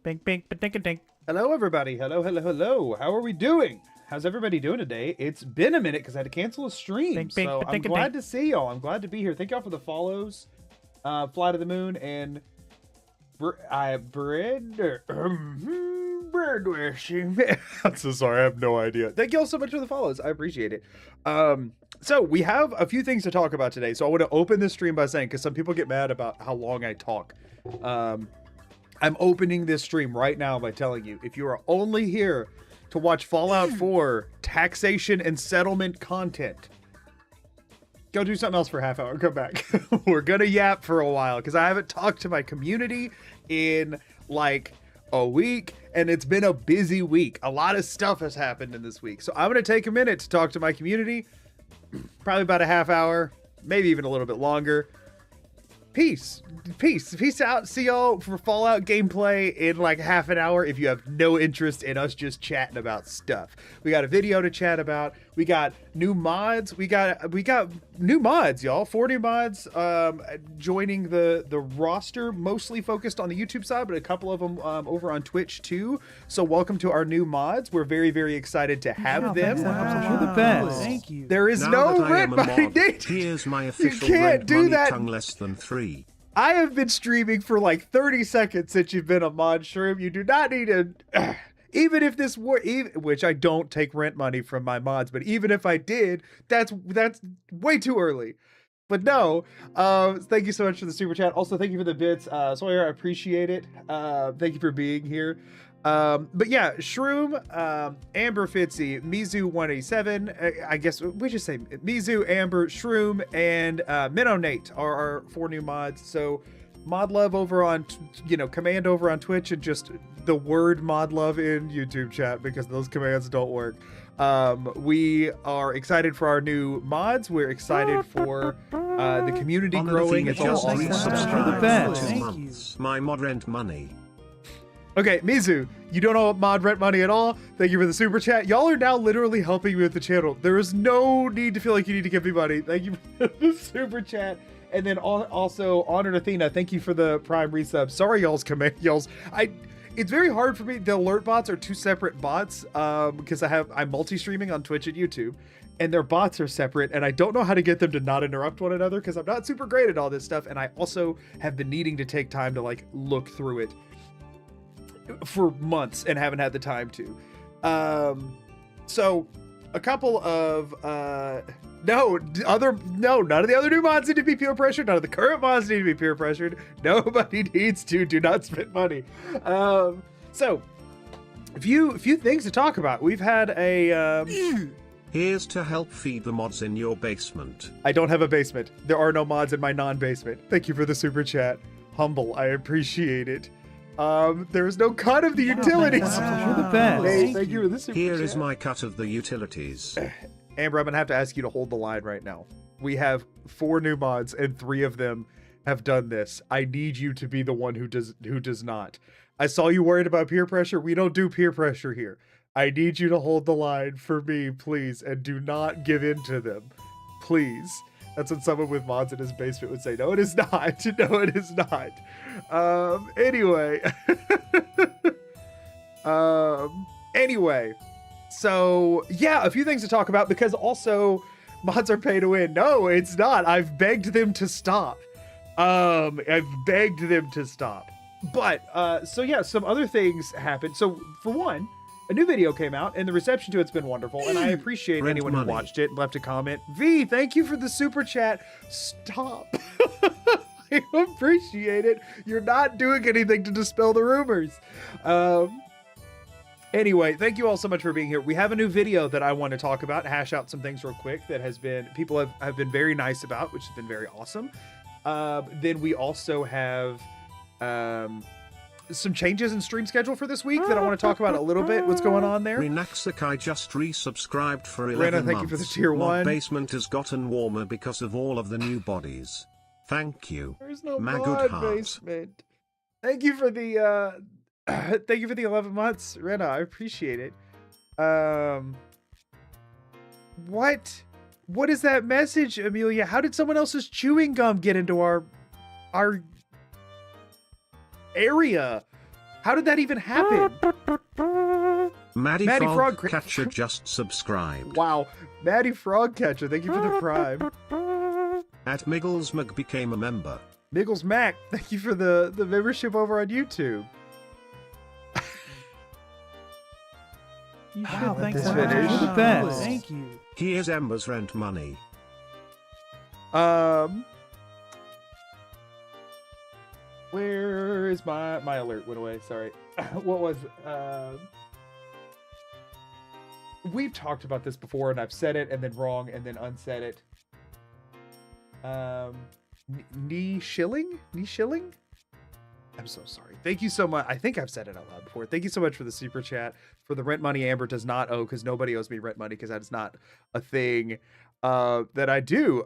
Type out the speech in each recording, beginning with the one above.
Bink, bink, dink, dink. Hello, everybody. Hello, hello, hello. How are we doing? How's everybody doing today? It's been a minute because I had to cancel a stream. Bink, bink, so I'm dink, glad dink. to see y'all. I'm glad to be here. Thank y'all for the follows. Fly to the Moon and bread wishing. I'm so sorry. I have no idea. Thank y'all so much for the follows. I appreciate it. So we have a few things to talk about today. So I want to open this stream by saying, because some people get mad about how long I talk. I'm opening this stream right now by telling you, if you are only here to watch Fallout 4 taxation and settlement content, go do something else for a half hour and come back. We're gonna yap for a while because I haven't talked to my community in like a week, and it's been a busy week. A lot of stuff has happened in this week, so I'm gonna take a minute to talk to my community, probably about a half hour, maybe even a little bit longer. Peace out. See y'all for Fallout gameplay in like half an hour if you have no interest in us just chatting about stuff. We got a video to chat about. We got new mods. We got new mods, y'all. 40 mods joining the roster, mostly focused on the YouTube side, but a couple of them over on Twitch too. So welcome to our new mods. We're very, very excited to have them. Wow. You're the best. Thank you. There is Now no that I am red a money mod, date. here's my official can't red do money that. tongue less than 3. I have been streaming for like 30 seconds since you've been a mod, Shroom. You do not need to... Even if this were... which I don't take rent money from my mods, but even if I did, that's way too early. But no, thank you so much for the super chat. Also, thank you for the bits. Sawyer, I appreciate it. Thank you for being here. But yeah, Shroom, Amber Fitzy, Mizu187, I guess we just say Mizu, Amber, Shroom, and Minnow Nate are our 4 new mods. So mod love over on, command over on Twitch, and just the word mod love in YouTube chat because those commands don't work. We are excited for our new mods. We're excited for the community growing. It's all awesome stuff. You're the best. Thank Thank you. My mod rent money. Okay, Mizu, you don't know mod rent money at all. Thank you for the super chat. Y'all are now literally helping me with the channel. There is no need to feel like you need to give me money. Thank you for the super chat. And then also, Honored Athena, thank you for the Prime resub. Sorry, y'all's command, it's very hard for me. The alert bots are two separate bots because I'm multi-streaming on Twitch and YouTube, and their bots are separate, and I don't know how to get them to not interrupt one another because I'm not super great at all this stuff, and I also have been needing to take time to like look through it for months and haven't had the time to. So a couple of none of the other new mods need to be peer pressured. None of the current mods need to be peer pressured. Nobody needs to. Do not spend money. So a few things to talk about. We've had a Here's to help feed the mods in your basement. I don't have a basement. There are no mods in my non-basement. Thank you for the super chat. Humble. I appreciate it. There's no cut of the utilities. You're the best. Hey, thank you for the super Here chat. is my cut of the utilities. Amber, I'm gonna have to ask you to hold the line right now. We have 4 new mods and 3 of them have done this. I need you to be the one who does not. I saw you worried about peer pressure. We don't do peer pressure here. I need you to hold the line for me, please, and do not give in to them. Please. That's what someone with mods in his basement would say. No, it is not. No, it is not. Anyway. Anyway. So, yeah, a few things to talk about because also mods are pay to win. No, it's not. I've begged them to stop. I've begged them to stop. But, so yeah, some other things happened. So, for one, a new video came out, and the reception to it's been wonderful, and I appreciate Rent anyone money. who watched it and left a comment. V, thank you for the super chat. Stop. I appreciate it. You're not doing anything to dispel the rumors. Anyway, thank you all so much for being here. We have a new video that I want to talk about, hash out some things real quick that has been, people have been very nice about, which has been very awesome. Then we also have some changes in stream schedule for this week that I want to talk about a little bit. What's going on there? Renaxakai just resubscribed for 11 Rena, months. thank you for the tier Mod 1. basement has gotten warmer because of all of the new bodies. Thank you. There's no My mod good heart. basement. Thank you for the thank you for the 11 months, Rena. I appreciate it. What is that message, Amelia? How did someone else's chewing gum get into our area? How did that even happen? Maddie Maddie Frog Frog- Catcher just subscribed. Wow. Maddie Frogcatcher, thank you for the prime. At Migglesmug became a member. Niggles Mac, thank you for the membership over on YouTube. You should. Wow, Thanks this so much. finished. You're the best. Thank you. Here's Ember's rent money. Where is my alert went away? Sorry. What was we've talked about this before and I've said it and then wrong and then unsaid it. Knee shilling? I'm so sorry. Thank you so much. I think I've said it out loud before. Thank you so much for the super chat. For the rent money Amber does not owe because nobody owes me rent money because that is not a thing that I do.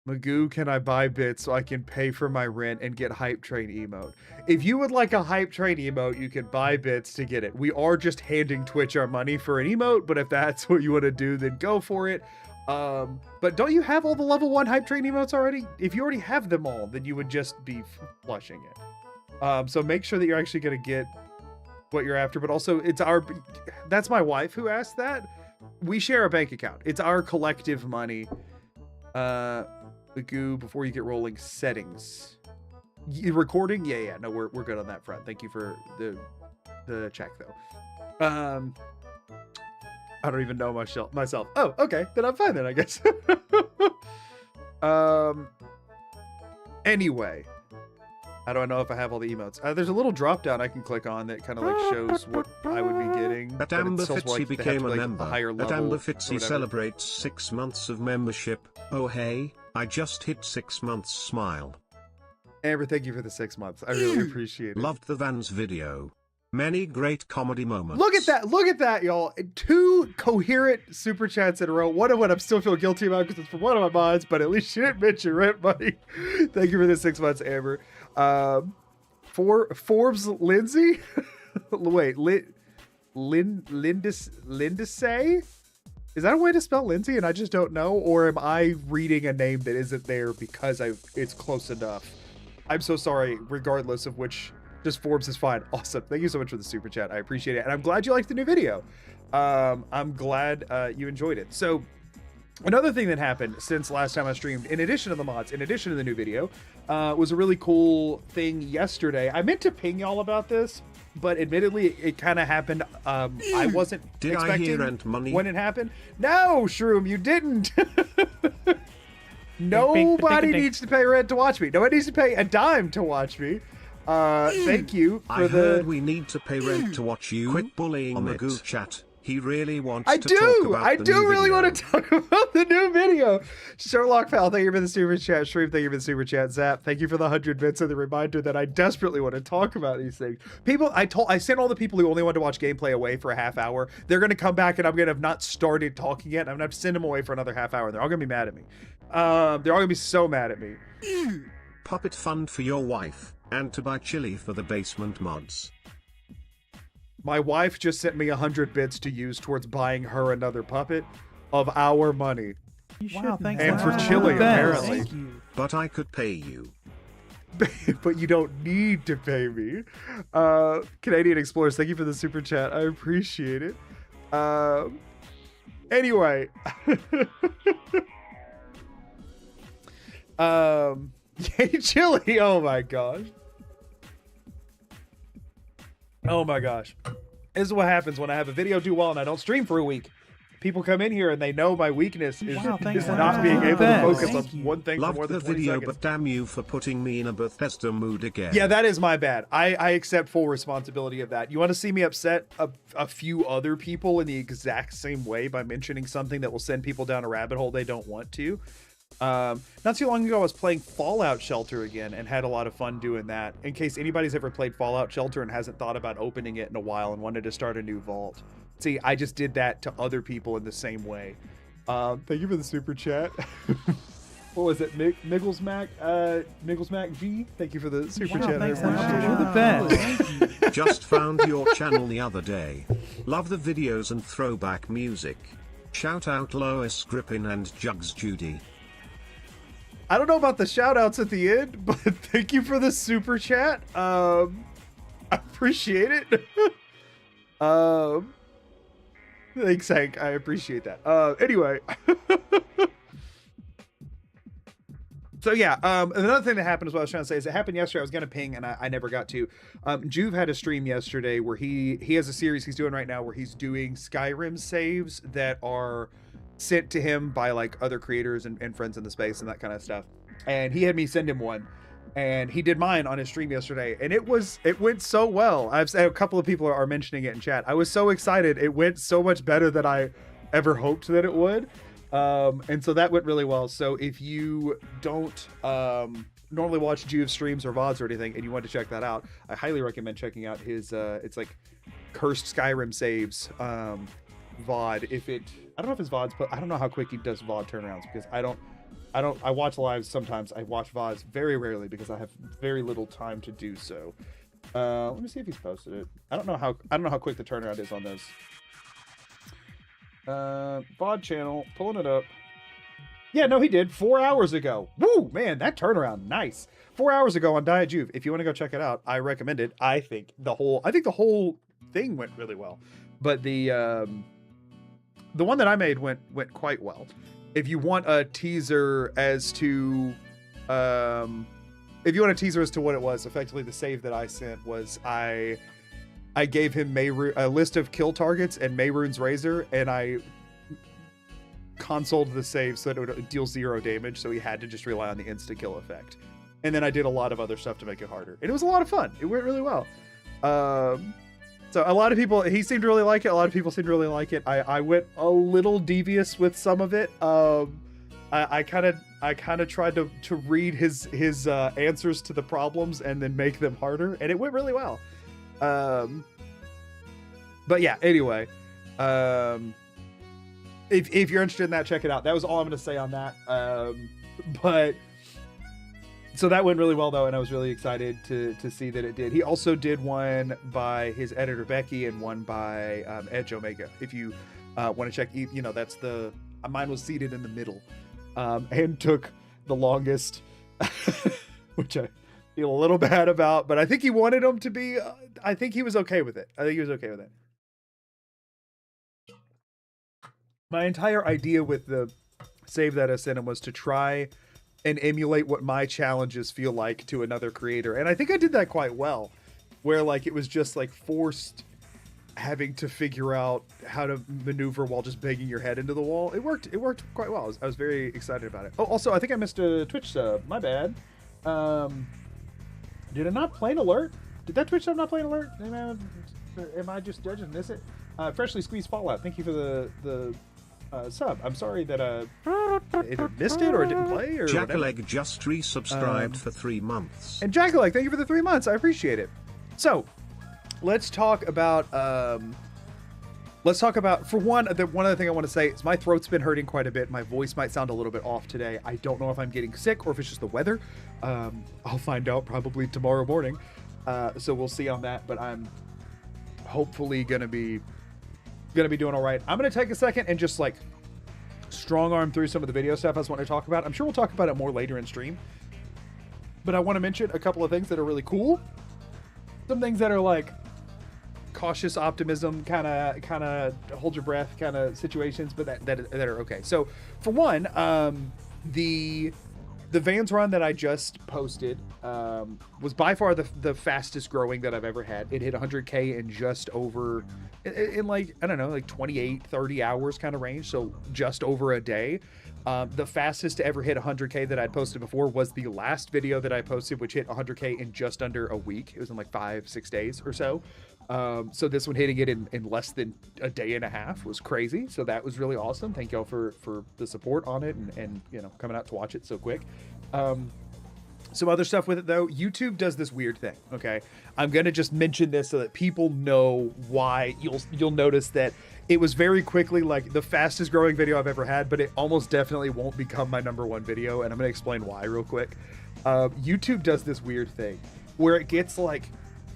Magoo, can I buy bits so I can pay for my rent and get hype train emote? If you would like a hype train emote, you can buy bits to get it. We are just handing Twitch our money for an emote, but if that's what you want to do, then go for it. But don't you have all the level 1 hype train emotes already? If you already have them all, then you would just be flushing it. So make sure that you're actually going to get what you're after, but also that's my wife who asked that. We share a bank account. It's our collective money. Magoo, before you get rolling, settings. Recording? Yeah. No, we're good on that front. Thank you for the check though. I don't even know myself. Oh, okay. Then I'm fine then, I guess. Anyway. How do I know if I have all the emotes? There's a little drop down I can click on that kind of like shows what I would be getting. At but it Amber tells, Fitzy like, they have to became be, a like, member. higher At level Amber or Fitzy whatever. celebrates 6 months of membership. Oh hey, I just hit 6 months smile. Amber, thank you for the 6 months. I really appreciate it. Loved the Vans video. Many great comedy moments. Look at that, y'all. 2 coherent super chats in a row. One of what I'm still feel guilty about because it's from one of my mods, but at least she didn't mention rent money. Thank you for the 6 months, Amber. Forbes Lindsay? Wait, Lindisay? Is that a way to spell Lindsay and I just don't know? Or am I reading a name that isn't there because it's close enough? I'm so sorry, regardless of which Just Forbes is fine. Awesome. Thank you so much for the super chat. I appreciate it. And I'm glad you liked the new video. I'm glad you enjoyed it. So another thing that happened since last time I streamed, in addition to the mods, in addition to the new video, was a really cool thing yesterday. I meant to ping y'all about this, but admittedly, it kind of happened. I wasn't expecting when it happened. No, Shroom, you didn't. Nobody needs to pay rent to watch me. Nobody needs to pay a dime to watch me. Thank you for heard we need to pay rent to watch you. Quit bullying on the goo chat. He really wants I to talk about I the do new really video. want to talk about the new video. Sherlock Pal, thank you for the super chat. Shreem, thank you for the super chat. Zap, thank you for the 100 bits and the reminder that I desperately want to talk about these things. People, I sent all the people who only wanted to watch gameplay away for a half hour. They're going to come back and I'm going to have not started talking yet. I'm going to have to send them away for another half hour. They're all going to be mad at me. They're all going to be so mad at me. Puppet fund for your wife, and to buy chili for the basement mods. My wife just sent me 100 bits to use towards buying her another puppet of our money. Wow, thanks. And for Wow. chili, You're the best. apparently. Thank you. But I could pay you. But you don't need to pay me. Canadian Explorers, thank you for the super chat. I appreciate it. Anyway. Yay, chili. Oh my gosh. Oh my gosh. This is what happens when I have a video do well and I don't stream for a week. People come in here and they know my weakness is, Wow, thanks. is not being able to Best. focus on Thank you. one thing for more Loved than the 20 video, seconds. but damn you for putting me in a Bethesda mood again. Yeah, that is my bad. I accept full responsibility of that. You want to see me upset a few other people in the exact same way by mentioning something that will send people down a rabbit hole they don't want to. Not too long ago, I was playing Fallout Shelter again and had a lot of fun doing that. In case anybody's ever played Fallout Shelter and hasn't thought about opening it in a while and wanted to start a new vault. See, I just did that to other people in the same way. Thank you for the super chat. What was it? Migglesmack G? Thank you for the super Wow, chat. I thanks. appreciate You're it. the best. Thank you. Just found your channel the other day. Love the videos and throwback music. Shout out Lois Grippin and Jugs Judy. I don't know about the shout outs at the end, but thank you for the super chat. I appreciate it. Thanks, Hank. I appreciate that. Anyway. So yeah, another thing that happened is what I was trying to say is it happened yesterday. I was gonna ping and I never got to. Juve had a stream yesterday where he has a series he's doing right now where he's doing Skyrim saves that are sent to him by like other creators and friends in the space and that kind of stuff. And he had me send him one, and he did mine on his stream yesterday, and it went so well. I've said a couple of people are mentioning it in chat. I was so excited. It went so much better than I ever hoped that it would. And so that went really well. So if you don't normally watch Juve's streams or VODs or anything, and you want to check that out, I highly recommend checking out his it's like Cursed Skyrim Saves VOD. I don't know if his VODs, but I don't know how quick he does VOD turnarounds because I watch lives sometimes. I watch VODs very rarely because I have very little time to do so. Let me see if he's posted it. I don't know how quick the turnaround is on those. VOD channel, pulling it up. Yeah, no, he did 4 hours ago. Woo, man, that turnaround, nice. 4 hours ago on Diet Juve. If you want to go check it out, I recommend it. I think the whole thing went really well, but the one that I made went quite well. If you want a teaser as to what it was, effectively the save that I sent was I gave him a list of kill targets and Mayrune's Razor, and I consoled the save so that it would deal 0 damage, so he had to just rely on the insta-kill effect. And then I did a lot of other stuff to make it harder. And it was a lot of fun. It went really well. So a lot of people, he seemed to really like it. A lot of people seemed to really like it. I went a little devious with some of it. I kind of tried to read his answers to the problems and then make them harder, and it went really well. But yeah, anyway, if you're interested in that, check it out. That was all I'm going to say on that. But so that went really well though, and I was really excited to see that it did. He also did one by his editor Becky and one by Edge Omega. If you want to check, that's mine was seated in the middle, and took the longest, which feel a little bad about, but I think he wanted him to be, I think he was okay with it. My entire idea with the save that I sent him was to try and emulate what my challenges feel like to another creator. And I think I did that quite well, where like it was just like forced having to figure out how to maneuver while just banging your head into the wall. It worked quite well. I was very excited about it. Oh, also, I think I missed a Twitch sub. My bad. Did I not play an alert? Did that Twitch sub not play an alert? Am I just judging miss it? Freshly Squeezed Fallout. Thank you for the sub. I'm sorry that either missed it or it didn't play or Jackaleg just resubscribed for 3 months. And Jackaleg, thank you for the 3 months. I appreciate it. So, let's talk about for one of the thing I want to say is my throat's been hurting quite a bit. My voice might sound a little bit off today. I don't know if I'm getting sick or if it's just the weather. I'll find out probably tomorrow morning. So we'll see on that, but I'm hopefully gonna be doing all right. I'm gonna take a second and just like strong arm through some of the video stuff I was wanting to talk about. I'm sure we'll talk about it more later in stream, but I want to mention a couple of things that are really cool. Some things that are like cautious optimism, kind of hold your breath kind of situations, but that are okay. So for one, the Vans run that I just posted was by far the fastest growing that I've ever had. It hit 100K in just over, in like, I don't know, like 28, 30 hours kind of range. So just over a day. The fastest to ever hit 100K that I'd posted before was the last video that I posted, which hit 100K in just under a week. It was in like 5-6 days or so. So this one hitting it in less than a day and a half was crazy. So that was really awesome. Thank y'all for the support on it and you know, coming out to watch it so quick. Some other stuff with it though, YouTube does this weird thing. Okay. I'm going to just mention this so that people know why. You'll notice that it was very quickly like the fastest growing video I've ever had, but it almost definitely won't become my #1 video. And I'm going to explain why real quick. YouTube does this weird thing where it gets like,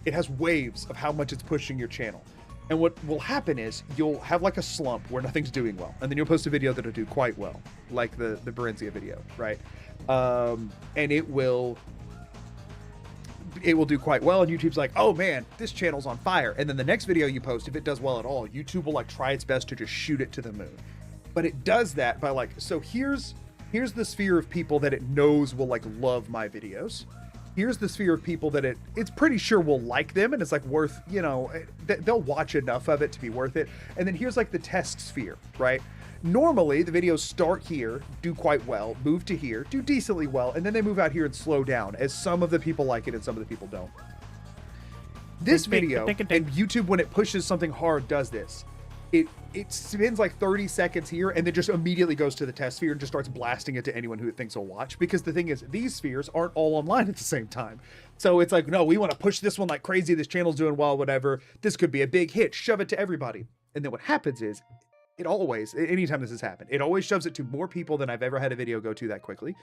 it has waves of how much it's pushing your channel. And what will happen is you'll have like a slump where nothing's doing well. And then you'll post a video that'll do quite well, like the Berenzia video, right? And it will do quite well. And YouTube's like, oh man, this channel's on fire. And then the next video you post, if it does well at all, YouTube will like try its best to just shoot it to the moon. But it does that by like, so here's the sphere of people that it knows will like love my videos. Here's the sphere of people that it's pretty sure will like them and it's like worth, you know, they'll watch enough of it to be worth it. And then here's like the test sphere, right? Normally the videos start here, do quite well, move to here, do decently well, and then they move out here and slow down as some of the people like it and some of the people don't. This video, and YouTube when it pushes something hard does this. It spends like 30 seconds here and then just immediately goes to the test sphere and just starts blasting it to anyone who it thinks will watch. Because the thing is, these spheres aren't all online at the same time. So it's like, no, we want to push this one like crazy. This channel's doing well, whatever. This could be a big hit. Shove it to everybody. And then what happens is, it always, anytime this has happened, it always shoves it to more people than I've ever had a video go to that quickly.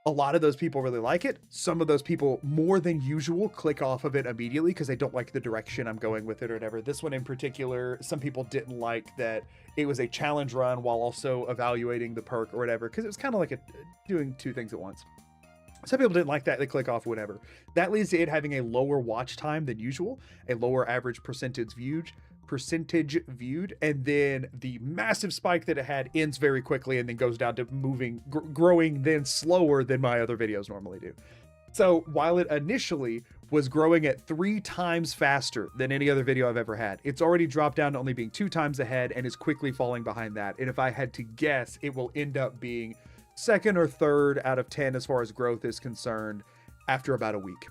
A lot of those people really like it. Some of those people, more than usual, click off of it immediately because they don't like the direction I'm going with it or whatever. This one in particular, some people didn't like that it was a challenge run while also evaluating the perk or whatever, because it was kind of like doing two things at once. Some people didn't like that. They click off or whatever. That leads to it having a lower watch time than usual, a lower average percentage viewed, and then the massive spike that it had ends very quickly and then goes down to growing then slower than my other videos normally do. So while it initially was growing at 3 times faster than any other video I've ever had, it's already dropped down to only being 2 times ahead and is quickly falling behind that. And if I had to guess, it will end up being 2nd or 3rd out of 10 as far as growth is concerned after about a week.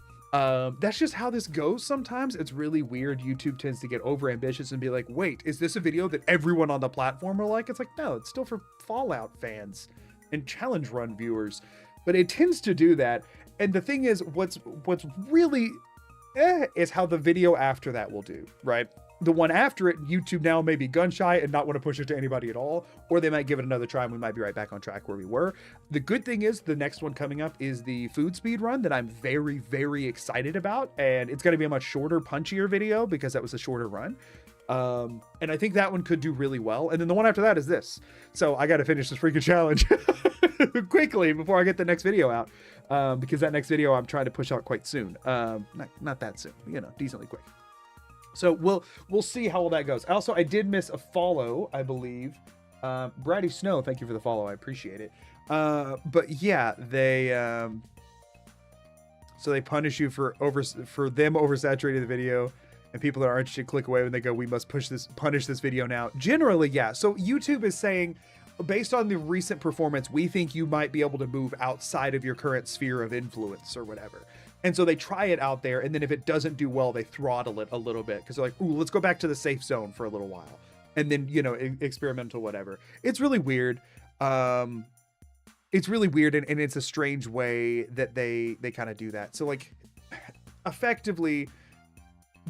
That's just how this goes sometimes. It's really weird. YouTube tends to get over ambitious and be like, wait, is this a video that everyone on the platform will like? It's like, no, it's still for Fallout fans and challenge run viewers, but it tends to do that. And the thing is, what's really is how the video after that will do, right? The one after it, YouTube now may be gun shy and not want to push it to anybody at all, or they might give it another try and we might be right back on track where we were. The good thing is the next one coming up is the food speed run that I'm very, very excited about. And it's going to be a much shorter, punchier video because that was a shorter run. And I think that one could do really well. And then the one after that is this. So I got to finish this freaking challenge. quickly before I get the next video out, because that next video I'm trying to push out quite soon. Not that soon, you know, decently quick. So we'll see how all that goes. Also, I did miss a follow, I believe. Bratty Snow, thank you for the follow. I appreciate it. But yeah, they so they punish you for them oversaturating the video, and people that aren't interested click away when they go, we must punish this video now. Generally, yeah. So YouTube is saying, based on the recent performance, we think you might be able to move outside of your current sphere of influence or whatever. And so they try it out there, and then if it doesn't do well, they throttle it a little bit because they're like, ooh, let's go back to the safe zone for a little while. And then, you know, experimental, whatever. It's really weird. It's really weird, and it's a strange way that they kind of do that. So, like, effectively,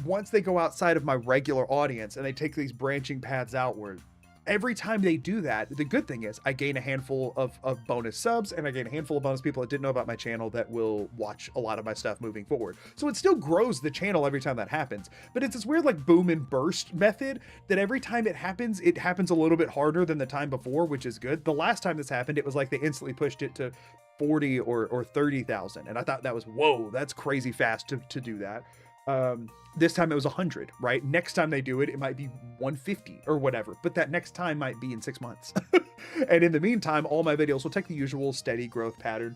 once they go outside of my regular audience and they take these branching paths outward, every time they do that, the good thing is I gain a handful of bonus subs, and I gain a handful of bonus people that didn't know about my channel that will watch a lot of my stuff moving forward. So it still grows the channel every time that happens, but it's this weird like boom and burst method that every time it happens a little bit harder than the time before, which is good. The last time this happened, it was like they instantly pushed it to 40 or 30,000. And I thought that was, whoa, that's crazy fast to do that. This time it was 100, right? Next time they do it, it might be 150 or whatever, but that next time might be in 6 months. And in the meantime, all my videos will take the usual steady growth pattern.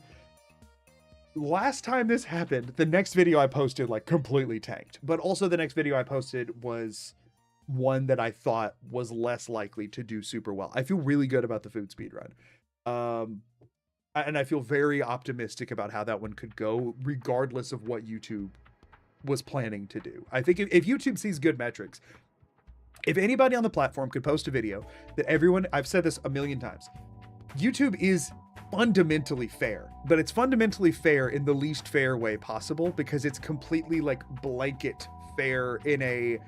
Last time this happened, the next video I posted like completely tanked, but also the next video I posted was one that I thought was less likely to do super well. I feel really good about the food speed run. And I feel very optimistic about how that one could go, regardless of what YouTube was planning to do. I think if YouTube sees good metrics, if anybody on the platform could post a video that everyone, I've said this a million times, YouTube is fundamentally fair, but it's fundamentally fair in the least fair way possible, because it's completely like blanket fair in a,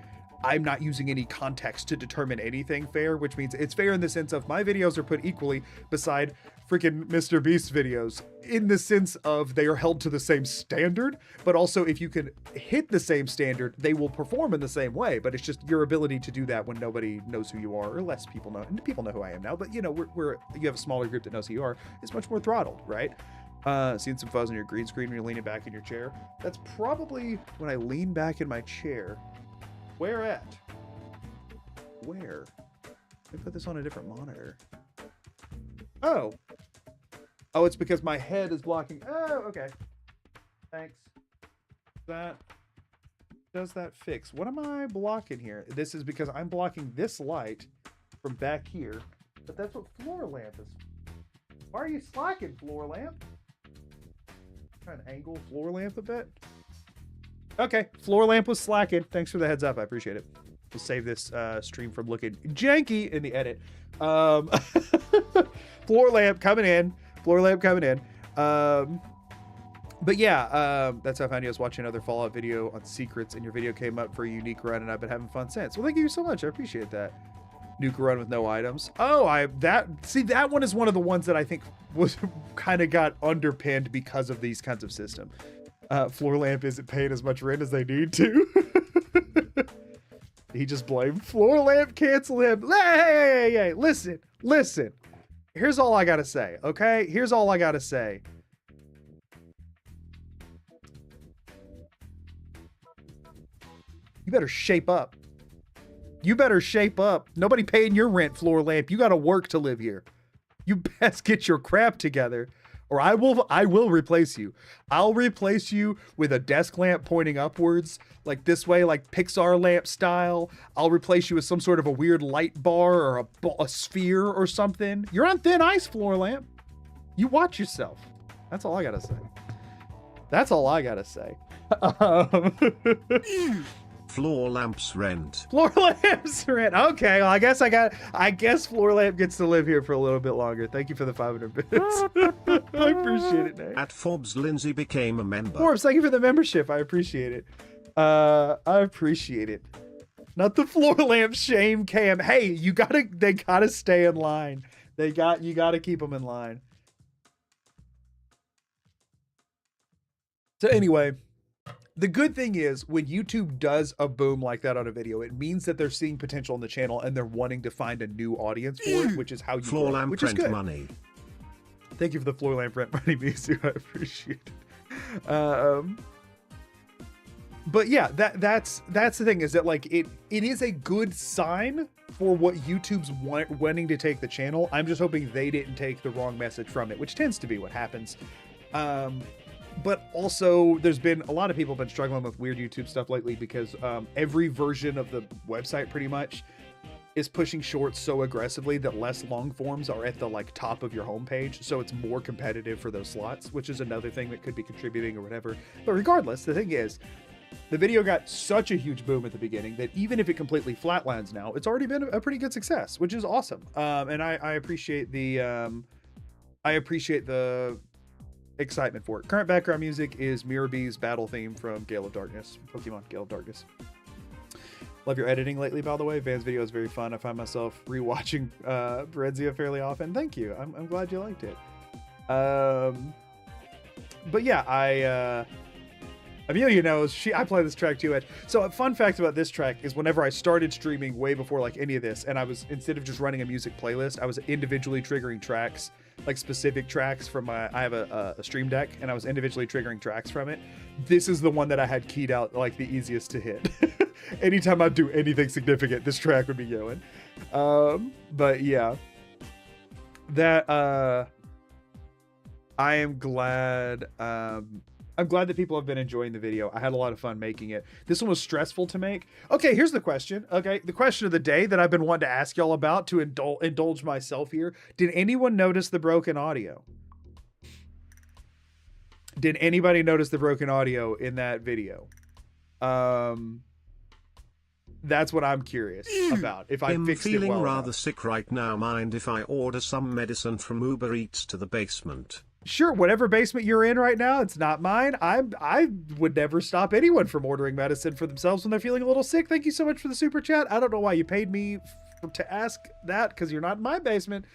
I'm not using any context to determine anything fair, which means it's fair in the sense of my videos are put equally beside freaking Mr. Beast's videos, in the sense of they are held to the same standard, but also if you can hit the same standard, they will perform in the same way. But it's just your ability to do that when nobody knows who you are, or less people know. And people know who I am now, but you know, you have a smaller group that knows who you are. It's much more throttled, right? Seeing some fuzz on your green screen when you're leaning back in your chair. That's probably when I lean back in my chair. Where at? Where? Let me put this on a different monitor. Oh. Oh, it's because my head is blocking. Oh, okay. Thanks. Does that fix? What am I blocking here? This is because I'm blocking this light from back here, but that's what floor lamp is. Why are you slacking, floor lamp? Trying to angle floor lamp a bit. Okay, floor lamp was slacking. Thanks for the heads up. I appreciate it. We'll save this stream from looking janky in the edit. Floor lamp coming in. Floor lamp coming in. But yeah, that's how I found you. I was watching another Fallout video on secrets, and your video came up for a unique run, and I've been having fun since. Well, thank you so much. I appreciate that. Nuke run with no items. Oh, that one is one of the ones that I think was kind of got underpinned because of these kinds of systems. Floor lamp isn't paying as much rent as they need to. He just blamed floor lamp, cancel him. Hey, listen. Here's all I gotta say, okay? Here's all I gotta say. You better shape up. You better shape up. Nobody paying your rent, floor lamp. You gotta work to live here. You best get your crap together, or I will replace you. I'll replace you with a desk lamp pointing upwards, like this way, like Pixar lamp style. I'll replace you with some sort of a weird light bar or a sphere or something. You're on thin ice, floor lamp. You watch yourself. That's all I gotta say. That's all I gotta say. Floor lamps rent. Floor lamps rent. Okay, well, I guess floor lamp gets to live here for a little bit longer. Thank you for the 500 bits. I appreciate it, Nate. At Forbes, Lindsay became a member. Forbes, thank you for the membership. I appreciate it. I appreciate it. Not the floor lamp shame cam. Hey, they gotta stay in line. You gotta keep them in line. So anyway, the good thing is when YouTube does a boom like that on a video, it means that they're seeing potential in the channel and they're wanting to find a new audience for it, which is how you floor grow, lamp which is rent good. money. Thank you for the floor lamp rent money, Misu. I appreciate it. But yeah, that's the thing, is that like it is a good sign for what YouTube's wanting to take the channel. I'm just hoping they didn't take the wrong message from it, which tends to be what happens. But also there's been a lot of people have been struggling with weird YouTube stuff lately because every version of the website pretty much is pushing shorts so aggressively that less long forms are at the like top of your homepage, so it's more competitive for those slots, which is another thing that could be contributing or whatever. But regardless, the thing is, the video got such a huge boom at the beginning that even if it completely flatlands now, it's already been a pretty good success, which is awesome. And I appreciate the excitement for it. Current background music is Mirabee's battle theme from Gale of Darkness, Pokemon Gale of Darkness. Love your editing lately, by the way. Van's video is very fun. I find myself rewatching Berenzia fairly often. Thank you. I'm glad you liked it. But yeah, Amelia knows I play this track too. So a fun fact about this track is whenever I started streaming way before like any of this, and I was, instead of just running a music playlist, I was individually triggering tracks, like specific tracks from I have a stream deck, and I was individually triggering tracks from it. This is the one that I had keyed out like the easiest to hit. Anytime I'd do anything significant, this track would be going. But yeah, that I am glad. I'm glad that people have been enjoying the video. I had a lot of fun making it. This one was stressful to make. Okay, here's the question. Okay, the question of the day that I've been wanting to ask y'all about to indulge myself here. Did anyone notice the broken audio? Did anybody notice the broken audio in that video? That's what I'm curious about. If I fixed it well. I'm feeling rather sick right now. Mind if I order some medicine from Uber Eats to the basement? Sure, whatever basement you're in right now, it's not mine. I would never stop anyone from ordering medicine for themselves when they're feeling a little sick. Thank you so much for the super chat. I don't know why you paid me to ask that, because you're not in my basement.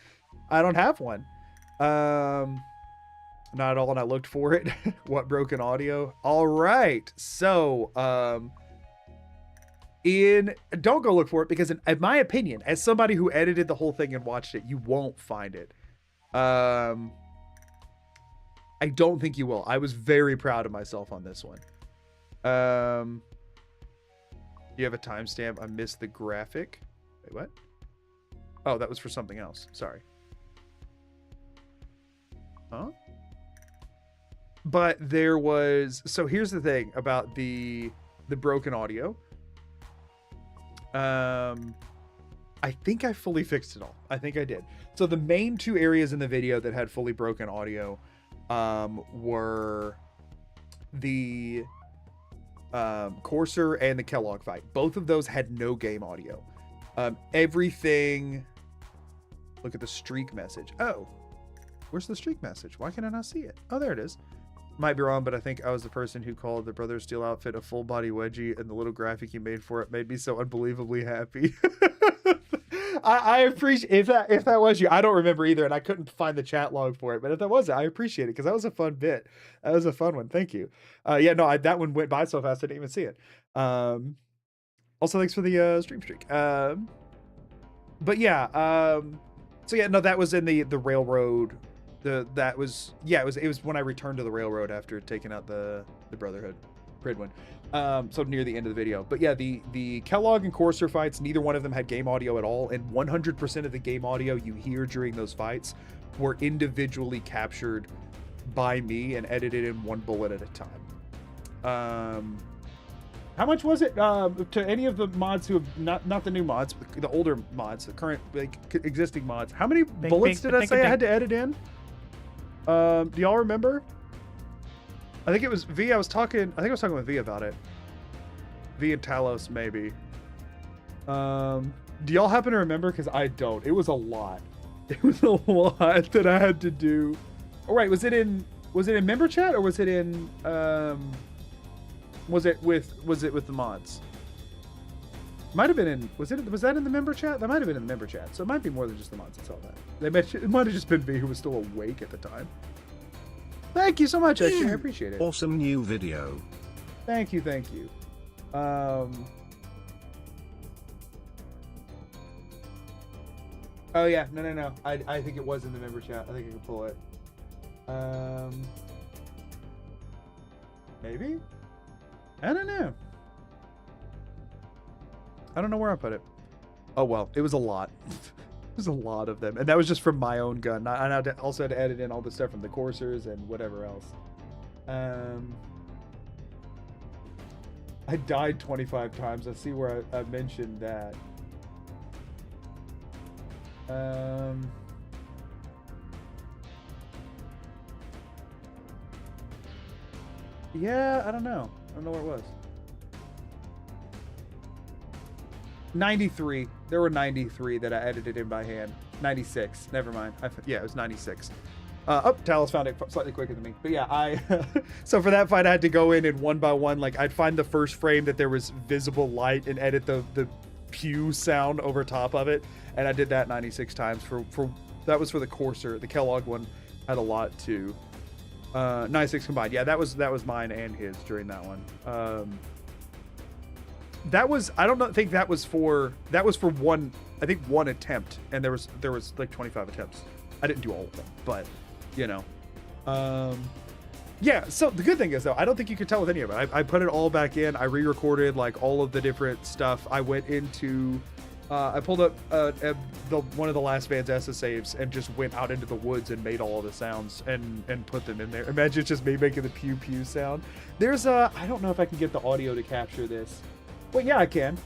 I don't have one. Not at all, and I looked for it. What broken audio? All right, so don't go look for it, because in my opinion, as somebody who edited the whole thing and watched it, you won't find it. I don't think you will. I was very proud of myself on this one. You have a timestamp. I missed the graphic. Wait, what? Oh, that was for something else. Sorry. Huh? But there was, so here's the thing about the broken audio. I think I fully fixed it all. I think I did. So the main two areas in the video that had fully broken audio were the Courser and the Kellogg fight. Both of those had no game audio. Everything. Look at the streak message. Oh, where's the streak message? Why can I not see it? Oh, there it is. Might be wrong, but I think I was the person who called the Brother Steel outfit a full body wedgie, and the little graphic you made for it made me so unbelievably happy. I appreciate if that was you. I don't remember either, and I couldn't find the chat log for it. But if that was it, I appreciate it, because that was a fun bit. That was a fun one. Thank you. Yeah, no, that one went by so fast I didn't even see it. Also, thanks for the stream streak. But yeah, so yeah, no, that was in the railroad. It was when I returned to the railroad after taking out the Brotherhood Pridwin. So near the end of the video. But yeah, the Kellogg and Courser fights, neither one of them had game audio at all, and 100% of the game audio you hear during those fights were individually captured by me and edited in one bullet at a time. How much was it to any of the mods who have not the new mods, but the older mods, the current existing mods? How many bullets did I say I had to edit in? Do y'all remember? I think it was V. I was talking with V about it. V and Talos, maybe. Do y'all happen to remember? Because I don't. It was a lot. It was a lot that I had to do. Oh, right. Was it in member chat, or was it in was it with the mods? Might have been in. Was that in the member chat? That might have been in the member chat. So it might be more than just the mods that saw that. It might have just been V who was still awake at the time. Thank you so much, actually. I appreciate it. Awesome new video. Thank you. Oh yeah, no. I think it was in the member chat. I think I can pull it. Maybe? I don't know. I don't know where I put it. Oh, well, it was a lot. It was a lot of them. And that was just from my own gun. I also had to edit in all the stuff from the coursers and whatever else. I died 25 times. I see where I mentioned that. Yeah, I don't know. I don't know where it was. 93. There were 93 that I edited in by hand. 96. Never mind. Yeah, it was 96. Talos found it slightly quicker than me. But yeah, so for that fight, I had to go in and one by one, like I'd find the first frame that there was visible light and edit the pew sound over top of it. And I did that 96 times for that was for the courser. The Kellogg one had a lot too. 96 combined. Yeah, that was mine and his during that one. That was, I don't think that was for one, I think one attempt, and there was like 25 attempts. I didn't do all of them, but you know, yeah. So the good thing is though, I don't think you could tell with any of it. I put it all back in. I re-recorded like all of the different stuff. I went into, I pulled up one of the last Van Zessa saves and just went out into the woods and made all of the sounds and put them in there. Imagine it's just me making the pew pew sound. There's I don't know if I can get the audio to capture this. Well, yeah, I can.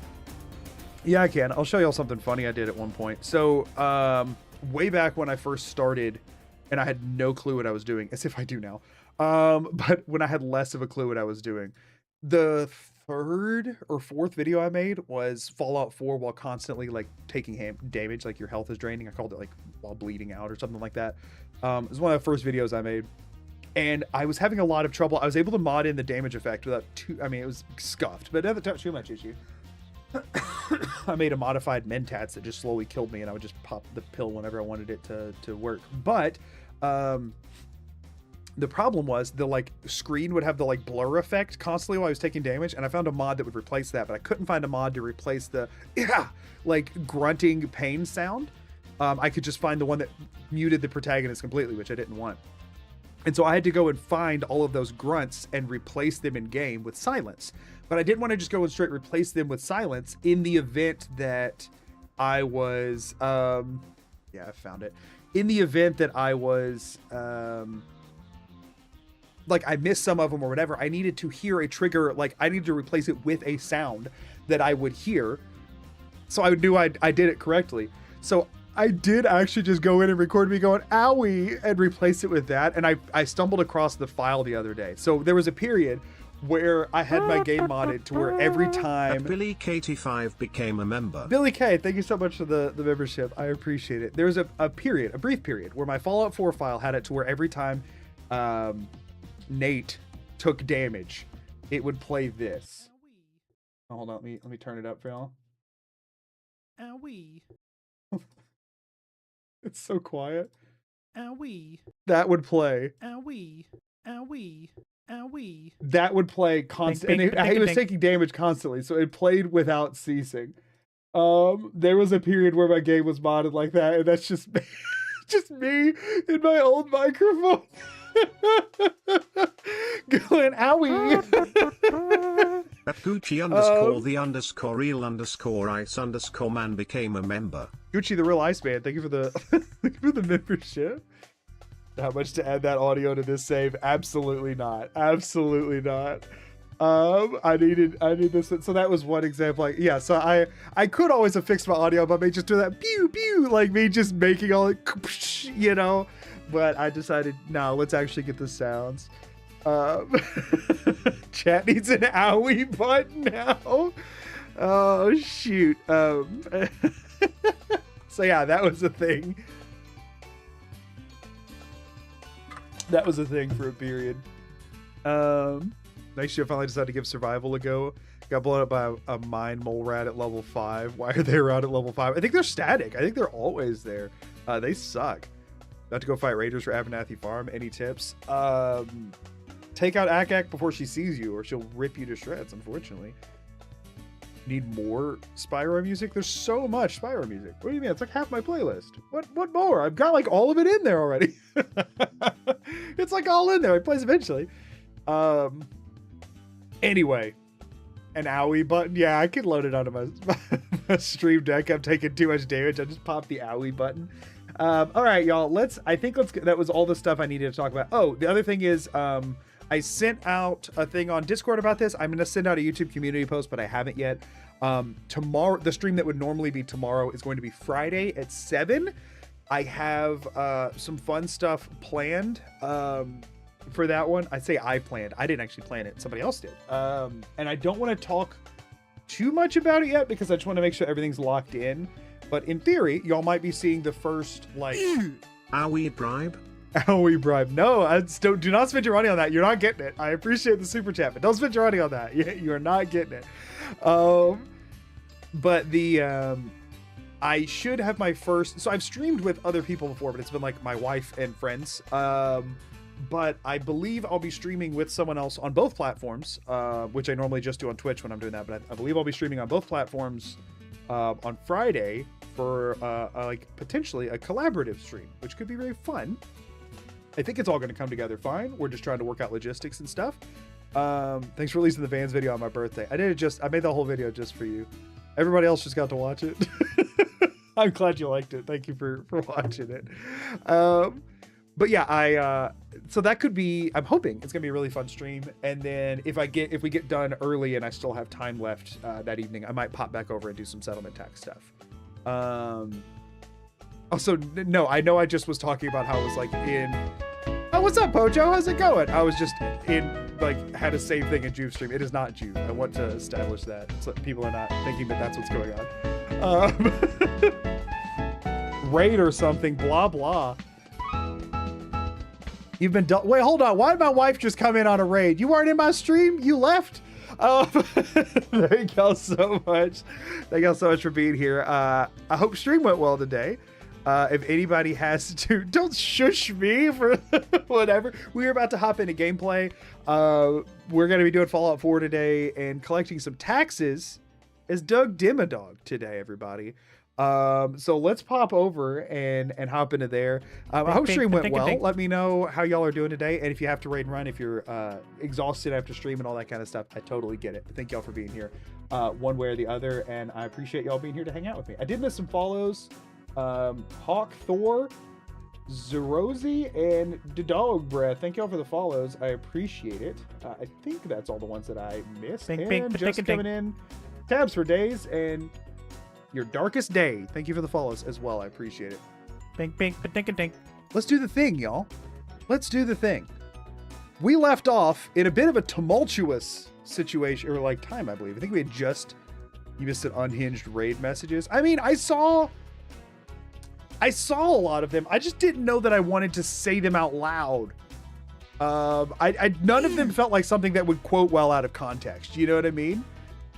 Yeah, I can. I'll show y'all something funny I did at one point. So, way back when I first started, and I had no clue what I was doing, as if I do now. But when I had less of a clue what I was doing, the third or fourth video I made was Fallout 4 while constantly like taking damage, like your health is draining. I called it like while bleeding out or something like that. It was one of the first videos I made. And I was having a lot of trouble. I was able to mod in the damage effect without it was scuffed, but it didn't touch too much issue. I made a modified Mentats that just slowly killed me, and I would just pop the pill whenever I wanted it to work. But the problem was the like screen would have the like blur effect constantly while I was taking damage, and I found a mod that would replace that, but I couldn't find a mod to replace the like grunting pain sound. I could just find the one that muted the protagonist completely, which I didn't want. And so I had to go and find all of those grunts and replace them in game with silence. But I didn't want to just go and straight replace them with silence in the event that I was, yeah, I found it. In the event that I was, like I missed some of them or whatever, I needed to hear a trigger, like I needed to replace it with a sound that I would hear. So I knew I did it correctly. So I did actually just go in and record me going, owie, and replace it with that. And I stumbled across the file the other day. So there was a period where I had my game modded to where every time... Billy K85 became a member. Billy K, thank you so much for the membership. I appreciate it. There was a brief period, where my Fallout 4 file had it to where every time Nate took damage, it would play this. Oh, hold on, let me turn it up for y'all. Owie. It's so quiet. Owie. That would play. Owie. Owie. Owie. That would play constantly. And he was taking damage constantly, so it played without ceasing. There was a period where my game was modded like that, and that's just just me in my old microphone. Going owie. At Gucci underscore the underscore real underscore ice underscore man became a member. Gucci the real ice man, thank you for the thank you for the membership. How much to add that audio to this save? Absolutely not. Absolutely not. I need this. So that was one example. Like, yeah, so I could always have fixed my audio by me just doing that pew pew, like me just making all it, you know. But I decided, no, let's actually get the sounds. Chat needs an owie button now. Oh shoot. So yeah, that was a thing. That was a thing for a period. Next year I finally decided to give survival a go. Got blown up by a mine mole rat at level 5. Why are they around at level 5? I think they're static. I think they're always there. They suck. About to go fight raiders for Abernathy Farm. Any tips? Take out Ak before she sees you, or she'll rip you to shreds, unfortunately. need more Spyro music? There's so much Spyro music. What do you mean? It's like half my playlist. What more? I've got like all of it in there already. It's like all in there. It plays eventually. Anyway, an owie button. Yeah, I could load it onto my stream deck. I'm taking too much damage. I just popped the owie button. All right, y'all. That was all the stuff I needed to talk about. Oh, the other thing is, I sent out a thing on Discord about this. I'm going to send out a YouTube community post, but I haven't yet. Tomorrow, the stream that would normally be tomorrow is going to be Friday at 7. I have some fun stuff planned for that one. I say I planned. I didn't actually plan it. Somebody else did. And I don't want to talk too much about it yet because I just want to make sure everything's locked in. But in theory, y'all might be seeing the first, like... Owie bribe? Owie bribe. No, do not spend your money on that. You're not getting it. I appreciate the super chat, but don't spend your money on that. You're not getting it. But I should have my first... So I've streamed with other people before, but it's been like my wife and friends. But I believe I'll be streaming with someone else on both platforms, which I normally just do on Twitch when I'm doing that. But I believe I'll be streaming on both platforms on Friday for like potentially a collaborative stream, which could be very fun. I think it's all going to come together fine. We're just trying to work out logistics and stuff. Thanks for releasing the Vans video on my birthday. I made the whole video just for you. Everybody else just got to watch it. I'm glad you liked it. Thank you for watching it. But yeah, so that could be, I'm hoping it's gonna be a really fun stream. And then if we get done early and I still have time left that evening, I might pop back over and do some settlement tax stuff. Also, no, I know I just was talking about how I was like oh, what's up, Pojo? How's it going? I was just had a same thing in Juve stream. It is not Juve. I want to establish that so people are not thinking that that's what's going on. Raid or something, blah, blah. You've been wait, hold on. Why did my wife just come in on a raid? You weren't in my stream? You left? Thank y'all so much. Thank y'all so much for being here. I hope stream went well today. If anybody has to, don't shush me for whatever. We're about to hop into gameplay. We're going to be doing Fallout 4 today and collecting some taxes as Doug Dimmadog today, everybody. So let's pop over and hop into there. I hope stream went well. Let me know how y'all are doing today. And if you have to raid and run, if you're exhausted after stream and all that kind of stuff, I totally get it. Thank y'all for being here one way or the other. And I appreciate y'all being here to hang out with me. I did miss some follows. Hawk Thor, Zerozy, and the Dog Breath. Thank y'all for the follows. I appreciate it. I think that's all the ones that I missed. And just coming in. Tabs for days and your darkest day. Thank you for the follows as well. I appreciate it. Bink, bink, dink, dink. Let's do the thing, y'all. Let's do the thing. We left off in a bit of a tumultuous situation, or like time, I believe. I think we had just, you missed it, unhinged raid messages. I mean, I saw a lot of them. I just didn't know that I wanted to say them out loud. None of them felt like something that would quote well out of context. You know what I mean?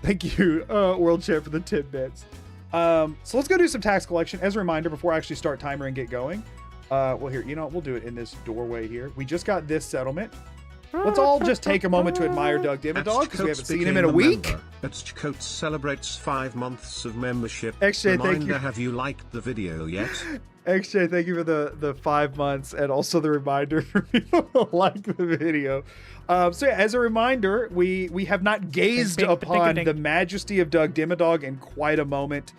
Thank you, World Champ, for the 10 bits. So let's go do some tax collection. As a reminder, before I actually start timer and get going, well, here, you know, we'll do it in this doorway here. We just got this settlement. Let's all just take a moment to admire Doug Dimmadog because we haven't seen him in a week. Coates celebrates 5 months of membership. XJ, thank you. Have you liked the video yet? XJ, thank you for the 5 months and also the reminder for people to like the video. So yeah, as a reminder, we have not gazed upon the majesty of Doug Dimmadog in quite a moment.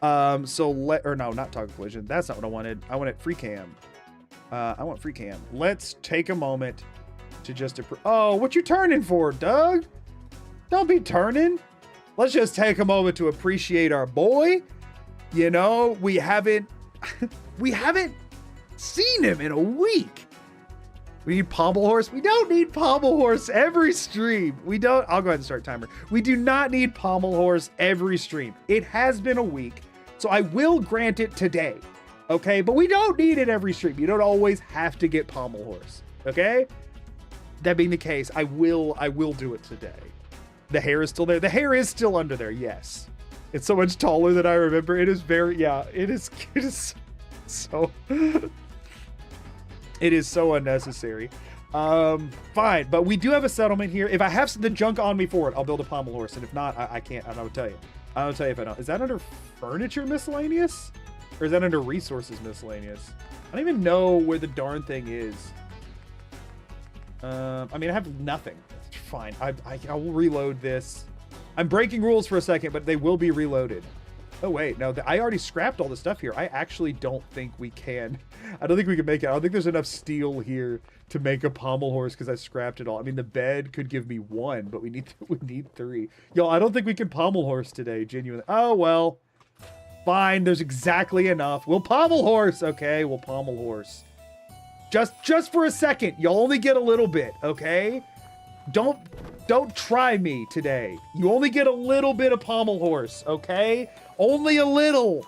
Not Toggle Collision. That's not what I wanted. I wanted free cam. I want free cam. Let's take a moment to just oh, what you turning for, Doug? Don't be turning. Let's just take a moment to appreciate our boy. You know, we haven't seen him in a week. We need Pommel Horse. We don't need Pommel Horse every stream. We don't. I'll go ahead and start timer. We do not need Pommel Horse every stream. It has been a week, so I will grant it today. Okay, but we don't need it every stream. You don't always have to get Pommel Horse. Okay. That being the case, I will do it today. The hair is still there. The hair is still under there. Yes, it's so much taller than I remember. It is very, yeah. It is so. It is so unnecessary. Fine, but we do have a settlement here. If I have the junk on me for it, I'll build a Pommel Horse, and if not, I can't. I don't know what to tell you. I'll tell you if I know. Is that under furniture miscellaneous? Or is that under resources miscellaneous? I don't even know where the darn thing is. I mean, I have nothing. It's fine. I will reload this. I'm breaking rules for a second, but they will be reloaded. Oh, wait. No, I already scrapped all the stuff here. I actually don't think we can. I don't think we can make it. I don't think there's enough steel here to make a pommel horse because I scrapped it all. I mean, the bed could give me 1, but we need 3. Y'all, I don't think we can pommel horse today, genuinely. Oh, well. Fine. There's exactly enough. We'll pommel horse. Okay, we'll pommel horse. Just for a second. You'll only get a little bit, okay? Don't try me today. You only get a little bit of pommel horse, okay? Only a little.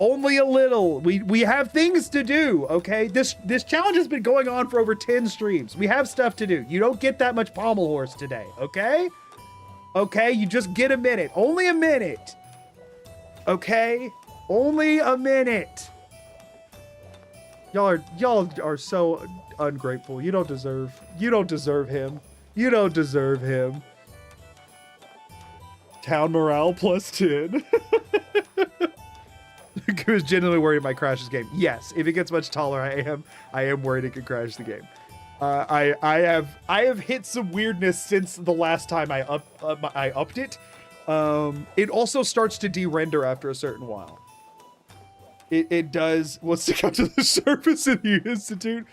Only a little. We have things to do, okay? This challenge has been going on for over 10 streams. We have stuff to do. You don't get that much pommel horse today, okay? Okay, you just get a minute. Only a minute. Okay? Only a minute. Y'all are so ungrateful. You don't deserve him. You don't deserve him. Town morale plus 10. I was genuinely worried it might crash this game. Yes, if it gets much taller, I am worried it could crash the game. I have hit some weirdness since the last time I upped it. It also starts to de-render after a certain while. It does. We'll stick out to the surface in the Institute.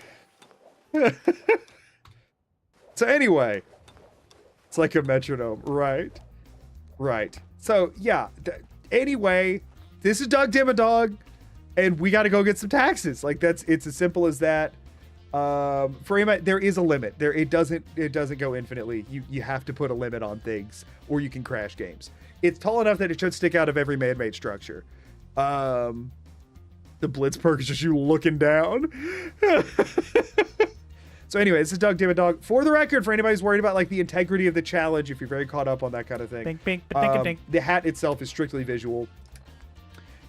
So anyway, it's like a metronome, right? Right. So yeah. Anyway, this is Doug Dimmadog, and we got to go get some taxes. Like it's as simple as that. For anybody, there is a limit. It doesn't go infinitely. You have to put a limit on things, or you can crash games. It's tall enough that it should stick out of every man-made structure. The Blitz perk is just you looking down. So anyway, this is Doug Dimmadog. For the record, for anybody who's worried about like the integrity of the challenge, if you're very caught up on that kind of thing, Bink, bink, ba-dink, dink. the hat itself is strictly visual.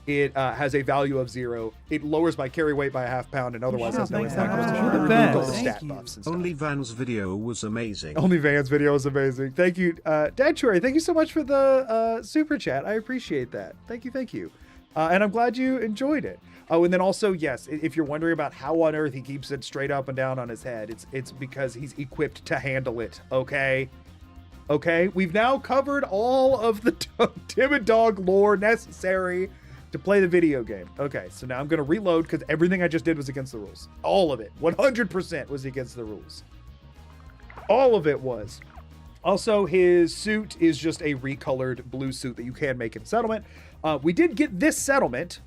It has a value of 0. It lowers my carry weight by a half pound and otherwise has no impact. You're the It removed best. all the Thank stat you. buffs and stuff. Only Van's video was amazing. Only Van's video is amazing. Thank you, Dad Churi. Thank you so much for the super chat. I appreciate that. Thank you. And I'm glad you enjoyed it. Oh, and then also, yes, if you're wondering about how on earth he keeps it straight up and down on his head, it's because he's equipped to handle it. Okay. We've now covered all of the Timid Dog lore necessary to play the video game. Okay, so now I'm going to reload because everything I just did was against the rules. All of it. 100% was against the rules. All of it was. Also, his suit is just a recolored blue suit that you can make in settlement. We did get this settlement.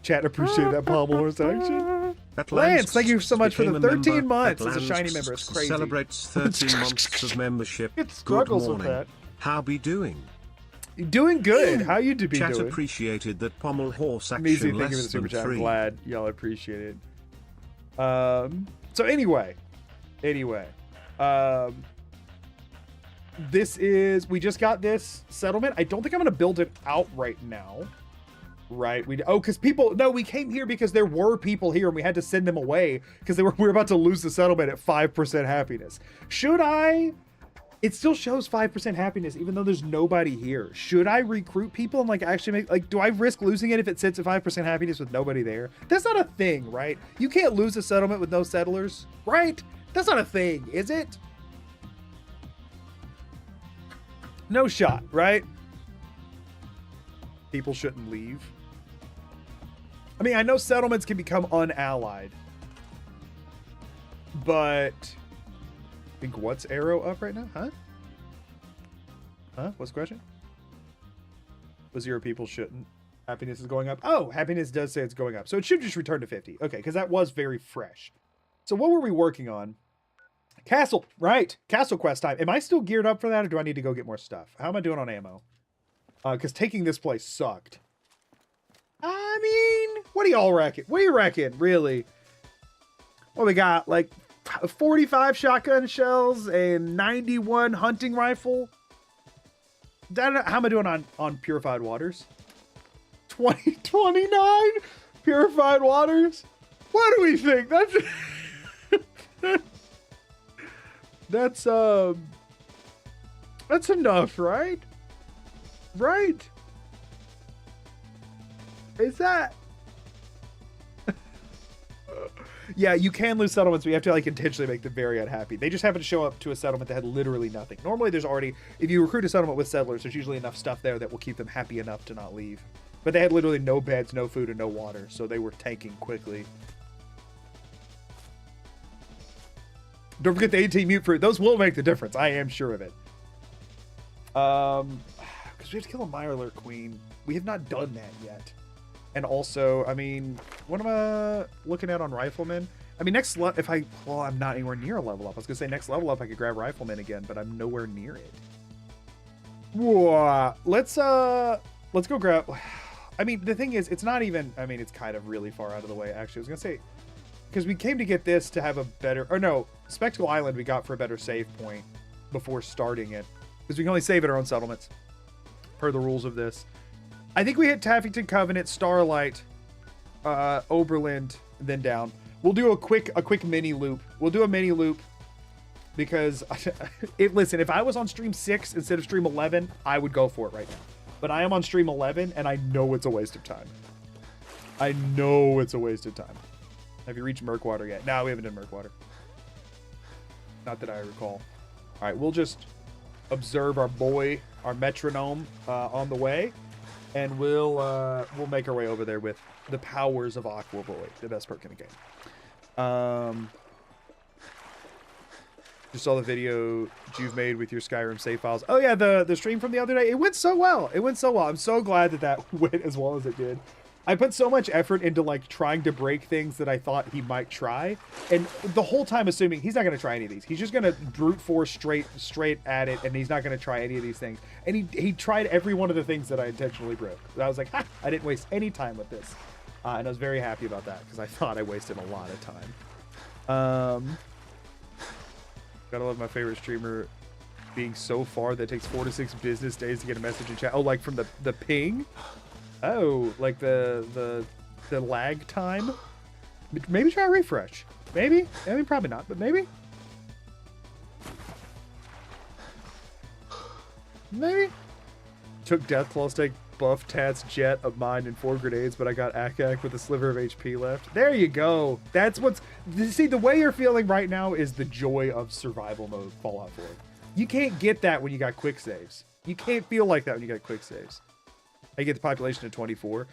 Chat, appreciate that pommel horse action. Lance, thank you so much for the 13 months as a shiny member. It's crazy. Celebrates 13 months of membership. It Good struggles with morning. that. How be doing? Doing good. How you be Chat doing? appreciated that pommel horse action Amazing. Thank you for the less super than chat. I'm 3. glad y'all appreciate it. So anyway, this is, we just got this settlement. I don't think I'm going to build it out right now. Right. Because we came here because there were people here and we had to send them away because we were about to lose the settlement at 5% happiness. Should I? It still shows 5% happiness even though there's nobody here. Should I recruit people and like actually do I risk losing it if it sits at 5% happiness with nobody there? That's not a thing, right? You can't lose a settlement with no settlers, right? That's not a thing, is it? No shot, right? People shouldn't leave. I mean, I know settlements can become unallied, but I think what's arrow up right now? Huh? What's the question? Was 0 people shouldn't. Happiness is going up. Oh, happiness does say it's going up. So it should just return to 50. Okay, because that was very fresh. So what were we working on? Castle, right. Castle quest time. Am I still geared up for that or do I need to go get more stuff? How am I doing on ammo? Because taking this place sucked. I mean, what do y'all reckon? What do you reckon, really? Well, we got like 45 shotgun shells and 91 hunting rifle. How am I doing on purified waters? 29 purified waters? What do we think? That's enough, right? Right? Is that? Yeah, you can lose settlements, but you have to like intentionally make them very unhappy. They just happen to show up to a settlement that had literally nothing. Normally there's already, if you recruit a settlement with settlers, there's usually enough stuff there that will keep them happy enough to not leave. But they had literally no beds, no food, and no water, so they were tanking quickly. Don't forget the 18 mute fruit. Those will make the difference. I am sure of it. Because we have to kill a Mirelurk Queen. We have not done that yet. And also, I mean, what am I looking at on Rifleman? I mean, well, I'm not anywhere near a level up. I was going to say next level up, I could grab Rifleman again, but I'm nowhere near it. Whoa. Let's go grab... I mean, the thing is, it's not even... I mean, it's kind of really far out of the way, actually. I was going to say... Because we came to get this to have a better... Or no, Spectacle Island we got for a better save point before starting it. Because we can only save at our own settlements. Per the rules of this. I think we hit Taffington Covenant, Starlight, Oberland, then down. We'll do a quick mini loop. We'll do a mini loop because listen, if I was on stream 6 instead of stream 11, I would go for it right now. But I am on stream 11 and I know it's a waste of time. I know it's a waste of time. Have you reached Murkwater yet? No, we haven't done Murkwater. Not that I recall. All right, we'll just observe our boy, our metronome on the way. And we'll make our way over there with the powers of Aqua Boy, the best perk in the game. Just saw the video you've made with your Skyrim save files. Oh yeah, the stream from the other day. It went so well. It went so well. I'm so glad that went as well as it did. I put so much effort into like trying to break things that I thought he might try, and the whole time assuming he's not going to try any of these. He's just going to brute force straight at it, and he's not going to try any of these things. And he tried every one of the things that I intentionally broke. And I was like, ha, I didn't waste any time with this, and I was very happy about that because I thought I wasted a lot of time. Gotta love my favorite streamer being so far that it takes 4 to 6 business days to get a message in chat. Oh, like from the ping. Oh, like the lag time? Maybe try a refresh. Maybe? I mean, probably not, but maybe? Maybe? Took Deathclaw's take buff Tats Jet of mine and 4 grenades, but I got Akak with a sliver of HP left. There you go. That's what's... See, the way you're feeling right now is the joy of survival mode Fallout 4. You can't get that when you got quick saves. You can't feel like that when you got quick saves. I get the population to 24.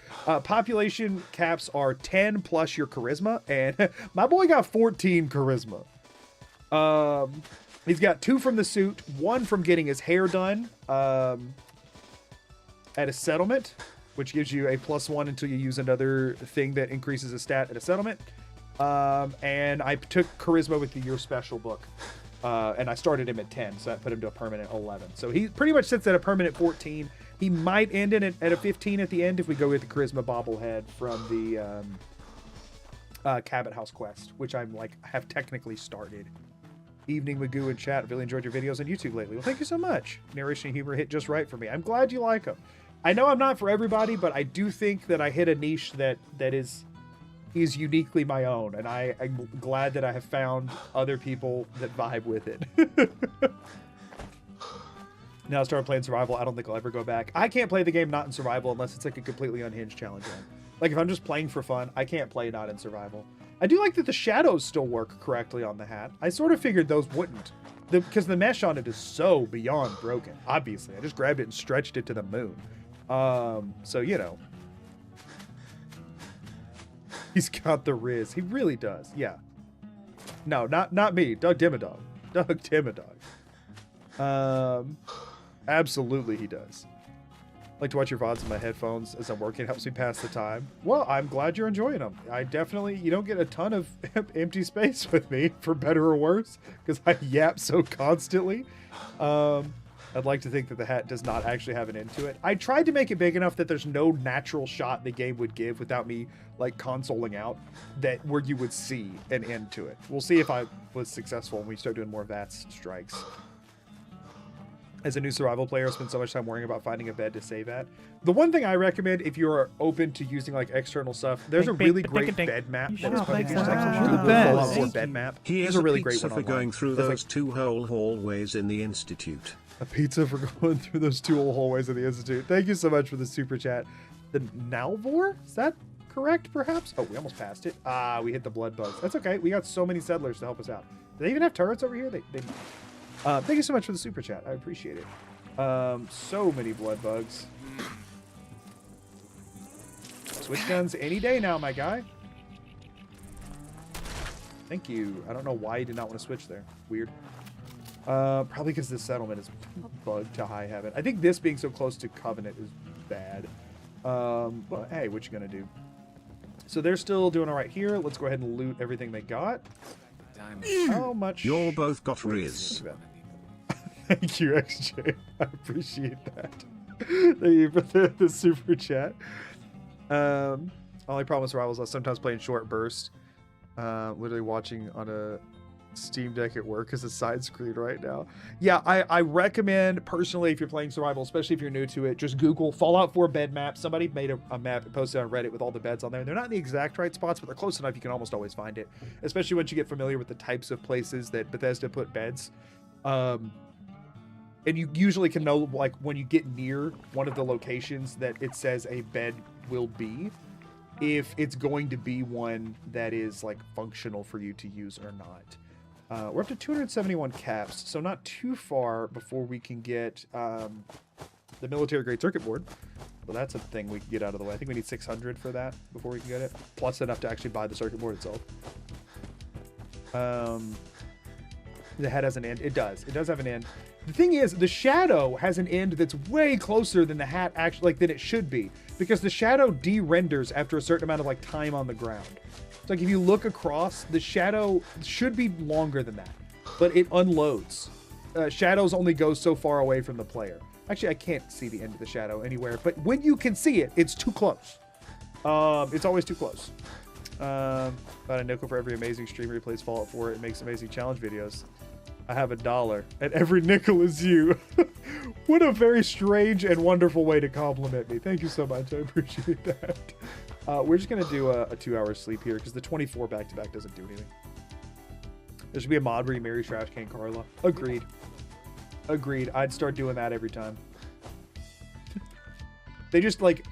Population caps are 10 plus your charisma, and my boy got 14 charisma. He's got 2 from the suit, 1 from getting his hair done at a settlement, which gives you a +1 until you use another thing that increases a stat at a settlement. And I took charisma with your special book, and I started him at 10, so that put him to a permanent 11. So he pretty much sits at a permanent 14. He might end in at a 15 at the end if we go with the charisma bobblehead from the Cabot House quest, which I'm like have technically started. Evening Magoo in chat. Really enjoyed your videos on YouTube lately. Well, thank you so much. Narration and humor hit just right for me. I'm glad you like them. I know I'm not for everybody, but I do think that I hit a niche that is uniquely my own, and I'm glad that I have found other people that vibe with it. Now I started playing survival. I don't think I'll ever go back. I can't play the game not in survival unless it's like a completely unhinged challenge game. Like if I'm just playing for fun, I can't play not in survival. I do like that the shadows still work correctly on the hat. I sort of figured those wouldn't. Because the mesh on it is so beyond broken. Obviously, I just grabbed it and stretched it to the moon. So, you know. He's got the Riz. He really does. Yeah. No, not me. Doug Dimmadog. Doug Dimmadog. Absolutely he does. I like to watch your VODs in my headphones as I'm working. It helps me pass the time. Well, I'm glad you're enjoying them. I definitely, you don't get a ton of empty space with me, for better or worse, because I yap so constantly. I'd like to think that the hat does not actually have an end to it. I tried to make it big enough that there's no natural shot the game would give without me like consoling out that where you would see an end to it. We'll see if I was successful when we start doing more VATS strikes. As a new survival player, I spend so much time worrying about finding a bed to save at. The one thing I recommend if you're open to using like external stuff, there's a really great bed map that is published. It's like the Fallout 4 bed map. Here's a really pizza great one for online. going through those 2 whole hallways in the Institute. A pizza for going through those 2 old hallways of the Institute. Thank you so much for the super chat. The Nalvor? Is that correct, perhaps? Oh, we almost passed it. Ah, we hit the blood bugs. That's okay. We got so many settlers to help us out. Do they even have turrets over here? They thank you so much for the super chat. I appreciate it. So many blood bugs. Switch guns any day now, my guy. Thank you. I don't know why you did not want to switch there. Weird. Probably because this settlement is bugged to high heaven. I think this being so close to Covenant is bad. But hey, what you gonna do? So they're still doing all right here. Let's go ahead and loot everything they got. How much? You all both got Riz. Thank you, XJ. I appreciate that. Thank you for the super chat. Only problem with survival is I sometimes play in short bursts. Literally watching on a Steam Deck at work as a side screen right now. Yeah, I recommend personally if you're playing survival, especially if you're new to it, just Google Fallout 4 bed map. Somebody made a map and posted on Reddit with all the beds on there. They're not in the exact right spots, but they're close enough you can almost always find it. Especially once you get familiar with the types of places that Bethesda put beds. And you usually can know, like, when you get near one of the locations that it says a bed will be, if it's going to be one that is, like, functional for you to use or not. We're up to 271 caps, so not too far before we can get the military-grade circuit board. Well, that's a thing we can get out of the way. I think we need 600 for that before we can get it, plus enough to actually buy the circuit board itself. The head has an end. It does. It does have an end. The thing is, the shadow has an end that's way closer than the hat actually, like, than it should be, because the shadow de-renders after a certain amount of, like, time on the ground. It's like if you look across, the shadow should be longer than that, but it unloads. Shadows only go so far away from the player. Actually, I can't see the end of the shadow anywhere, but when you can see it, it's too close. It's always too close. About a nickel for every amazing streamer who plays Fallout 4 and makes amazing challenge videos. I have $1, and every nickel is you. What a very strange and wonderful way to compliment me. Thank you so much. I appreciate that. We're just going to do a 2-hour sleep here because the 24 back-to-back doesn't do anything. There should be a mod where you marry Trash Can Carla. Agreed. Agreed. I'd start doing that every time. They just, like,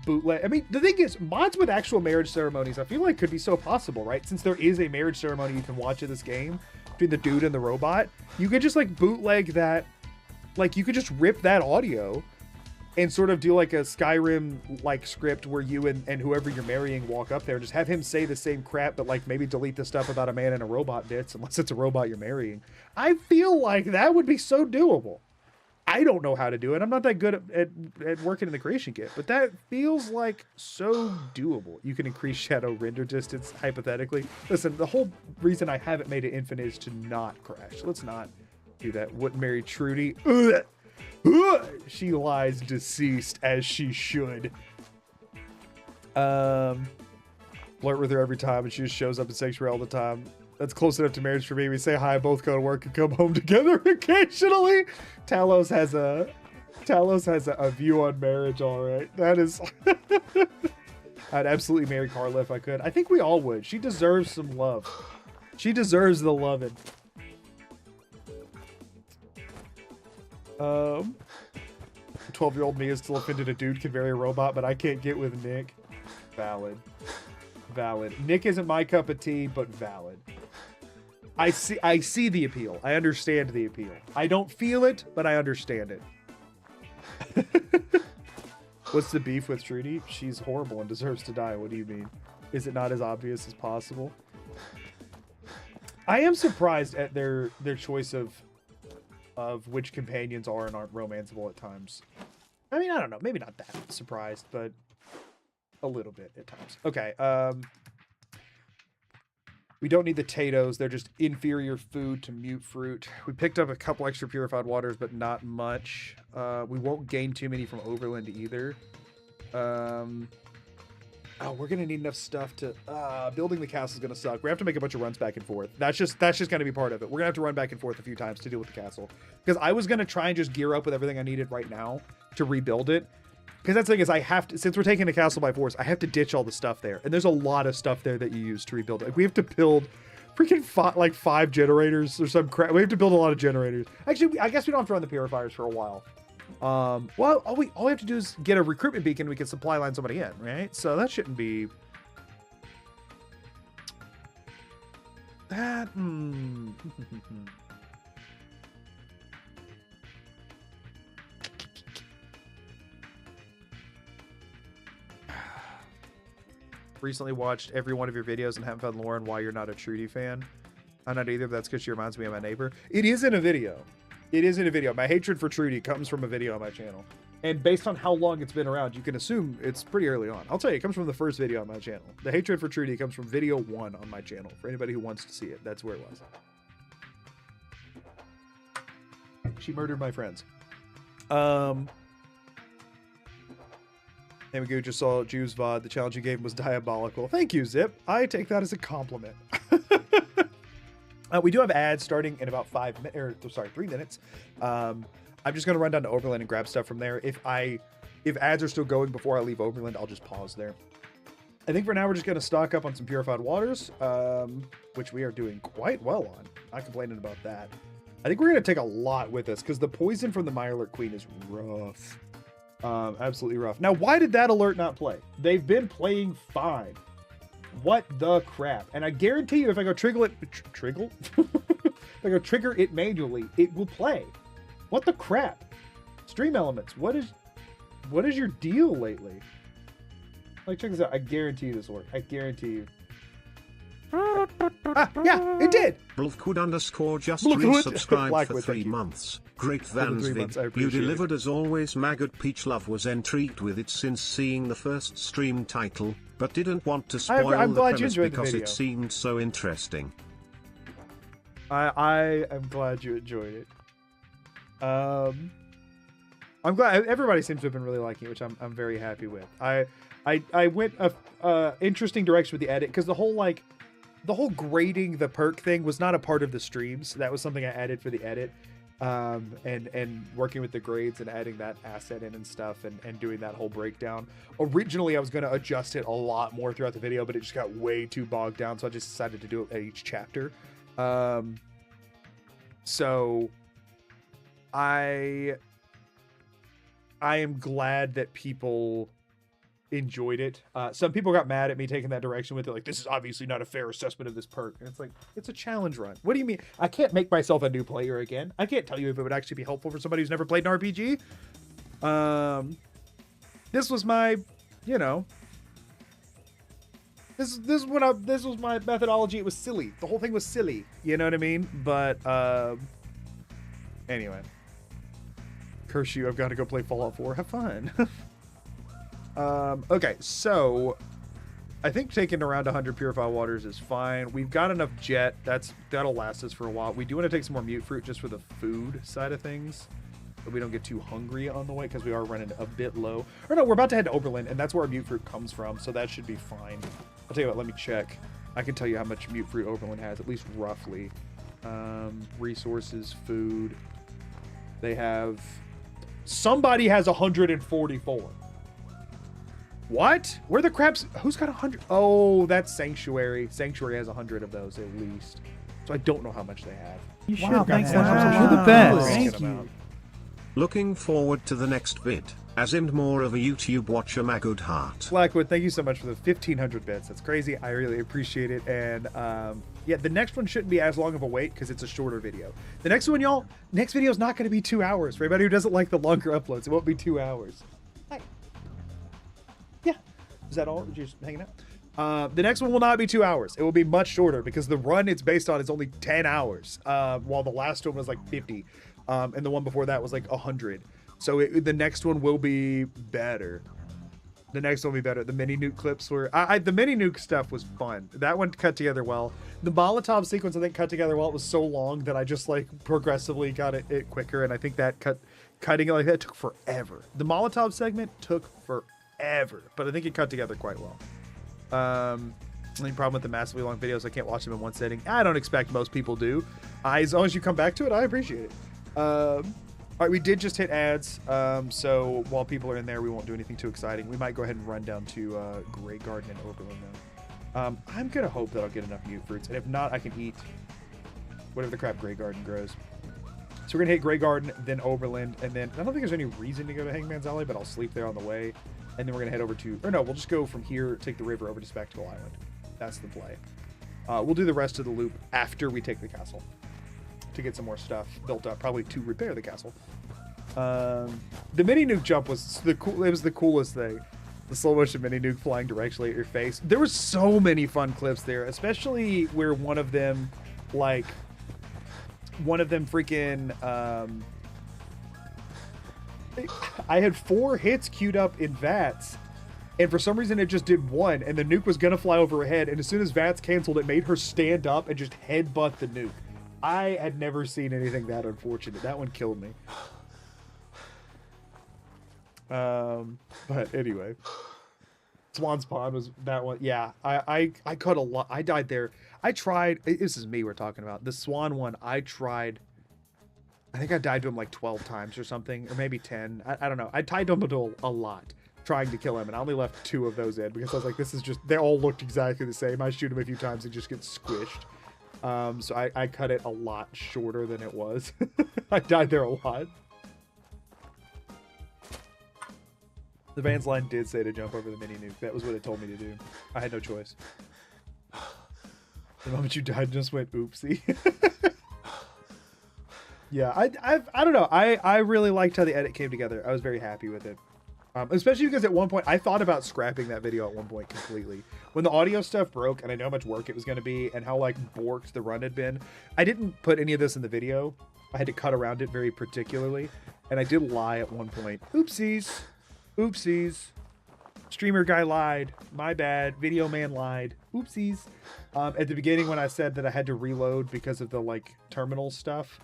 bootleg. I mean, the thing is, mods with actual marriage ceremonies, I feel like could be so possible, right? Since there is a marriage ceremony you can watch in this game between the dude and the robot, you could just, like, bootleg that. Like, you could just rip that audio and sort of do, like, a Skyrim-like script where you and whoever you're marrying walk up there and just have him say the same crap, but, like, maybe delete the stuff about a man and a robot bits, unless it's a robot you're marrying. I feel like that would be so doable. I don't know how to do it. I'm not that good at working in the creation kit, but that feels like so doable. You can increase shadow render distance, hypothetically. Listen, the whole reason I haven't made it infinite is to not crash. Let's not do that. Wouldn't marry Trudy. Ugh. Ugh. She lies deceased as she should. Flirt with her every time and she just shows up in sanctuary all the time. That's close enough to marriage for me. We say hi, both go to work and come home together occasionally. Talos has a view on marriage, all right. That is... I'd absolutely marry Carla if I could. I think we all would. She deserves some love. She deserves the loving. 12-year-old me is still offended a dude can marry a robot, but I can't get with Nick. Valid. Valid. Nick isn't my cup of tea, but valid. I see the appeal. I understand the appeal. I don't feel it, but I understand it. What's the beef with Trudy? She's horrible and deserves to die. What do you mean? Is it not as obvious as possible? I am surprised at their choice of which companions are and aren't romanceable at times. I mean, I don't know. Maybe not that surprised, but a little bit at times. Okay. We don't need the potatoes. They're just inferior food to mute fruit. We picked up a couple extra purified waters, but not much. We won't gain too many from Overland either. Oh, we're gonna need enough stuff to building the castle is gonna suck. We have to make a bunch of runs back and forth. That's just gonna be part of it. We're gonna have to run back and forth a few times to deal with the castle. Because I was gonna try and just gear up with everything I needed right now to rebuild it. Because that's the thing is I have to, since we're taking the castle by force, I have to ditch all the stuff there. And there's a lot of stuff there that you use to rebuild it. Like we have to build freaking like 5 generators or some crap. We have to build a lot of generators. Actually, I guess we don't have to run the purifiers for a while. Well, all we have to do is get a recruitment beacon. We can supply line somebody in, right? So that shouldn't be that. Recently watched every one of your videos and haven't found Lauren why you're not a Trudy fan. I'm not either, but that's because she reminds me of my neighbor. It is in a video. It is in a video. My hatred for Trudy comes from a video on my channel. And based on how long it's been around, you can assume it's pretty early on. I'll tell you, it comes from the first video on my channel. The hatred for Trudy comes from video 1 on my channel. For anybody who wants to see it, that's where it was. She murdered my friends. Amigu just saw Jew's VOD. The challenge you gave him was diabolical. Thank you, Zip. I take that as a compliment. We do have ads starting in about 3 minutes. I'm just going to run down to Overland and grab stuff from there. If ads are still going before I leave Overland, I'll just pause there. I think for now we're just going to stock up on some purified waters, which we are doing quite well on. Not complaining about that. I think we're going to take a lot with us because the poison from the Mirelurk Queen is rough. Absolutely rough. Now, why did that alert not play? They've been playing fine. What the crap? And I guarantee you, if I go trigger it manually, it will play. What the crap? Stream Elements, what is your deal lately? Like, check this out. I guarantee you this will work. I guarantee you. Yeah, it did. Blufkud_ just Blufkud. resubscribed for 3 thank you. months. Great For the Vans 3 months, I vid. You appreciate it. delivered as always. Maggot Peach Love was intrigued with it since seeing the first stream title, but didn't want to spoil I'm the glad you premise enjoyed the because video. it seemed so interesting. I am glad you enjoyed it. I'm glad everybody seems to have been really liking it, which I'm very happy with. I went a interesting direction with the edit because the whole grading the perk thing was not a part of the streams. That was something I added for the edit. And working with the grades and adding that asset in and stuff and doing that whole breakdown. Originally, I was going to adjust it a lot more throughout the video, but it just got way too bogged down, so I just decided to do it at each chapter. So I am glad that people enjoyed it. Some people got mad at me taking that direction with it, like, this is obviously not a fair assessment of this perk. And it's like, it's a challenge run. What do you mean? I can't make myself a new player again. I can't tell you if it would actually be helpful for somebody who's never played an RPG. This was my, you know, this was my methodology. It was silly. The whole thing was silly. You know what I mean? But anyway, curse you. I've got to go play Fallout 4. Have fun. Okay, so I think taking around 100 purified waters is fine. We've got enough jet. That'll last us for a while. We do want to take some more mute fruit just for the food side of things, so we don't get too hungry on the way because we are running a bit low. Or no, we're about to head to Oberlin, and that's where our mute fruit comes from, so that should be fine. I'll tell you what, let me check. I can tell you how much mute fruit Oberlin has, at least roughly. Resources, food. They have... Somebody has 144. What? Where the crabs? Who's got 100? Oh, that's Sanctuary. Sanctuary has 100 of those at least. So I don't know how much they have. You Wow, should thanks, man. Wow. You're the best. Thank Thank you. you. Looking forward to the next vid, as in more of a YouTube watcher, my good heart. Blackwood, thank you so much for the 1,500 bits. That's crazy. I really appreciate it. And yeah, the next one shouldn't be as long of a wait because it's a shorter video. The next one, y'all, next video is not going to be 2 hours. For anybody who doesn't like the longer uploads, it won't be 2 hours. Hi. Yeah. Is that all? You're just hanging out? The next one will not be 2 hours. It will be much shorter because the run it's based on is only 10 hours, while the last one was like 50, and the one before that was like 100. So the next one will be better. The next one will be better. The mini nuke clips were... the mini nuke stuff was fun. That one cut together well. The Molotov sequence, I think, cut together well. It was so long that I just, like, progressively got it quicker, and I think that cutting it like that took forever. The Molotov segment took forever, but I think it cut together quite well. Only problem with the massively long videos, I can't watch them in one sitting. I don't expect most people do. As long as you come back to it, I appreciate it. All right, we did just hit ads, so while people are in there, we won't do anything too exciting. We might go ahead and run down to Grey Garden and Oberlin, though. I'm gonna hope that I'll get enough mute fruits, and if not, I can eat whatever the crap Grey Garden grows. So we're gonna hit Grey Garden, then Oberland, and then I don't think there's any reason to go to Hangman's Alley, but I'll sleep there on the way, and then we're gonna head over to, or no, we'll just go from here, take the river over to Spectacle Island. That's the play. We'll do the rest of the loop after we take the castle to get some more stuff built up, probably to repair the castle. The mini nuke jump was it was the coolest thing. The slow motion mini nuke flying directly at your face. There were so many fun clips there, especially where one of them freaking I had 4 hits queued up in VATS, and for some reason it just did 1, and the nuke was gonna fly over her head, and as soon as VATS canceled, it made her stand up and just headbutt the nuke. I had never seen anything that unfortunate. That one killed me. But anyway, Swan's Pond was that one. Yeah, I caught a lot. I died there. I tried. This is me we're talking about. The Swan one, I tried. I think I died to him like 12 times or something, or maybe 10. I don't know. I tied him to a lot trying to kill him, and I only left 2 of those in because I was like, this is just, they all looked exactly the same. I shoot him a few times and just get squished. So I cut it a lot shorter than it was. I died there a lot. The Vans line did say to jump over the mini nuke. That was what it told me to do. I had no choice. The moment you died, just went oopsie. Yeah, I don't know. I really liked how the edit came together. I was very happy with it. Especially because at one point, I thought about scrapping that video at one point completely. When the audio stuff broke, and I know how much work it was going to be, and how, like, borked the run had been, I didn't put any of this in the video. I had to cut around it very particularly. And I did lie at one point. Oopsies. Oopsies. Streamer guy lied. My bad. Video man lied. Oopsies. At the beginning when I said that I had to reload because of the, like, terminal stuff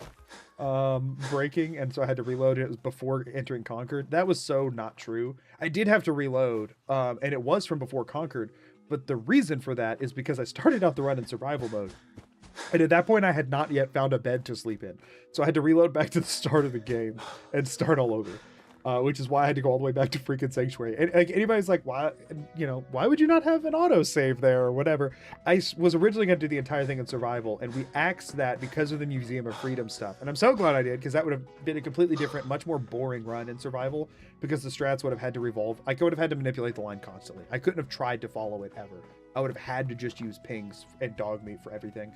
breaking, and so I had to reload it. It was before entering Concord. That was so not true. I did have to reload, and it was from before Concord, but the reason for that is because I started out the run in survival mode. And at that point, I had not yet found a bed to sleep in. So I had to reload back to the start of the game and start all over. Which is why I had to go all the way back to freaking Sanctuary. And like, anybody's like, why, why would you not have an auto save there or whatever? I was originally going to do the entire thing in survival, and we axed that because of the Museum of Freedom stuff. And I'm so glad I did, because that would have been a completely different, much more boring run in survival, because the strats would have had to revolve. I would have had to manipulate the line constantly. I couldn't have tried to follow it ever. I would have had to just use pings and dog meat for everything.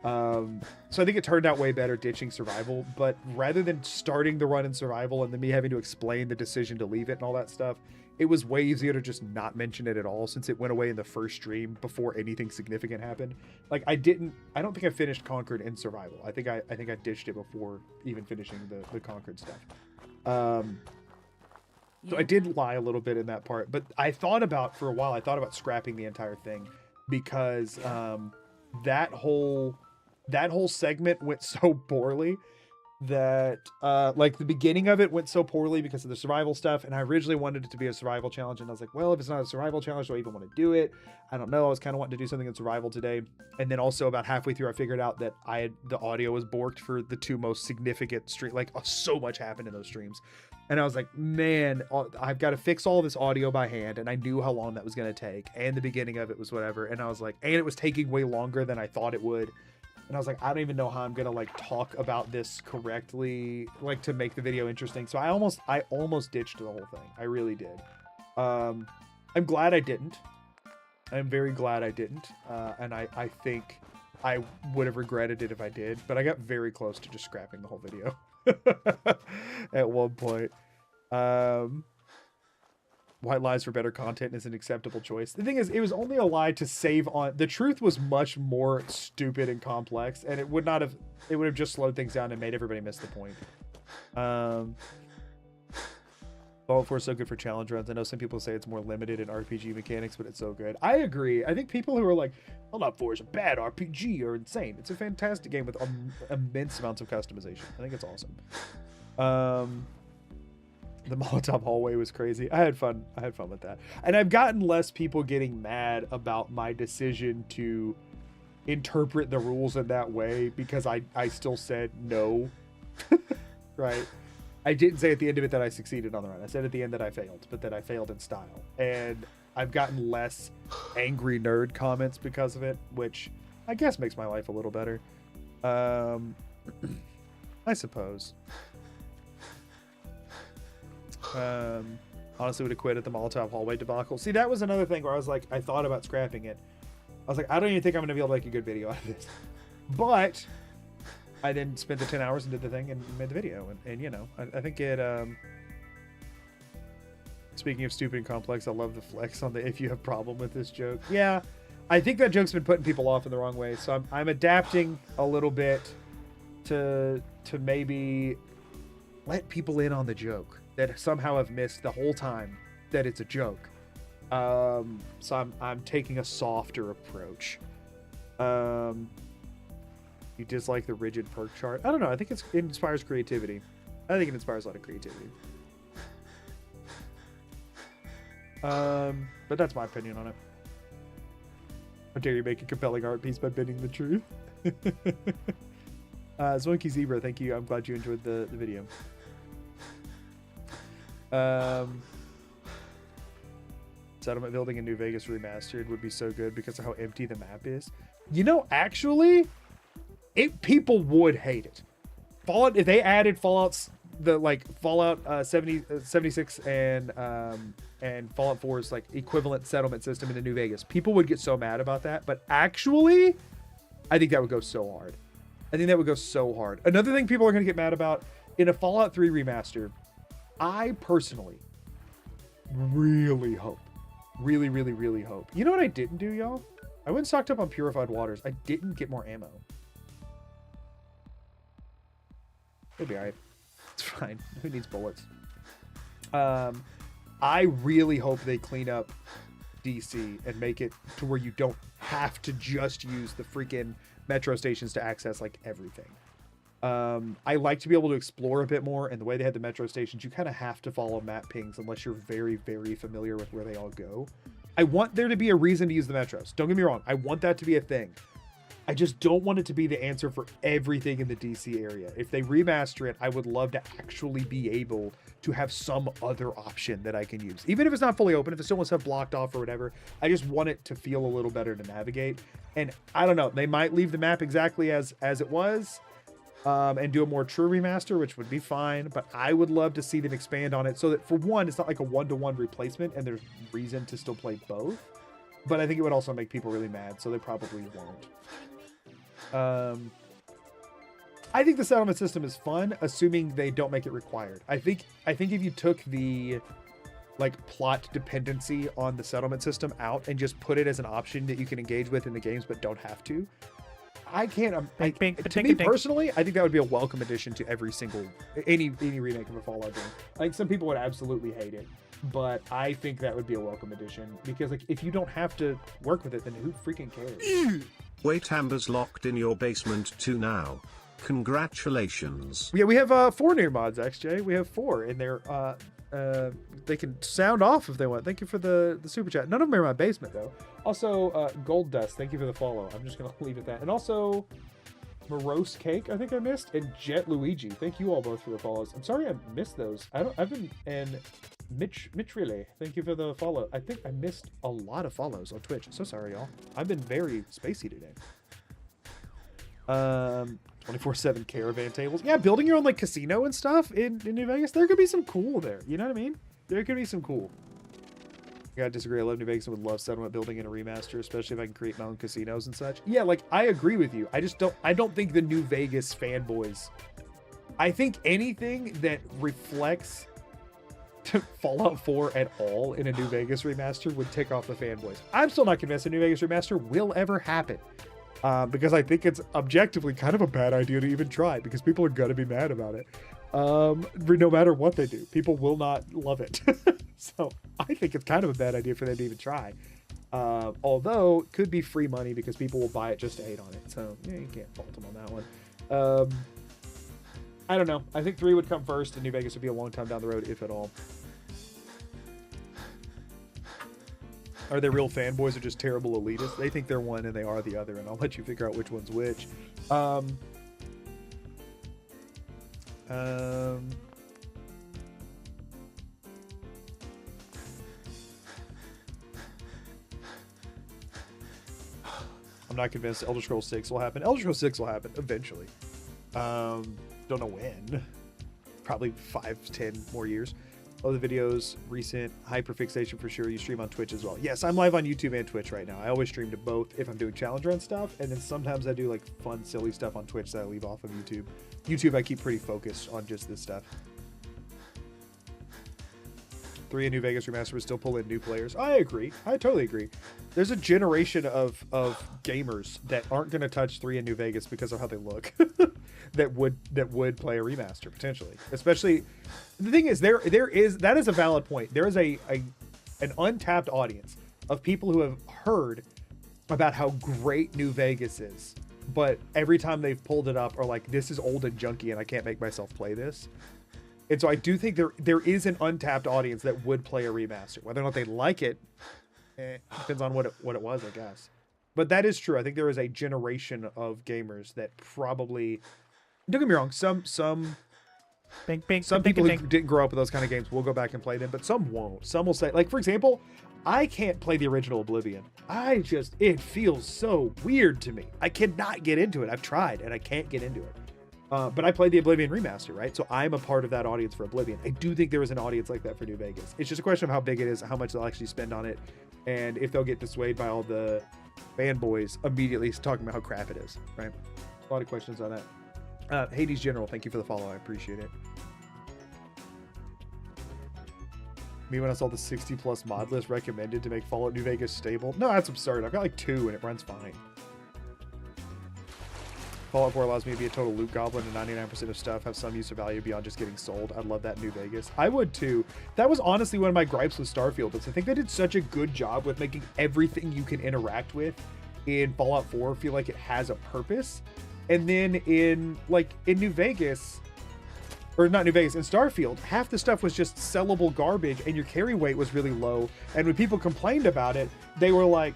So I think it turned out way better ditching survival, but rather than starting the run in survival and then me having to explain the decision to leave it and all that stuff, it was way easier to just not mention it at all, since it went away in the first stream before anything significant happened. Like, I don't think I finished Concord in survival. I think I ditched it before even finishing the Concord stuff. So I did lie a little bit in that part, but for a while I thought about scrapping the entire thing, because that whole segment went so poorly that like the beginning of it went so poorly because of the survival stuff, and I originally wanted it to be a survival challenge, and I was like, well, if it's not a survival challenge, do I even want to do it? I don't know. I was kind of wanting to do something in survival today, and then also about halfway through I figured out that the audio was borked for the 2 most significant stream. Like, so much happened in those streams, and I was like, man, I've got to fix all this audio by hand, and I knew how long that was going to take, and the beginning of it was whatever, and I was like, and it was taking way longer than I thought it would. And I was like, I don't even know how I'm gonna like talk about this correctly, like to make the video interesting. So I almost ditched the whole thing. I really did. I'm glad I didn't. I'm very glad I didn't. And I think I would have regretted it if I did. But I got very close to just scrapping the whole video at one point. White lies for better content is an acceptable choice. The thing is, it was only a lie to save on. The truth was much more stupid and complex, and it would have just slowed things down and made everybody miss the point. Fallout 4 is so good for challenge runs. I know some people say it's more limited in RPG mechanics, but it's so good. I agree. I think people who are like, Fallout 4 is a bad RPG are insane. It's a fantastic game with immense amounts of customization. I think it's awesome. The Molotov hallway was crazy. I had fun with that. And I've gotten less people getting mad about my decision to interpret the rules in that way, because I still said no. Right? I didn't say at the end of it that I succeeded on the run. I said at the end that I failed, but that I failed in style. And I've gotten less angry nerd comments because of it, which I guess makes my life a little better. I suppose. Honestly would have quit at the Molotov hallway debacle. See, that was another thing where I was like, I thought about scrapping it. I was like, I don't even think I'm going to be able to make a good video out of this. But I then spent the 10 hours and did the thing and made the video. And you know, I think it... Speaking of stupid and complex, I love the flex on the if you have problem with this joke. Yeah, I think that joke's been putting people off in the wrong way. So I'm adapting a little bit to maybe let people in on the joke that somehow have missed the whole time that it's a joke. So I'm taking a softer approach. You dislike the rigid perk chart? I don't know. I think it inspires creativity. I think it inspires a lot of creativity. But that's my opinion on it. How dare you make a compelling art piece by bending the truth? Zwonky Zebra, thank you. I'm glad you enjoyed the video. Settlement building in New Vegas remastered would be so good because of how empty the map is. You know, actually, people would hate it. Fallout, if they added Fallout's Fallout 76 and Fallout 4's like equivalent settlement system into New Vegas, people would get so mad about that. But actually, I think that would go so hard. I think that would go so hard. Another thing people are going to get mad about in a Fallout 3 remaster, I personally really hope, really hope. You know what I didn't do, y'all? I went and stocked up on purified waters. I didn't get more ammo. It'll be alright. It's fine. Who needs bullets? I really hope they clean up DC and make it to where you don't have to just use the freaking metro stations to access like everything. I like to be able to explore a bit more, and the way they had the metro stations, you kind of have to follow map pings unless you're very familiar with where they all go. I want there to be a reason to use the metros. Don't get me wrong. I want that to be a thing. I just don't want it to be the answer for everything in the DC area. If they remaster it, I would love to actually be able to have some other option that I can use. Even if it's not fully open, if it still wants to have blocked off or whatever, I just want it to feel a little better to navigate. And I don't know, they might leave the map exactly as it was, and do a more true remaster, which would be fine. But I would love to see them expand on it so that, for one, it's not like a one-to-one replacement and there's reason to still play both. But I think it would also make people really mad, so they probably won't. I think the settlement system is fun, assuming they don't make it required. I think if you took the like plot dependency on the settlement system out and just put it as an option that you can engage with in the games but don't have to, I can't. To me personally, I think that would be a welcome addition to every single any remake of a Fallout game. I think some people would absolutely hate it, but I think that would be a welcome addition because like if you don't have to work with it, then who freaking cares? Wait, Amber's locked in your basement too now. Congratulations. Yeah, we have 4 new mods, XJ. We have 4 in there. They can sound off if they want. Thank you for the super chat. None of them are in my basement though. Also, Gold Dust, thank you for the follow. I'm just gonna leave it at that. And also, Morose Cake, I think I missed, and Jet Luigi. Thank you all both for the follows. I'm sorry I missed those. And Mitch Relay, thank you for the follow. I think I missed a lot of follows on Twitch. So sorry, y'all. I've been very spacey today. 24/7 caravan tables. Yeah, building your own like casino and stuff in New Vegas. There could be some cool there. You know what I mean? There could be some cool. I gotta disagree. I love New Vegas and would love settlement building in a remaster, especially if I can create my own casinos and such. Yeah, like I agree with you. I don't think the New Vegas fanboys. I think anything that reflects Fallout 4 at all in a New Vegas remaster would tick off the fanboys. I'm still not convinced a New Vegas remaster will ever happen. Because I think it's objectively kind of a bad idea to even try because people are going to be mad about it. No matter what they do, people will not love it. So I think it's kind of a bad idea for them to even try. Although it could be free money because people will buy it just to hate on it. So yeah, you can't fault them on that one. I don't know. I think 3 would come first and New Vegas would be a long time down the road, if at all. Are they real fanboys or just terrible elitists? They think they're one and they are the other, and I'll let you figure out which one's which. I'm not convinced Elder Scrolls 6 will happen. Elder Scrolls 6 will happen eventually. Don't know when. Probably 5 to 10 more years. Other videos, recent hyperfixation for sure. You stream on Twitch as well. Yes, I'm live on YouTube and Twitch right now. I always stream to both if I'm doing challenge run stuff, and then sometimes I do like fun, silly stuff on Twitch that I leave off of YouTube. YouTube, I keep pretty focused on just this stuff. 3 in New Vegas Remaster would still pull in new players. I agree. I totally agree. There's a generation of gamers that aren't going to touch 3 in New Vegas because of how they look. that would play a remaster potentially. Especially, the thing is, that is a valid point. There is an untapped audience of people who have heard about how great New Vegas is, but every time they've pulled it up are like, this is old and junky and I can't make myself play this. And so I do think there is an untapped audience that would play a remaster. Whether or not they like it, depends on what it was, I guess. But that is true. I think there is a generation of gamers that probably, don't get me wrong, some people who didn't grow up with those kind of games will go back and play them, but some won't. Some will say, like, for example, I can't play the original Oblivion. It feels so weird to me. I cannot get into it. I've tried and I can't get into it. But I played the Oblivion remaster, right? So I'm a part of that audience for Oblivion. I do think there is an audience like that for New Vegas. It's just a question of how big it is, how much they'll actually spend on it, and if they'll get dissuaded by all the fanboys immediately talking about how crap it is, right? A lot of questions on that. Hades General, thank you for the follow. I appreciate it. Me when I saw the 60 plus mod list recommended to make Fallout New Vegas stable. No, that's absurd. I've got like 2 and it runs fine. Fallout 4 allows me to be a total loot goblin, and 99% of stuff have some use of value beyond just getting sold. I'd love that in New Vegas. I would too. That was honestly one of my gripes with Starfield. Is I think they did such a good job with making everything you can interact with in Fallout 4 feel like it has a purpose. And then in New Vegas, or not New Vegas, in Starfield, half the stuff was just sellable garbage and your carry weight was really low. And when people complained about it, they were like,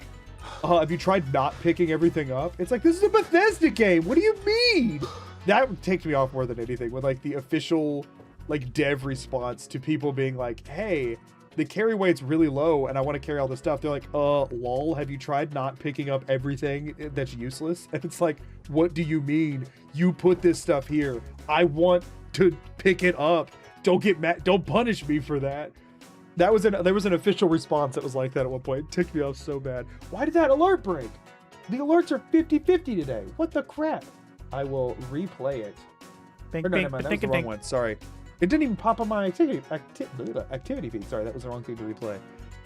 have you tried not picking everything up? It's like, this is a Bethesda game. What do you mean? That takes me off more than anything, with like the official like dev response to people being like, hey, the carry weight's really low and I want to carry all this stuff. They're like, lol, have you tried not picking up everything that's useless? And it's like, what do you mean? You put this stuff here. I want to pick it up. Don't get mad. Don't punish me for that. There was an official response that was like that at one point. It ticked me off so bad. Why did that alert break? The alerts are 50-50 today. What the crap? I will replay it. Or no, never mind. That was the wrong one. Sorry. It didn't even pop on my activity feed. Sorry, that was the wrong thing to replay.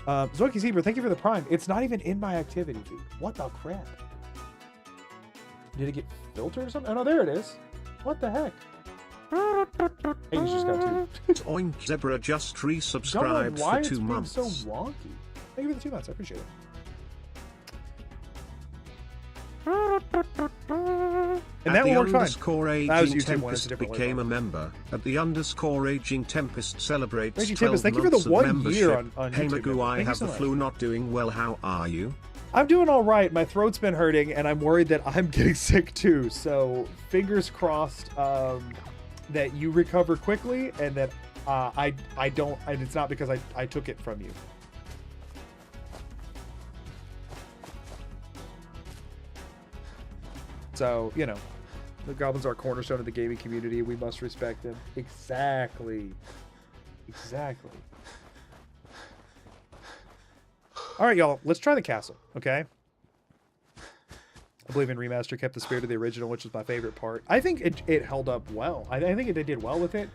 Zoki Zebra, thank you for the prime. It's not even in my activity feed. What the crap? Did it get filtered or something? Oh no, there it is. What the heck? Hey, you just got 2. Oink Zebra just resubscribed for 2 months. Why it's so wonky? Thank you for the 2 months. I appreciate it. And that the one worked underscore fine. Aging Tempest became a member. At the underscore Aging Tempest celebrates Aging 12 Tempest, thank you for months the of 1 membership. year on Hey YouTube. Magoo, I Thank you have so the much. flu, not doing well. How are you? I'm doing all right. My throat's been hurting, and I'm worried that I'm getting sick too. So fingers crossed that you recover quickly, and that I don't. And it's not because I took it from you. So you know, the goblins are a cornerstone of the gaming community. We must respect them. Exactly. Exactly. All right, y'all, let's try the castle, okay? I believe in remaster kept the spirit of the original, which is my favorite part. I think it held up well. I think they did well with it.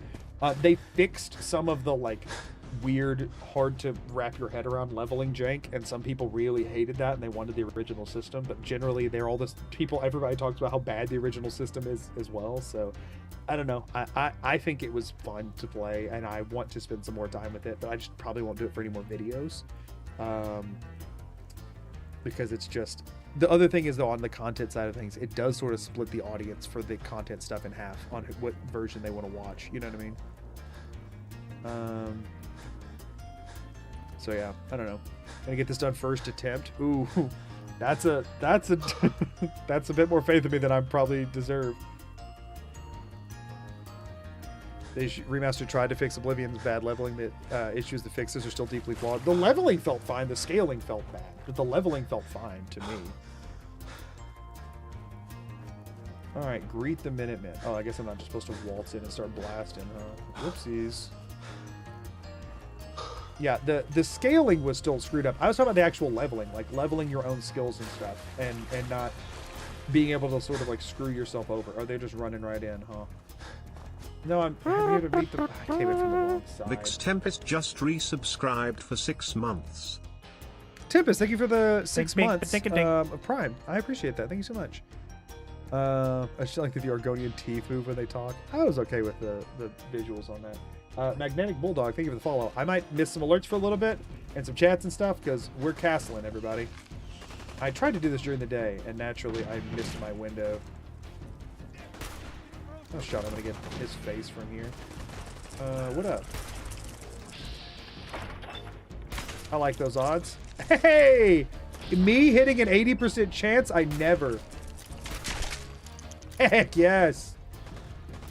They fixed some of the like weird, hard to wrap your head around leveling jank, and some people really hated that and they wanted the original system. But generally, they're all this people. Everybody talks about how bad the original system is as well. So I don't know. I think it was fun to play, and I want to spend some more time with it. But I just probably won't do it for any more videos. Because it's just, the other thing is though, on the content side of things, it does sort of split the audience for the content stuff in half on what version they want to watch. You know what I mean? So yeah, I don't know. Gonna get this done first attempt. Ooh, that's a that's a bit more faith in me than I probably deserve. They remaster tried to fix Oblivion's bad leveling issues. The fixes are still deeply flawed. The leveling felt fine. The scaling felt bad, but the leveling felt fine to me. All right, greet the Minutemen. Oh, I guess I'm not just supposed to waltz in and start blasting, huh? Whoopsies. Yeah, the scaling was still screwed up. I was talking about the actual leveling, like leveling your own skills and stuff, and not being able to sort of like screw yourself over. Or they're just running right in, huh? No, I'm here to beat the. I came in from the wrong side. Vix Tempest just resubscribed for 6 months. Tempest, thank you for the 6 Thanks, Mink. months Thank you. of Prime. I appreciate that. Thank you so much. I just like the Argonian teeth move when they talk. I was okay with the visuals on that. Magnetic Bulldog, thank you for the follow. I might miss some alerts for a little bit and some chats and stuff because we're castling, everybody. I tried to do this during the day, and naturally I missed my window. Oh, shot. I'm going to get his face from here. What up? I like those odds. Hey! Me hitting an 80% chance? I never. Heck yes.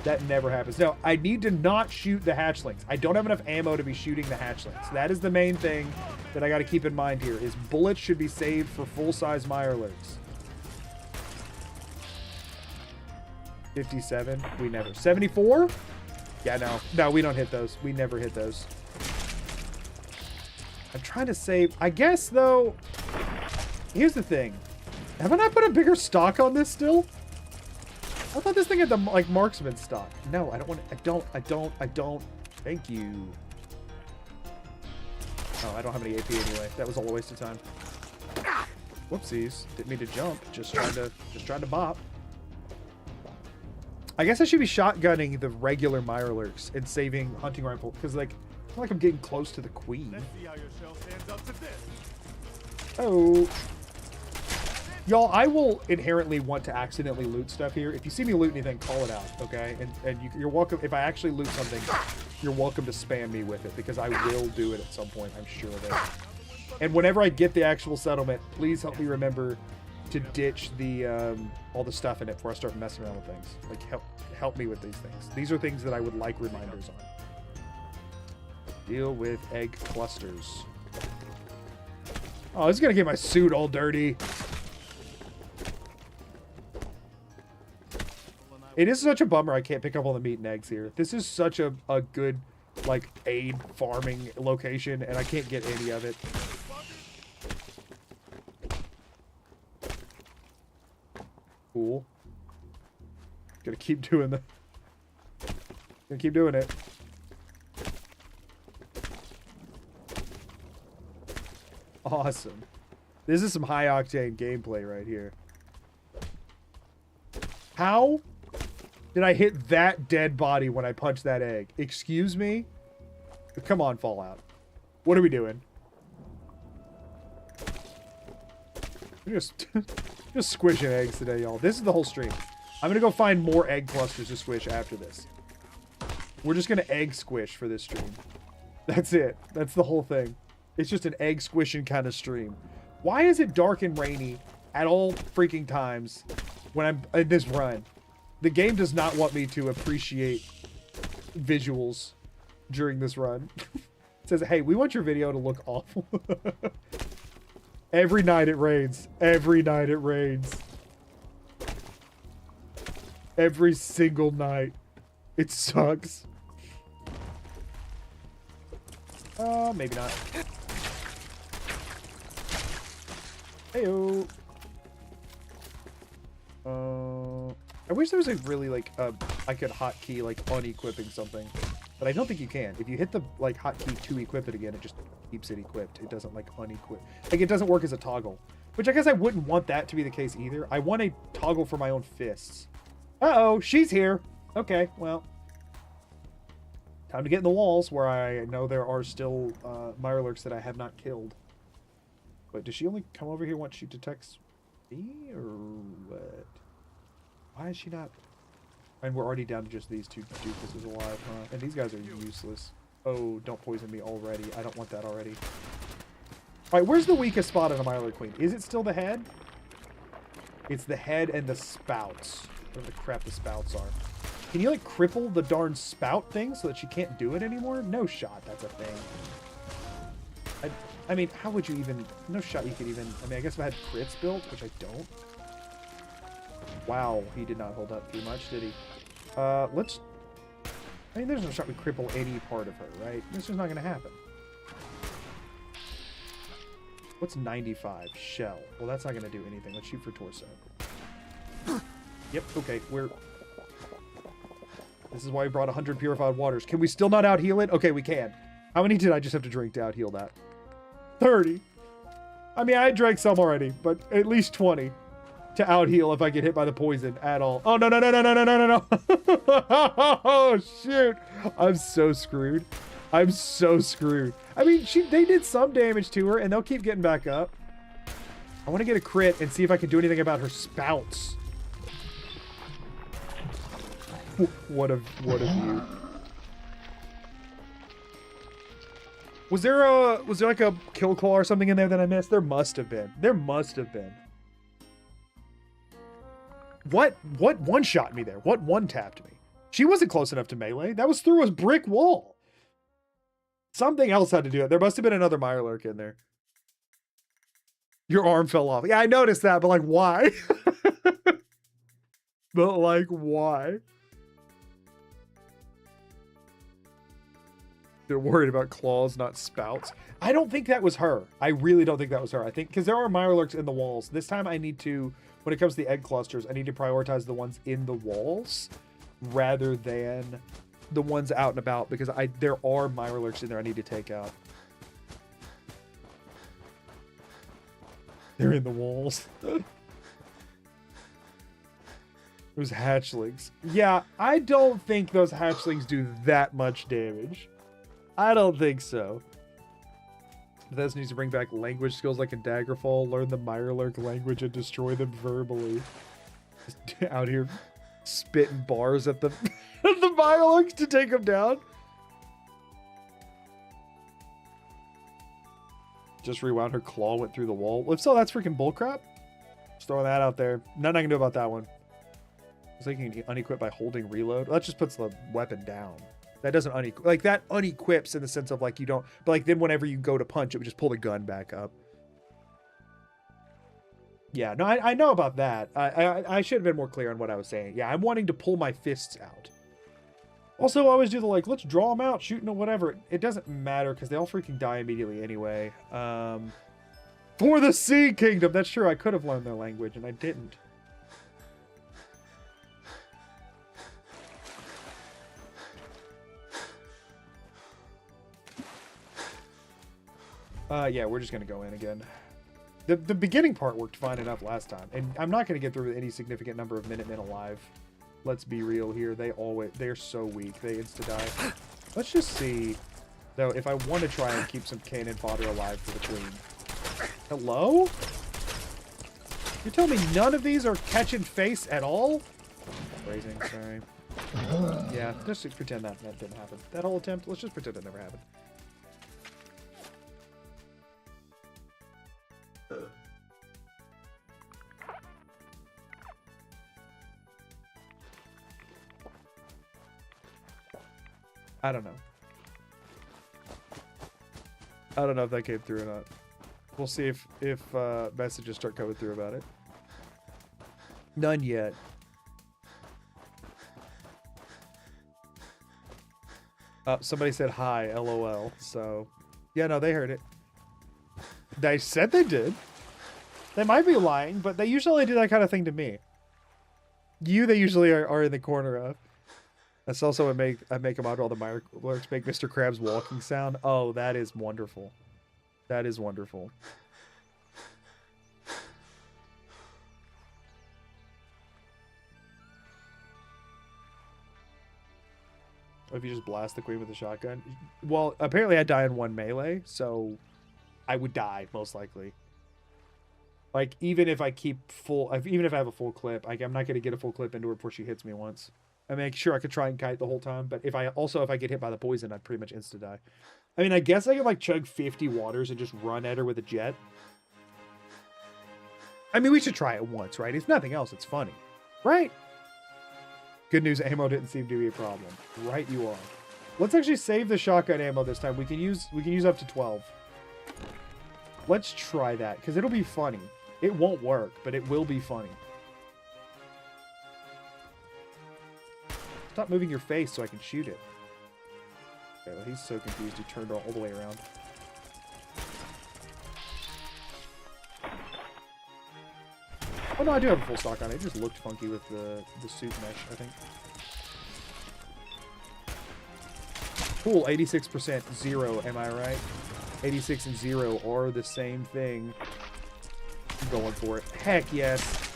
That never happens. No, I need to not shoot the hatchlings. I don't have enough ammo to be shooting the hatchlings. That is the main thing that I got to keep in mind here, is bullets should be saved for full-size Mirelurks. 57? We never. 74? Yeah, no. No, we don't hit those. We never hit those. I'm trying to save. I guess, though, here's the thing. Have I not put a bigger stock on this still? I thought this thing had the, like, marksman stock. No, I don't want to. I don't. Thank you. Oh, I don't have any AP anyway. That was all a waste of time. Whoopsies. Didn't mean to jump. Just trying to bop. I guess I should be shotgunning the regular Mirelurks and saving hunting rifle, because, like, I feel like I'm getting close to the queen. Let's see how your shell stands up to this. Oh. Y'all, I will inherently want to accidentally loot stuff here. If you see me loot anything, call it out, okay? And you're welcome. If I actually loot something, you're welcome to spam me with it, because I will do it at some point, I'm sure of it. And whenever I get the actual settlement, please help me remember to ditch the all the stuff in it before I start messing around with things. Like, help me with these things. These are things that I would like reminders on. Deal with egg clusters. Oh, this is gonna get my suit all dirty. It is such a bummer I can't pick up all the meat and eggs here. This is such a good, like, aid farming location, and I can't get any of it. Cool. Gonna keep doing it. Awesome. This is some high octane gameplay right here. How did I hit that dead body when I punched that egg? Excuse me? Come on, Fallout. What are we doing? We're just squishing eggs today, y'all. This is the whole stream. I'm gonna go find more egg clusters to squish after this. We're just gonna egg squish for this stream. That's it. That's the whole thing. It's just an egg squishing kind of stream. Why is it dark and rainy at all freaking times when I'm in this run? The game does not want me to appreciate visuals during this run. It says, hey, we want your video to look awful. Every night it rains. Every night it rains. Every single night. It sucks. Maybe not. Heyo. I wish there was a really, like, I could hotkey, like, unequipping something. But I don't think you can. If you hit the, like, hotkey to equip it again, it just keeps it equipped. It doesn't, like, unequip. Like, it doesn't work as a toggle. Which I guess I wouldn't want that to be the case either. I want a toggle for my own fists. Uh-oh, she's here. Okay, well. Time to get in the walls where I know there are still Mirelurks that I have not killed. Wait, does she only come over here once she detects me, or what? Why is she not? And we're already down to just these two doofuses alive, huh? And these guys are useless. Oh, don't poison me already. I don't want that already. Alright, where's the weakest spot on a Mirelurk Queen? Is it still the head? It's the head and the spouts. Whatever the crap the spouts are. Can you, like, cripple the darn spout thing so that she can't do it anymore? No shot, that's a thing. I mean, how would you even... No shot you could even... I mean, I guess if I had crits built, which I don't. Wow, he did not hold up too much, did he? Let's... I mean, there's no shot we cripple any part of her, right? This is not going to happen. What's 95? Shell. Well, that's not going to do anything. Let's shoot for torso. Yep, okay, we're... This is why we brought 100 purified waters. Can we still not out-heal it? Okay, we can. How many did I just have to drink to out-heal that? 30. I mean, I drank some already, but at least 20 to out-heal if I get hit by the poison at all. Oh, no, no, no, no, no, no, no, no, no. Oh, shoot. I'm so screwed. I'm so screwed. I mean, they did some damage to her, and they'll keep getting back up. I want to get a crit and see if I can do anything about her spouts. What a view. Was there like a kill claw or something in there that I missed? There must have been. There must have been. What one-shot me there? What one-tapped me? She wasn't close enough to melee. That was through a brick wall. Something else had to do it. There must have been another Mirelurk in there. Your arm fell off. Yeah, I noticed that, but like, why? But like, why? They're worried about claws, not spouts. I don't think that was her. I really don't think that was her. I think, because there are Mirelurks in the walls. This time I need to, when it comes to the egg clusters, I need to prioritize the ones in the walls rather than the ones out and about, because there are Mirelurks in there I need to take out. They're in the walls. Those hatchlings. Yeah, I don't think those hatchlings do that much damage. I don't think so. Bethesda needs to bring back language skills like in Daggerfall, learn the Mirelurk language and destroy them verbally. Just out here spitting bars at the the Mirelurks to take them down. Just rewound, her claw went through the wall. If so, that's freaking bullcrap. Just throwing that out there. Nothing I can do about that one. I was thinking unequip by holding reload. That just puts the weapon down. That doesn't unequip. Like, that unequips in the sense of, like, you don't... But, like, then whenever you go to punch, it would just pull the gun back up. Yeah, no, I know about that. I should have been more clear on what I was saying. Yeah, I'm wanting to pull my fists out. Also, I always do the, like, let's draw them out, shooting or whatever. It doesn't matter, because they all freaking die immediately anyway. For the Sea Kingdom! That's true, I could have learned their language, and I didn't. Yeah, we're just gonna go in again. The beginning part worked fine enough last time, and I'm not gonna get through with any significant number of Minutemen alive. Let's be real here. They're so weak. They insta-die. Let's just see, though, if I want to try and keep some cannon fodder alive for the queen. Hello? You're telling me none of these are catching face at all? Phrasing, sorry. Yeah, just pretend that didn't happen. That whole attempt, let's just pretend it never happened. I don't know. I don't know if that came through or not. We'll see if messages start coming through about it. None yet. Somebody said hi, LOL. So, yeah, no, they heard it. They said they did. They might be lying, but they usually do that kind of thing to me. They usually are in the corner of. That's also what I make them out all the Mirelurks make Mr. Krabs' walking sound. Oh, that is wonderful. That is wonderful. If you just blast the queen with a shotgun. Well, apparently I die in one melee, so I would die most likely. Like, even if I have a full clip, I'm not going to get a full clip into her before she hits me once. I mean, sure, I could try and kite the whole time, but if I get hit by the poison, I'd pretty much insta-die. I mean, I guess I could, like, chug 50 waters and just run at her with a jet. I mean, we should try it once, right? If nothing else, it's funny. Right? Good news, ammo didn't seem to be a problem. Right you are. Let's actually save the shotgun ammo this time. We can use up to 12. Let's try that, because it'll be funny. It won't work, but it will be funny. Stop moving your face so I can shoot it. Okay, well, he's so confused he turned all the way around. Oh no, I do have a full stock on it. It just looked funky with the suit mesh, I think. Cool, 86%, 0, am I right? 86 and 0 are the same thing. I'm going for it. Heck yes.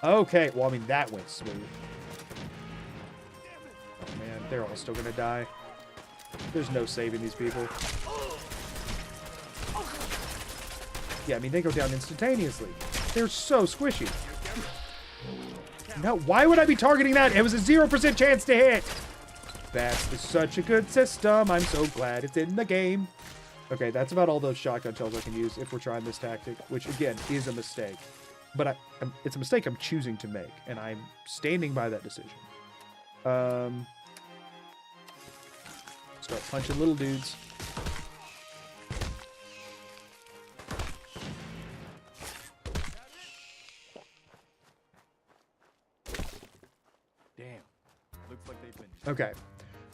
Okay, well, I mean, that went smooth. Oh man, they're all still gonna die. There's no saving these people. Yeah, I mean, they go down instantaneously. They're so squishy. No, why would I be targeting that? It was a 0% chance to hit. That's such a good system. I'm so glad it's in the game. Okay, that's about all those shotgun shells I can use if we're trying this tactic, which, again, is a mistake. But it's a mistake I'm choosing to make, and I'm standing by that decision. Start punching little dudes. Damn. Looks like they've been. Okay.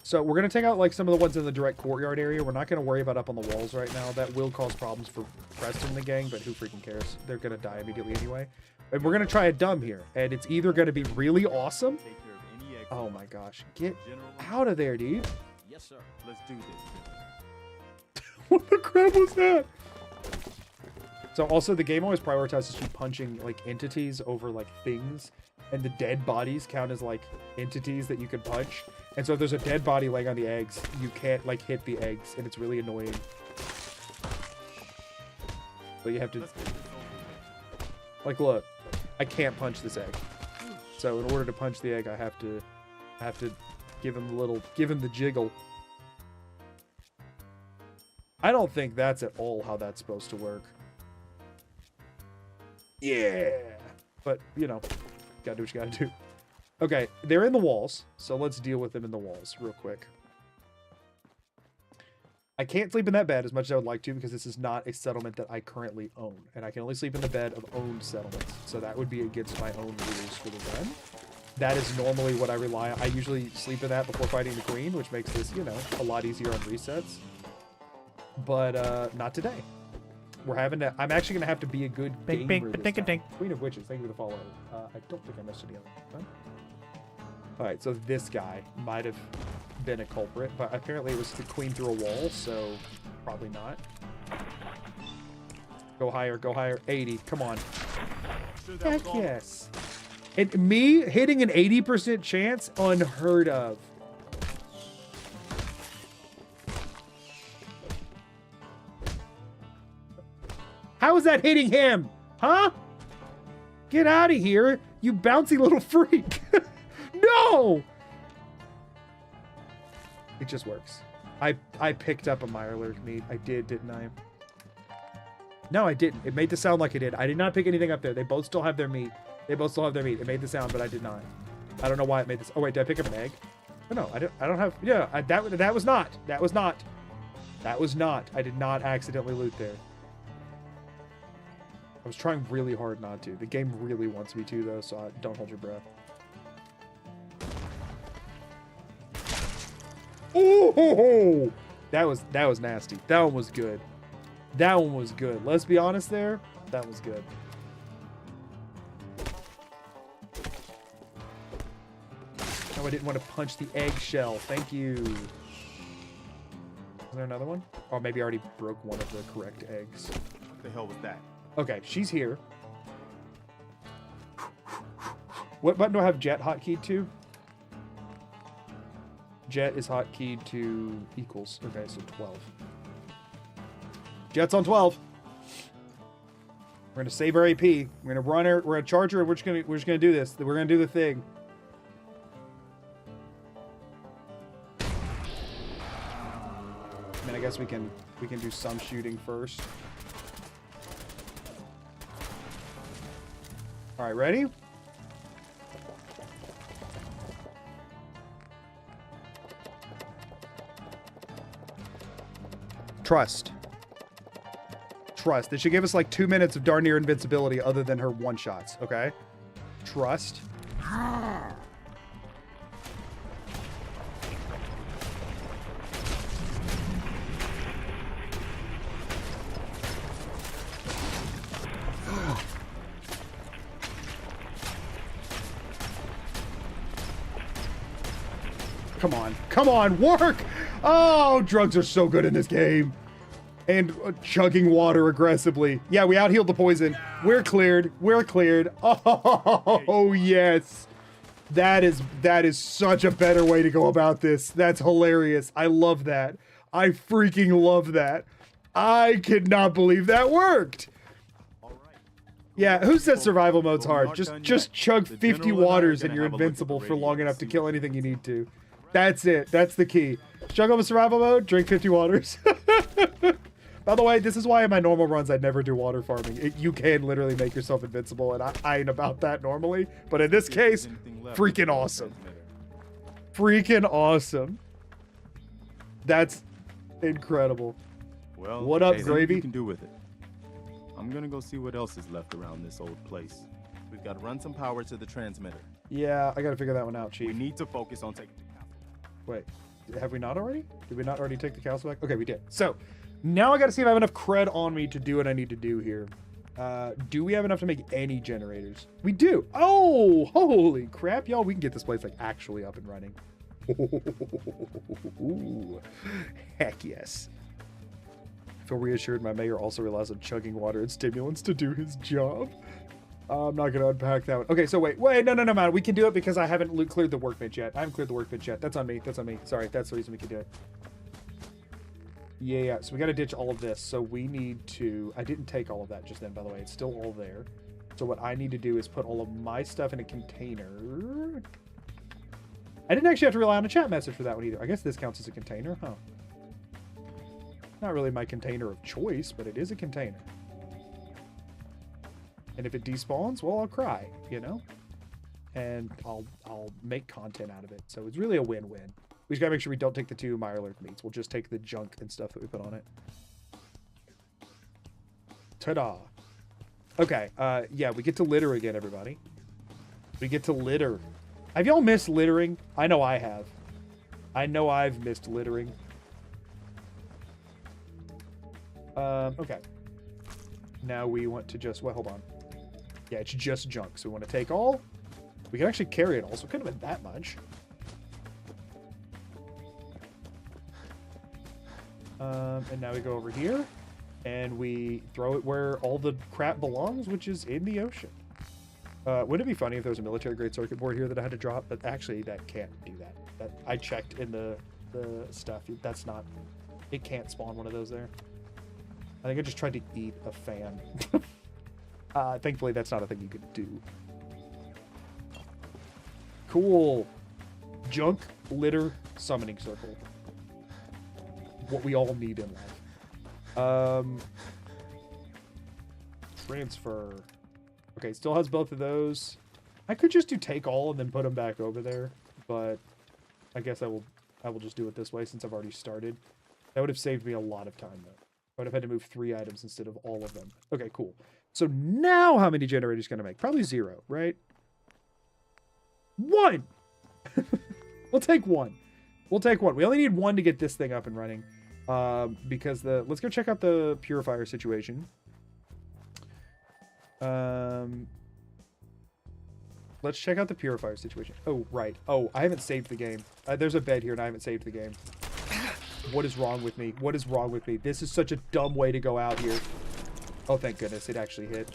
So we're going to take out like some of the ones in the direct courtyard area. We're not going to worry about up on the walls right now. That will cause problems for Preston and the gang, but who freaking cares? They're going to die immediately anyway. And we're going to try a dumb here. And it's either going to be really awesome. Take care of any Oh my gosh. Get General. out of there, dude. Yes, sir. Let's do this. What the crap was that? So also the game always prioritizes you punching like entities over like things. And the dead bodies count as like entities that you can punch. And so if there's a dead body laying on the eggs, you can't like hit the eggs, and it's really annoying. So you have to Let's get this over with. like look, I can't punch this egg. So in order to punch the egg, I have to give him the jiggle. I don't think that's at all how that's supposed to work. Yeah. But, you know, gotta do what you gotta do. Okay, they're in the walls, so let's deal with them in the walls real quick. I can't sleep in that bed as much as I would like to because this is not a settlement that I currently own. And I can only sleep in the bed of owned settlements. So that would be against my own rules for the run. That is normally what I rely on. I usually sleep in that before fighting the queen, which makes this, you know, a lot easier on resets. But not today. We're having to... I'm actually going to have to be a good Bink, gamer bink, this dink, time. dink. Queen of Witches, thank you for the follow. I don't think I missed any other one. Alright, so this guy might have been a culprit, but apparently it was the queen through a wall, so probably not. Go higher, go higher. 80, come on. Sure that Heck was all. yes. And me hitting an 80% chance, unheard of. How is that hitting him? Huh? Get out of here, you bouncy little freak. No! It just works. I picked up a Mirelurk meat. I did, didn't I? No, I didn't. It made the sound like it did. I did not pick anything up there. They both still have their meat. They both still have their meat. It made the sound, but I did not. I don't know why it made this. Oh wait, did I pick up an egg? Oh, no, I don't have. Yeah, that was not. That was not. That was not. I did not accidentally loot there. I was trying really hard not to. The game really wants me to though, so don't hold your breath. Oh, that was nasty. That one was good. That one was good. Let's be honest there. That was good. No, I didn't want to punch the eggshell. Thank you. Is there another one? Or maybe I already broke one of the correct eggs. What the hell was that? Okay, she's here. What button do I have Jet hotkeyed to? Jet is hotkeyed to equals. Okay, so 12. Jet's on 12. We're gonna save our AP. We're gonna run her. We're gonna charge her. And we're just gonna do this. We're gonna do the thing. I mean, I guess we can do some shooting first. All right, ready? Trust. Trust. This should give us like 2 minutes of darn near invincibility other than her one-shots, okay? Trust. come on. Come on, work! Oh, drugs are so good in this game. And chugging water aggressively. Yeah, we out-healed the poison. We're cleared. We're cleared. Oh, yes. That is such a better way to go about this. That's hilarious. I love that. I freaking love that. I could not believe that worked. Yeah, who said survival mode's hard? Just chug 50 waters and you're invincible for long enough to kill anything you need to. That's it. That's the key. Chug up a survival mode, drink 50 waters. By the way, this is why in my normal runs I never do water farming. You can literally make yourself invincible, and I ain't about that normally. But in this case, freaking awesome. Freaking awesome. That's incredible. Well, what up, hey, Gravy? You can do with it. I'm gonna go see what else is left around this old place. We've got to run some power to the transmitter. Yeah, I gotta figure that one out, Chief. We need to focus on taking the castle. Wait, have we not already? Did we not already take the castle back? Okay, we did. So, now I gotta see if I have enough cred on me to do what I need to do here. Do we have enough to make any generators? We do. Oh, holy crap, y'all. We can get this place like actually up and running. Ooh, heck yes. I feel reassured my mayor also relies on chugging water and stimulants to do his job. I'm not gonna unpack that one. Okay, so wait, no, man. We can do it because I haven't cleared the workbench yet. I haven't cleared the workbench yet. That's on me. Sorry, that's the reason we can do it. Yeah, so we gotta ditch all of this. So we need to, I didn't take all of that just then, by the way. It's still all there. So what I need to do is put all of my stuff in a container. I didn't actually have to rely on a chat message for that one either. I guess this counts as a container, huh? Not really my container of choice, but it is a container. And if it despawns, well, I'll cry, you know? And I'll make content out of it. So it's really a win-win. We just gotta make sure we don't take the 2 Mirelurk meats. We'll just take the junk and stuff that we put on it. Ta-da. Okay, yeah, we get to litter again, everybody. We get to litter. Have y'all missed littering? I know I have. I know I've missed littering. Okay. Now we want to just, well, hold on. Yeah, it's just junk. So we want to take all. We can actually carry it all, so it couldn't have been that much. And now we go over here, and we throw it where all the crap belongs, which is in the ocean. Wouldn't it be funny if there was a military-grade circuit board here that I had to drop? But actually, that can't do that. I checked in the stuff. That's not... It can't spawn one of those there. I think I just tried to eat a fan. Thankfully, that's not a thing you could do. Cool. Junk, litter, summoning circle. What we all need in life. Transfer. Okay, still has both of those. I could just do take all and then put them back over there, but I guess I will just do it this way since I've already started. That would have saved me a lot of time, though. I would have had to move 3 items instead of all of them. Okay, cool. So now how many generators can I make? Probably 0, right? 1! We'll take 1. We'll take 1. We only need 1 to get this thing up and running. Because let's go check out the purifier situation. Let's check out the purifier situation. Oh, right. Oh, I haven't saved the game. There's a bed here and I haven't saved the game. What is wrong with me? What is wrong with me? This is such a dumb way to go out here. Oh, thank goodness. It actually hit.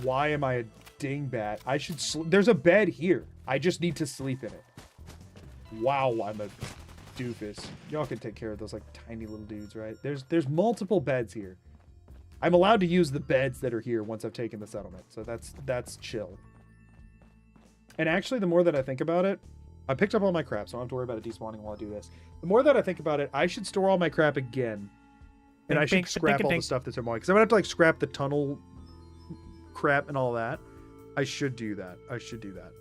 Why am I a dingbat? I should there's a bed here. I just need to sleep in it. Wow, I'm a doofus. Y'all can take care of those like tiny little dudes, right? There's multiple beds here. I'm allowed to use the beds that are here once I've taken the settlement. So that's chill. And actually, the more that I think about it, I picked up all my crap, so I don't have to worry about it despawning while I do this. The more that I think about it, I should store all my crap again. And I should scrap all the stuff that's in my... Because I'm going to have to, like, scrap the tunnel crap and all that. I should do that. I should do that.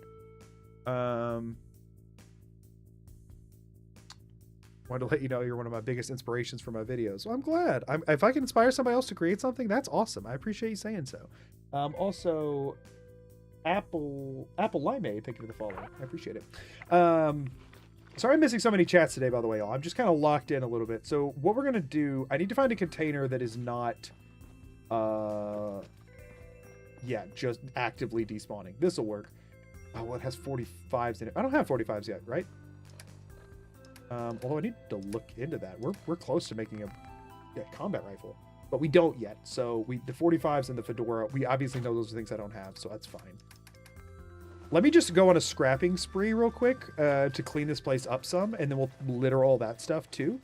Wanted to let you know you're one of my biggest inspirations for my videos. Well, I'm glad. If I can inspire somebody else to create something, that's awesome. I appreciate you saying so. Also... Apple Limeade, thank you for the follow. I appreciate it. Sorry I'm missing so many chats today, by the way, y'all. I'm just kind of locked in a little bit. So what we're going to do, I need to find a container that is not, yeah, just actively despawning. This will work. Oh, well, it has 45s in it. I don't have 45s yet, right? Although I need to look into that. We're close to making a combat rifle, but we don't yet. So the 45s and the Fedora, we obviously know those are things I don't have, so that's fine. Let me just go on a scrapping spree real quick to clean this place up some, and then we'll litter all that stuff too.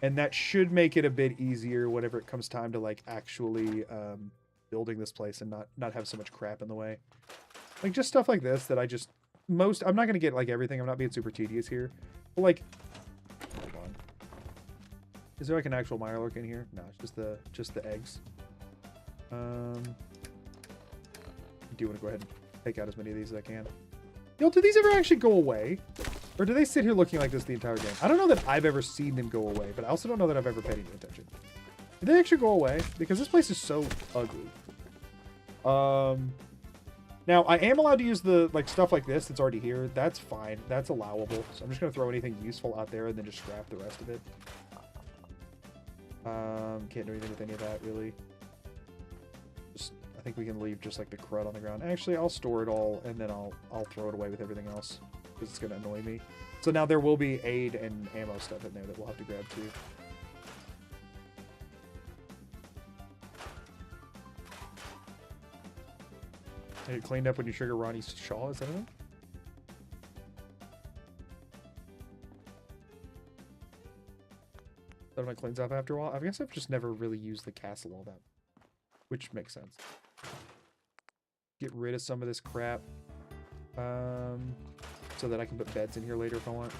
And that should make it a bit easier whenever it comes time to like actually building this place and not have so much crap in the way. Like just stuff like this that I'm not going to get like everything. I'm not being super tedious here. But like, hold on. Is there like an actual Mirelurk in here? No, it's just the eggs. I do want to go ahead and take out as many of these as I can. Yo, do these ever actually go away? Or do they sit here looking like this the entire game? I don't know that I've ever seen them go away, but I also don't know that I've ever paid any attention. Do they actually go away? Because this place is so ugly. Now, I am allowed to use the like stuff like this that's already here. That's fine. That's allowable. So I'm just going to throw anything useful out there and then just scrap the rest of it. Can't do anything with any of that, really. I think we can leave just like the crud on the ground. Actually, I'll store it all and then I'll throw it away with everything else because it's going to annoy me. So now there will be aid and ammo stuff in there that we'll have to grab too. Get it cleaned up when you trigger Ronnie's Shaw, is that it? That might cleans up after a while. I guess I've just never really used the castle all that, which makes sense. Get rid of some of this crap, so that I can put beds in here later if I want.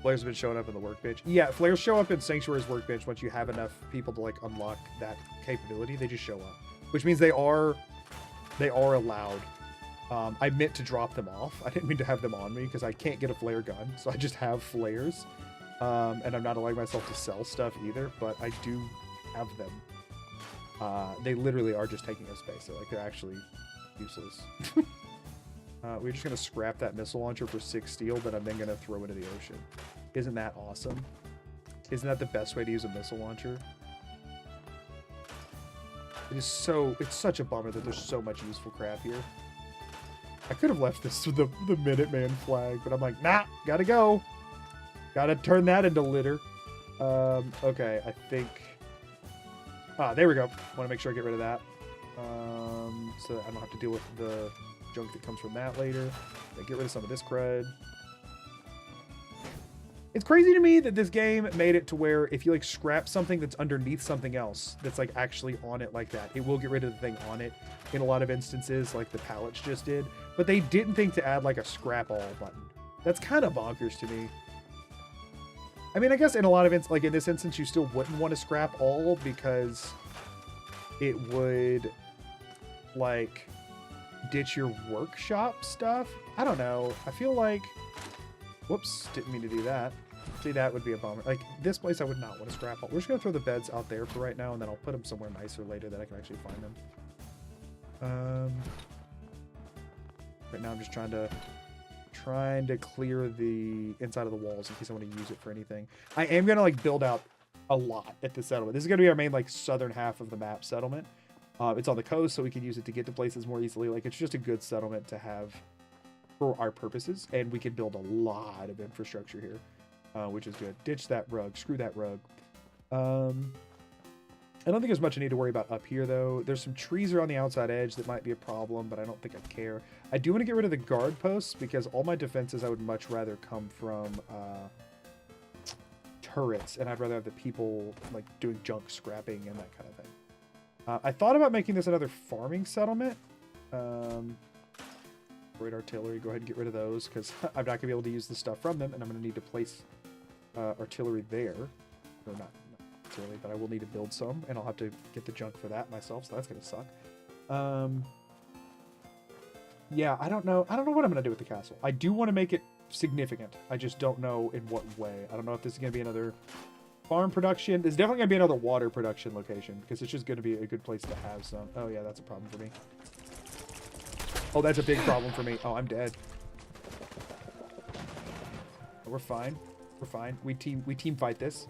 Flares have been showing up in the workbench. Yeah, flares show up in Sanctuary's workbench once you have enough people to like unlock that capability. They just show up, which means they are allowed. I meant to drop them off. I didn't mean to have them on me because I can't get a flare gun, so I just have flares. And I'm not allowing myself to sell stuff either, but I do have them. They literally are just taking up space. They're actually useless. We're just going to scrap that missile launcher for 6 steel, but I'm then going to throw it into the ocean. Isn't that awesome? Isn't that the best way to use a missile launcher? It's such a bummer that there's so much useful crap here. I could have left this with the Minuteman flag, but I'm like, nah, gotta go. Gotta turn that into litter. Okay, I think... there we go. Want to make sure I get rid of that. So I don't have to deal with the junk that comes from that later. Get rid of some of this crud. It's crazy to me that this game made it to where if you like scrap something that's underneath something else that's like actually on it like that, it will get rid of the thing on it in a lot of instances, like the pallets just did. But they didn't think to add like a scrap all button. That's kind of bonkers to me. I mean, I guess in a lot of like in this instance, you still wouldn't want to scrap all because it would like ditch your workshop stuff. I don't know. I feel like, whoops, didn't mean to do that. See, that would be a bummer. Like this place, I would not want to scrap all. We're just gonna throw the beds out there for right now, and then I'll put them somewhere nicer later that I can actually find them. Right now, I'm just trying to clear the inside of the walls in case I want to use it for anything. I am gonna like build out a lot at this settlement. This is gonna be our main like southern half of the map settlement. It's on the coast, so we can use it to get to places more easily. Like it's just a good settlement to have for our purposes, and we can build a lot of infrastructure here, which is good. Ditch that rug. Screw that rug. I don't think there's much I need to worry about up here, though. There's some trees around the outside edge that might be a problem, but I don't think I care. I do want to get rid of the guard posts because all my defenses I would much rather come from turrets, and I'd rather have the people like doing junk scrapping and that kind of thing. I thought about making this another farming settlement. Great artillery, go ahead and get rid of those because I'm not going to be able to use the stuff from them, and I'm going to need to place artillery there. Or not artillery, but I will need to build some, and I'll have to get the junk for that myself, so that's going to suck. Yeah, I don't know what I'm going to do with the castle. I do want to make it significant. I just don't know in what way. I don't know if this is going to be another farm production. There's definitely going to be another water production location because it's just going to be a good place to have some. Oh yeah, that's a problem for me. Oh, that's a big problem for me. Oh, I'm dead. We're fine. We're fine. We team fight this.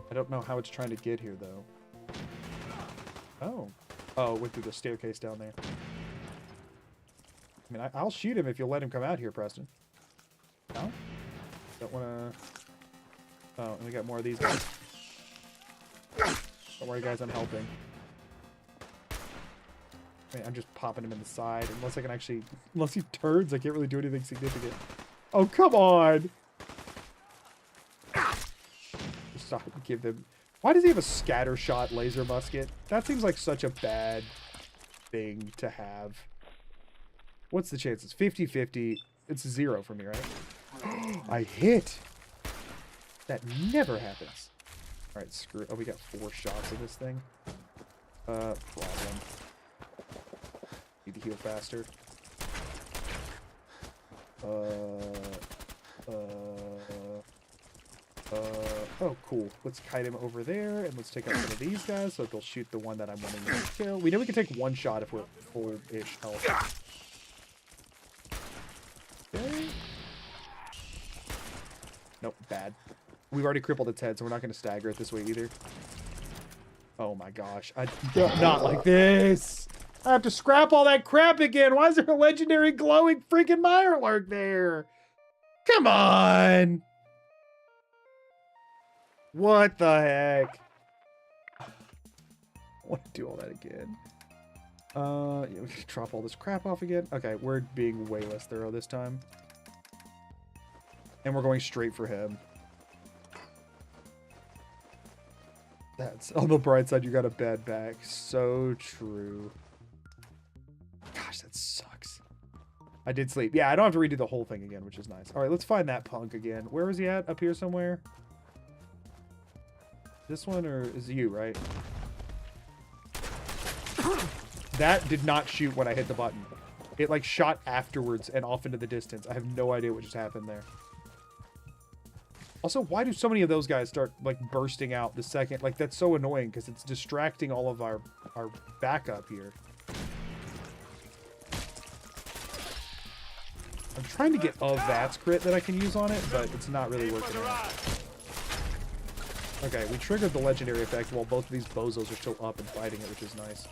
I don't know how it's trying to get here though. Oh. Oh, went through the staircase down there. I mean, I'll shoot him if you'll let him come out here, Preston. No? Don't want to... Oh, and we got more of these guys. Don't worry, guys, I'm helping. I mean, I'm just popping him in the side. Unless I can actually... Unless he turns, I can't really do anything significant. Oh, come on! Stop. Give them... Why does he have a scatter shot laser musket? That seems like such a bad thing to have. What's the chances? 50-50. It's 0 for me, right? I hit! That never happens. Alright, screw it. Oh, we got 4 shots of this thing. Problem. Need to heal faster. Oh, cool. Let's kite him over there, and let's take out some of these guys so they'll shoot the one that I'm wanting to kill. We know we can take 1 shot if we're full-ish health. Okay. Nope, bad. We've already crippled its head, so we're not going to stagger it this way either. Oh my gosh. Not like this! I have to scrap all that crap again! Why is there a legendary glowing freaking Mirelurk there? Come on! What the heck? I want to do all that again. Yeah, we can drop all this crap off again. Okay, we're being way less thorough this time. And we're going straight for him. That's on the bright side, you got a bad back. So true. Gosh, that sucks. I did sleep. Yeah, I don't have to redo the whole thing again, which is nice. All right, let's find that punk again. Where is he at? Up here somewhere? This one, or is it you, right? That did not shoot when I hit the button. It, like, shot afterwards and off into the distance. I have no idea what just happened there. Also, why do so many of those guys start, like, bursting out the second? Like, that's so annoying because it's distracting all of our backup here. I'm trying to get a VATS crit that I can use on it, but it's not really working out. Okay, we triggered the legendary effect while both of these bozos are still up and fighting it, which is nice.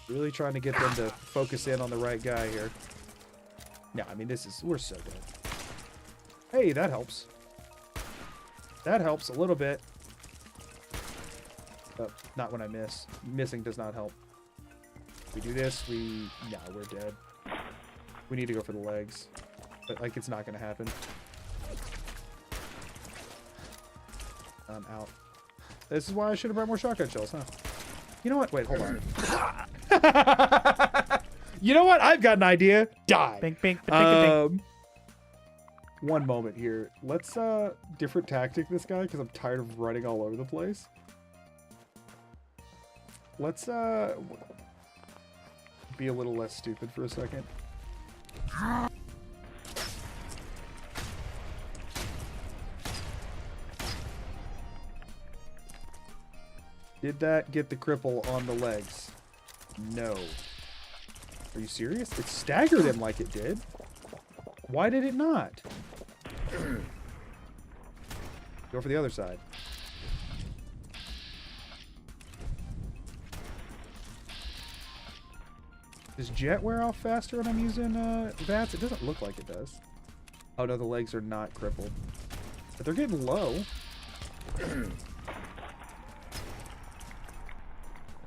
Really trying to get them to focus in on the right guy here. No, I mean, we're so dead. Hey, that helps. That helps a little bit. But not when I miss. Missing does not help. We do this, no, we're dead. We need to go for the legs. But, like, it's not going to happen. I'm out. This is why I should have brought more shotgun shells, huh? You know what? Wait, hold on. You know what? I've got an idea. Die. Bink, bink, bink. One moment here. Let's different tactic this guy because I'm tired of running all over the place. Let's be a little less stupid for a second. Did that get the cripple on the legs? No. Are you serious? It staggered him like it did. Why did it not? Go for the other side. Does jet wear off faster when I'm using VATS? It doesn't look like it does. Oh no, the legs are not crippled. But they're getting low.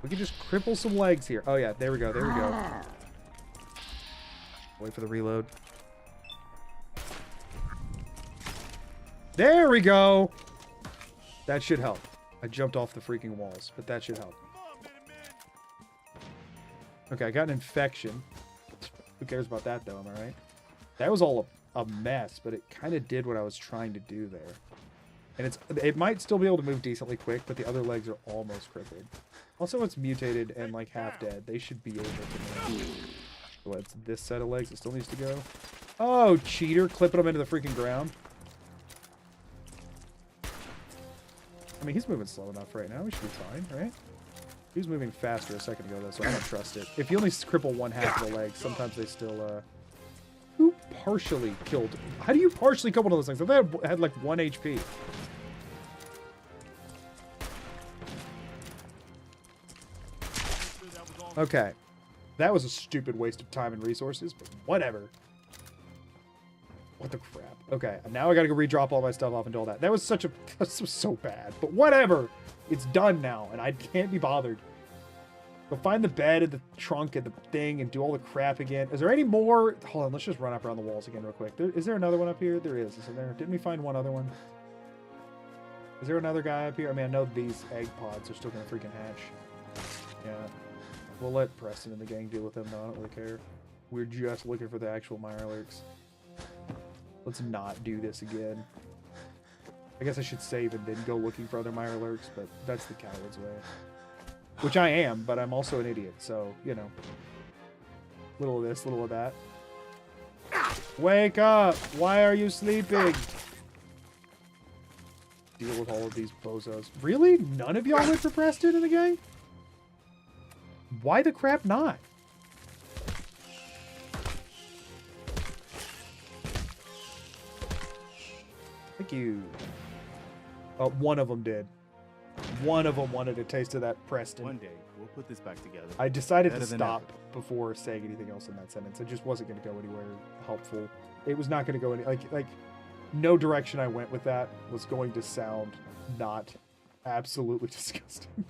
We can just cripple some legs here. Oh yeah, there we go, there we go. Wait for the reload. There we go! That should help. I jumped off the freaking walls, but that should help. Okay, I got an infection. Who cares about that, though, am I right? That was all a mess, but it kind of did what I was trying to do there. And it might still be able to move decently quick, but the other legs are almost crippled. Also, it's mutated and, like, half dead. They should be able to move. So it's this set of legs that still needs to go. Oh, cheater. Clipping them into the freaking ground. I mean, he's moving slow enough right now. We should be fine, right? He was moving faster a second ago, though, so I don't trust it. If you only cripple one half of the legs, sometimes they still Who partially killed? How do you partially kill one of those things? I thought I had like 1 HP. Okay. That was a stupid waste of time and resources, but whatever. What the crap? Okay, now I gotta go redrop all my stuff off and do all that. That was so bad, but whatever. It's done now, and I can't be bothered. Go find the bed and the trunk and the thing and do all the crap again. Is there any more? Hold on, let's just run up around the walls again real quick. Is there another one up here? There is. Isn't there? Didn't we find one other one? Is there another guy up here? I mean, I know these egg pods are still gonna freaking hatch. Yeah. We'll let Preston and the gang deal with them, though. I don't really care. We're just looking for the actual Mirelurks. Let's not do this again. I guess I should save and then go looking for other Mirelurks, but that's the coward's way. Which I am, but I'm also an idiot, so, you know. Little of this, little of that. Wake up! Why are you sleeping? Deal with all of these bozos. Really? None of y'all went for Preston in the gang? Why the crap not? Thank you. One of them did. One of them wanted a taste of that Preston. One day, we'll put this back together. I decided Better to than stop ever. before saying anything else in that sentence. It just wasn't going to go anywhere helpful. It was not going to go any like no direction I went with that was going to sound not absolutely disgusting.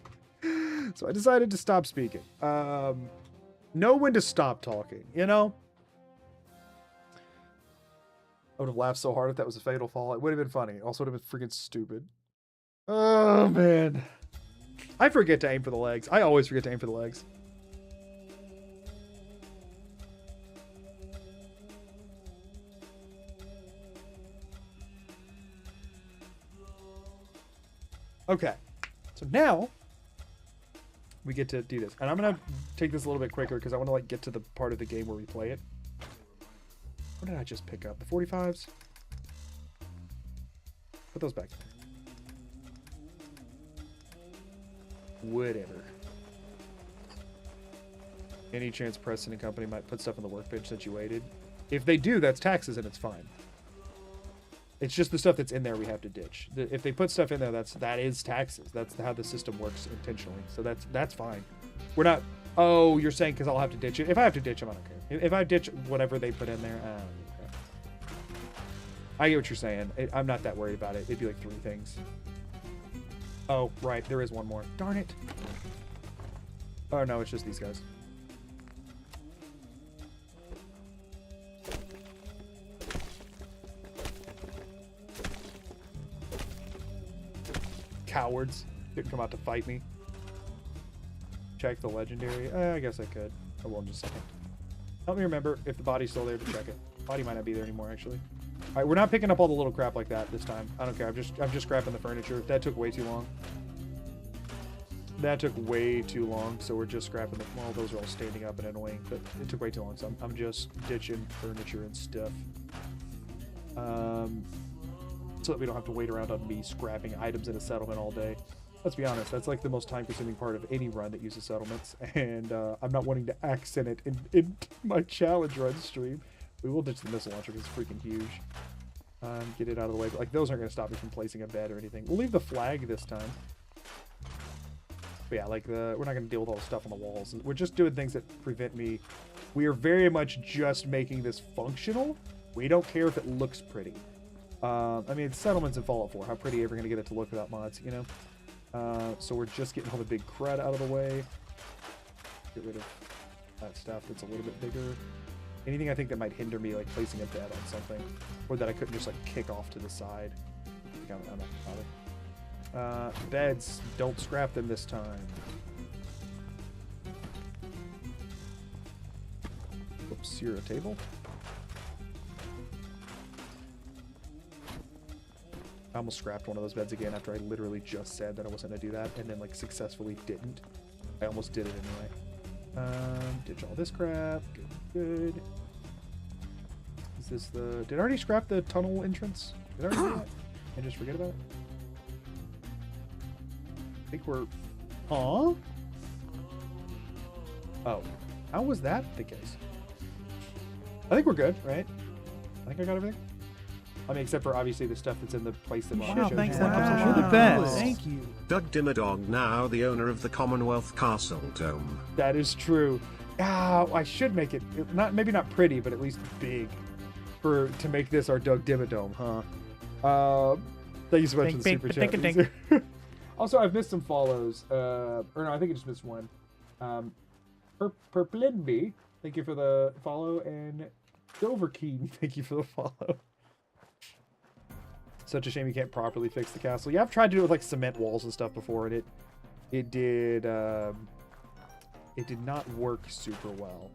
So I decided to stop speaking. Know when to stop talking, you know? I would have laughed so hard if that was a fatal fall. It would have been funny. It also would have been freaking stupid. Oh, man. I forget to aim for the legs. I always forget to aim for the legs. Okay. So now we get to do this. And I'm going to take this a little bit quicker because I want to like get to the part of the game where we play it. What did I just pick up? The 45s? Put those back. Whatever. Any chance Preston and company might put stuff on the workbench since you waited? If they do, that's taxes and it's fine. It's just the stuff that's in there we have to ditch. If they put stuff in there, that is taxes. That's how the system works intentionally. So that's fine. We're not. Oh, you're saying because I'll have to ditch it. If I have to ditch them, I don't care. If I ditch whatever they put in there, I don't really care. I get what you're saying. I'm not that worried about it. It'd be like 3 things. Oh, right. There is one more. Darn it. Oh, no. It's just these guys. Cowards. Didn't come out to fight me. Check the legendary. I guess I could. I will in just a second. Help me remember if the body's still there to check it. Body might not be there anymore, actually. All right, we're not picking up all the little crap like that this time. I don't care. I'm just scrapping the furniture. That took way too long. That took way too long, so we're just scrapping the. Well, those are all standing up and annoying, but it took way too long, so I'm just ditching furniture and stuff. So that we don't have to wait around on me scrapping items in a settlement all day. Let's be honest, that's like the most time-consuming part of any run that uses settlements, and I'm not wanting to accent it in my challenge run stream. We will ditch the missile launcher because it's freaking huge. Get it out of the way. But like those aren't going to stop me from placing a bed or anything. We'll leave the flag this time. But yeah, like we're not going to deal with all the stuff on the walls. We're just doing things that prevent me. We are very much just making this functional. We don't care if it looks pretty. I mean, it's settlements in Fallout 4. How pretty are you ever going to get it to look without mods, you know? So we're just getting all the big crud out of the way. Get rid of that stuff that's a little bit bigger. Anything I think that might hinder me, like placing a bed on something, or that I couldn't just like kick off to the side. I'm not bothered. Beds, don't scrap them this time. Oops, you're a table. I almost scrapped one of those beds again after I literally just said that I wasn't going to do that, and then like successfully didn't. I almost did it anyway. Ditch all this crap. Good. Is this the... Did I already scrap the tunnel entrance? Did I already do that? And just forget about it? I think we're... Huh? Oh. How was that the case? I think we're good, right? I think I got everything. I mean, except for obviously the stuff that's in the place that Wow, showed thanks, you. Epic. You're the best. Thank you. Doug Dimmadog, now the owner of the Commonwealth Castle Dome. That is true. Ah, I should make it maybe not pretty, but at least big, to make this our Doug Dimmadome, huh? Thank you so much for the Dink, super dink, chat. dink, dink. Also, I've missed some follows. Or no, I think I just missed one. Purplinby, thank you for the follow, and Doverkeen, thank you for the follow. Such a shame you can't properly fix the castle. Yeah, I've tried to do it with like cement walls and stuff before, and it did not work super well.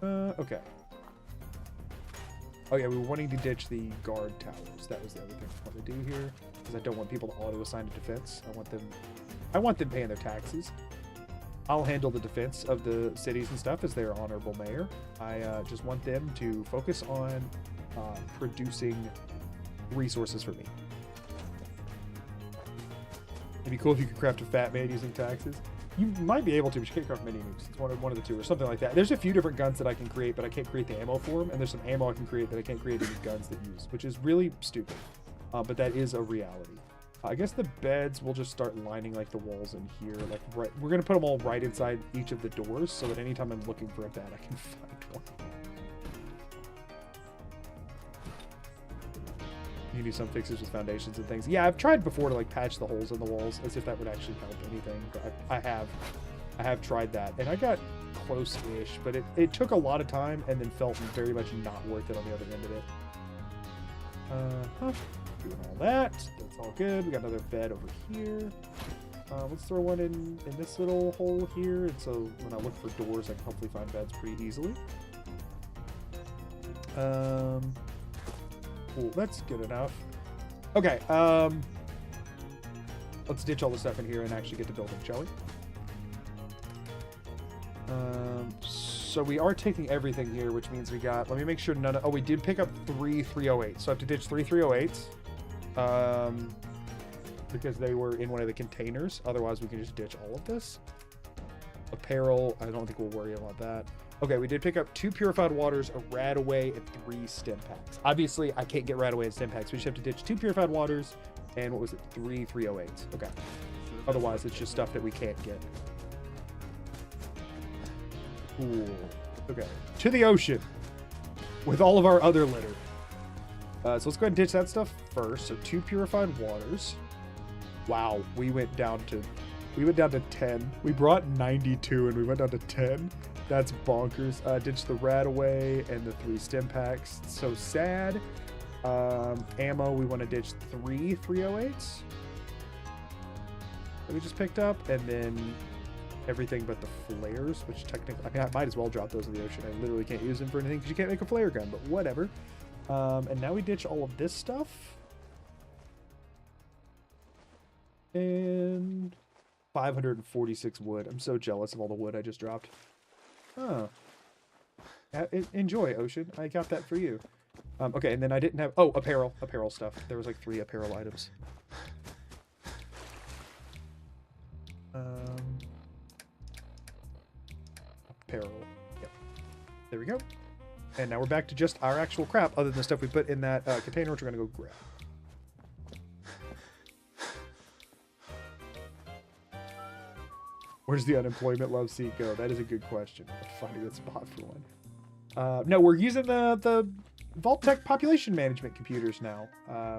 Okay. Oh yeah, we were wanting to ditch the guard towers. That was the other thing I want to do here, because I don't want people to auto-assign to defense. I want them paying their taxes. I'll handle the defense of the cities and stuff as their honorable mayor. I just want them to focus on producing resources for me. It'd be cool if you could craft a fat man using taxes. You might be able to, but you can't craft mini nukes. It's one of the two, or something like that. There's a few different guns that I can create, but I can't create the ammo for them. And there's some ammo I can create that I can't create any guns that use, which is really stupid. But that is a reality. I guess the beds will just start lining like the walls in here. Like we're gonna put them all right inside each of the doors, so that anytime I'm looking for a bed, I can find one. You can do some fixes with foundations and things. Yeah, I've tried before to like patch the holes in the walls as if that would actually help anything. But I have tried that, and I got close-ish, but it took a lot of time and then felt very much not worth it on the other end of it. Doing all that. That's all good. We got another bed over here. Let's throw one in this little hole here, and so when I look for doors, I can hopefully find beds pretty easily. Cool, that's good enough. Okay, let's ditch all the stuff in here and actually get to building, shall we? So we are taking everything here, which means we got, let me make sure none of, oh, we did pick up 3 308s, so I have to ditch 3 308s. Because they were in one of the containers. Otherwise, we can just ditch all of this. Apparel, I don't think we'll worry about that. Okay, we did pick up 2 purified waters, a Radaway, and 3 stim packs. Obviously, I can't get Radaway and stim packs. We just have to ditch 2 purified waters and what was it? 3 308s. Okay. Otherwise, it's just stuff that we can't get. Cool. Okay. To the ocean with all of our other litter. So let's go ahead and ditch that stuff first. So 2 purified waters. Wow, we went down to 10. We brought 92 and we went down to 10. That's bonkers. Ditch the Radaway and the 3 stim packs. So sad. Ammo, we want to ditch 3 308s that we just picked up, and then everything but the flares, which technically, I mean, I might as well drop those in the ocean. I literally can't use them for anything because you can't make a flare gun, but whatever. And now we ditch all of this stuff. And 546 wood. I'm so jealous of all the wood I just dropped. Huh. Enjoy, Ocean. I got that for you. Okay, and then I didn't have... Oh, apparel stuff. There was like 3 apparel items. Apparel. Yep. There we go. And now we're back to just our actual crap, other than the stuff we put in that container, which we're going to go grab. Where does the unemployment love seat go? That is a good question. I'm finding a good spot for one. No, we're using the Vault-Tec population management computers now.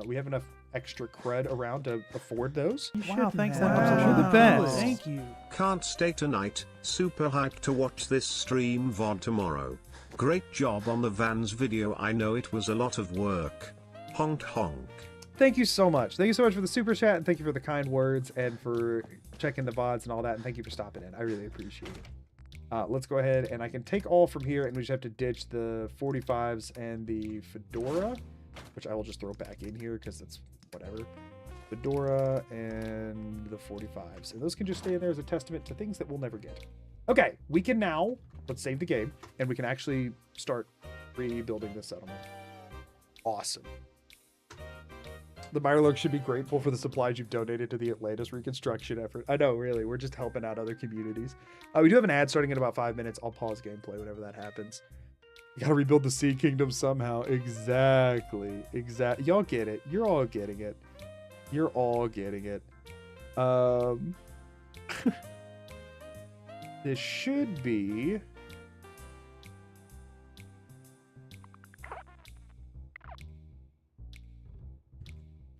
We have enough extra cred around to afford those. Wow, thanks, Wow. Epic. You're the best. Thank you. Can't stay tonight, super hyped to watch this stream VOD tomorrow. Great job on the Vans video, I know it was a lot of work. Honk honk. Thank you so much. Thank you so much for the super chat, and thank you for the kind words, and for checking the VODs and all that, and thank you for stopping in. I really appreciate it. Let's go ahead, and I can take all from here, and we just have to ditch the 45s and the Fedora, which I will just throw back in here because it's whatever. Fedora and the 45s. And those can just stay in there as a testament to things that we'll never get. Okay, we can now, let's save the game, and we can actually start rebuilding the settlement. Awesome. The Mirelurk should be grateful for the supplies you've donated to the Atlantis reconstruction effort. I know, really. We're just helping out other communities. We do have an ad starting in about 5 minutes. I'll pause gameplay whenever that happens. You gotta rebuild the Sea Kingdom somehow. Exactly. Y'all get it. You're all getting it. You're all getting it. This should be...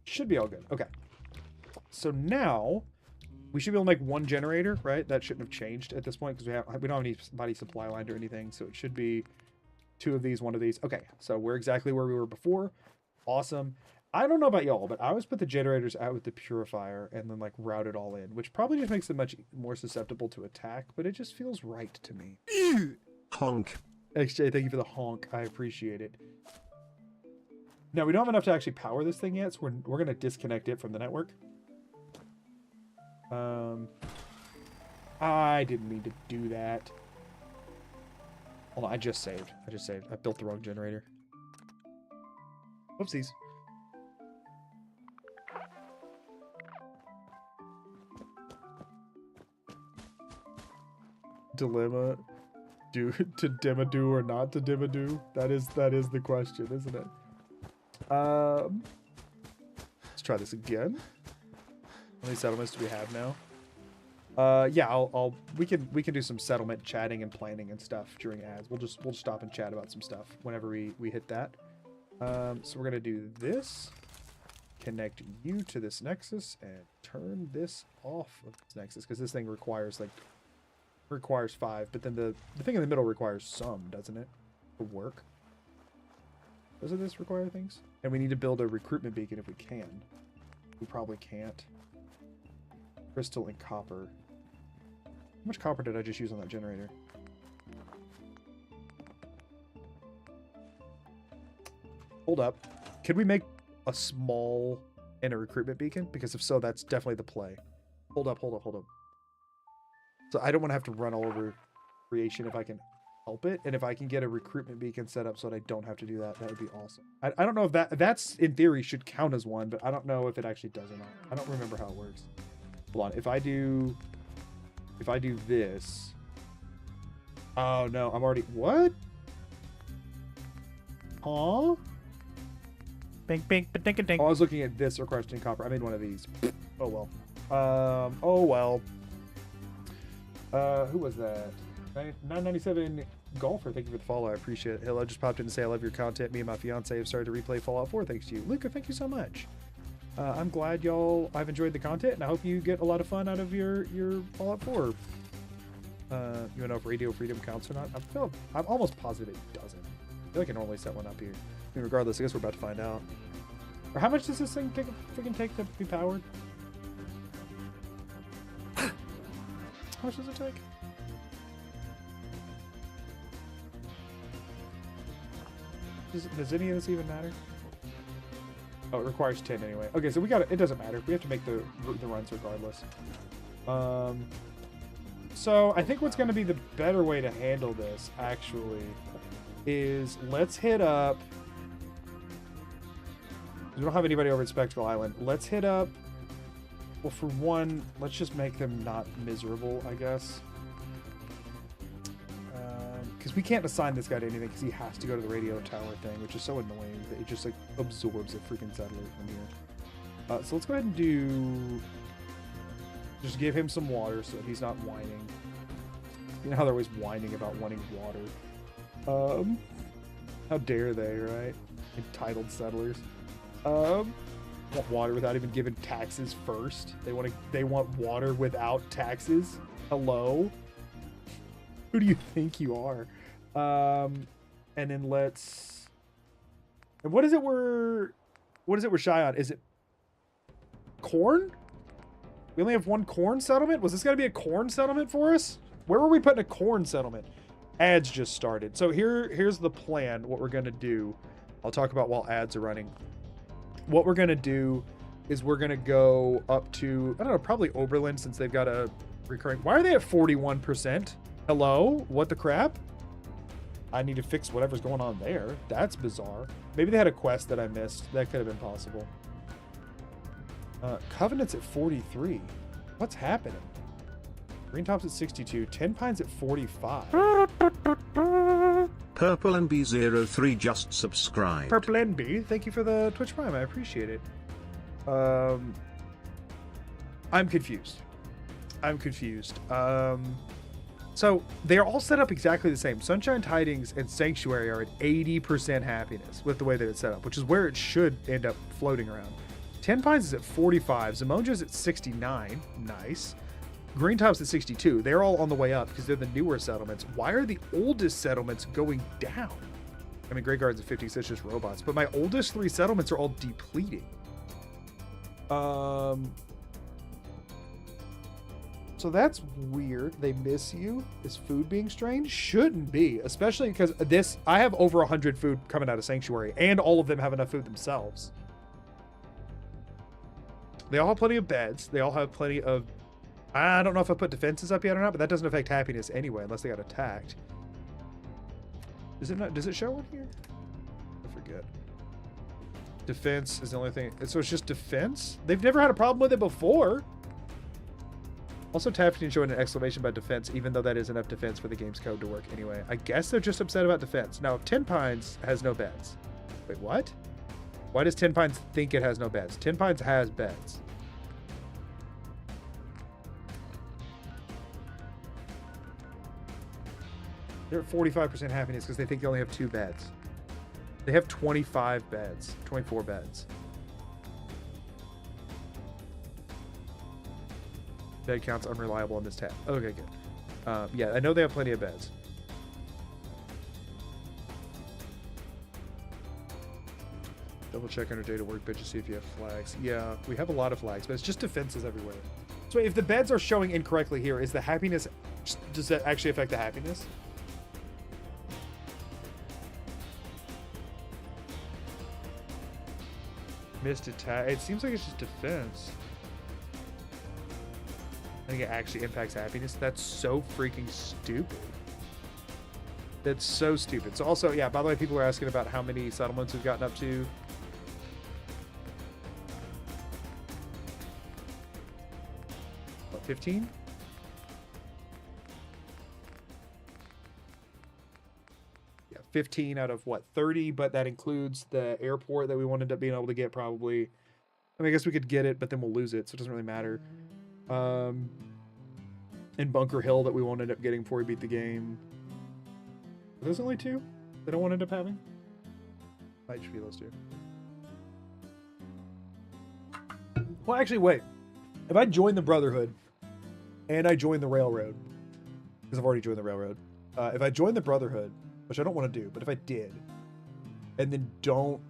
Should be all good. Okay. So now we should be able to make one generator, right? That shouldn't have changed at this point because we don't have anybody supply lined or anything. So it should be 2 of these, 1 of these. Okay. So we're exactly where we were before. Awesome. I don't know about y'all, but I always put the generators out with the purifier and then like route it all in, which probably just makes them much more susceptible to attack, but it just feels right to me. Honk. XJ, thank you for the honk. I appreciate it. Now, we don't have enough to actually power this thing yet, so we're going to disconnect it from the network. I didn't mean to do that. Hold on, I just saved. I built the wrong generator. Whoopsies. Dilemma. To Dimmadoo or not to Dimmadoo? That is the question, isn't it? Let's try this again. How many settlements do we have now? Yeah, we can do some settlement chatting and planning and stuff during ads. We'll just stop and chat about some stuff whenever we hit that. So we're gonna do this. Connect you to this nexus and turn this off of this nexus because this thing requires 5, but then the thing in the middle requires some, doesn't it, to work? Doesn't this require things? And we need to build a recruitment beacon if we can. We probably can't. Crystal and copper. How much copper did I just use on that generator? Hold up. Could we make a small and a recruitment beacon? Because if so, that's definitely the play. Hold up. So I don't want to have to run all over creation if I can help it, and if I can get a recruitment beacon set up so that I don't have to do that, that would be awesome. I don't know if that's in theory should count as one, but I don't know if it actually does or not. I don't remember how it works. Hold on, if I do this, oh no, I'm already, what? Huh? Bink, bink, ba-dink, a dink. Oh, I was looking at this requires 10 copper. I made one of these. Oh well. Oh well. Who was that? 997 Golfer, thank you for the follow. I appreciate it. Hello, just popped in to say I love your content. Me and my fiance have started to replay Fallout 4 thanks to you. Luca, thank you so much. I'm glad I've enjoyed the content, and I hope you get a lot of fun out of your Fallout 4. You don't know if Radio Freedom counts or not? I'm almost positive it doesn't. I feel like I can normally set one up here. I mean, regardless, I guess we're about to find out. Or how much does this thing freaking take to be powered? How much does it take? Does any of this even matter? Oh, it requires 10 anyway. Okay, so it doesn't matter. We have to make the runs regardless. So I think what's going to be the better way to handle this, actually, is let's hit up... We don't have anybody over at Spectacle Island. Let's hit up... Well, for one, let's just make them not miserable, I guess. Because we can't assign this guy to anything because he has to go to the radio tower thing, which is so annoying that it just like absorbs a freaking settler from here. So let's go ahead and just give him some water so he's not whining. You know how they're always whining about wanting water. How dare they, right? Entitled settlers. Want water without even giving taxes first. They want water without taxes. Hello? Who do you think you are? And then let's... And what is it we're shy on? Is it corn? We only have one corn settlement? Was this going to be a corn settlement for us? Where were we putting a corn settlement? Ads just started. So here's the plan, what we're going to do. I'll talk about while ads are running. What we're going to do is we're going to go up to, I don't know, probably Oberlin since they've got a recurring... Why are they at 41%? Hello? What the crap? I need to fix whatever's going on there. That's bizarre. Maybe they had a quest that I missed. That could have been possible. Covenant's at 43. What's happening? Green Top's at 62. 10 Pines at 45. Purple and B03 just subscribed. Purple NB, thank you for the Twitch Prime. I appreciate it. I'm confused. So they're all set up exactly the same. Sunshine Tidings and Sanctuary are at 80% happiness with the way that it's set up, which is where it should end up floating around. 10 Pines is at 45. Zamonja's at 69. Nice. Green Top's at 62. They're all on the way up because they're the newer settlements. Why are the oldest settlements going down? I mean, Great Garden's at 50, so it's just robots. But my oldest 3 settlements are all depleting. So that's weird. They miss you. Is food being strained? Shouldn't be, especially because I have over 100 food coming out of Sanctuary, and all of them have enough food themselves. They all have plenty of beds. They all have plenty of... I don't know if I put defenses up yet or not, but that doesn't affect happiness anyway, unless they got attacked. Is it not? Does it show on here? I forget. Defense is the only thing. So it's just defense? They've never had a problem with it before. Also, tapping and showing an exclamation about defense, even though that is enough defense for the game's code to work anyway. I guess they're just upset about defense. Now, 10 Pines has no beds. Wait, what? Why does 10 Pines think it has no beds? 10 Pines has beds. They're at 45% happiness because they think they only have 2 beds. They have 25 beds, 24 beds. Bed count's unreliable on this tab. Okay, good. Yeah, I know they have plenty of beds. Double check under data workbench to see if you have flags. Yeah, we have a lot of flags, but it's just defenses everywhere. So if the beds are showing incorrectly here, is the happiness... Does that actually affect the happiness? Missed attack. It seems like it's just defense. I think it actually impacts happiness. That's so freaking stupid. That's so stupid. So also, yeah, by the way, people are asking about how many settlements we've gotten up to. What, 15? Yeah, 15 out of what, 30, but that includes the airport that we wanted to be able to get probably. I mean, I guess we could get it, but then we'll lose it, so it doesn't really matter. And Bunker Hill that we won't end up getting before we beat the game. Are those only 2 that I won't end up having? Might just be those 2. Well, actually, wait. If I join the Brotherhood and I join the Railroad, because I've already joined the Railroad, if I join the Brotherhood, which I don't want to do, but if I did, and then don't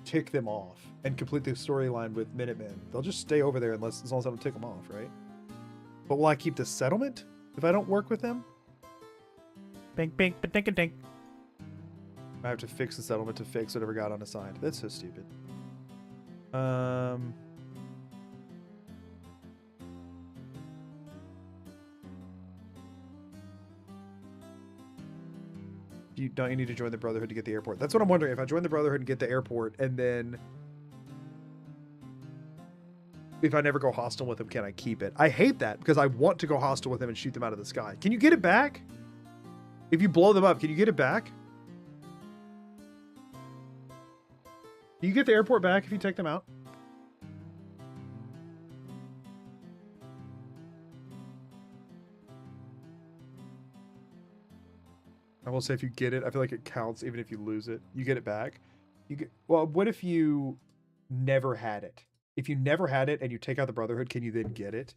tick them off and complete the storyline with Minutemen, they'll just stay over there as long as I don't tick them off, right? But will I keep the settlement if I don't work with them? Bink, bink, ba-dink, a dink. I have to fix the settlement to fix whatever got unassigned. That's so stupid. Don't you need to join the Brotherhood to get the airport? That's what I'm wondering. If I join the Brotherhood and get the airport, and then if I never go hostile with them, can I keep it? I hate that because I want to go hostile with them and shoot them out of the sky. Can you get it back? If you blow them up, can you get it back? Do you get the airport back if you take them out? I will say if you get it, I feel like it counts even if you lose it. You get it back. Well, what if you never had it? If you never had it and you take out the Brotherhood, can you then get it?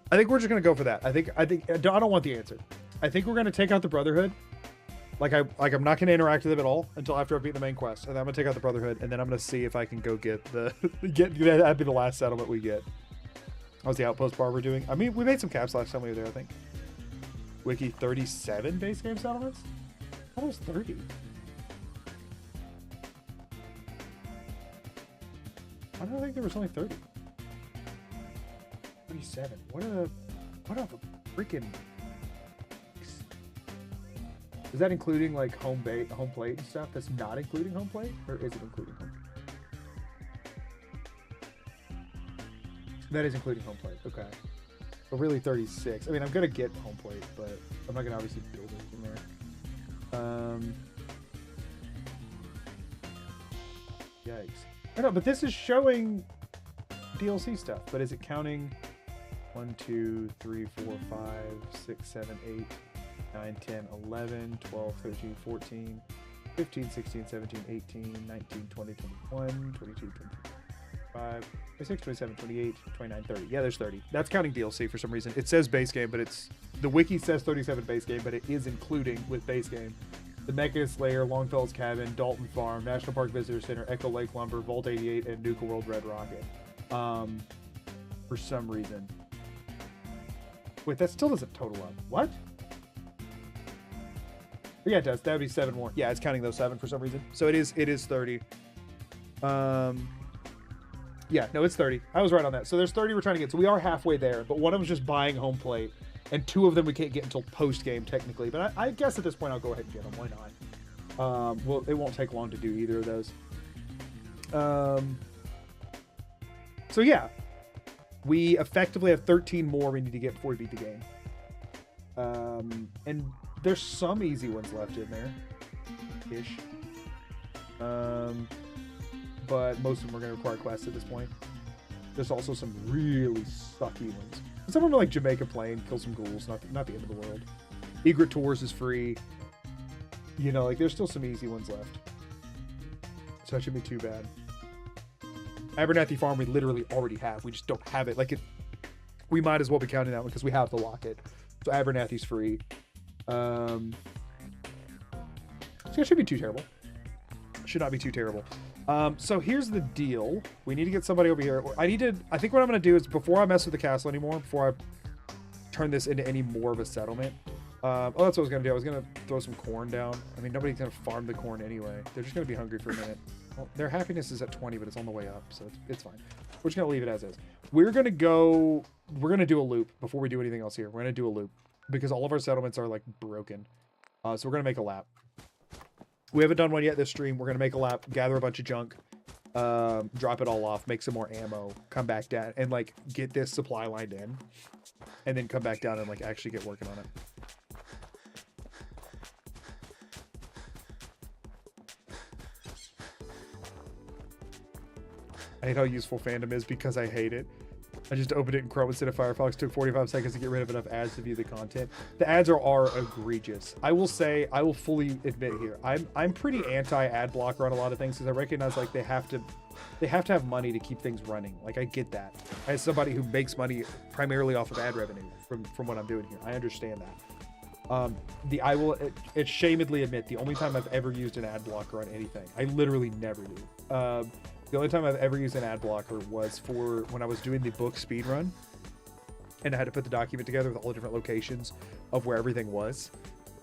I think we're just gonna go for that. I don't want the answer. I think we're gonna take out the Brotherhood. I'm not gonna interact with them at all until after I beat the main quest, and then I'm gonna take out the Brotherhood, and then I'm gonna see if I can go get the that'd be the last settlement we get. How's the outpost bar we're doing? I mean, we made some caps last time we were there. I think Wiki 37 base game settlements? I thought it was 30. I don't think there was only 30. 37. What a freaking. Is that including like home plate and stuff? That's not including home plate, or is it including home plate? That is including home plate. Okay. But really 36. I mean, I'm gonna get home plate, but I'm not gonna obviously build it in there. Yikes. I know, but this is showing DLC stuff. But is it counting 1, 2, 3, 4, 5, 6, 7, 8, 9, 10, 11, 12, 13, 14, 15, 16, 17, 18, 19, 20, 21, 22, 25, 26, 27, 28, 29, 30. Yeah, there's 30. That's counting DLC for some reason. It says base game, but the wiki says 37 base game, but it is including with base game the Mecha Slayer, Longfellow's Cabin, Dalton Farm, National Park Visitor Center, Echo Lake Lumber, Vault 88, and Nuka World Red Rocket. For some reason. Wait, that still doesn't total up. What? Yeah, it does. That would be 7 more. Yeah, it's counting those 7 for some reason. So it is 30. Yeah, no, it's 30. I was right on that. So there's 30 we're trying to get. So we are halfway there, but one of them's just buying home plate, and 2 of them we can't get until post-game, technically. But I guess at this point I'll go ahead and get them. Why not? Well, it won't take long to do either of those. So yeah, we effectively have 13 more we need to get before we beat the game. And there's some easy ones left in there, ish. But most of them are going to require quests at this point. There's also some really sucky ones. Some of them are like Jamaica Plain, kill some ghouls, not the end of the world. Egret Tours is free. You know, like there's still some easy ones left. So that shouldn't be too bad. Abernathy Farm we literally already have. We just don't have it. Like we might as well be counting that one because we have the locket. So Abernathy's free. So it should be too terrible. Should not be too terrible. So here's the deal. We need to get somebody over here. I think what I'm going to do is before I mess with the castle anymore, before I turn this into any more of a settlement. That's what I was going to do. I was going to throw some corn down. I mean, nobody's going to farm the corn anyway. They're just going to be hungry for a minute. Well, their happiness is at 20, but it's on the way up, so it's fine. We're just going to leave it as is. We're going to do a loop before we do anything else here. We're going to do a loop because all of our settlements are like broken. So we're going to make a lap. We haven't done one yet this stream. We're going to make a lap, gather a bunch of junk, drop it all off, make some more ammo, come back down, and like get this supply lined in, and then come back down and like actually get working on it. I hate how useful fandom is because I hate it. I just opened it in Chrome instead of Firefox. Took 45 seconds to get rid of enough ads to view the content. The ads are egregious. I will fully admit here, I'm pretty anti-ad blocker on a lot of things because I recognize like they have to have money to keep things running. Like I get that. As somebody who makes money primarily off of ad revenue from what I'm doing here, I understand that. I will ashamedly admit the only time I've ever used an ad blocker on anything, I literally never do. The only time I've ever used an ad blocker was for when I was doing the book speedrun and I had to put the document together with all the different locations of where everything was.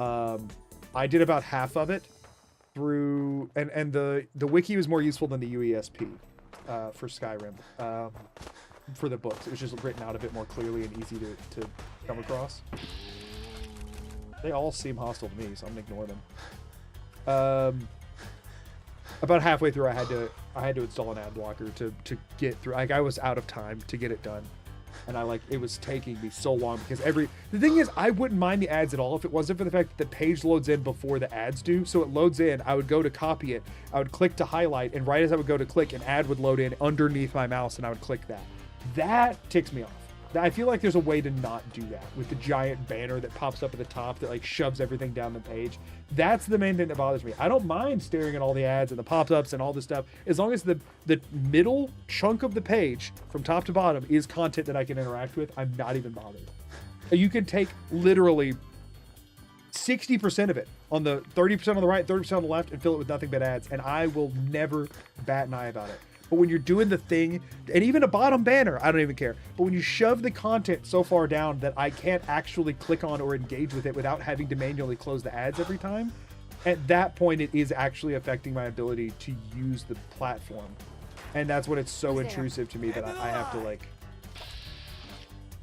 I did about half of it through, and the wiki was more useful than the UESP for Skyrim for the books. It was just written out a bit more clearly and easy to come across. They all seem hostile to me, so I'm gonna ignore them. About halfway through, I had to install an ad blocker to get through. Like I was out of time to get it done, and it was taking me so long because the thing is, I wouldn't mind the ads at all if it wasn't for the fact that the page loads in before the ads do. So it loads in, I would go to copy it, I would click to highlight, and right as I would go to click, an ad would load in underneath my mouse, and I would click that. That ticks me off. I feel like there's a way to not do that with the giant banner that pops up at the top that like shoves everything down the page. That's the main thing that bothers me. I don't mind staring at all the ads and the pop-ups and all this stuff as long as the middle chunk of the page from top to bottom is content that I can interact with. I'm not even bothered. You can take literally 60% of it on the 30% on the right, 30% on the left, and fill it with nothing but ads, and I will never bat an eye about it. But when you're doing the thing, and even a bottom banner, I don't even care. But when you shove the content so far down that I can't actually click on or engage with it without having to manually close the ads every time, at that point it is actually affecting my ability to use the platform. And that's when it's so intrusive to me that I have to like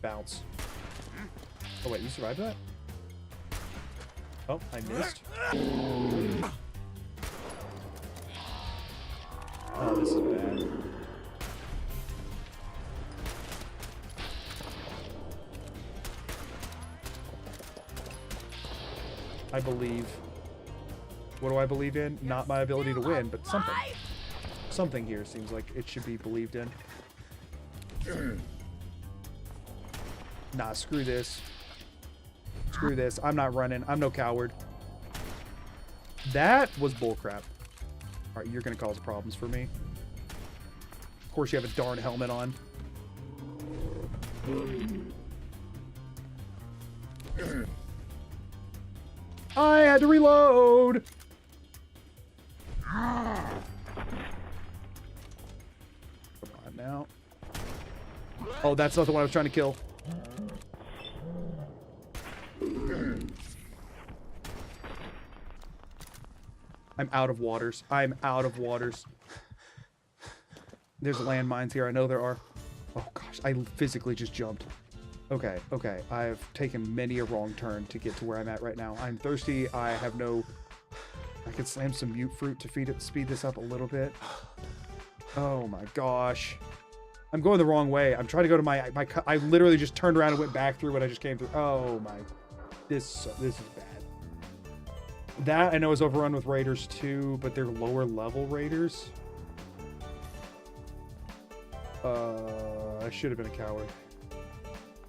bounce. Oh wait, you survived that? Oh, I missed. Oh, this is bad. I believe. What do I believe in? Not my ability to win, but something. Something here seems like it should be believed in. Nah, screw this. Screw this. I'm not running. I'm no coward. That was bullcrap. Alright, you're gonna cause problems for me. Of course you have a darn helmet on. I had to reload! Come on now. Oh, that's not the one I was trying to kill. I'm out of waters. I'm out of waters. There's landmines here. I know there are. Oh gosh, I physically just jumped. Okay, okay. I've taken many a wrong turn to get to where I'm at right now. I'm thirsty. I have no... I could slam some mute fruit to speed this up a little bit. Oh my gosh. I'm going the wrong way. I'm trying to go to my I literally just turned around and went back through what I just came through. Oh my... This is bad. That I know is overrun with raiders too, but they're lower level raiders. I should have been a coward.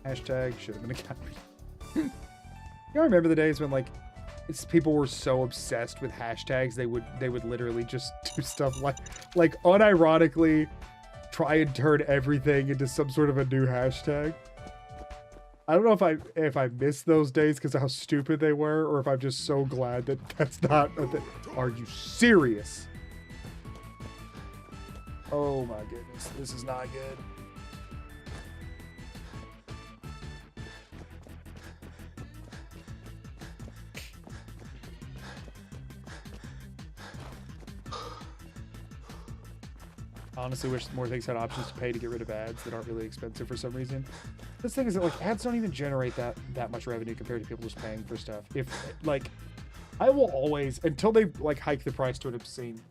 Hashtag should have been a coward. You remember the days when like people were so obsessed with hashtags they would literally just do stuff like unironically try and turn everything into some sort of a new hashtag. I don't know if I miss those days because of how stupid they were, or if I'm just so glad that that's not a thing. Are you serious? Oh my goodness, this is not good. Honestly wish more things had options to pay to get rid of ads that aren't really expensive for some reason. This thing is that like ads don't even generate that much revenue compared to people just paying for stuff. If like I will always, until they like hike the price to an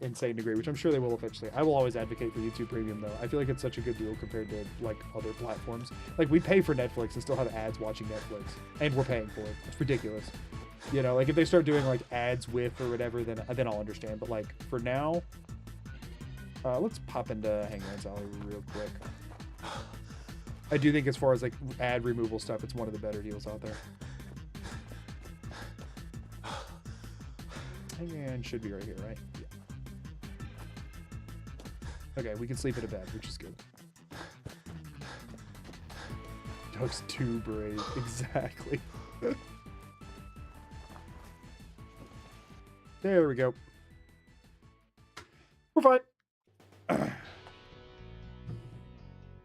insane degree, which I'm sure they will eventually, I will always advocate for YouTube Premium though. I feel like it's such a good deal compared to like other platforms. Like we pay for Netflix and still have ads watching Netflix, and we're paying for it. It's ridiculous. You know, like if they start doing like ads with or whatever, then I'll understand. But like for now, let's pop into Hangman's Alley real quick. I do think as far as like ad removal stuff, it's one of the better deals out there. Hangman should be right here, right? Yeah. Okay, we can sleep in a bed, which is good. Doug's too brave. Exactly. There we go. We're fine.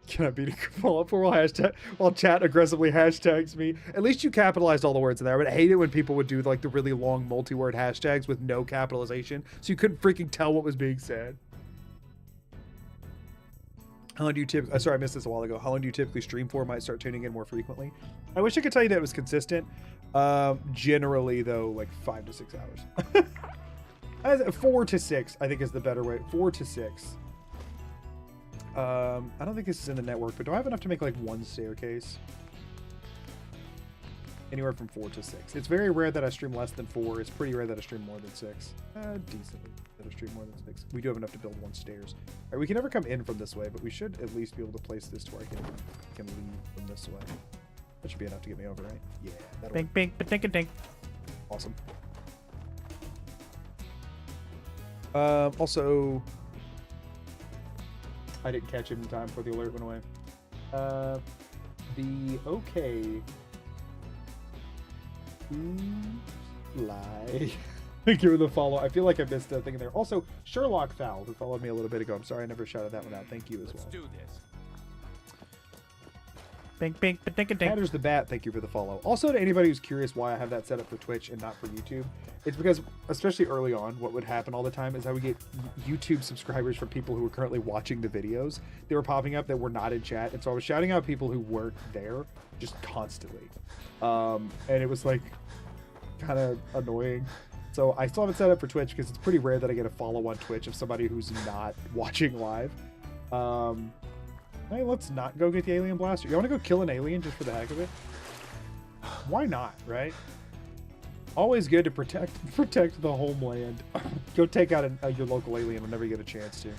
Can I beat a follow-up for while chat aggressively hashtags me? At least you capitalized all the words in there. I would hate it when people would do like the really long multi-word hashtags with no capitalization, so you couldn't freaking tell what was being said. How long do you typically... sorry, I missed this a while ago. How long do you typically stream for? Might start tuning in more frequently. I wish I could tell you that it was consistent. Generally, though, like 5 to 6 hours. 4 to 6, I think, is the better way. 4 to 6. I don't think this is in the network, but do I have enough to make like one staircase? Anywhere from 4 to 6. It's very rare that I stream less than 4. It's pretty rare that I stream more than 6. Decently that I stream more than 6. We do have enough to build 1 stairs. All right, we can never come in from this way, but we should at least be able to place this to where I can leave from this way. That should be enough to get me over, right? Yeah. Bink, bink, ba-dink, dink. Awesome. Also, I didn't catch it in time before the alert went away. The okay. Lie. Thank you for the follow. I feel like I missed a thing in there. Also, Sherlock Fowl, who followed me a little bit ago. I'm sorry I never shouted that one out. Thank you as well. Let's do this. Bink, bink, dink, dink. Hatters the Bat, thank you for the follow. Also, to anybody who's curious why I have that set up for Twitch and not for YouTube, it's because, especially early on, what would happen all the time is I would get YouTube subscribers from people who were currently watching the videos. They were popping up that were not in chat, and so I was shouting out people who weren't there just constantly. And it was like kind of annoying. So I still have it set up for Twitch because it's pretty rare that I get a follow on Twitch of somebody who's not watching live. Hey, let's not go get the alien blaster. You want to go kill an alien just for the heck of it? Why not, right? Always good to protect the homeland. Go take out your local alien whenever you get a chance to.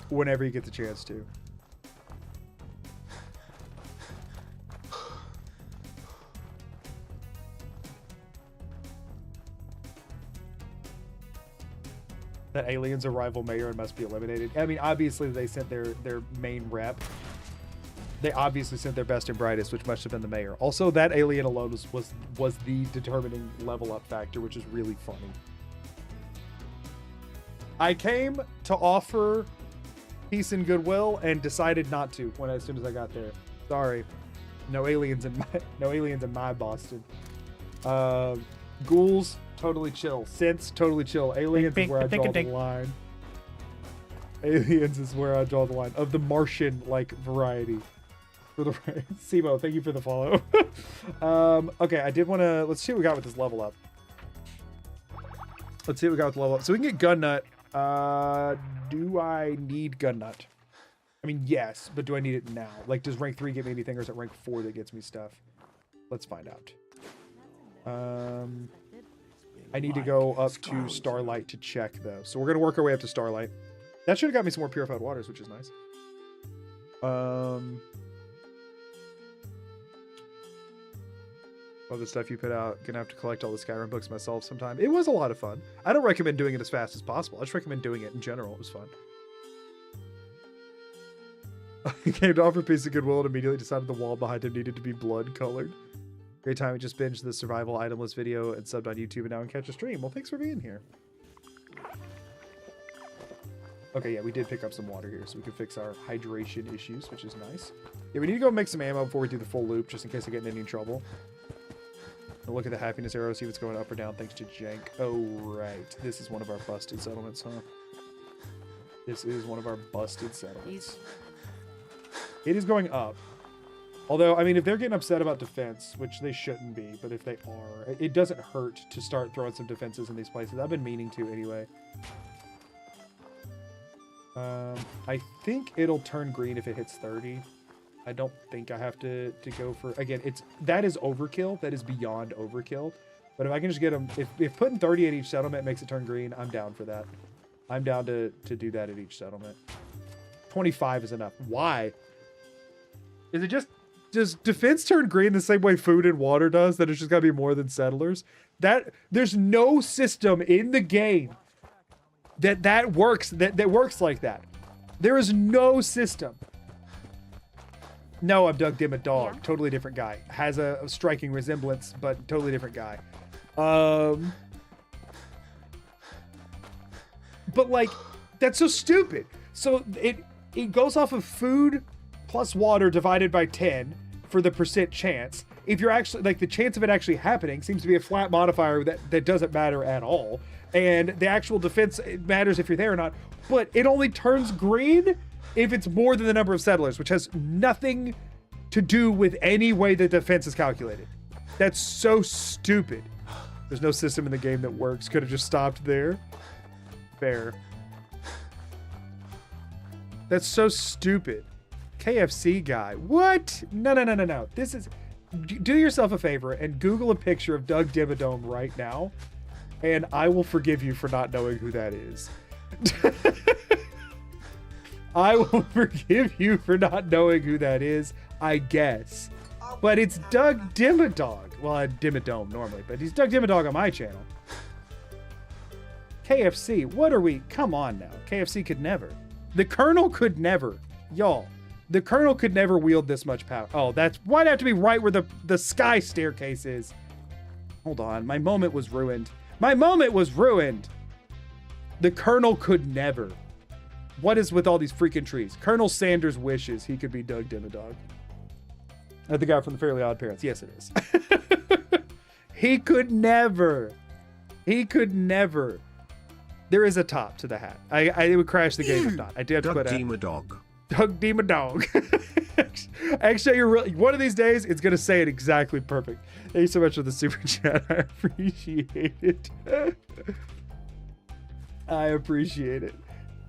Whenever you get the chance to. That alien's a rival mayor and must be eliminated. I mean, obviously they sent their main rep. They obviously sent their best and brightest, which must have been the mayor. Also, that alien alone was the determining level up factor, which is really funny. I came to offer peace and goodwill and decided not to as soon as I got there. Sorry, no aliens in my Boston. Ghouls. Totally chill. Synths, totally chill. Aliens is where I draw the line. Aliens is where I draw the line. Of the Martian-like variety. For the Simo, thank you for the follow. Okay, I did want to... Let's see what we got with this level up. Let's see what we got with the level up. So we can get Gun Nut. Do I need Gun Nut? I mean, yes, but do I need it now? Like, does rank 3 get me anything, or is it rank 4 that gets me stuff? Let's find out. I need to go up to Starlight to check, though. So we're going to work our way up to Starlight. That should have got me some more purified waters, which is nice. All the stuff you put out. Gonna have to collect all the Skyrim books myself sometime. It was a lot of fun. I don't recommend doing it as fast as possible. I just recommend doing it in general. It was fun. He came to offer peace and goodwill and immediately decided the wall behind him needed to be blood colored. Great time. We just binged the survival itemless video and subbed on YouTube and now can catch a stream. Well, thanks for being here. Okay, yeah, we did pick up some water here so we can fix our hydration issues, which is nice. Yeah, we need to go make some ammo before we do the full loop, just in case I get in any trouble. I'll look at the happiness arrow, see if it's going up or down thanks to Jank. Oh, right. This is one of our busted settlements, huh? This is one of our busted settlements. It is going up. Although, I mean, if they're getting upset about defense, which they shouldn't be, but if they are, it doesn't hurt to start throwing some defenses in these places. I've been meaning to anyway. I think it'll turn green if it hits 30. I don't think I have to go for... Again, that is overkill. That is beyond overkill. But if I can just get them... If putting 30 at each settlement makes it turn green, I'm down for that. I'm down to do that at each settlement. 25 is enough. Why? Is it just... Does defense turn green the same way food and water does? That it's just got to be more than settlers? There's no system in the game that works like that. There is no system. No, I'm Doug Dim a dog. Yeah. Totally different guy. Has a striking resemblance, but totally different guy. But like, that's so stupid. So it goes off of food plus water divided by 10 for the percent chance. If you're actually, like, the chance of it actually happening seems to be a flat modifier that doesn't matter at all. And the actual defense, it matters if you're there or not. But it only turns green if it's more than the number of settlers, which has nothing to do with any way the defense is calculated. That's so stupid. There's no system in the game that works. Could have just stopped there. Fair. That's so stupid. KFC guy. What? No. This is... Do yourself a favor and Google a picture of Doug Dimmadome right now, and I will forgive you for not knowing who that is. I will forgive you for not knowing who that is, I guess. But it's Doug Dimmadog. Well, I Dimmadome normally, but he's Doug Dimmadog on my channel. KFC, what are we? Come on now. KFC could never. The Colonel could never. Y'all, the Colonel could never wield this much power. Oh, why'd it have to be right where the sky staircase is? Hold on. My moment was ruined. My moment was ruined. The Colonel could never. What is with all these freaking trees? Colonel Sanders wishes he could be Doug Dimmadog. The guy from the Fairly Odd Parents. Yes, it is. He could never. He could never. There is a top to the hat. I would crash the game if not. I do have to Doug put Dimmadog. Doug Dimmadog. Actually, you're really, one of these days, it's going to say it exactly perfect. Thank you so much for the super chat. I appreciate it. I appreciate it.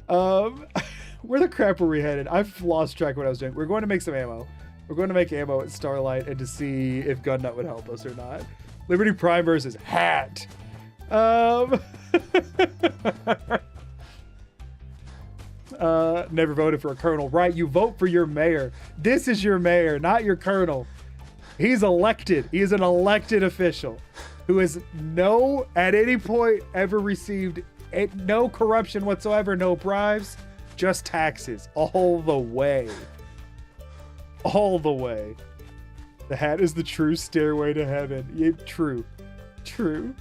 Where the crap were we headed? I've lost track of what I was doing. We're going to make some ammo. We're going to make ammo at Starlight and to see if Gun Nut would help us or not. Liberty Prime versus Hat. Never voted for a colonel. Right, you vote for your mayor. This is your mayor, not your colonel. He's elected. He is an elected official who has at any point ever received no corruption whatsoever, no bribes, just taxes all the way. All the way. The hat is the true stairway to heaven. Yeah, true. True.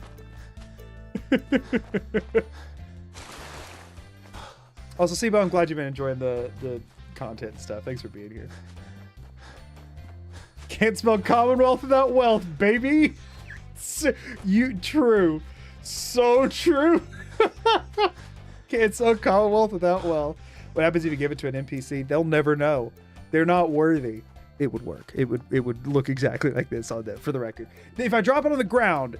Also, Sibo, I'm glad you've been enjoying the content and stuff. Thanks for being here. Can't spell Commonwealth without wealth, baby. True. So true. Can't spell Commonwealth without wealth. What happens if you give it to an NPC? They'll never know. They're not worthy. It would work. It would look exactly like this on that, for the record. If I drop it on the ground,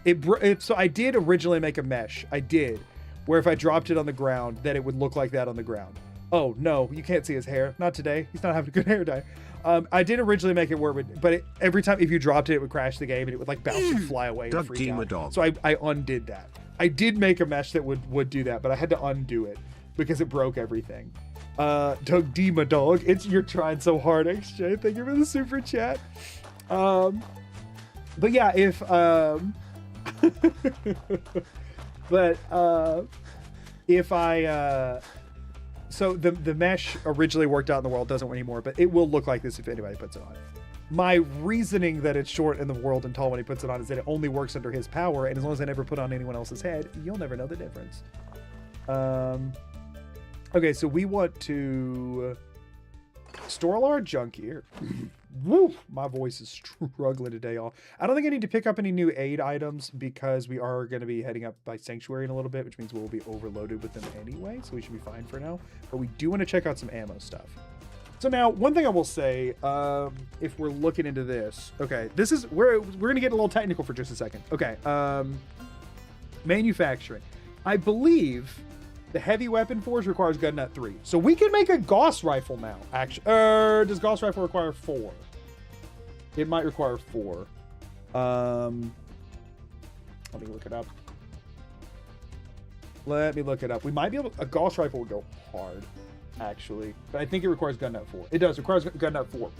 so I did originally make a mesh. I did. Where if I dropped it on the ground, that it would look like that on the ground. Oh, no, you can't see his hair. Not today. He's not having a good hair day. I did originally make it where it would, but every time if you dropped it, it would crash the game and it would like bounce and fly away and freak out. So I undid that. I did make a mesh that would do that, but I had to undo it because it broke everything. Doug Dimmadog, you're trying so hard, XJ. Thank you for the super chat. But yeah, if I so the mesh originally worked out in the world, doesn't anymore, but it will look like this if anybody puts it on. My reasoning that it's short in the world and tall when he puts it on is that it only works under his power, and as long as I never put on anyone else's head, you'll never know the difference. Okay, so we want to store all our junk here. Woo! My voice is struggling today, y'all. I don't think I need to pick up any new aid items because we are going to be heading up by Sanctuary in a little bit, which means we'll be overloaded with them anyway, so we should be fine for now. But we do want to check out some ammo stuff. So now, one thing I will say, if we're looking into this, okay, this is, we're going to get a little technical for just a second. Okay, manufacturing. I believe the heavy weapon forge requires gun nut 3. So we can make a Gauss rifle now, actually. Does Gauss rifle require 4? It might require 4. Let me look it up. We might be able to, a Gauss rifle would go hard, actually. But I think it requires gun nut 4. It does, require gun nut 4.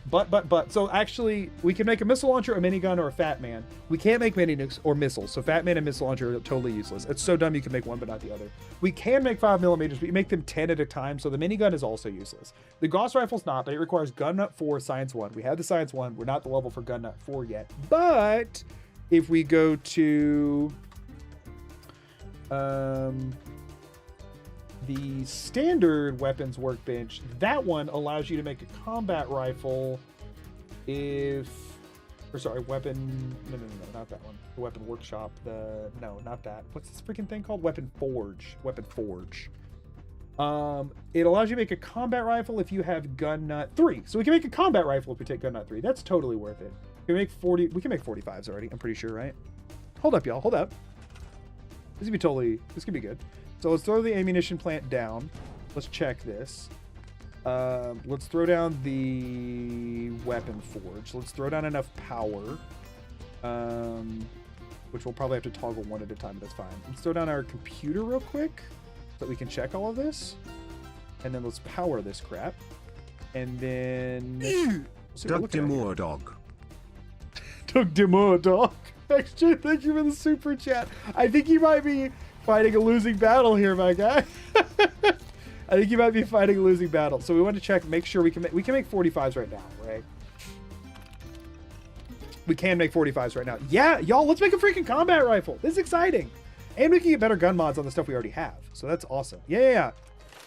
But, so actually, we can make a missile launcher, a minigun, or a Fat Man. We can't make mini nukes or missiles. So Fat Man and missile launcher are totally useless. It's so dumb you can make one but not the other. We can make 5mm, but you make them 10 at a time, so the minigun is also useless. The Gauss rifle's not, but it requires gun nut 4, science 1. We have the science 1. We're not the level for gun nut 4 yet. But if we go to the standard weapons workbench, that one allows you to make a combat rifle weapon, no, not that one. The weapon workshop, no, not that. What's this freaking thing called? Weapon forge. It allows you to make a combat rifle if you have gun nut 3. So we can make a combat rifle if we take gun nut 3. That's totally worth it. We can make 45s already, I'm pretty sure, right? Hold up, y'all, hold up. This could be good. So let's throw the ammunition plant down. Let's check this. Let's throw down the weapon forge. Let's throw down enough power. Which we'll probably have to toggle one at a time, but that's fine. Let's throw down our computer real quick so that we can check all of this. And then let's power this crap. And then... Doug Dimmadog. Doug Dimmadog. Extra, thank you for the super chat. I think you might be fighting a losing battle here, my guy. I think you might be fighting a losing battle. So we want to check, make sure we can make 45s right now, right? We can make 45s right now. Yeah, y'all, let's make a freaking combat rifle. This is exciting. And we can get better gun mods on the stuff we already have. So that's awesome. Yeah.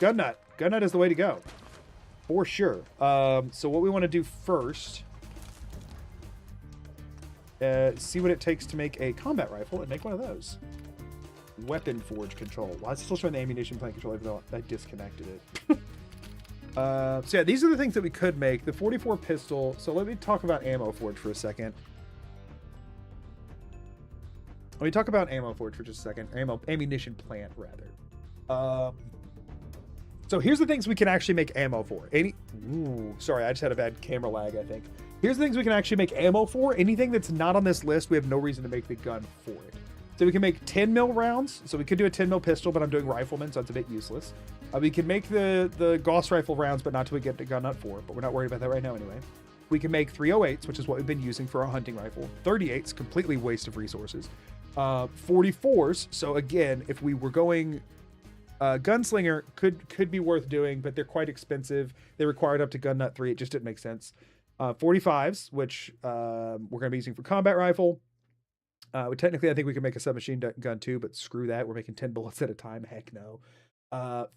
Gun nut. Gun nut is the way to go. For sure. So what we want to do first, see what it takes to make a combat rifle and make one of those. Weapon forge control. Why is it still showing the ammunition plant control even though I disconnected it? So yeah, these are the things that we could make. The 44 pistol. So let me talk about ammo forge for a second. Let me talk about ammo forge for just a second. Ammunition plant rather. So here's the things we can actually make ammo for. Sorry, I just had a bad camera lag, I think. Here's the things we can actually make ammo for. Anything that's not on this list, we have no reason to make the gun for it. So we can make 10 mil rounds. So we could do a 10 mil pistol, but I'm doing rifleman, so it's a bit useless. We can make the Gauss rifle rounds, but not till we get the gun nut 4. But we're not worried about that right now anyway. We can make 308s, which is what we've been using for our hunting rifle. 38s, completely waste of resources. 44s. So again, if we were going gunslinger, could be worth doing, but they're quite expensive. They required up to gun nut 3. It just didn't make sense. 45s, which we're going to be using for combat rifle. Technically, I think we can make a submachine gun too, but screw that. We're making 10 bullets at a time. Heck no.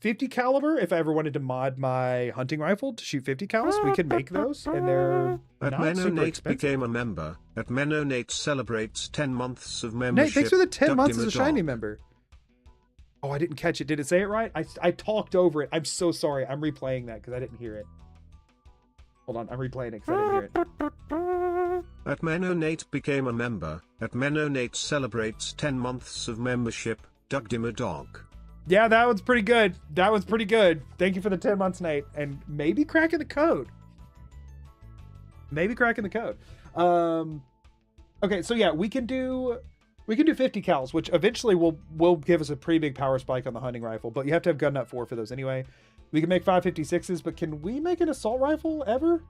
50 caliber. If I ever wanted to mod my hunting rifle to shoot 50 cals, we could make those, and they're At not Menno super Nate expensive. became a member. At Menno Nate celebrates 10 months of Nate, membership. thanks for the 10 Dubbed months him as a dog. shiny member. Oh, I didn't catch it. Did it say it right? I talked over it. I'm so sorry. I'm replaying that because I didn't hear it. Hold on. I'm replaying it because I didn't hear it. At Menno Nate became a member. At Menno Nate celebrates 10 months of membership. Dubbed him a dog. Yeah, that one's pretty good. That one's pretty good. Thank you for the 10 months, Nate. And maybe cracking the code. Maybe cracking the code. Okay, so yeah, we can do 50 cals, which eventually will give us a pretty big power spike on the hunting rifle, but you have to have gun nut 4 for those anyway. We can make 556s, but can we make an assault rifle ever?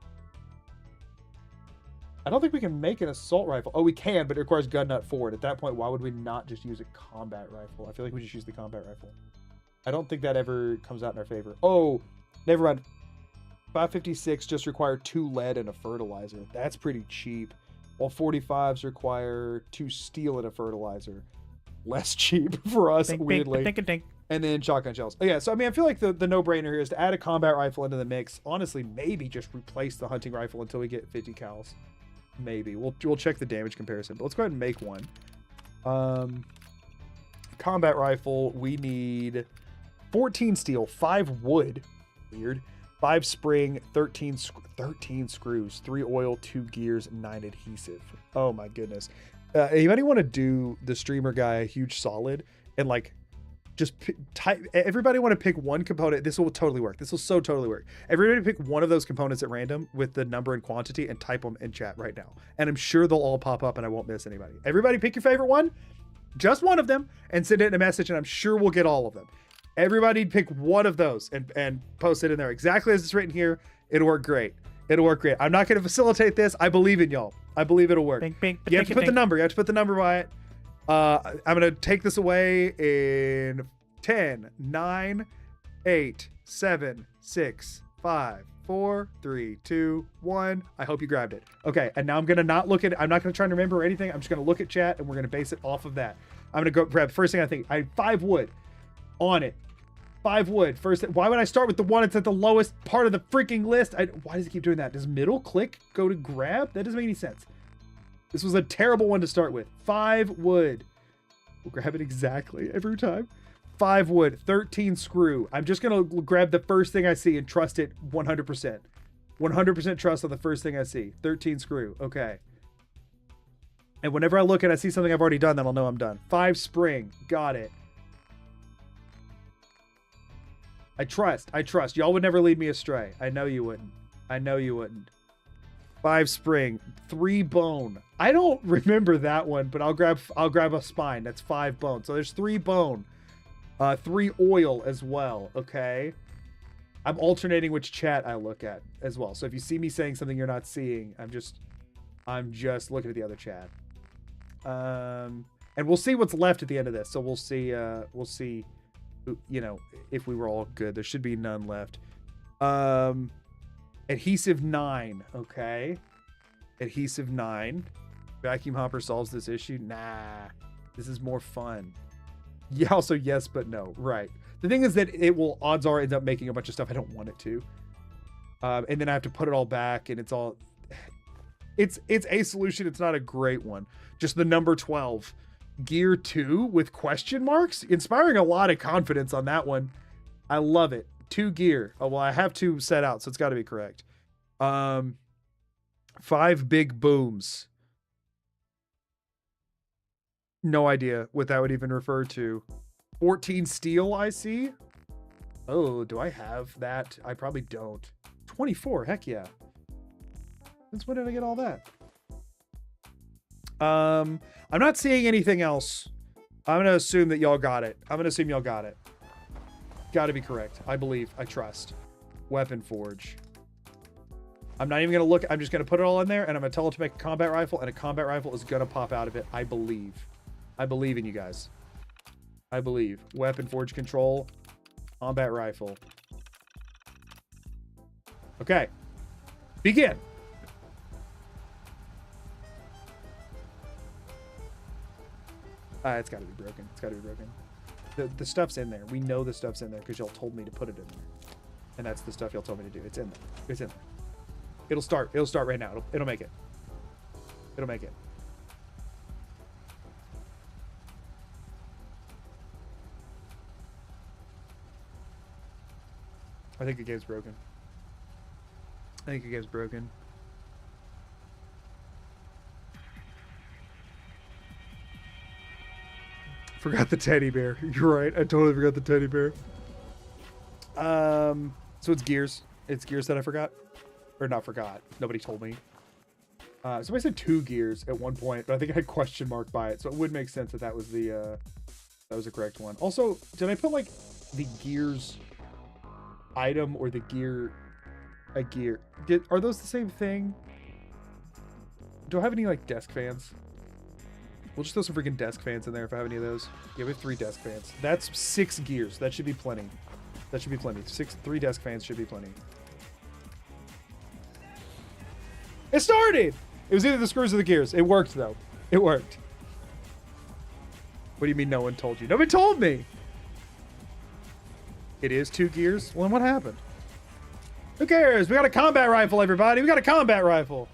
I don't think we can make an assault rifle. Oh, we can, but it requires gun nut 4. And at that point, why would we not just use a combat rifle? I feel like we just use the combat rifle. I don't think that ever comes out in our favor. Oh, never mind. 556 just require 2 lead and a fertilizer. That's pretty cheap. While 45s require 2 steel and a fertilizer. Less cheap for us, weirdly. Dink. And then shotgun shells. Oh, yeah, so I mean, I feel like the no-brainer here is to add a combat rifle into the mix. Honestly, maybe just replace the hunting rifle until we get 50 cals. Maybe. We'll check the damage comparison. But let's go ahead and make one. Combat rifle, we need 14 steel, 5 wood. Weird. 5 spring, 13 screws, 3 oil, 2 gears, 9 adhesive. Oh my goodness. Anybody want to do the streamer guy a huge solid and like just type, everybody want to pick one component. This will totally work. This will so totally work. Everybody pick one of those components at random with the number and quantity and type them in chat right now. And I'm sure they'll all pop up and I won't miss anybody. Everybody pick your favorite one, just one of them, and send it in a message and I'm sure we'll get all of them. Everybody pick one of those and post it in there exactly as it's written here. It'll work great. It'll work great. I'm not going to facilitate this. I believe in y'all. I believe it'll work. You have to put the number. You have to put the number by it. I'm going to take this away in 10, 9, 8, 7, 6, 5, 4, 3, 2, 1. I hope you grabbed it. Okay, and now I'm going to not look at it. I'm not going to try and remember anything. I'm just going to look at chat, and we're going to base it off of that. I'm going to go grab the first thing I think. I have 5 wood on it. 5 wood. First, why would I start with the one that's at the lowest part of the freaking list? Why does it keep doing that? Does middle click go to grab? That doesn't make any sense. This was a terrible one to start with. 5 wood. We'll grab it exactly every time. 5 wood, 13 screw. I'm just going to grab the first thing I see and trust it 100%. 100% trust on the first thing I see. 13 screw. Okay. And whenever I look and I see something I've already done, then I'll know I'm done. 5 spring. Got it. I trust. Y'all would never lead me astray. I know you wouldn't. 5 spring, 3 bone. I don't remember that one, but I'll grab a spine. That's 5 bone. So there's 3 bone. 3 oil as well. Okay. I'm alternating which chat I look at as well. So if you see me saying something you're not seeing, I'm just looking at the other chat. And we'll see what's left at the end of this. So we'll see, you know, if we were all good. There should be none left. Adhesive 9. Okay. Adhesive 9. Vacuum hopper solves this issue? Nah. This is more fun. Yeah, also yes, but no. Right. The thing is that it will, odds are, end up making a bunch of stuff I don't want it to. And then I have to put it all back, and it's all... It's a solution. It's not a great one. Just the number 12. Gear 2 with question marks? Inspiring a lot of confidence on that one. I love it. 2 gear. Oh, well, I have 2 set out, so it's got to be correct. 5 big booms. No idea what that would even refer to. 14 steel, I see. Oh, do I have that? I probably don't. 24, heck yeah. Since when did I get all that? I'm not seeing anything else. I'm gonna assume that y'all got it. I'm gonna assume y'all got it. Gotta be correct. I believe. I trust. Weapon forge. I'm not even gonna look. I'm just gonna put it all in there, and I'm gonna tell it to make a combat rifle, and a combat rifle is gonna pop out of it. I believe. I believe in you guys. I believe. Weapon forge control. Combat rifle. Okay. Begin. It's got to be broken. It's got to be broken. The stuff's in there. We know the stuff's in there because y'all told me to put it in there. And that's the stuff y'all told me to do. It's in there. It's in there. It'll start. It'll start right now. It'll make it. It'll make it. I think the game's broken. I think the game's broken. Forgot the teddy bear. You're right. I totally forgot the teddy bear. So it's gears. It's gears that I forgot. Or not forgot. Nobody told me. Somebody said 2 gears at one point, but I think I had question mark by it, so it would make sense that that was the correct one. Also, did I put like the gears item or the gear a gear? Are those the same thing? Do I have any like desk fans? We'll just throw some freaking desk fans in there if I have any of those. Yeah, we have 3 desk fans. That's 6 gears. That should be plenty. That should be plenty. 3 desk fans should be plenty. It started! It was either the screws or the gears. It worked, though. It worked. What do you mean no one told you? Nobody told me! It is 2 gears? Well, then what happened? Who cares? We got a combat rifle, everybody. We got a combat rifle.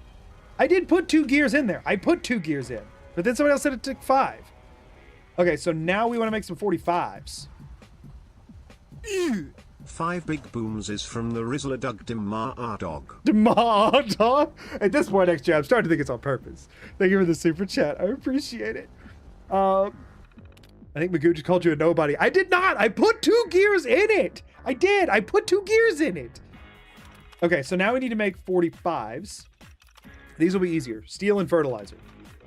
I did put 2 gears in there. I put 2 gears in. But then somebody else said it took 5. Okay, so now we want to make some 45s. 5 big booms is from the Rizzler Doug Demar Dog. Demar Dog? At this point, XJ, I'm starting to think it's on purpose. Thank you for the super chat. I appreciate it. I think Magoo just called you a nobody. I did not. I put 2 gears in it. I did. I put 2 gears in it. Okay, so now we need to make 45s. These will be easier. Steel and fertilizer.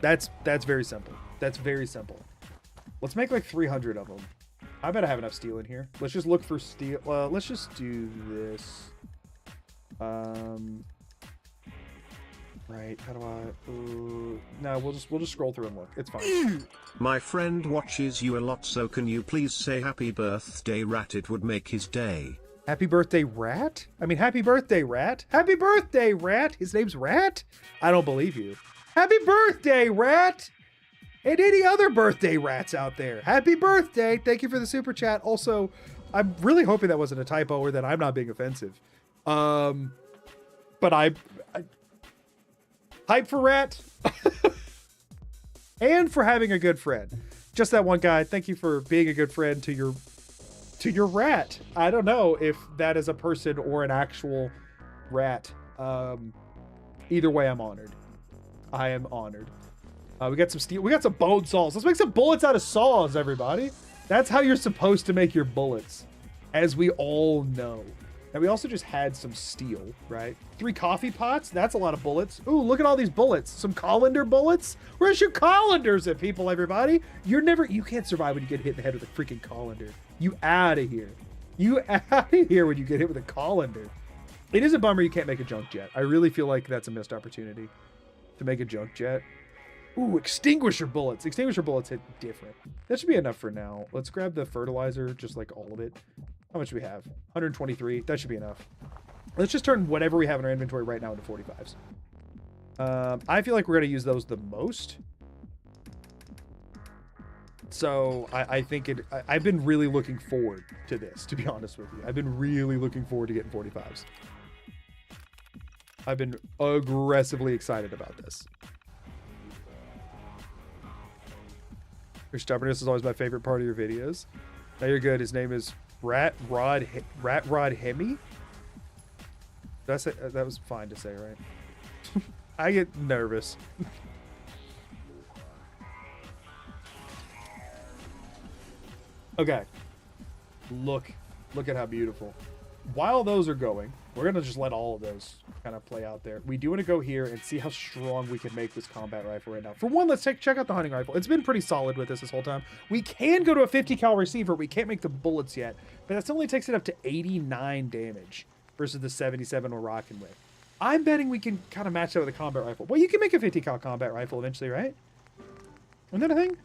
That's very simple. That's very simple. Let's make like 300 of them. I bet I have enough steel in here. Let's just look for steel. Let's just do this. Right. How do I? No, we'll just scroll through and look. It's fine. My friend watches you a lot, so can you please say happy birthday, Rat? It would make his day. Happy birthday, Rat? I mean, happy birthday, Rat. Happy birthday, Rat. His name's Rat? I don't believe you. Happy birthday, Rat. And any other birthday rats out there. Happy birthday. Thank you for the super chat. Also, I'm really hoping that wasn't a typo or that I'm not being offensive. But I hype for Rat. And for having a good friend. Just that one guy. Thank you for being a good friend to your rat. I don't know if that is a person or an actual rat. Either way, I'm honored. I am honored. We got some steel. We got some bone saws. Let's make some bullets out of saws, everybody. That's how you're supposed to make your bullets, as we all know. And we also just had some steel, right? 3 coffee pots. That's a lot of bullets. Ooh, look at all these bullets. Some colander bullets. Where's your colanders at, people, everybody? You can't survive when you get hit in the head with a freaking colander. You out of here. You out of here when you get hit with a colander. It is a bummer you can't make a junk jet. I really feel like that's a missed opportunity to make a junk jet. Ooh, extinguisher bullets. Extinguisher bullets hit different. That should be enough for now. Let's grab the fertilizer, just like all of it. How much do we have? 123. That should be enough. Let's just turn whatever we have in our inventory right now into 45s. I feel like we're going to use those the most. So I think I've been really looking forward to this, to be honest with you. I've been really looking forward to getting 45s. I've been aggressively excited about this. Your stubbornness is always my favorite part of your videos. Now you're good. His name is Rat Rod Hemi. Did I say that was fine to say, right? I get nervous. Okay. Look at how beautiful. While those are going, we're gonna just let all of those kind of play out there. We do want to go here and see how strong we can make this combat rifle right now. For one, let's check out the hunting rifle. It's been pretty solid with this whole time. We can go to a 50 cal receiver. We can't make the bullets yet, but that only takes it up to 89 damage versus the 77 we're rocking with. I'm betting we can kind of match that with a combat rifle. Well, you can make a 50 cal combat rifle eventually, right? Isn't that a thing?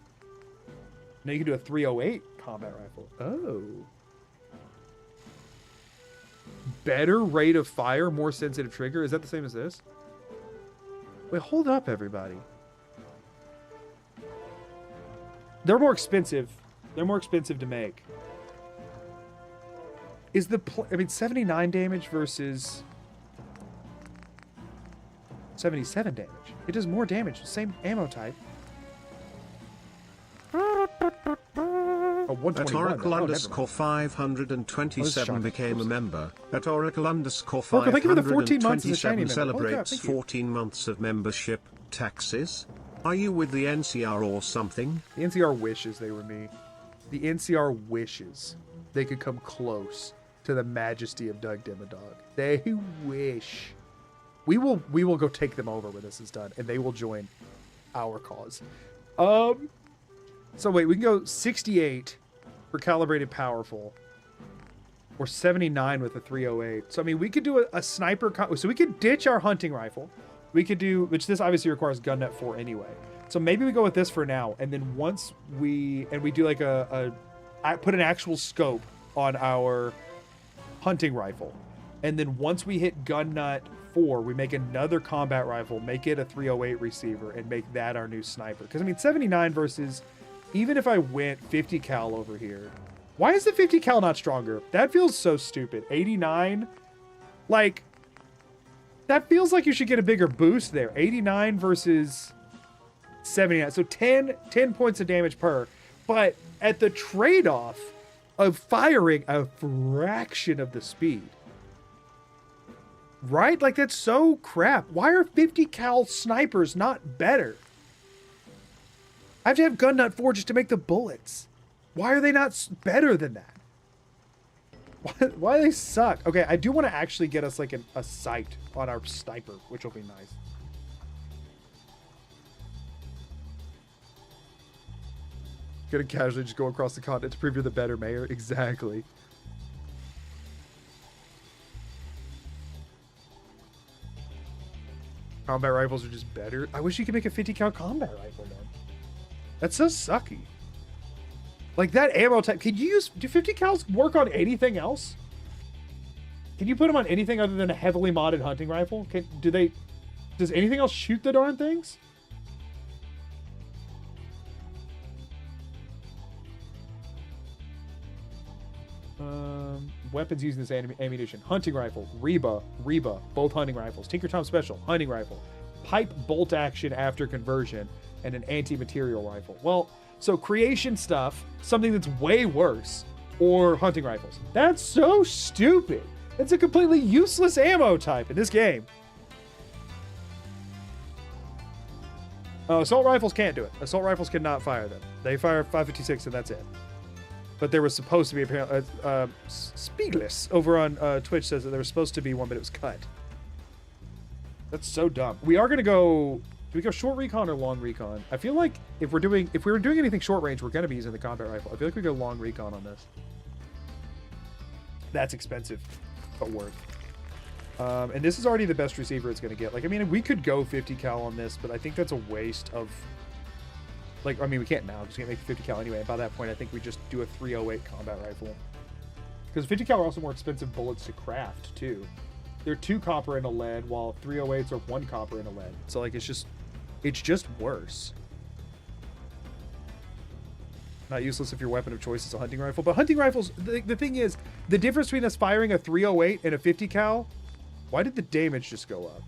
No, you can do a 308 combat rifle. Oh. Better rate of fire, more sensitive trigger. Is that the same as this? Wait, hold up, everybody. They're more expensive. They're more expensive to make. Is the... I mean, 79 damage versus... 77 damage. It does more damage. Same ammo type. At Oracle underscore 527 became a member. At Oracle underscore 527 celebrates 14 months of membership. Taxes? Are you with the NCR or something? The NCR wishes they were me. The NCR wishes they could come close to the majesty of Doug Dimmadog. They wish. We will go take them over when this is done, and they will join our cause. So wait, we can go 68 for calibrated powerful, or 79 with a 308. So I mean, we could do a sniper. So we could ditch our hunting rifle. We could do, which this obviously requires gun nut 4 anyway. So maybe we go with this for now, and then once we do like I put an actual scope on our hunting rifle, and then once we hit gun nut 4, we make another combat rifle, make it a 308 receiver, and make that our new sniper. Because I mean, 79 versus. Even if I went 50 cal over here, why is the 50 cal not stronger? That feels so stupid. 89, like, that feels like you should get a bigger boost there. 89 versus 79. So 10 points of damage per, but at the trade-off of firing a fraction of the speed. Right? Like, that's so crap. Why are 50 cal snipers not better? I have to have gun nut 4 just to make the bullets. Why are they not better than that? Why do they suck? Okay, I do want to actually get us like a sight on our sniper, which will be nice. Gonna casually just go across the continent to prove you're the better mayor. Exactly. Combat rifles are just better. I wish you could make a 50 cal combat rifle, man. That's so sucky. Like that ammo type. Could you use... Do 50 cals work on anything else? Can you put them on anything other than a heavily modded hunting rifle? Does anything else shoot the darn things? Weapons using this ammunition. Hunting rifle. Reba. Both hunting rifles. Tinker Tom Special. Hunting rifle. Pipe bolt action after conversion. And an anti-material rifle. Well, so creation stuff, something that's way worse, or hunting rifles. That's so stupid. It's a completely useless ammo type in this game. Assault rifles can't do it. Assault rifles cannot fire them. They fire 556 and that's it. But there was supposed to be apparently Speedless over on Twitch says that there was supposed to be one, but it was cut. That's so dumb. We are gonna go. Do we go short recon or long recon? I feel like if we were doing anything short range, we're gonna be using the combat rifle. I feel like we go long recon on this. That's expensive, but worth. And this is already the best receiver it's gonna get. Like, I mean, we could go 50 cal on this, but I think that's a waste of. Like, I mean, we can't now because we can't make 50 cal anyway. And by that point, I think we just do a 308 combat rifle. Because 50 cal are also more expensive bullets to craft too. they're 2 copper and a lead, while 308s are 1 copper and a lead. So like it's just worse. Not useless if your weapon of choice is a hunting rifle, but hunting rifles, the thing is, the difference between us firing a 308 and a 50 cal, why did the damage just go up?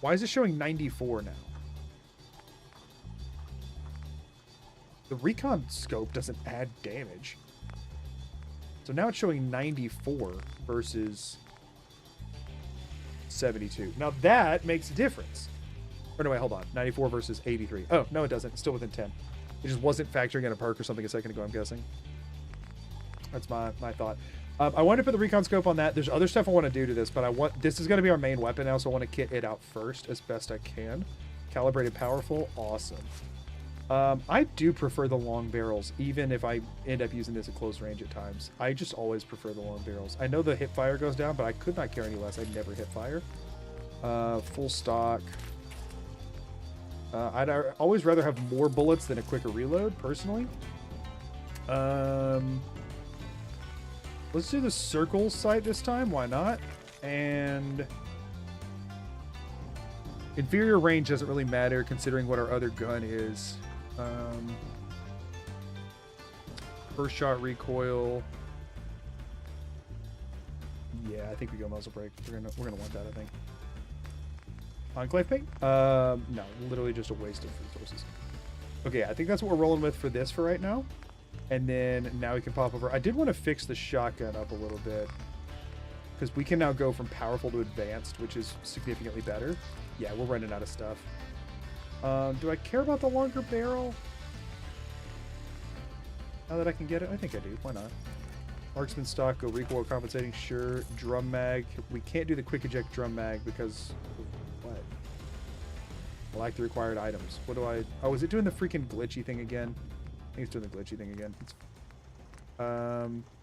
Why is it showing 94 now? The recon scope doesn't add damage. So now it's showing 94 versus 72. Now that makes a difference. Or no, wait, hold on. 94 versus 83. Oh, no, it doesn't. It's still within 10. It just wasn't factoring in a perk or something a second ago, I'm guessing. That's my thought. I wanted to put the recon scope on that. There's other stuff I want to do to this, but this is going to be our main weapon now, so I want to kit it out first as best I can. Calibrated powerful. Awesome. I do prefer the long barrels, even if I end up using this at close range at times. I just always prefer the long barrels. I know the hip fire goes down, but I could not care any less. I never hit fire. Full stock. I'd always rather have more bullets than a quicker reload, personally. Let's do the circle sight this time. Why not? And inferior range doesn't really matter considering what our other gun is. First shot recoil. Yeah, I think we go muzzle brake. We're gonna want that, I think. Enclave ping? No, literally just a waste of resources. Okay, I think that's what we're rolling with for this for right now. And then now we can pop over. I did want to fix the shotgun up a little bit, because we can now go from powerful to advanced, which is significantly better. Yeah, we're running out of stuff. Do I care about the longer barrel? Now that I can get it? I think I do. Why not? Marksman stock, go recoil compensating, sure. Drum mag. We can't do the quick eject drum mag because of what? I like the required items. What do I... Oh, is it doing the freaking glitchy thing again? I think it's doing the glitchy thing again.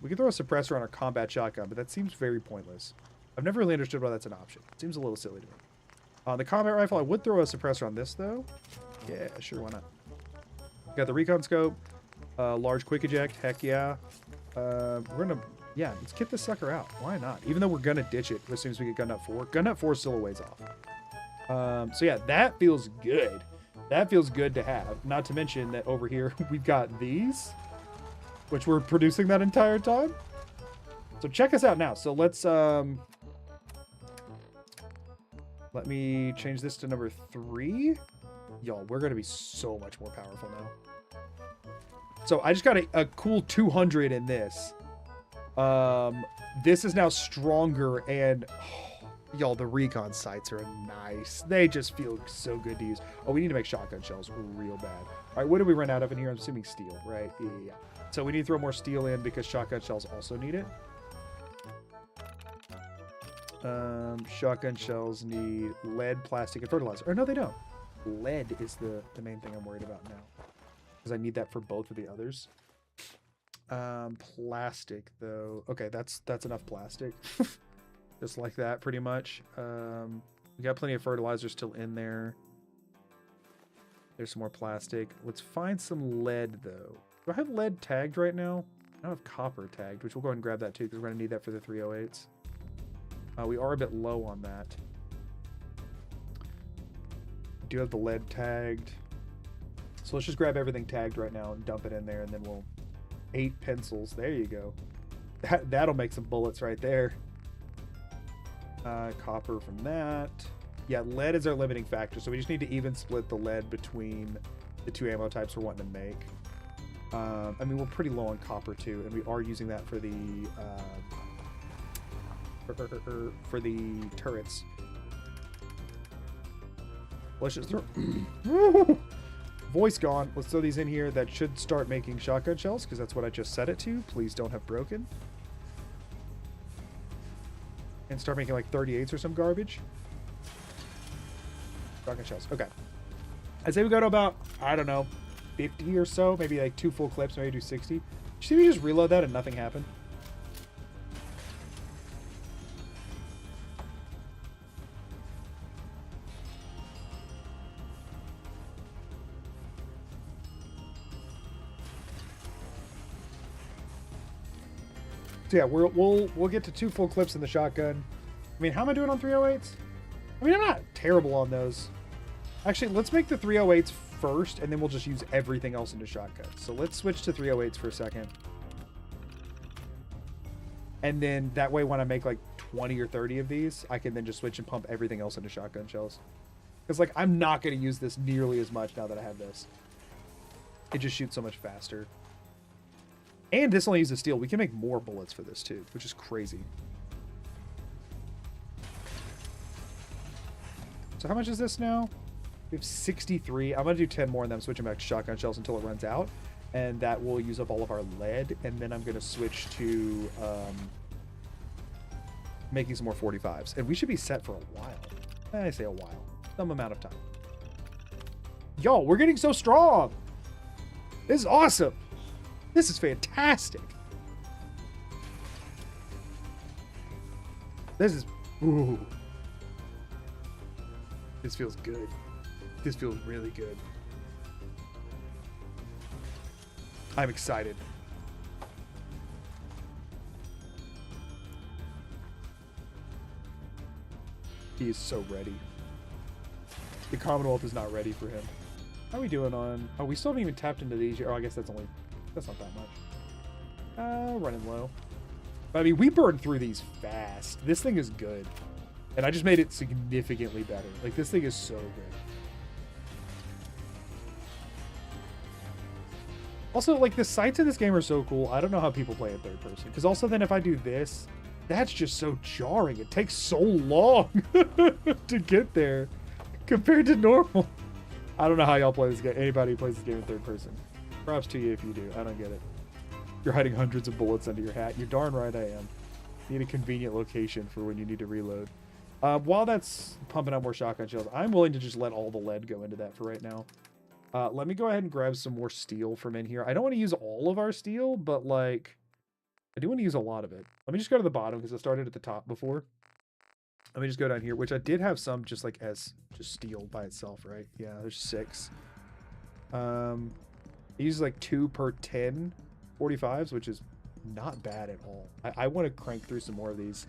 We can throw a suppressor on our combat shotgun, but that seems very pointless. I've never really understood why that's an option. It seems a little silly to me. On the combat rifle, I would throw a suppressor on this, though. Yeah, sure, why not? Got the recon scope. Large quick eject, heck yeah. We're gonna... Yeah, let's get this sucker out. Why not? Even though we're gonna ditch it as soon as we get gun nut 4. Gun nut 4 is still a ways off. So yeah, that feels good. That feels good to have. Not to mention that over here, we've got these, which we're producing that entire time. So check us out now. So let's... Let me change this to number 3. Y'all, we're going to be so much more powerful now. So I just got a cool 200 in this. This is now stronger, and y'all, the recon sights are nice. They just feel so good to use. Oh, we need to make shotgun shells real bad. All right, what did we run out of in here? I'm assuming steel, right? Yeah. So we need to throw more steel in because shotgun shells also need it. Shotgun shells need lead, plastic, and fertilizer. Or no, they don't. Lead is the main thing I'm worried about now, because I need that for both of the others. Plastic though. Okay, that's enough plastic. Just like that, pretty much. We got plenty of fertilizer still in there. There's some more plastic. Let's find some lead though. Do I have lead tagged right now? I don't have copper tagged, which we'll go ahead and grab that too, because we're gonna need that for the 308s. We are a bit low on that. I do have the lead tagged. So let's just grab everything tagged right now and dump it in there, and then we'll... 8 pencils. There you go. That'll make some bullets right there. Copper from that. Yeah, lead is our limiting factor, so we just need to even split the lead between the 2 ammo types we're wanting to make. I mean, we're pretty low on copper too, and we are using that for the... for the turrets. Let's just throw... Voice gone. Let's throw these in here. That should start making shotgun shells, because that's what I just set it to. Please don't have broken. And start making like 38s or some garbage. Shotgun shells. Okay. I'd say we go to about, I don't know, 50 or so. Maybe like 2 full clips. Maybe do 60. Did you see me just reload that and nothing happened? So yeah, we'll get to 2 full clips in the shotgun. I mean, how am I doing on 308s? I mean, I'm not terrible on those. Actually, let's make the 308s first, and then we'll just use everything else into shotguns. So let's switch to 308s for a second. And then that way when I make like 20 or 30 of these, I can then just switch and pump everything else into shotgun shells. Because like I'm not going to use this nearly as much now that I have this. It just shoots so much faster. And this only uses steel. We can make more bullets for this too, which is crazy. So how much is this now? We have 63. I'm going to do 10 more and then I'm switching back to shotgun shells until it runs out. And that will use up all of our lead. And then I'm going to switch to making some more 45s. And we should be set for a while. I say a while. Some amount of time. Yo, we're getting so strong. This is awesome. This is fantastic. This is... Ooh. This feels good. This feels really good. I'm excited. He is so ready. The Commonwealth is not ready for him. How are we doing on... Oh, we still haven't even tapped into these yet. Oh, I guess that's only... That's not that much. Running low. But, I mean, we burned through these fast. This thing is good. And I just made it significantly better. Like, this thing is so good. Also, like, the sights in this game are so cool. I don't know how people play in third person. Because also then if I do this, that's just so jarring. It takes so long to get there compared to normal. I don't know how y'all play this game. Anybody who plays this game in third person. Props to you if you do. I don't get it. You're hiding hundreds of bullets under your hat. You're darn right I am. Need a convenient location for when you need to reload. While that's pumping out more shotgun shells, I'm willing to just let all the lead go into that for right now. Let me go ahead and grab some more steel from in here. I don't want to use all of our steel, but like, I do want to use a lot of it. Let me just go to the bottom because I started at the top before. Let me just go down here, which I did have some just like as just steel by itself, right? Yeah, there's 6. It uses like 2 per 10 45s, which is not bad at all. I want to crank through some more of these.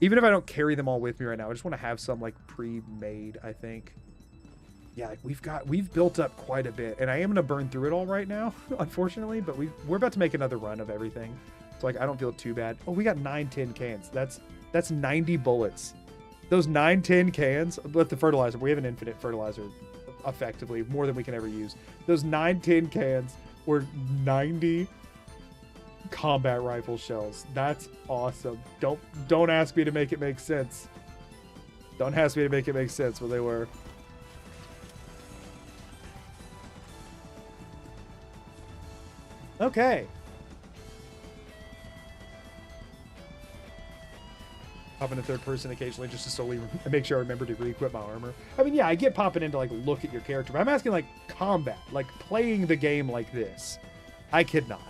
Even if I don't carry them all with me right now, I just want to have some like pre-made, I think. Yeah, like we've built up quite a bit, and I am gonna burn through it all right now, unfortunately. But we're about to make another run of everything, so like I don't feel too bad. Oh, we got 9 tin cans. That's 90 bullets. Those 9 tin cans with the fertilizer. We have an infinite fertilizer, effectively more than we can ever use. Those 9 tin cans were 90 combat rifle shells. That's awesome. Don't ask me to make it make sense. Don't ask me to make it make sense, but they were. Okay. Hop into third person occasionally just to slowly make sure I remember to re-equip my armor. I mean, yeah, I get popping in to like look at your character, but I'm asking like combat, like playing the game like this. I cannot.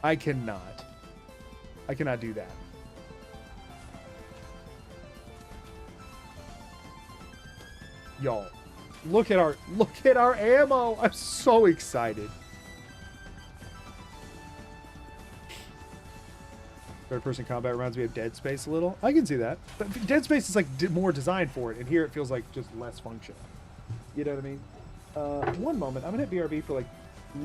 I cannot do that. Y'all, look at our ammo. I'm so excited. Third person combat reminds me of Dead Space a little. I can see that. But Dead Space is like more designed for it, and here it feels like just less functional. You know what I mean? One moment. I'm gonna hit BRB for like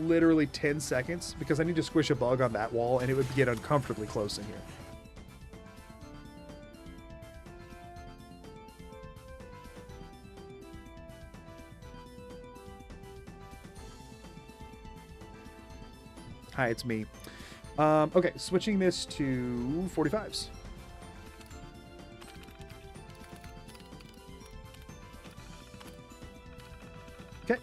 literally 10 seconds because I need to squish a bug on that wall and it would get uncomfortably close in here. Hi, it's me. Okay, switching this to 45s. Okay.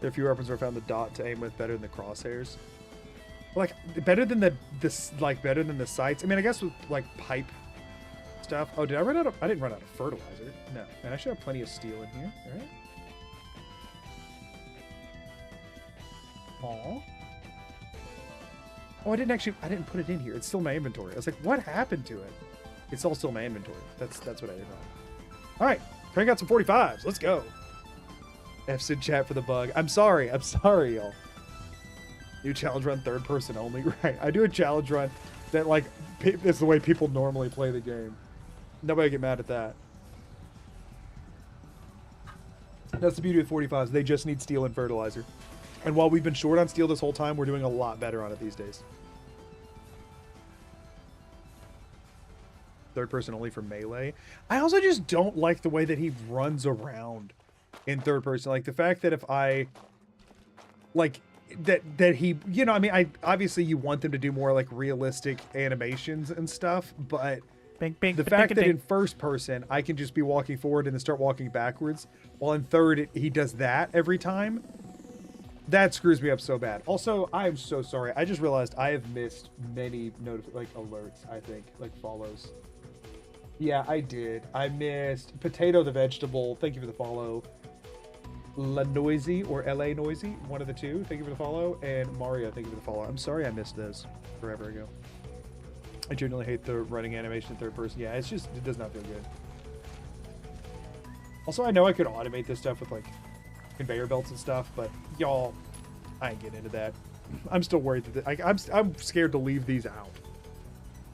There are few weapons where I found the dot to aim with better than the crosshairs. Like better than better than the sights. I mean, I guess with like pipe stuff. Oh, did I run out of? I didn't run out of fertilizer. No, and I should have plenty of steel in here. All right. Aw. Oh, I didn't put it in here. It's still in my inventory. I was like, what happened to it? It's all still in my inventory. That's what I did wrong. All right, crank out some 45s. Let's go. F's in chat for the bug. I'm sorry, y'all. You challenge run third person only, right? I do a challenge run that like is the way people normally play the game. Nobody get mad at that. That's the beauty of 45s. They just need steel and fertilizer. And while we've been short on steel this whole time, we're doing a lot better on it these days. Third person only for melee. I also just don't like the way that he runs around in third person. Like the fact that if I like that he, you know, I mean, I obviously you want them to do more like realistic animations and stuff, but the fact that in first person I can just be walking forward and then start walking backwards, while in third he does that every time. That screws me up so bad. Also, I'm so sorry. I just realized I have missed many alerts, I think, like follows. Yeah, I did. I missed Potato the Vegetable. Thank you for the follow. La Noisy or LA Noisy, one of the two. Thank you for the follow. And Mario, thank you for the follow. I'm sorry I missed those forever ago. I genuinely hate the running animation in third person. Yeah, it's just, it does not feel good. Also, I know I could automate this stuff with like conveyor belts and stuff, but y'all, I ain't getting into that. I'm still worried that I'm scared to leave these out.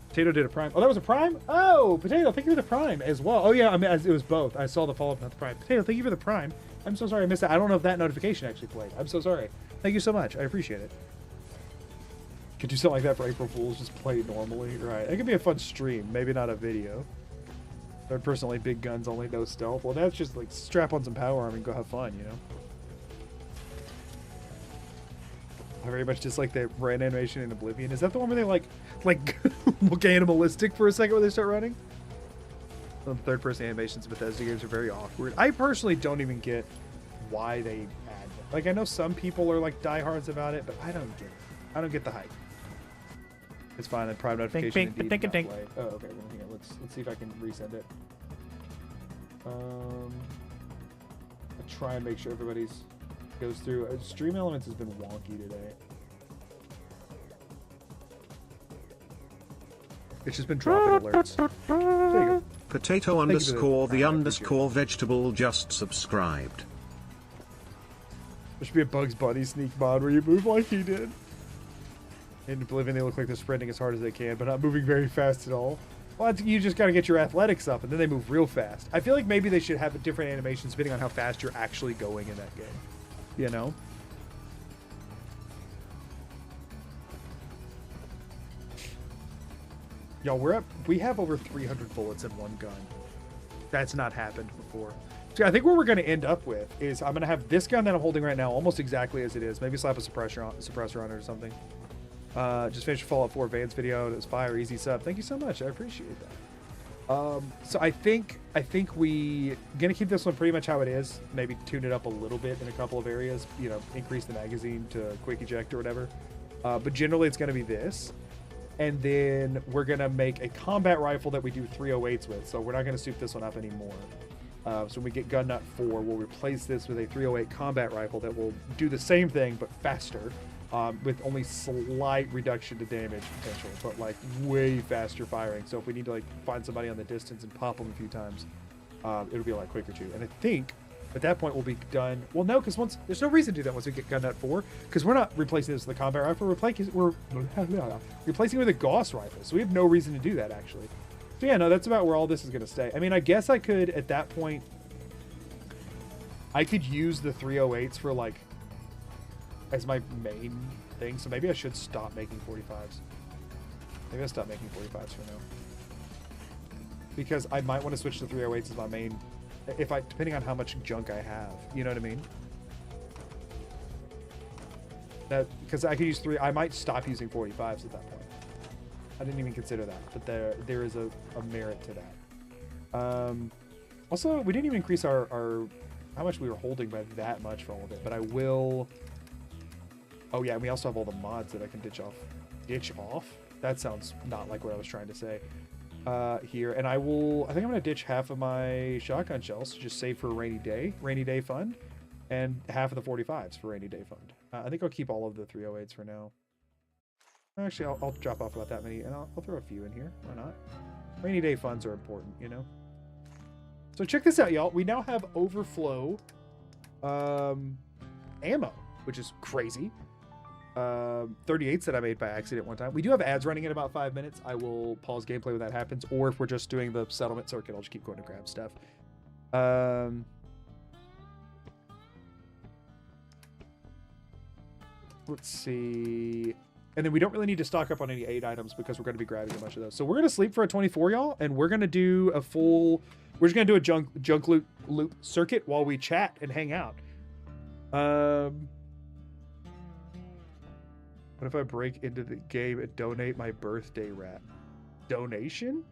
Potato did a prime. Oh, that was a prime? Oh, Potato, thank you for the prime as well. Oh yeah, I mean, it was both. I saw the follow-up, not the prime. Potato, thank you for the prime. I'm so sorry I missed that. I don't know if that notification actually played. I'm so sorry. Thank you so much. I appreciate it. Could do something like that for April Fools, just play normally. Right. It could be a fun stream, maybe not a video. Third person only, big guns only, no stealth. Well, that's just like strap on some power armor and go have fun, you know? I very much just like the run animation in Oblivion. Is that the one where they like look animalistic for a second when they start running? Some third person animations in Bethesda games are very awkward. I personally don't even get why they add them. Like, I know some people are like diehards about it, but I don't get it. I don't get the hype. It's fine. Then prime notification. Indeed, oh, okay. Well, here, let's see if I can resend it. I'll try and make sure everybody's goes through. Stream Elements has been wonky today. It's just been dropping alerts. There you go. Potato underscore the underscore vegetable just subscribed. There should be a Bugs Bunny sneak mod where you move like he did. In Oblivion, they look like they're sprinting as hard as they can, but not moving very fast at all. Well, you just got to get your athletics up, and then they move real fast. I feel like maybe they should have a different animation depending on how fast you're actually going in that game. You know? Y'all, we have over 300 bullets in one gun. That's not happened before. So I think what we're going to end up with is I'm going to have this gun that I'm holding right now almost exactly as it is. Maybe slap a suppressor on it or something. Just finished Fallout 4 Vans video. It was fire, easy sub. Thank you so much. I appreciate that. So I think we gonna keep this one pretty much how it is. Maybe tune it up a little bit in a couple of areas. You know, increase the magazine to quick eject or whatever. But generally, it's gonna be this. And then we're gonna make a combat rifle that we do 308s with. So we're not gonna soup this one up anymore. So when we get Gun Nut 4, we'll replace this with a 308 combat rifle that will do the same thing but faster. With only slight reduction to damage potential, but like way faster firing. So if we need to like find somebody on the distance and pop them a few times, it'll be a lot quicker too. And I think at that point we'll be done. Well, no, because there's no reason to do that once we get Gun Nut 4, because we're not replacing this with a combat rifle. We're replacing it with a Gauss rifle, so we have no reason to do that actually. So yeah, no, that's about where all this is going to stay. I mean, I guess I could at that point. I could use the 308s for like. As my main thing, so maybe I should stop making 45s. Maybe I'll stop making 45s for now. Because I might want to switch to 308s as my main, depending on how much junk I have. You know what I mean? Because I could use I might stop using 45s at that point. I didn't even consider that, but there is a merit to that. Also, we didn't even increase our how much we were holding by that much for all of it, but I will. Oh yeah, and we also have all the mods that I can ditch off. Ditch off? That sounds not like what I was trying to say. Here, and I think I'm gonna ditch half of my shotgun shells to just save for a rainy day fund, and half of the 45s for rainy day fund. I think I'll keep all of the 308s for now. Actually, I'll drop off about that many, and I'll throw a few in here. Why not? Rainy day funds are important, you know? So check this out, y'all. We now have overflow ammo, which is crazy. 38s that I made by accident one time. We do have ads running in about 5 minutes. I will pause gameplay when that happens, or if we're just doing the settlement circuit, I'll just keep going to grab stuff. Let's see. And then we don't really need to stock up on any 8 items because we're going to be grabbing a bunch of those. So we're going to sleep for a 24, y'all, and we're going to do a full... We're just going to do a junk loop circuit while we chat and hang out. What if I break into the game and donate my birthday rat? Donation?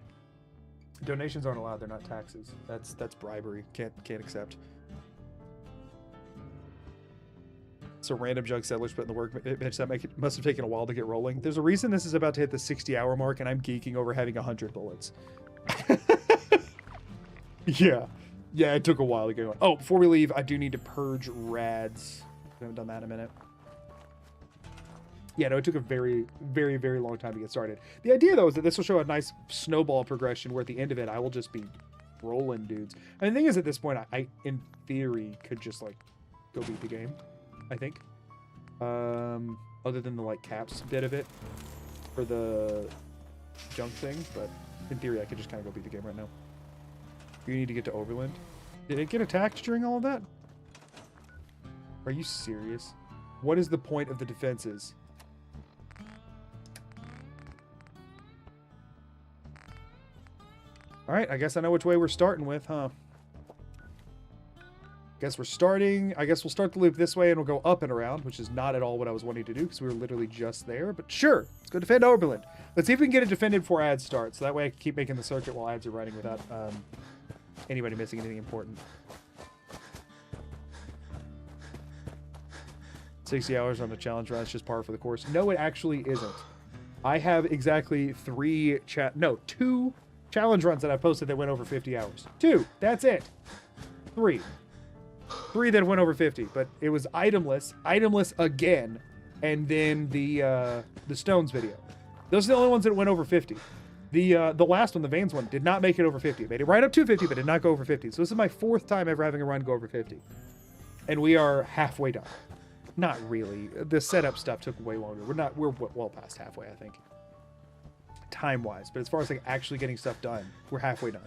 Donations aren't allowed. They're not taxes. That's bribery. Can't accept. So random junk settlers put in the workbench that must have taken a while to get rolling. There's a reason this is about to hit the 60-hour mark, and I'm geeking over having 100 bullets. Yeah, it took a while to get going. Oh, before we leave, I do need to purge rads. I haven't done that in a minute. Yeah, no, it took a very, very, very long time to get started. The idea, though, is that this will show a nice snowball progression where at the end of it, I will just be rolling dudes. And the thing is, at this point, I in theory, could just, like, go beat the game, I think. Other than the, like, caps bit of it for the junk thing. But in theory, I could just kind of go beat the game right now. You need to get to Overland. Did it get attacked during all of that? Are you serious? What is the point of the defenses? Alright, I guess I know which way we're starting with, huh? Guess we're starting... I guess we'll start the loop this way and we'll go up and around, which is not at all what I was wanting to do because we were literally just there. But sure, let's go defend Overland. Let's see if we can get it defended before ads start. So that way I can keep making the circuit while ads are running without anybody missing anything important. 60 hours on a challenge run. It's just par for the course. No, it actually isn't. I have exactly 2 challenge runs that I've posted that went over 50 hours. 2. That's it. 3 that went over 50, but it was itemless again, and then the Stones video. Those are the only ones that went over 50. The last one, the Vans one, did not make it over 50. It made it right up to 50, but did not go over 50. So this is my 4th time ever having a run go over 50. And we are halfway done. Not really. The setup stuff took way longer. We're well past halfway, I think. Time-wise. But as far as like actually getting stuff done, we're halfway done.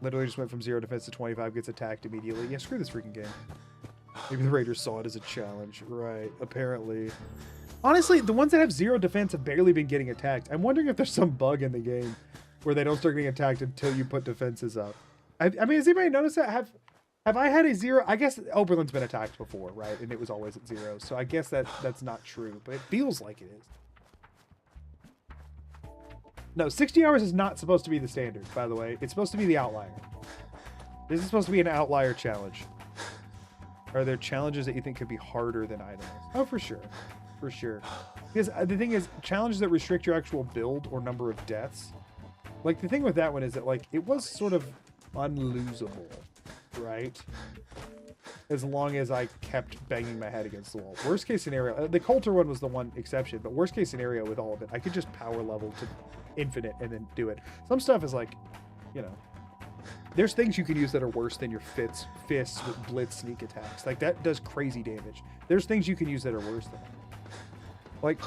Literally just went from 0 defense to 25, gets attacked immediately. Yeah, screw this freaking game. Maybe the Raiders saw it as a challenge. Right, apparently. Honestly, the ones that have 0 defense have barely been getting attacked. I'm wondering if there's some bug in the game where they don't start getting attacked until you put defenses up. I mean, has anybody noticed that? Have I had a 0? I guess Oberlin's been attacked before, right? And it was always at 0. So I guess that's not true, but it feels like it is. No, 60 hours is not supposed to be the standard, by the way. It's supposed to be the outlier. This is supposed to be an outlier challenge. Are there challenges that you think could be harder than items? Oh, for sure. For sure. Because the thing is, challenges that restrict your actual build or number of deaths. Like, the thing with that one is that, like, it was sort of unlosable, right? As long as I kept banging my head against the wall. Worst case scenario, the Coulter one was the one exception, but worst case scenario with all of it, I could just power level to infinite and then do it. Some stuff is like, you know, there's things you can use that are worse than your fists with blitz sneak attacks. Like, that does crazy damage. There's things you can use that are worse than that. Like,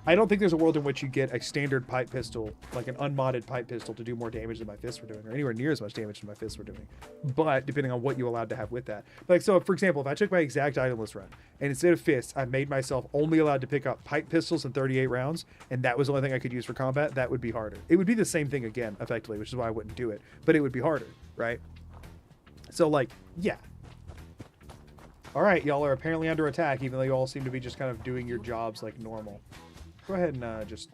I don't think there's a world in which you get a standard pipe pistol, like an unmodded pipe pistol, to do more damage than my fists were doing, or anywhere near as much damage as my fists were doing. But depending on what you allowed to have with that. Like, so for example, if I took my exact itemless run, and instead of fists, I made myself only allowed to pick up pipe pistols and 38 rounds, and that was the only thing I could use for combat, that would be harder. It would be the same thing again, effectively, which is why I wouldn't do it. But it would be harder, right? So, like, yeah. All right, y'all are apparently under attack, even though you all seem to be just kind of doing your jobs like normal. Go ahead and just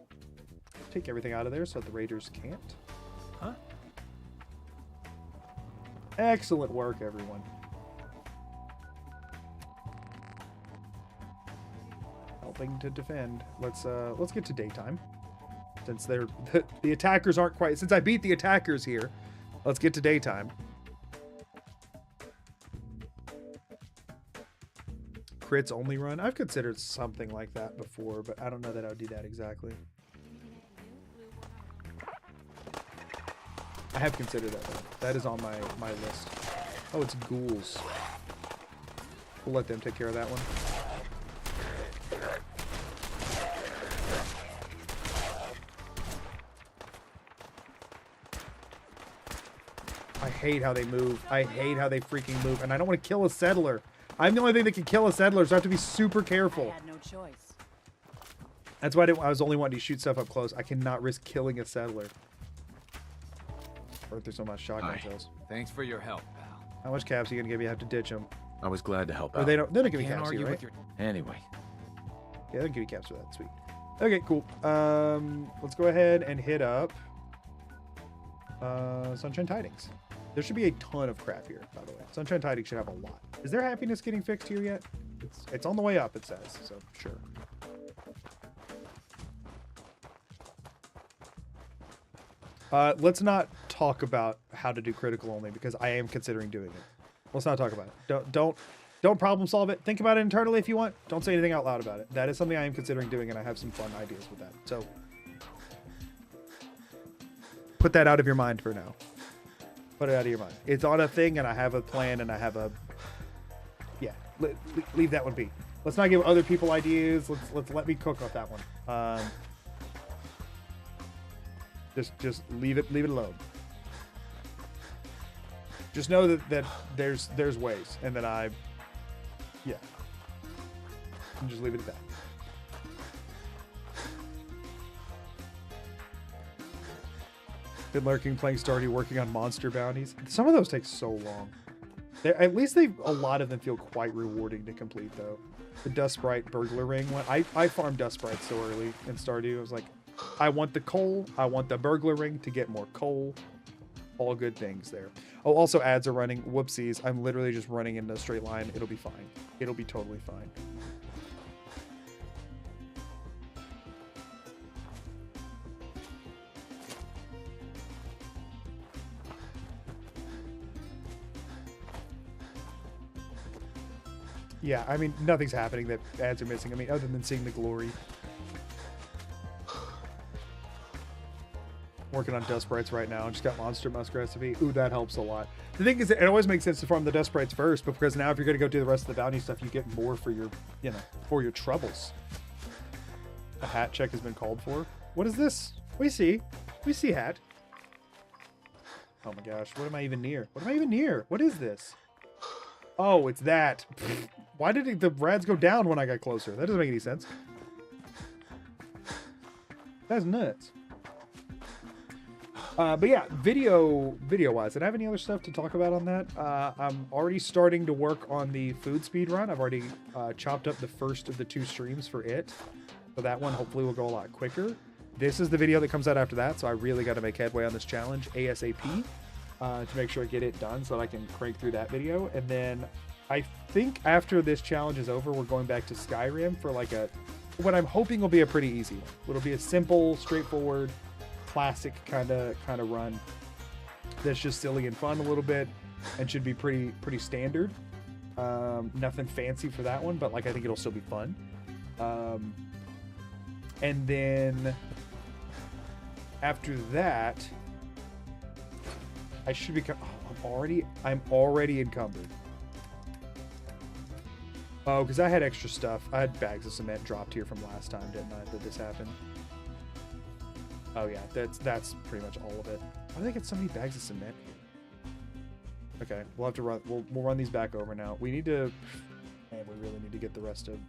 take everything out of there so that the Raiders can't. Huh? Excellent work, everyone. Helping to defend. Let's get to daytime. Since they're the attackers aren't quite. Since I beat the attackers here, let's get to daytime. Crits only run. I've considered something like that before, but I don't know that I would do that exactly. I have considered that though. That is on my list. Oh, it's ghouls. We'll let them take care of that one. hate how they move. I hate how they freaking move. And I don't want to kill a settler. I'm the only thing that can kill a settler, so I have to be super careful. I had no choice. That's why I was only wanting to shoot stuff up close. I cannot risk killing a settler. Burn through so much shotgun shells. Thanks for your help, pal. How much caps are you gonna give me? I have to ditch them. I was glad to help Or out. they don't give me Can't caps, argue right? with your... Anyway, Yeah, they'll give you caps for that. Sweet. Okay, cool. Let's go ahead and hit up Sunshine Tidings. There should be a ton of crap here, by the way. Sunshine Tidings should have a lot. Is their happiness getting fixed here yet? It's on the way up, it says, so sure. Let's not talk about how to do critical only because I am considering doing it. Let's not talk about it. Don't problem solve it. Think about it internally if you want. Don't say anything out loud about it. That is something I am considering doing, and I have some fun ideas with that. So put that out of your mind for now. Put it out of your mind. It's on a thing, and I have a plan, and I have a... Yeah, leave that one be. Let's not give other people ideas. Let's let me cook off that one. Just leave it alone. Just know that there's ways, and that yeah. And just leave it at that. Been lurking, playing Stardew, working on monster bounties. Some of those take so long. At least a lot of them feel quite rewarding to complete, though. The Dust Sprite Burglar Ring one. I farmed Dust Sprite so early in Stardew. I was like, I want the coal. I want the Burglar Ring to get more coal. All good things there. Oh, also ads are running. Whoopsies. I'm literally just running in a straight line. It'll be fine. It'll be totally fine. Yeah, I mean, nothing's happening that ads are missing. I mean, other than seeing the glory. Working on Dust Sprites right now. Just got Monster Musk recipe. Ooh, that helps a lot. The thing is, it always makes sense to farm the Dust Sprites first, but because now if you're going to go do the rest of the bounty stuff, you get more for your, for your troubles. A hat check has been called for. What is this? We see hat. Oh my gosh, what am I even near? What am I even near? What is this? Oh, it's that. Why did the rads go down when I got closer? That doesn't make any sense. That's nuts. But yeah, video-wise, did I have any other stuff to talk about on that? I'm already starting to work on the food speed run. I've already chopped up the first of the 2 streams for it. So that one hopefully will go a lot quicker. This is the video that comes out after that, so I really got to make headway on this challenge ASAP to make sure I get it done so that I can crank through that video. And then I think after this challenge is over, we're going back to Skyrim for like what I'm hoping will be a pretty easy one. It'll be a simple, straightforward, classic kind of run that's just silly and fun a little bit and should be pretty standard. Nothing fancy for that one, but like I think it'll still be fun. And then after that, I should become. Oh, I'm already encumbered. Oh, because I had extra stuff. I had bags of cement dropped here from last time, didn't I? Did this happen? Oh yeah, that's pretty much all of it. Why do they get so many bags of cement here? Okay, we'll have to run. We'll run these back over now. We need to. Man, we really need to get the rest of.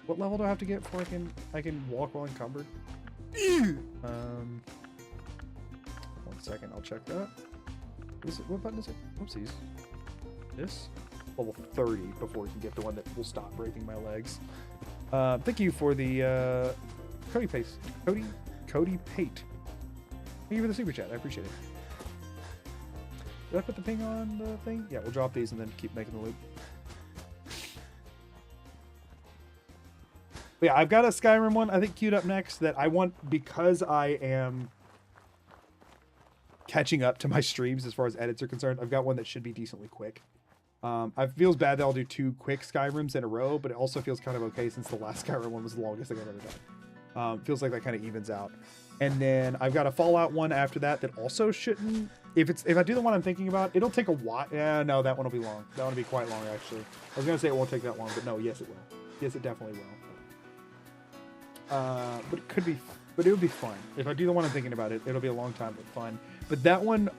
What level do I have to get before I can walk while encumbered? 1 second, I'll check that. What button is it? Whoopsies. This? Level 30 before we can get the one that will stop breaking my legs. Thank you for the Cody Pate. Thank you for the super chat. I appreciate it. Did I put the ping on the thing? Yeah, we'll drop these and then keep making the loop. But yeah, I've got a Skyrim one I think queued up next that I want because I am catching up to my streams as far as edits are concerned. I've got one that should be decently quick. It feels bad that I'll do 2 quick Skyrims in a row, but it also feels kind of okay since the last Skyrim one was the longest thing I've ever done. Feels like that kind of evens out. And then I've got a Fallout one after that also shouldn't. If I do the one I'm thinking about, it'll take a while. Yeah, no, that one will be long. That one will be quite long actually. I was gonna say it won't take that long, but no, yes it will. Yes, it definitely will. But it would be fun. If I do the one I'm thinking about, it'll be a long time, but fun. But that one,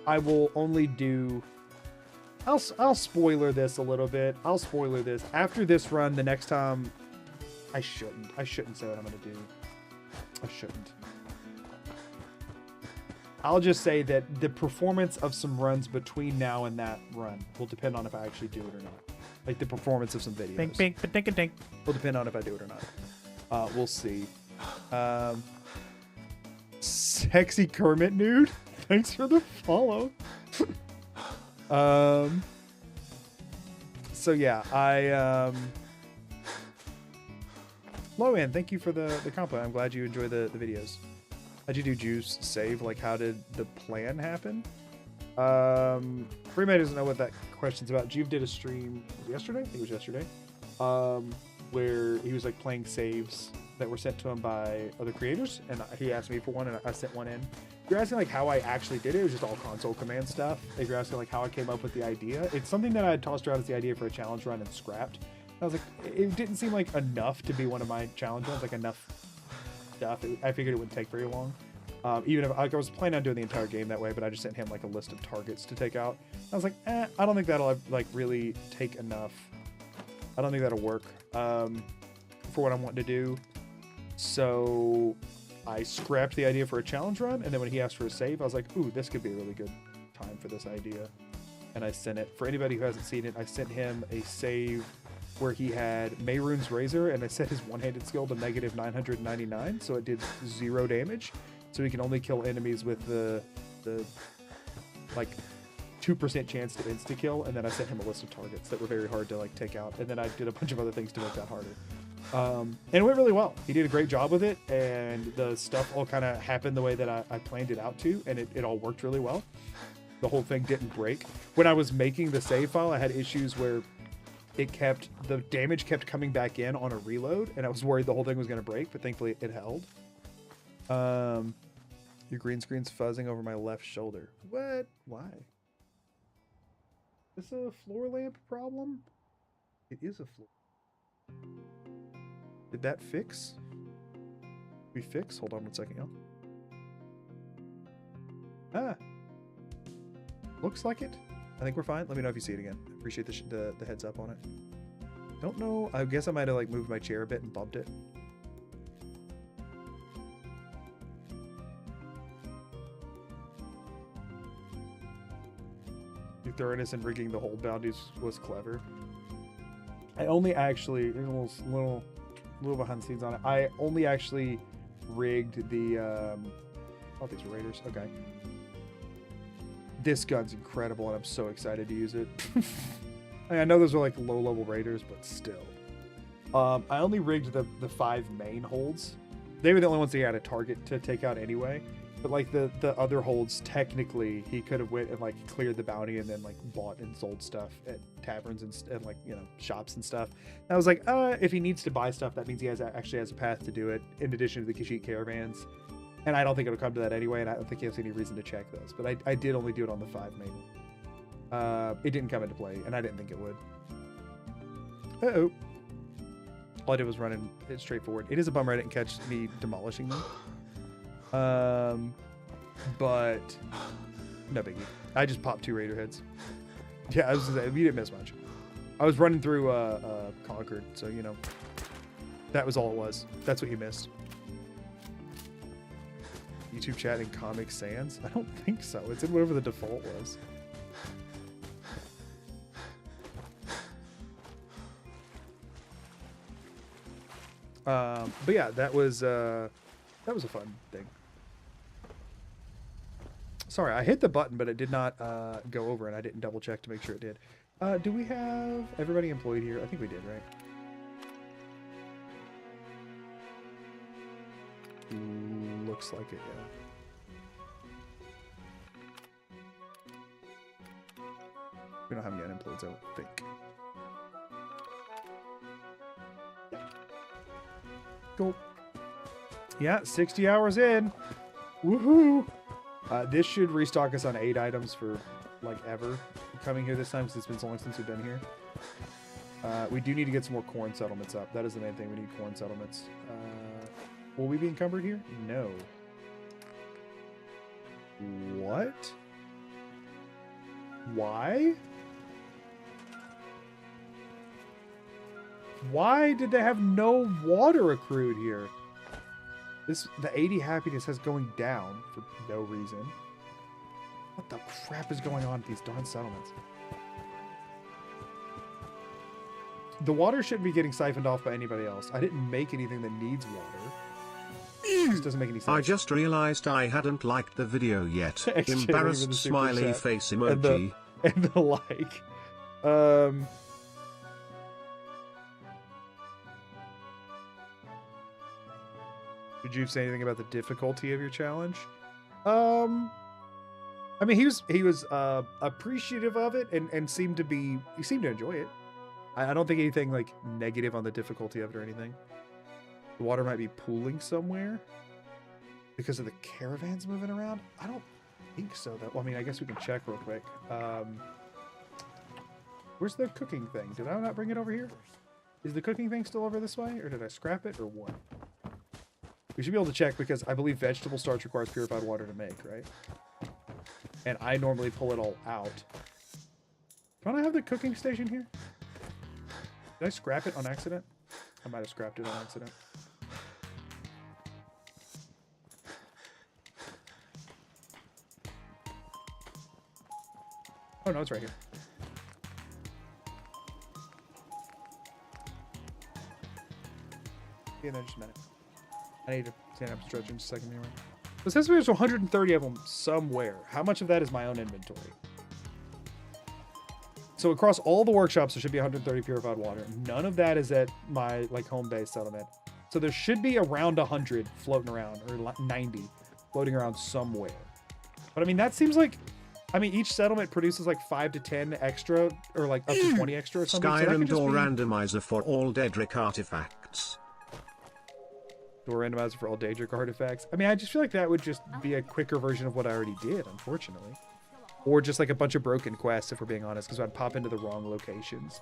I will only do... I'll spoiler this a little bit. I'll spoiler this. After this run, the next time... I shouldn't say what I'm going to do. I shouldn't. I'll just say that the performance of some runs between now and that run will depend on if I actually do it or not. Like the performance of some videos. Bink, bink, ba-dink, dink. Will depend on if I do it or not. We'll see. Sexy Kermit nude. Thanks for the follow. So yeah, Loan, thank you for the compliment. I'm glad you enjoy the videos. How'd you do, Juice? Save? Like, how did the plan happen? Freeman doesn't know what that question's about. Juve did a stream yesterday. I think it was yesterday. Where he was like playing saves that were sent to him by other creators, and he asked me for one, and I sent one in. If you're asking like how I actually did it, it was just all console command stuff. If you're asking like how I came up with the idea, it's something that I had tossed around as the idea for a challenge run and scrapped. I was like, it didn't seem like enough to be one of my challenge runs, like enough stuff. I figured it wouldn't take very long. Even if like, I was planning on doing the entire game that way, but I just sent him like a list of targets to take out. I was like, I don't think that'll like really take enough. I don't think that'll work for what I want to do. So I scrapped the idea for a challenge run, and then when he asked for a save, I was like, ooh, this could be a really good time for this idea. And I sent it. For anybody who hasn't seen it, I sent him a save where he had Mayrune's Razor, and I set his one-handed skill to negative 999, so it did 0 damage. So he can only kill enemies with the like 2% chance to insta-kill, and then I sent him a list of targets that were very hard to like take out, and then I did a bunch of other things to make that harder. And it went really well. He did a great job with it, and the stuff all kind of happened the way that I planned it out to, and it all worked really well. The whole thing didn't break. When I was making the save file, I had issues where the damage kept coming back in on a reload, and I was worried the whole thing was going to break, but thankfully it held. Your green screen's fuzzing over my left shoulder. What? Why? Is this a floor lamp problem? It is a floor. Did that fix? We fix? Hold on one second, y'all. Ah. Looks like it. I think we're fine. Let me know if you see it again. I appreciate the heads up on it. Don't know. I guess I might have like moved my chair a bit and bumped it. Your thoroughness in rigging the hold bounties was clever. I only actually, there's a little behind the scenes on it. I only actually rigged the, oh, these are raiders. Okay. This gun's incredible, and I'm so excited to use it. I know those are like low-level raiders, but still. I only rigged the 5 main holds. They were the only ones that he had a target to take out anyway. But like the other holds, technically, he could have went and like cleared the bounty and then like bought and sold stuff at taverns and like, you know, shops and stuff. And I was like, if he needs to buy stuff, that means he actually has a path to do it in addition to the Kashyyyk caravans. And I don't think it'll come to that anyway, and I don't think he has any reason to check those. But I did only do it on the 5 main. It didn't come into play, and I didn't think it would. Uh-oh. All I did was run it straight forward. It is a bummer I didn't catch me demolishing them. But no biggie. I just popped 2 raider heads. Yeah, I was gonna say, you didn't miss much. I was running through Concord, so you know, that was all it was. That's what you missed. YouTube chat in Comic Sans? I don't think so. It's in whatever the default was. But yeah, that was a fun thing. Sorry, I hit the button, but it did not go over, and I didn't double check to make sure it did. Do we have everybody employed here? I think we did, right? Looks like it, yeah. We don't have any unemployed, I don't think. Cool. Yeah, 60 hours in. Woohoo! This should restock us on 8 items for like ever coming here this time, because it's been so long since we've been here. We do need to get some more corn settlements up. That is the main thing. We need corn settlements. Will we be encumbered here? No. What? Why? Why did they have no water accrued here? The 80 happiness has going down for no reason. What the crap is going on at these darn settlements? The water shouldn't be getting siphoned off by anybody else. I didn't make anything that needs water. This doesn't make any sense. I just realized I hadn't liked the video yet. Embarrassed smiley face emoji. And the like. Did you say anything about the difficulty of your challenge? I mean, he was appreciative of it and he seemed to enjoy it. I don't think anything like negative on the difficulty of it or anything. The water might be pooling somewhere because of the caravans moving around. I don't think so. Well, I mean, I guess we can check real quick. Where's the cooking thing? Did I not bring it over here? Is the cooking thing still over this way, or did I scrap it, or what? We should be able to check because I believe vegetable starch requires purified water to make, right? And I normally pull it all out. Don't I have the cooking station here? Did I scrap it on accident? I might have scrapped it on accident. Oh no, it's right here. Yeah, no, just a minute. I need to stand up, stretch in just a second anyway. So it says there's 130 of them somewhere. How much of that is my own inventory? So across all the workshops, there should be 130 purified water. None of that is at my home base settlement. So there should be around 100 floating around, or 90 floating around somewhere. But I mean, that seems like, I mean, each settlement produces like 5 to 10 extra, or like up to 20 extra or something. Skyrim door randomizer for all Daedric artifacts. Door randomizer for all Daedric artifacts. I mean, I just feel like that would just be a quicker version of what I already did, unfortunately. Or just like a bunch of broken quests, if we're being honest, because I'd pop into the wrong locations.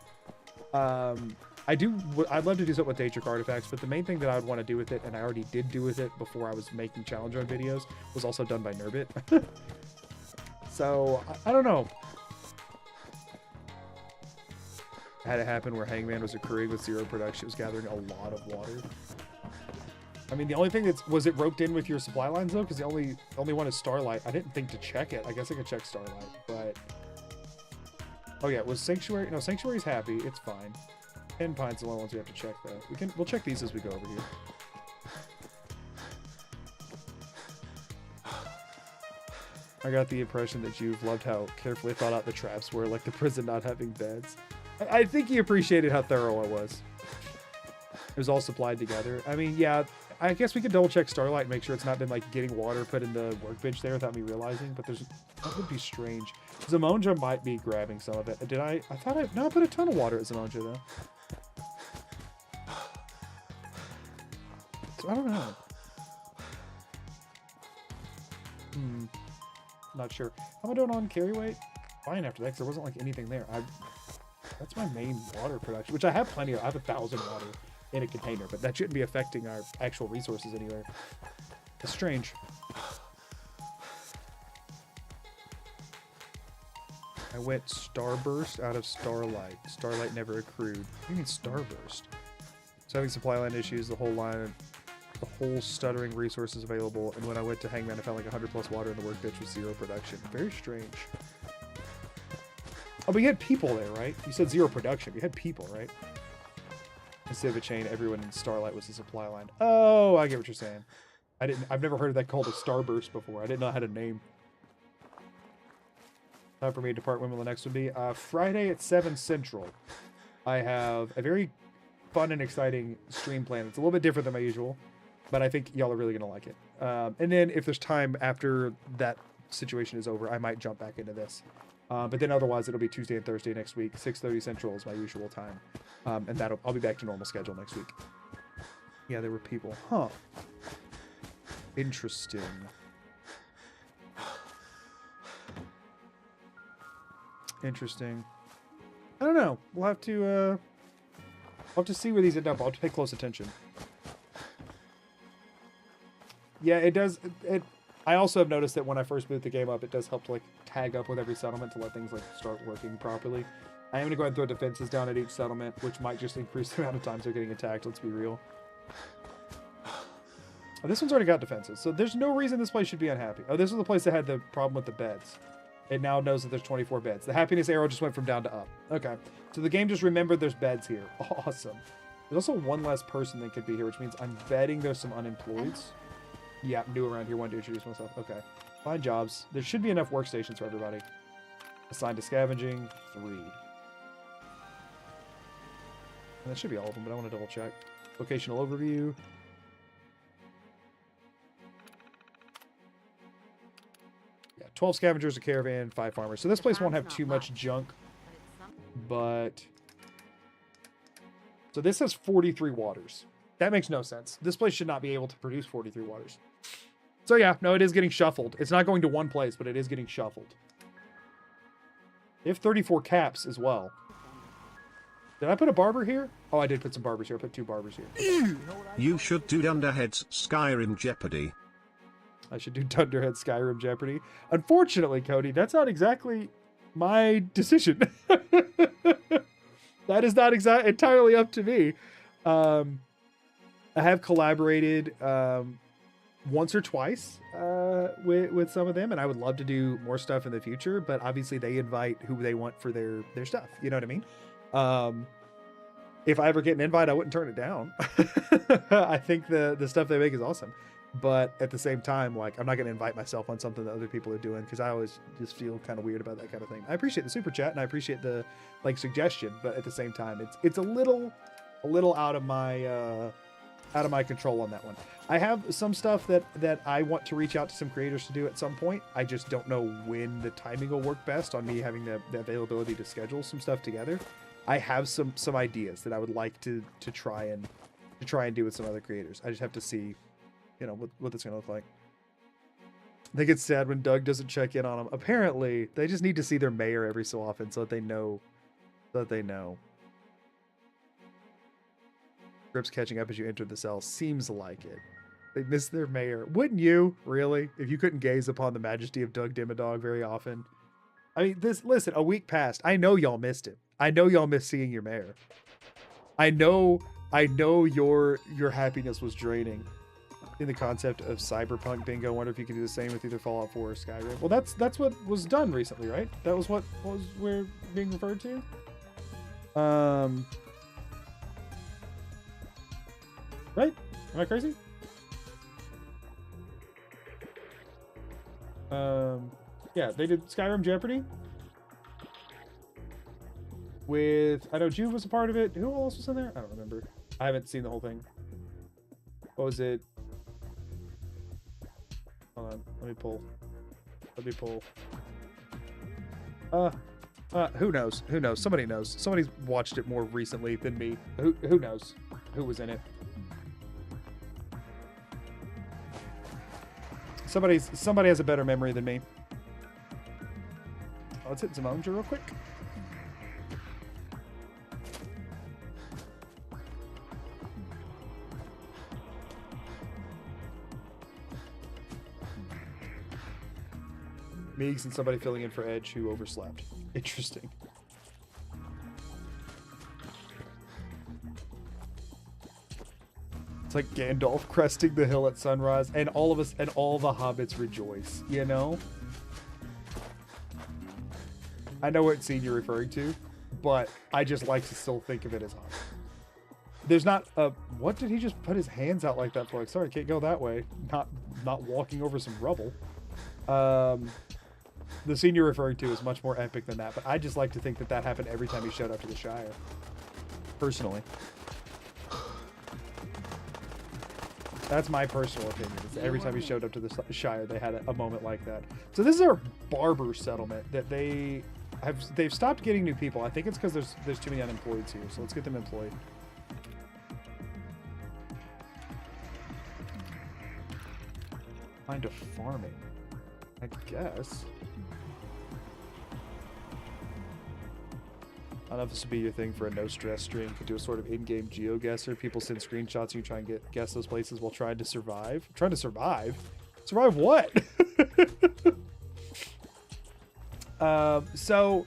I'd love to do something with Daedric artifacts, but the main thing that I would want to do with it, and I already did do with it before I was making challenge run videos, was also done by Nurbit. So, I don't know. I had it happen where Hangman was accruing with 0 production. It was gathering a lot of water. I mean, the only thing was it roped in with your supply lines though, because the only one is Starlight. I didn't think to check it. I guess I could check Starlight, but oh yeah, was Sanctuary? No, Sanctuary's happy. It's fine. 10 Pine's the only ones we have to check though. We'll check these as we go over here. I got the impression that you've loved how carefully thought out the traps were, like the prison not having beds. I think he appreciated how thorough I was. It was all supplied together. I mean, yeah, I guess we could double check Starlight and make sure it's not been like getting water put in the workbench there without me realizing, but that would be strange. Zamonja might be grabbing some of it. I put a ton of water at Zamonja though. So I don't know. Not sure. How am I doing on carry weight? Fine after that, because there wasn't like anything there. That's my main water production, which I have plenty of. I have 1,000 water in a container, but that shouldn't be affecting our actual resources anywhere. It's strange. I went Starburst out of Starlight. Starlight never accrued. What do you mean Starburst? So having supply line issues, the whole stuttering resources available, and when I went to Hangman, I found like 100 plus water in the workbench with 0 production. Very strange. Oh, but you had people there, right? You said 0 production. You had people, right? Instead of a chain, everyone in Starlight was a supply line. Oh, I get what you're saying. I've never heard of that called a Starburst before. I didn't know how to name. Time for me to depart. When will the next one be? Friday at 7 Central. I have a very fun and exciting stream plan. It's a little bit different than my usual, but I think y'all are really going to like it. And then if there's time after that situation is over, I might jump back into this. But then otherwise, it'll be Tuesday and Thursday next week. 6:30 Central is my usual time. And I'll be back to normal schedule next week. Yeah, there were people. Huh. Interesting. Interesting. I don't know. We'll have to see where these end up. I'll have to pay close attention. Yeah, it does. I also have noticed that when I first boot the game up, it does help to like tag up with every settlement to let things like start working properly. I am going to go ahead and throw defenses down at each settlement, which might just increase the amount of times they're getting attacked, let's be real. Oh, this one's already got defenses, so there's no reason this place should be unhappy. Oh, this was the place that had the problem with the beds. It now knows that there's 24 beds. The happiness arrow just went from down to up. Okay, so the game just remembered there's beds here. Awesome. There's also one less person that could be here, which means I'm betting there's some unemployeds. Yeah, new around here. Wanted to introduce myself. Okay. Find jobs. There should be enough workstations for everybody. Assigned to scavenging, 3. And that should be all of them, but I want to double check. Locational overview. Yeah, 12 scavengers, a caravan, 5 farmers. So this place won't have too much junk, but... So this has 43 waters. That makes no sense. This place should not be able to produce 43 waters. So yeah, no, it is getting shuffled. It's not going to one place, but it is getting shuffled. They have 34 caps as well. Did I put a barber here? Oh, I did put some barbers here. I put 2 barbers here. You should do Dunderhead's Skyrim Jeopardy. I should do Dunderhead Skyrim Jeopardy. Unfortunately, Cody, that's not exactly my decision. That is not entirely up to me. I have collaborated once or twice with some of them, and I would love to do more stuff in the future, but obviously they invite who they want for their stuff. You know what I mean? If I ever get an invite, I wouldn't turn it down. I think the stuff they make is awesome. But at the same time, like, I'm not going to invite myself on something that other people are doing because I always just feel kind of weird about that kind of thing. I appreciate the super chat and I appreciate the like suggestion, but at the same time, it's a little out of my control on that one. I have some stuff that I want to reach out to some creators to do at some point. I just don't know when the timing will work best on me having the availability to schedule some stuff together. I have some ideas that I would like to try and do with some other creators. I just have to see, you know, what that's gonna look like. They get sad when Doug doesn't check in on them. Apparently, they just need to see their mayor every so often so that they know. Grips catching up as you enter the cell. Seems like it. They miss their mayor. Wouldn't you, really? If you couldn't gaze upon the majesty of Doug Dimmadog very often. I mean, listen, a week passed. I know y'all missed it. I know y'all missed seeing your mayor. I know your happiness was draining in the concept of cyberpunk bingo. I wonder if you could do the same with either Fallout 4 or Skyrim. Well, that's what was done recently, right? That was what we're being referred to. Right? Am I crazy? Yeah, they did Skyrim Jeopardy. With, I know Juve was a part of it. Who else was in there? I don't remember. I haven't seen the whole thing. What was it? Hold on. Let me pull. Who knows? Who knows? Somebody knows. Somebody's watched it more recently than me. Who knows who was in it? Somebody has a better memory than me. Oh, let's hit Zimonger real quick. Meeks and somebody filling in for Edge who overslept. Interesting. It's like Gandalf cresting the hill at sunrise, and all of us and all the hobbits rejoice, you know? I know what scene you're referring to, but I just like to still think of it as Hobbit. There's not a... What did he just put his hands out like that for? Like, sorry, can't go that way. Not walking over some rubble. The scene you're referring to is much more epic than that, but I just like to think that happened every time he showed up to the Shire. Personally. That's my personal opinion. Every time he showed up to the Shire, they had a moment like that. So this is our barber settlement that they've stopped getting new people. I think it's because there's too many unemployeds here. So let's get them employed. Kind of farming, I guess. I don't know if this would be your thing for a no-stress stream. Could do a sort of in-game GeoGuessr. People send screenshots and you try and guess those places while trying to survive. Trying to survive? Survive what? So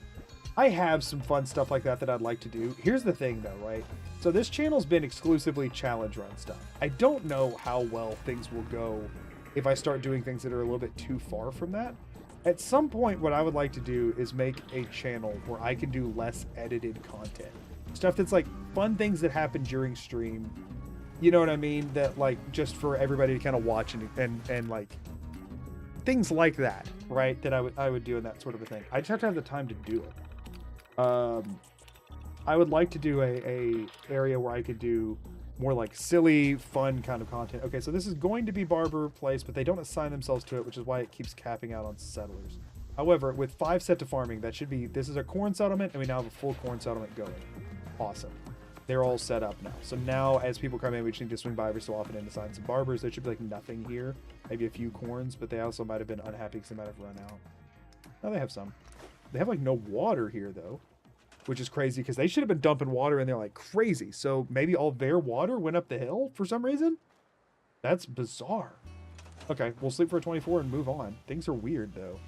I have some fun stuff like that I'd like to do. Here's the thing though, right? So this channel's been exclusively challenge run stuff. I don't know how well things will go if I start doing things that are a little bit too far from that. At some point, what I would like to do is make a channel where I can do less edited content. Stuff that's like fun things that happen during stream. You know what I mean? That like just for everybody to kind of watch and like things like that, right? That I would do in that sort of a thing. I just have to have the time to do it. I would like to do a area where I could do more like silly, fun kind of content. Okay, so this is going to be Barber Place, but they don't assign themselves to it, which is why it keeps capping out on settlers. However, with 5 set to farming, that should be, this is a corn settlement, and we now have a full corn settlement going. Awesome. They're all set up now. So now as people come in, we just need to swing by every so often and assign some barbers. There should be like nothing here. Maybe a few corns, but they also might have been unhappy because they might have run out. No, they have some. They have like no water here though, which is crazy because they should have been dumping water in there like crazy. So maybe all their water went up the hill for some reason? That's bizarre. Okay, we'll sleep for a 24 and move on. Things are weird though.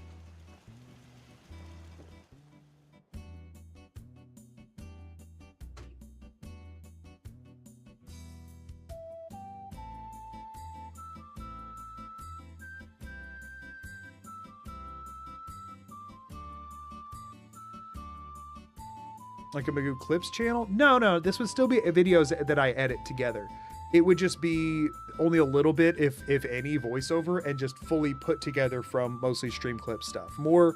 Like a Magoo Clips channel? No, this would still be videos that I edit together. It would just be only a little bit, if any, voiceover and just fully put together from mostly stream clip stuff. More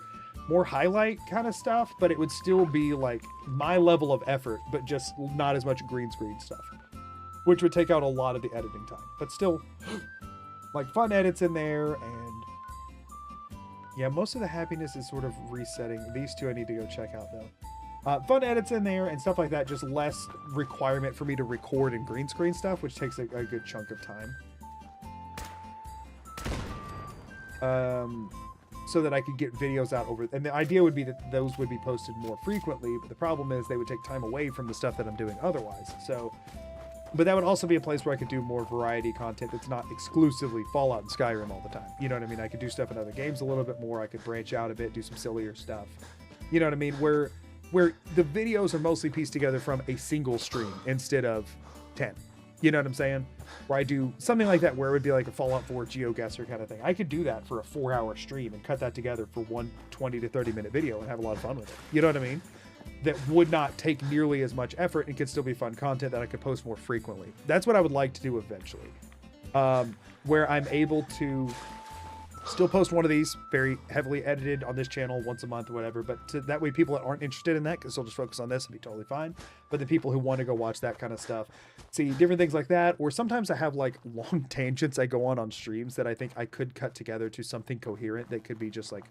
highlight kind of stuff, but it would still be like my level of effort, but just not as much green screen stuff, which would take out a lot of the editing time. But still, like fun edits in there, and yeah, most of the happiness is sort of resetting. These two I need to go check out though. Fun edits in there and stuff like that, just less requirement for me to record and green screen stuff, which takes a good chunk of time. So that I could get videos out over, and the idea would be that those would be posted more frequently, but the problem is they would take time away from the stuff that I'm doing otherwise. So, but that would also be a place where I could do more variety content that's not exclusively Fallout and Skyrim all the time. You know what I mean? I could do stuff in other games a little bit more. I could branch out a bit, do some sillier stuff. You know what I mean? Where the videos are mostly pieced together from a single stream instead of 10. You know what I'm saying? Where I do something like that where it would be like a Fallout 4 GeoGuessr kind of thing. I could do that for a 4-hour stream and cut that together for one 20 to 30 minute video and have a lot of fun with it. You know what I mean? That would not take nearly as much effort and could still be fun content that I could post more frequently. That's what I would like to do eventually. Where I'm able to still post one of these very heavily edited on this channel once a month or whatever, but that way people that aren't interested in that can still just focus on this and be totally fine. But the people who want to go watch that kind of stuff, see different things like that. Or sometimes I have like long tangents I go on streams that I think I could cut together to something coherent that could be just like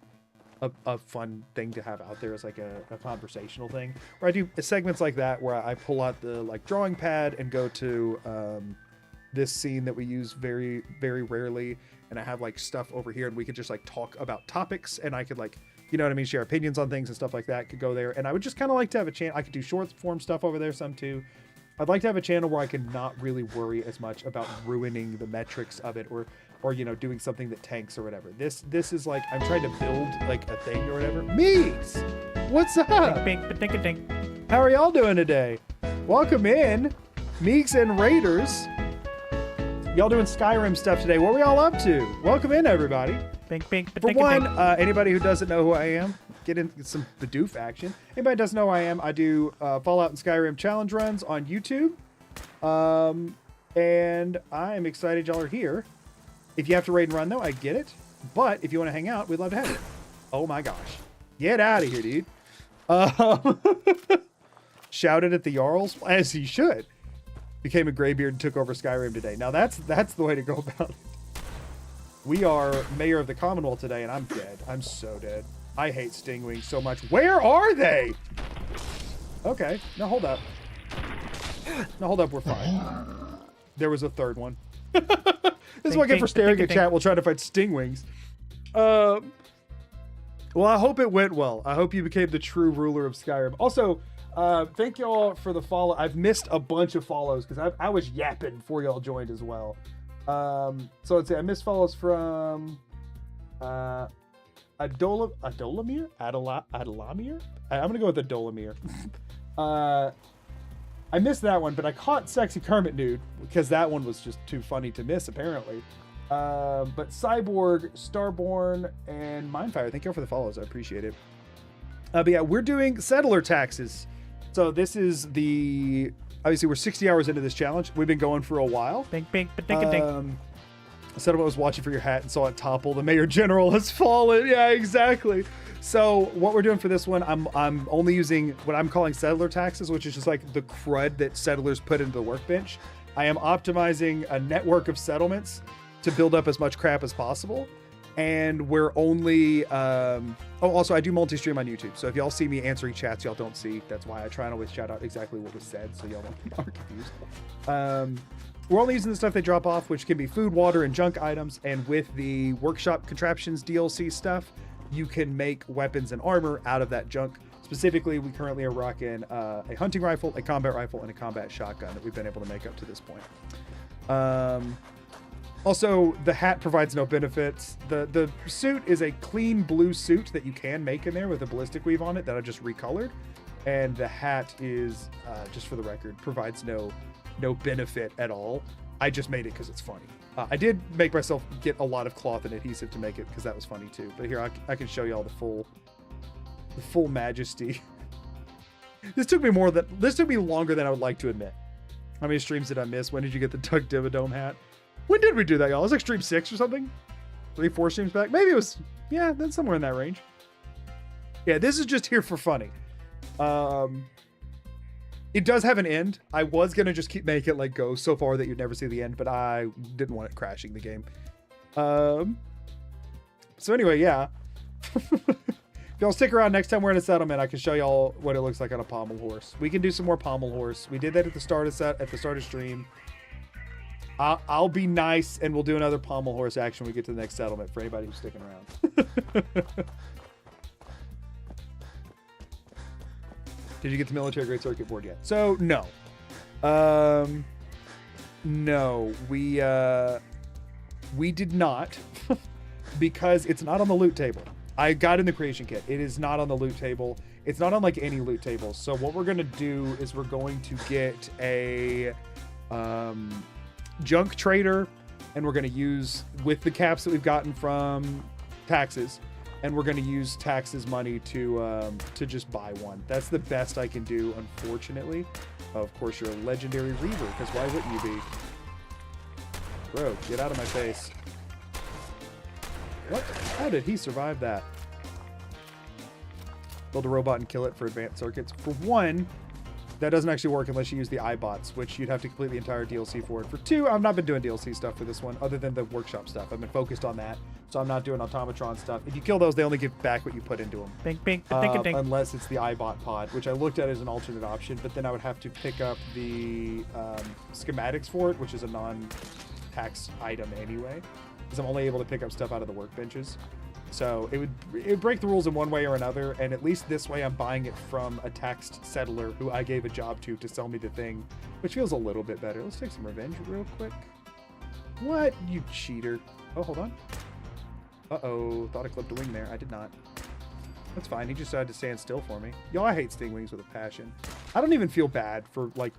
a fun thing to have out there as like a conversational thing. Where I do segments like that where I pull out the like drawing pad and go to this scene that we use very, very rarely, and I have like stuff over here and we could just like talk about topics, and I could like, you know what I mean, share opinions on things and stuff like that could go there. And I would just kind of like to have a channel. I could do short form stuff over there some too. I'd like to have a channel where I can not really worry as much about ruining the metrics of it, or you know, doing something that tanks or whatever. This is like, I'm trying to build like a thing or whatever. Meeks, what's up? Ding. How are y'all doing today? Welcome in, Meeks and Raiders. Y'all doing Skyrim stuff today. What are we all up to? Welcome in, everybody. For one, anybody who doesn't know who I am, get some Bidoof action. Anybody who doesn't know who I am, I do Fallout and Skyrim challenge runs on YouTube. And I'm excited y'all are here. If you have to raid and run, though, I get it. But if you want to hang out, we'd love to have you. Oh my gosh. Get out of here, dude. Shouted at the Jarls, as he should. Became a graybeard and took over Skyrim today. Now that's the way to go about it. We are mayor of the Commonwealth today, and I'm dead. I'm so dead. I hate stingwings so much. Where are they? Okay, now hold up. We're fine. There was a third one. This is what I get for staring at chat while trying to fight stingwings. Well, I hope it went well. I hope you became the true ruler of Skyrim. Also, thank y'all for the follow. I've missed a bunch of follows because I was yapping before y'all joined as well. So let's see. I missed follows from Adolamir? Adolamir? I'm gonna go with Adolamir. I missed that one, but I caught Sexy Kermit Nude because that one was just too funny to miss, apparently. But Cyborg, Starborn, and Mindfire, thank you all for the follows. I appreciate it. But yeah, we're doing settler taxes. So this is the... Obviously, we're 60 hours into this challenge. We've been going for a while. Bink, bink, ba-dink-a-dink. Settlement was watching for your hat and saw it topple. The Mayor General has fallen. Yeah, exactly. So what we're doing for this one, I'm only using what I'm calling settler taxes, which is just like the crud that settlers put into the workbench. I am optimizing a network of settlements to build up as much crap as possible. And we're only, also I do multi-stream on YouTube. So if y'all see me answering chats y'all don't see, that's why I try and always shout out exactly what was said so y'all aren't confused. We're only using the stuff they drop off, which can be food, water, and junk items. And with the Workshop Contraptions DLC stuff, you can make weapons and armor out of that junk. Specifically, we currently are rocking a hunting rifle, a combat rifle, and a combat shotgun that we've been able to make up to this point. Also, the hat provides no benefits. The suit is a clean blue suit that you can make in there with a ballistic weave on it that I just recolored. And the hat is, just for the record, provides no benefit at all. I just made it because it's funny. I did make myself get a lot of cloth and adhesive to make it because that was funny too. But here, I can show you all the full majesty. This took me longer than I would like to admit. How many streams did I miss? When did you get the Tuck Dividome hat? When did we do that, y'all? It was like stream 6 or something? 3-4 streams back? Maybe it was, yeah, that's somewhere in that range. Yeah, this is just here for funny. It does have an end. I was going to just make it like go so far that you'd never see the end, but I didn't want it crashing the game. So anyway, yeah. If y'all stick around next time we're in a settlement, I can show y'all what it looks like on a pommel horse. We can do some more pommel horse. We did that at the start of stream. I'll be nice and we'll do another pommel horse action when we get to the next settlement for anybody who's sticking around. Did you get the military grade circuit board yet? So no. No, we did not because it's not on the loot table. I got in the creation kit. It is not on the loot table. It's not on like any loot table. So what we're going to do is we're going to get a junk trader, and we're going to use with the caps that we've gotten from taxes, and we're going to use taxes money to just buy one. That's the best I can do, unfortunately. Of course, you're a legendary Reaver, because why wouldn't you be? Bro, get out of my face. What? How did he survive that? Build a robot and kill it for advanced circuits. For one, that doesn't actually work unless you use the iBots, which you'd have to complete the entire DLC for it. For two, I've not been doing DLC stuff for this one, other than the workshop stuff. I've been focused on that, so I'm not doing automatron stuff. If you kill those, they only give back what you put into them. Bink, bink, dink, dink. Unless it's the iBot pod, which I looked at as an alternate option, but then I would have to pick up the schematics for it, which is a non-tax item anyway, because I'm only able to pick up stuff out of the workbenches. So it would break the rules in one way or another, and at least this way I'm buying it from a taxed settler who I gave a job to sell me the thing, which feels a little bit better. Let's take some revenge real quick. What? You cheater. Oh, hold on. Uh-oh. Thought I clipped a wing there. I did not. That's fine. He just decided to stand still for me. Y'all, I hate stingwings with a passion. I don't even feel bad for, like,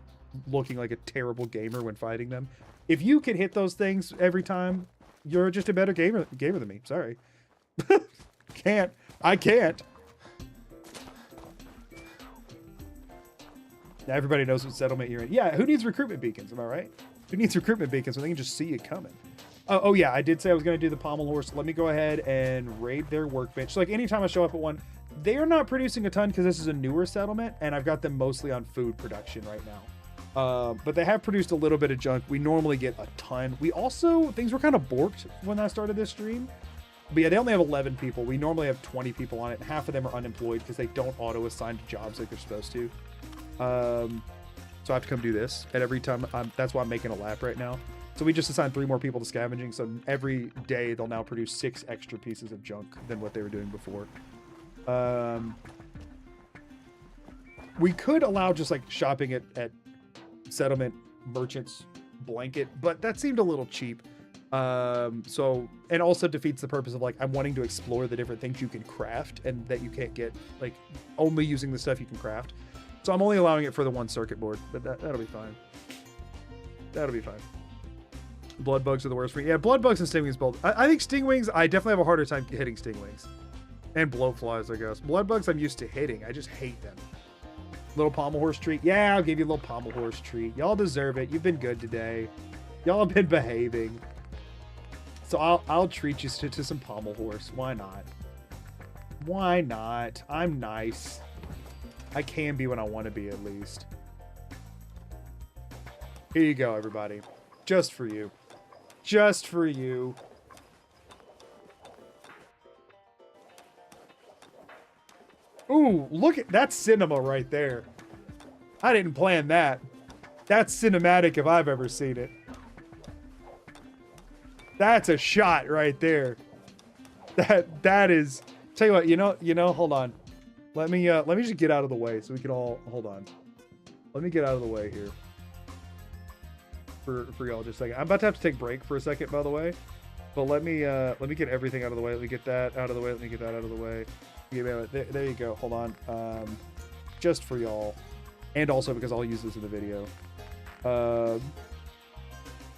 looking like a terrible gamer when fighting them. If you can hit those things every time, you're just a better gamer than me. Sorry. I can't. Now everybody knows what settlement you're in. Yeah, who needs recruitment beacons? Am I right? Who needs recruitment beacons when they can just see you coming? Oh yeah, I did say I was going to do the pommel horse. Let me go ahead and raid their workbench. So, like, anytime I show up at one, they are not producing a ton because this is a newer settlement, and I've got them mostly on food production right now. But they have produced a little bit of junk. We normally get a ton. We also, things were kind of borked when I started this stream. But yeah, they only have 11 people. We normally have 20 people on it, and half of them are unemployed because they don't auto-assign to jobs like they're supposed to. So I have to come do this at every time. That's why I'm making a lap right now. So we just assigned 3 more people to scavenging, so every day they'll now produce 6 extra pieces of junk than what they were doing before. We could allow just like shopping at settlement merchants blanket, but that seemed a little cheap. So, and also defeats the purpose of like, I'm wanting to explore the different things you can craft and that you can't get, like only using the stuff you can craft. So I'm only allowing it for the one circuit board, but that'll be fine. That'll be fine. Blood bugs are the worst for me. Yeah, blood bugs and sting wings both. I think sting wings, I definitely have a harder time hitting sting wings. And blowflies, I guess. Blood bugs I'm used to hitting. I just hate them. Little pommel horse treat. Yeah, I'll give you a little pommel horse treat. Y'all deserve it. You've been good today. Y'all have been behaving. So I'll treat you to some pommel horse. Why not? Why not? I'm nice. I can be when I want to be, at least. Here you go, everybody. Just for you. Just for you. Ooh, look at that cinema right there. I didn't plan that. That's cinematic if I've ever seen it. That's a shot right there. That is. Tell you what, you know, hold on. Let me just get out of the way so we can all hold on. Let me get out of the way here. For y'all just a second. I'm about to have to take a break for a second, by the way. But let me get everything out of the way. Let me get that out of the way. Let me get that out of the way. There you go. Hold on. Just for y'all, and also because I'll use this in the video.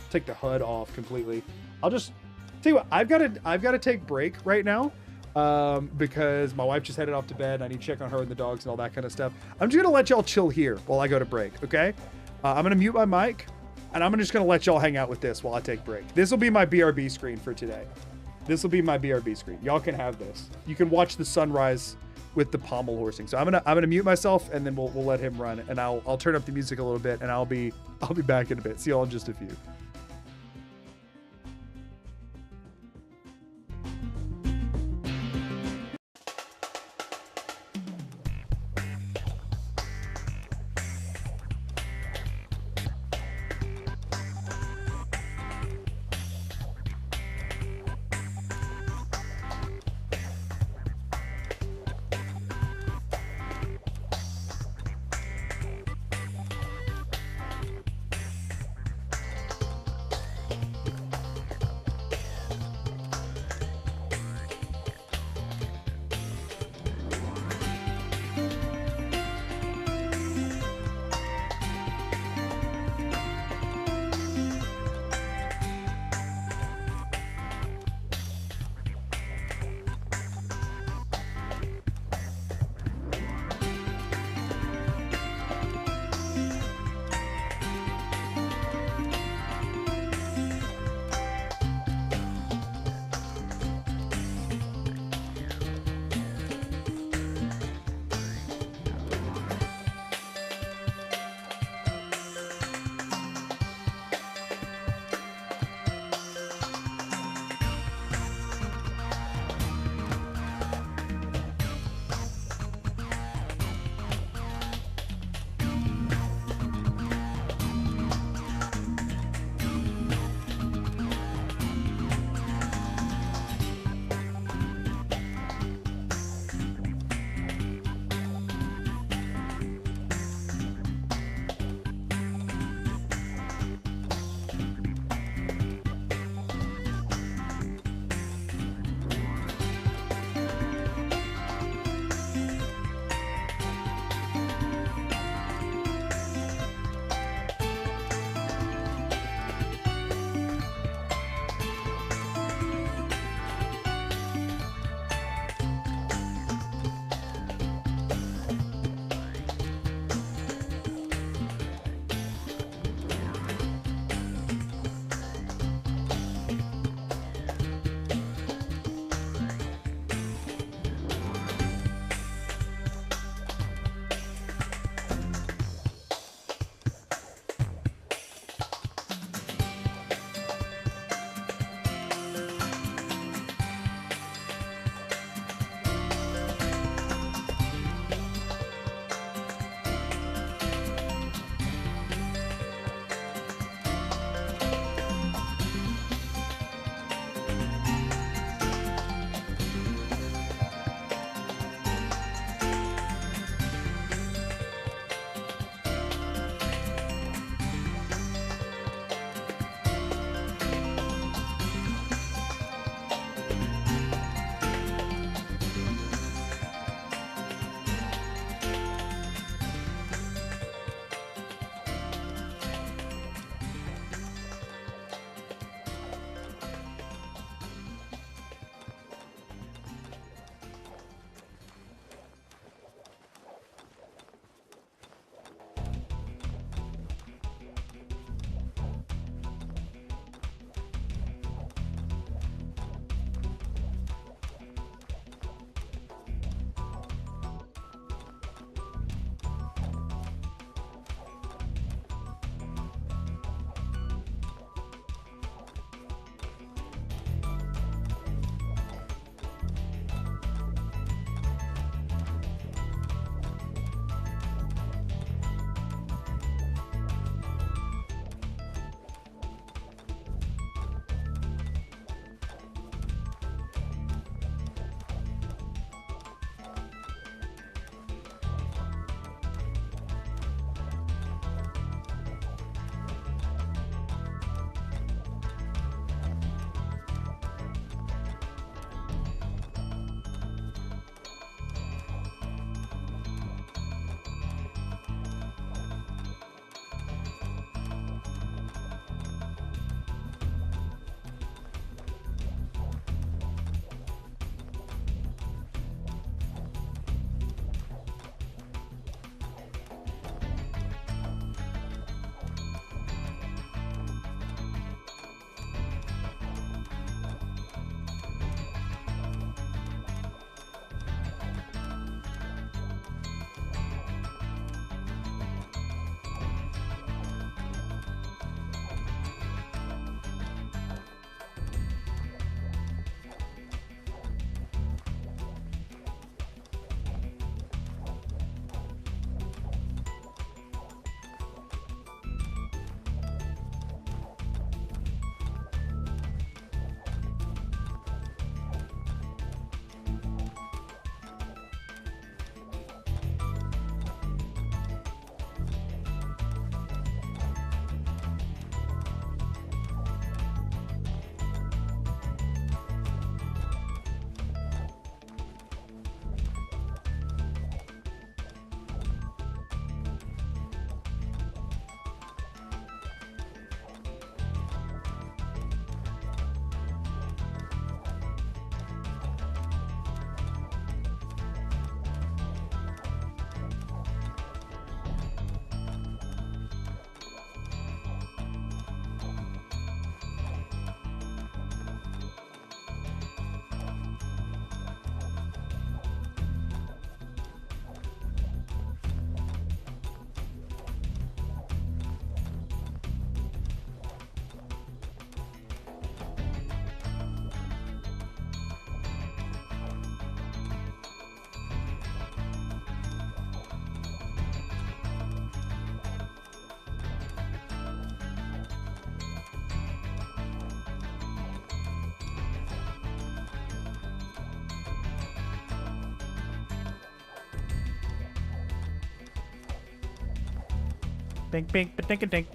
Take the HUD off completely. I'll just tell you what. I've got to take a break right now. Because my wife just headed off to bed. I need to check on her and the dogs and all that kind of stuff. I'm just gonna let y'all chill here while I go to break. Okay. I'm gonna mute my mic, and I'm just gonna let y'all hang out with this while I take break. This will be my BRB screen for today. This will be my BRB screen. Y'all can have this. You can watch the sunrise with the pommel horsing. So I'm gonna mute myself, and then we'll let him run, and I'll turn up the music a little bit, and I'll be back in a bit. See y'all in just a few. Bink, bink, but dink a dink.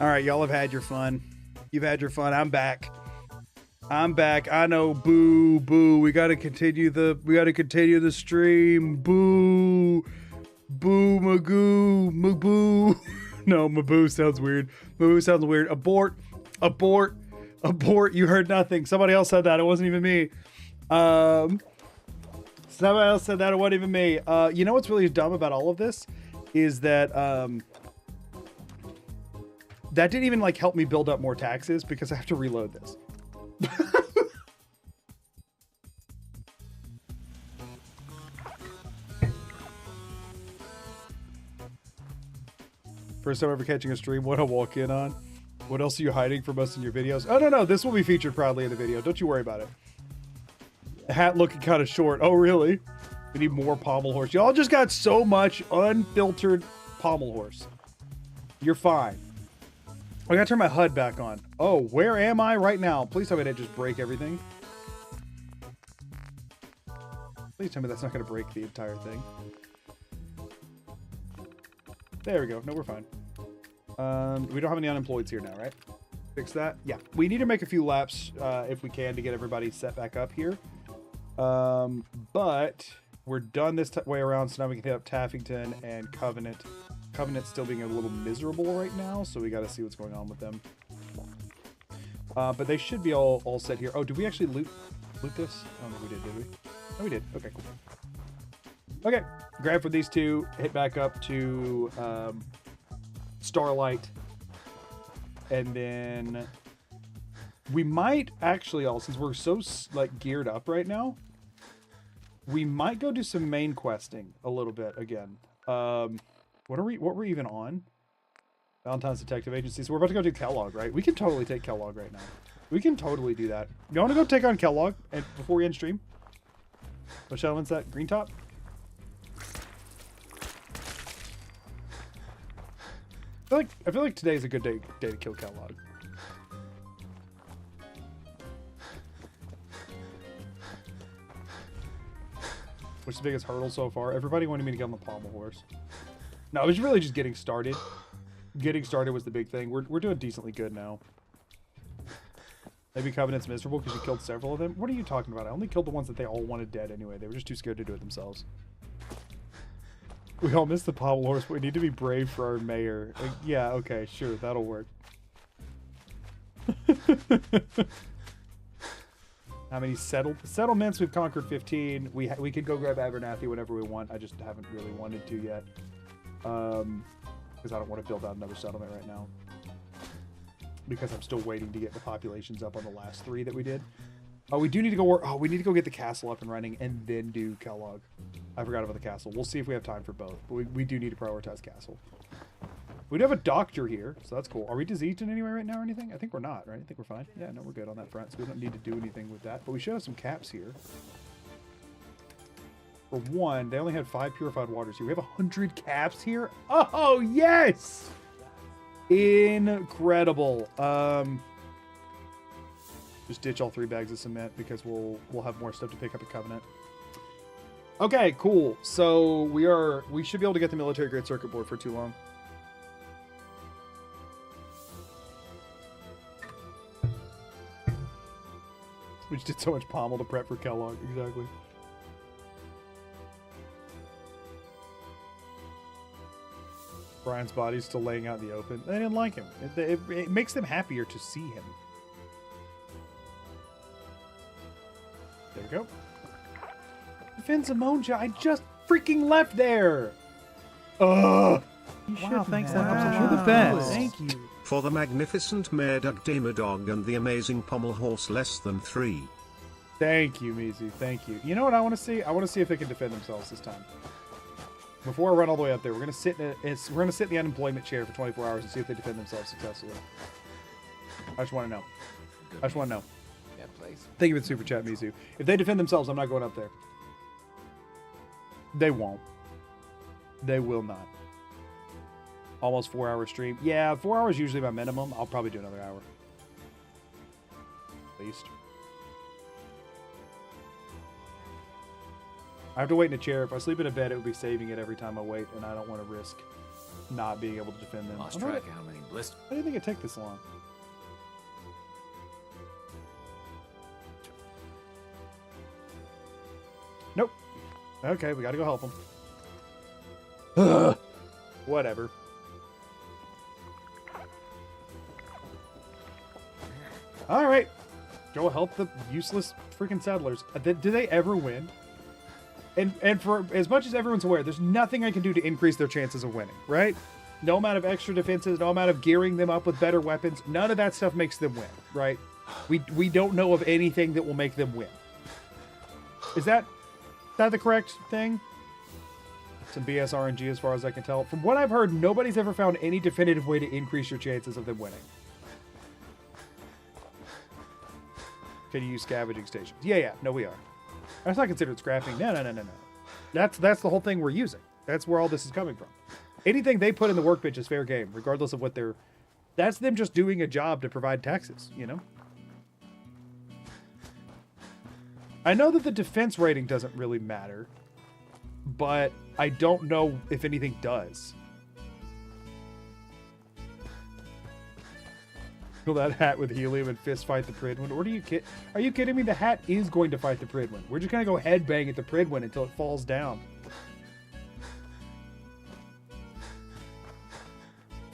All right, y'all have had your fun. You've had your fun. I'm back. I'm back. I know. Boo, boo. We gotta continue the stream. Boo, boo, magoo, maboo. No, maboo sounds weird. Maboo sounds weird. Abort, abort, abort. You heard nothing. Somebody else said that. It wasn't even me. Somebody else said that. It wasn't even me. You know what's really dumb about all of this is that that didn't even like help me build up more taxes because I have to reload this. First time ever catching a stream. What I walk in on. What else are you hiding from us in your videos? Oh, no. This will be featured proudly in the video. Don't you worry about it. Hat looking kind of short. Oh, really? We need more pommel horse. Y'all just got so much unfiltered pommel horse. You're fine. I gotta turn my HUD back on. Oh, where am I right now? Please tell me that just break everything. Please tell me that's not gonna break the entire thing. There we go. No, we're fine. We don't have any unemployeds here now, right? Fix that. Yeah, we need to make a few laps if we can to get everybody set back up here. But we're done this way around, so now we can hit up Taffington and Covenant. Covenant's still being a little miserable right now, so we got to see what's going on with them. But they should be all set here. Oh, did we actually loot this? I don't think we did we? Oh, we did. Okay, cool. Okay, grab for these two, hit back up to Starlight, and then we might actually all, since we're so like geared up right now, we might go do some main questing a little bit again. What were we even on? Valentine's Detective Agency. So we're about to go do Kellogg, right? We can totally take Kellogg right now. We can totally do that. You want to go take on Kellogg and before we end stream? Which one's that? Green top? I feel like today's a good day to kill Kellogg. What's the biggest hurdle so far? Everybody wanted me to get on the pommel horse. No, it was really just getting started. Getting started was the big thing. We're doing decently good now. Maybe Covenant's miserable because you killed several of them. What are you talking about? I only killed the ones that they all wanted dead anyway. They were just too scared to do it themselves. We all miss the pommel horse, but we need to be brave for our mayor. Yeah, okay, sure, that'll work. How many settlements? We've conquered 15. We could go grab Abernathy whenever we want. I just haven't really wanted to yet. Because I don't want to build out another settlement right now. Because I'm still waiting to get the populations up on the last 3 that we did. Oh, we do need to go work. Oh, we need to go get the castle up and running and then do Kellogg. I forgot about the castle. We'll see if we have time for both. But we do need to prioritize castle. We do have a doctor here, so that's cool. Are we diseased in any way right now or anything? I think we're not, right? I think we're fine. Yeah, no, we're good on that front, so we don't need to do anything with that. But we should have some caps here. For one, they only had 5 purified waters here. We have 100 caps here. Oh, yes! Incredible. Just ditch all 3 bags of cement because we'll have more stuff to pick up at Covenant. Okay, cool. So we should be able to get the military grade circuit board for too long. We just did so much pommel to prep for Kellogg. Exactly. Brian's body's still laying out in the open. They didn't like him. It makes them happier to see him. There we go. Defend Zamonja. I just freaking left there. Ugh. Wow, thanks. That helps. You're the best. Thank you. For the magnificent Mare Dog Damer Dog and the amazing Pommel Horse less than 3. Thank you, Mizu. Thank you. You know what I want to see? I want to see if they can defend themselves this time. Before I run all the way up there, we're gonna sit in the unemployment chair for 24 hours and see if they defend themselves successfully. I just want to know. I just want to know. Yeah, please. Thank you for the super chat, Mizu. If they defend themselves, I'm not going up there. They won't. They will not. Almost 4-hour stream. Yeah, 4 hours usually my minimum. I'll probably do another hour. At least. I have to wait in a chair. If I sleep in a bed, it would be saving it every time I wait, and I don't want to risk not being able to defend them. Lost track of how many blisters. Why do you think it take this long? Nope. Okay, we gotta go help them. Whatever. Alright. Go help the useless freaking settlers. Do they ever win? And for as much as everyone's aware, there's nothing I can do to increase their chances of winning, right? No amount of extra defenses, no amount of gearing them up with better weapons, none of that stuff makes them win, right? We don't know of anything that will make them win. Is that the correct thing? Some BS RNG as far as I can tell. From what I've heard, nobody's ever found any definitive way to increase your chances of them winning. Can you use scavenging stations? Yeah, no we are. That's not considered scrapping. No. That's the whole thing we're using. That's where all this is coming from. Anything they put in the workbench is fair game, regardless of what they're... That's them just doing a job to provide taxes, you know? I know that the defense rating doesn't really matter, but I don't know if anything does. Fill that hat with helium and fist fight the Pridwin. Or are you kidding me? The hat is going to fight the Pridwin. We're just gonna go headbang at the Pridwin until it falls down.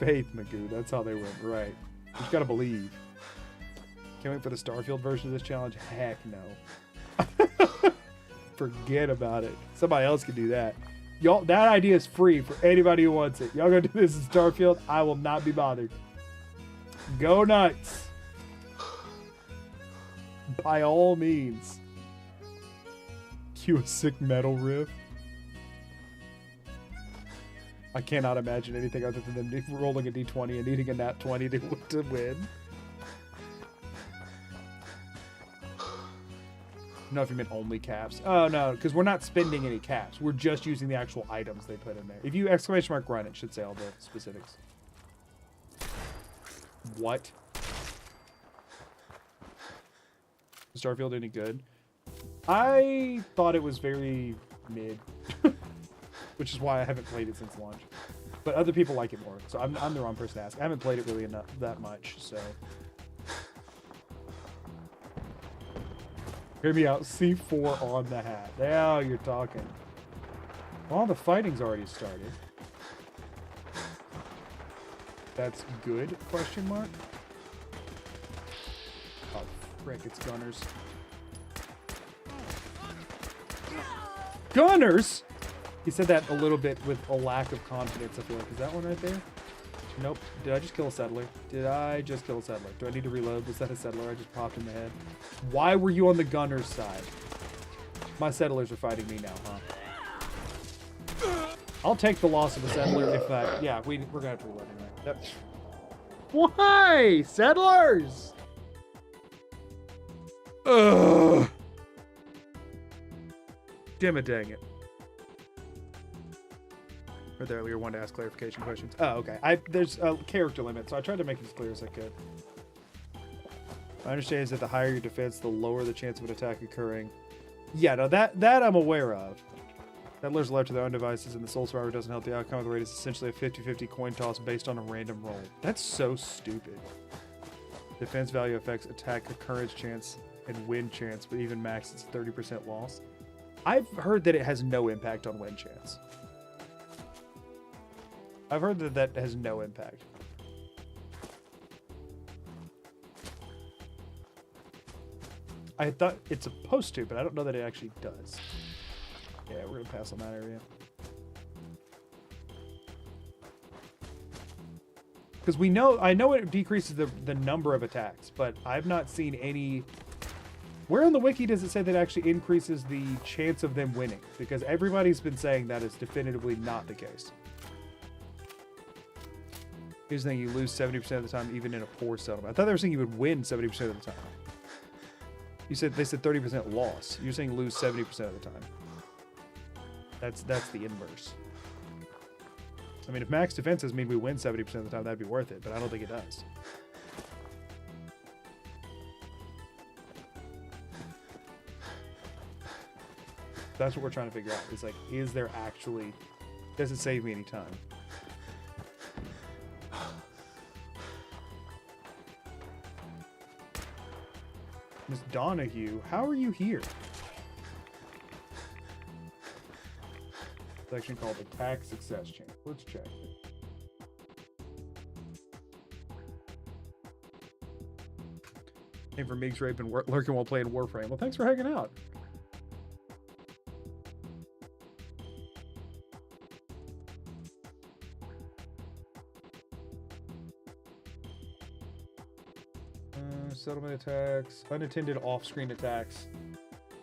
Faith, Magoo. That's how they went. Right. You just gotta believe. Can't wait for the Starfield version of this challenge. Heck no. Forget about it. Somebody else can do that. Y'all, that idea is free for anybody who wants it. Y'all gonna do this in Starfield? I will not be bothered. Go nuts. By all means. Cue a sick metal riff. I cannot imagine anything other than them rolling a d20 and needing a nat 20 to win. No, if you meant only caps. Oh, no, because we're not spending any caps. We're just using the actual items they put in there. If you exclamation mark run, it should say all the specifics. What? Is Starfield any good? I thought it was very mid. Which is why I haven't played it since launch. But other people like it more, so I'm the wrong person to ask. I haven't played it really enough that much, so... Hear me out. C4 on the hat. Now you're talking. Well, the fighting's already started. That's good? Question mark. Oh, frick, it's gunners. Gunners? He said that a little bit with a lack of confidence, I feel like. Is that one right there? Nope. Did I just kill a settler? Did I just kill a settler? Do I need to reload? Was that a settler I just popped in the head? Why were you on the gunner's side? My settlers are fighting me now, huh? I'll take the loss of a settler if that... Yeah, we're going to have to reload anyway. Yep. Why? Settlers! Ugh. Damn it, dang it. Or the earlier one to ask clarification questions. Oh, okay. There's a character limit, so I tried to make it as clear as I could. My understanding is that the higher your defense, the lower the chance of an attack occurring. Yeah, no, that I'm aware of. Settlers left to their own devices, and the sole survivor doesn't help the outcome of the raid. It's essentially a 50-50 coin toss based on a random roll. That's so stupid. Defense value affects attack occurrence chance and win chance, but even max it's 30% loss. I've heard that it has no impact on win chance. I've heard that that has no impact. I thought it's supposed to, but I don't know that it actually does. Yeah, we're gonna pass on that area. Because I know it decreases the number of attacks, but I've not seen any... Where on the wiki does it say that it actually increases the chance of them winning? Because everybody's been saying that is definitively not the case. Here's the thing, you lose 70% of the time, even in a poor settlement. I thought they were saying you would win 70% of the time. They said 30% loss. You're saying lose 70% of the time. That's the inverse. I mean, if max defenses mean we win 70% of the time, that'd be worth it, but I don't think it does. That's what we're trying to figure out. Is like, is there actually... Does it save me any time? Miss Donahue, how are you here? Section called Attack Success Chance. Let's check. Came from Meeks Rape and lurking while playing Warframe. Well, thanks for hanging out. Settlement attacks, unattended off-screen attacks.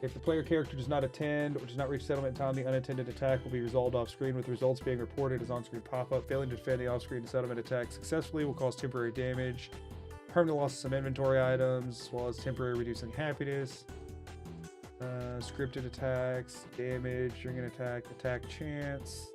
If the player character does not attend or does not reach settlement in time, the unattended attack will be resolved off-screen, with the results being reported as on-screen pop-up. Failing to defend the off-screen settlement attack successfully will cause temporary damage, permanent loss of some inventory items, as well as temporary reducing happiness. Scripted attacks, damage during an attack chance.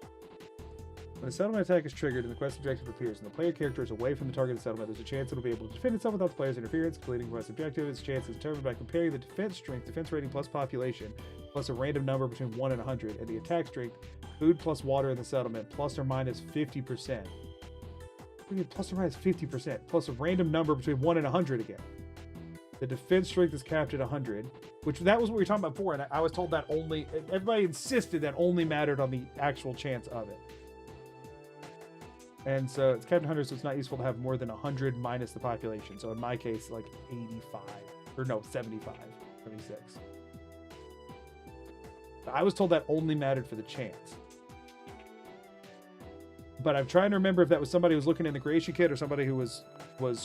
When a settlement attack is triggered and the quest objective appears and the player character is away from the targeted settlement, there's a chance it'll be able to defend itself without the player's interference. Completing the quest objective, its chance is determined by comparing the defense strength, defense rating plus population, plus a random number between 1 and 100, and the attack strength, food plus water in the settlement, plus or minus 50%. Plus or minus 50%, plus a random number between 1 and 100 again. The defense strength is capped at 100, which that was what we were talking about before, and I was told that only, everybody insisted that only mattered on the actual chance of it. And so it's capped at 100, so it's not useful to have more than 100 minus the population. So in my case, like 85, or no, 75, 76. I was told that only mattered for the chance. But I'm trying to remember if that was somebody who was looking in the creation kit or somebody who was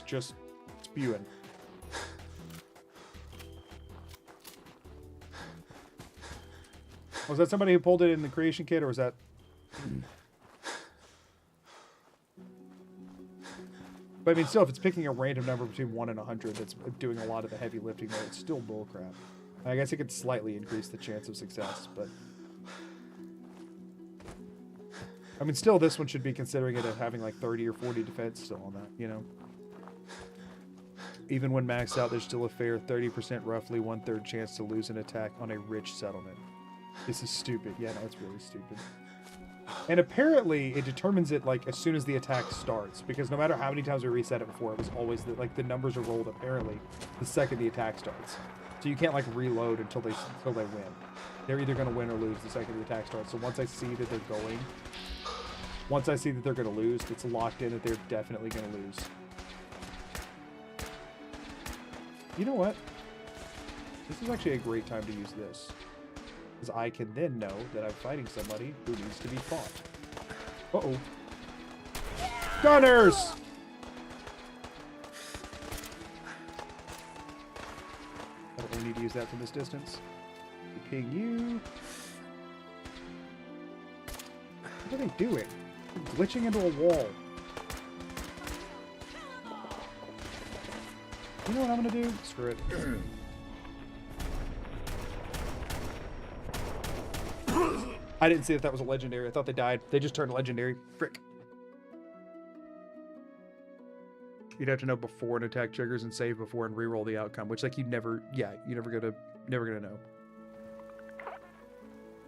just spewing. Was that somebody who pulled it in the creation kit, or was that... But I mean, still, if it's picking a random number between 1 and 100 that's doing a lot of the heavy lifting there, it's still bullcrap. I guess it could slightly increase the chance of success, but... I mean, still, this one should be considering it as having like 30 or 40 defense still on that, you know? Even when maxed out, there's still a fair 30%, roughly 1/3 chance to lose an attack on a rich settlement. This is stupid. Yeah, no, it's really stupid. And apparently, it determines it like as soon as the attack starts, because no matter how many times we reset it before, it was always the numbers are rolled apparently the second the attack starts. So you can't like reload until they win. They're either going to win or lose the second the attack starts. So once I see that they're going, once I see that they're going to lose, it's locked in that they're definitely going to lose. You know what? This is actually a great time to use this. Because I can then know that I'm fighting somebody who needs to be fought. Uh-oh. Gunners! I don't really need to use that from this distance. Ping you. What are they doing? They're glitching into a wall. You know what I'm gonna do? Screw it. I didn't see that was a legendary. I thought they died. They just turned legendary. Frick. You'd have to know before an attack triggers and save before and reroll the outcome, which like you never gonna know.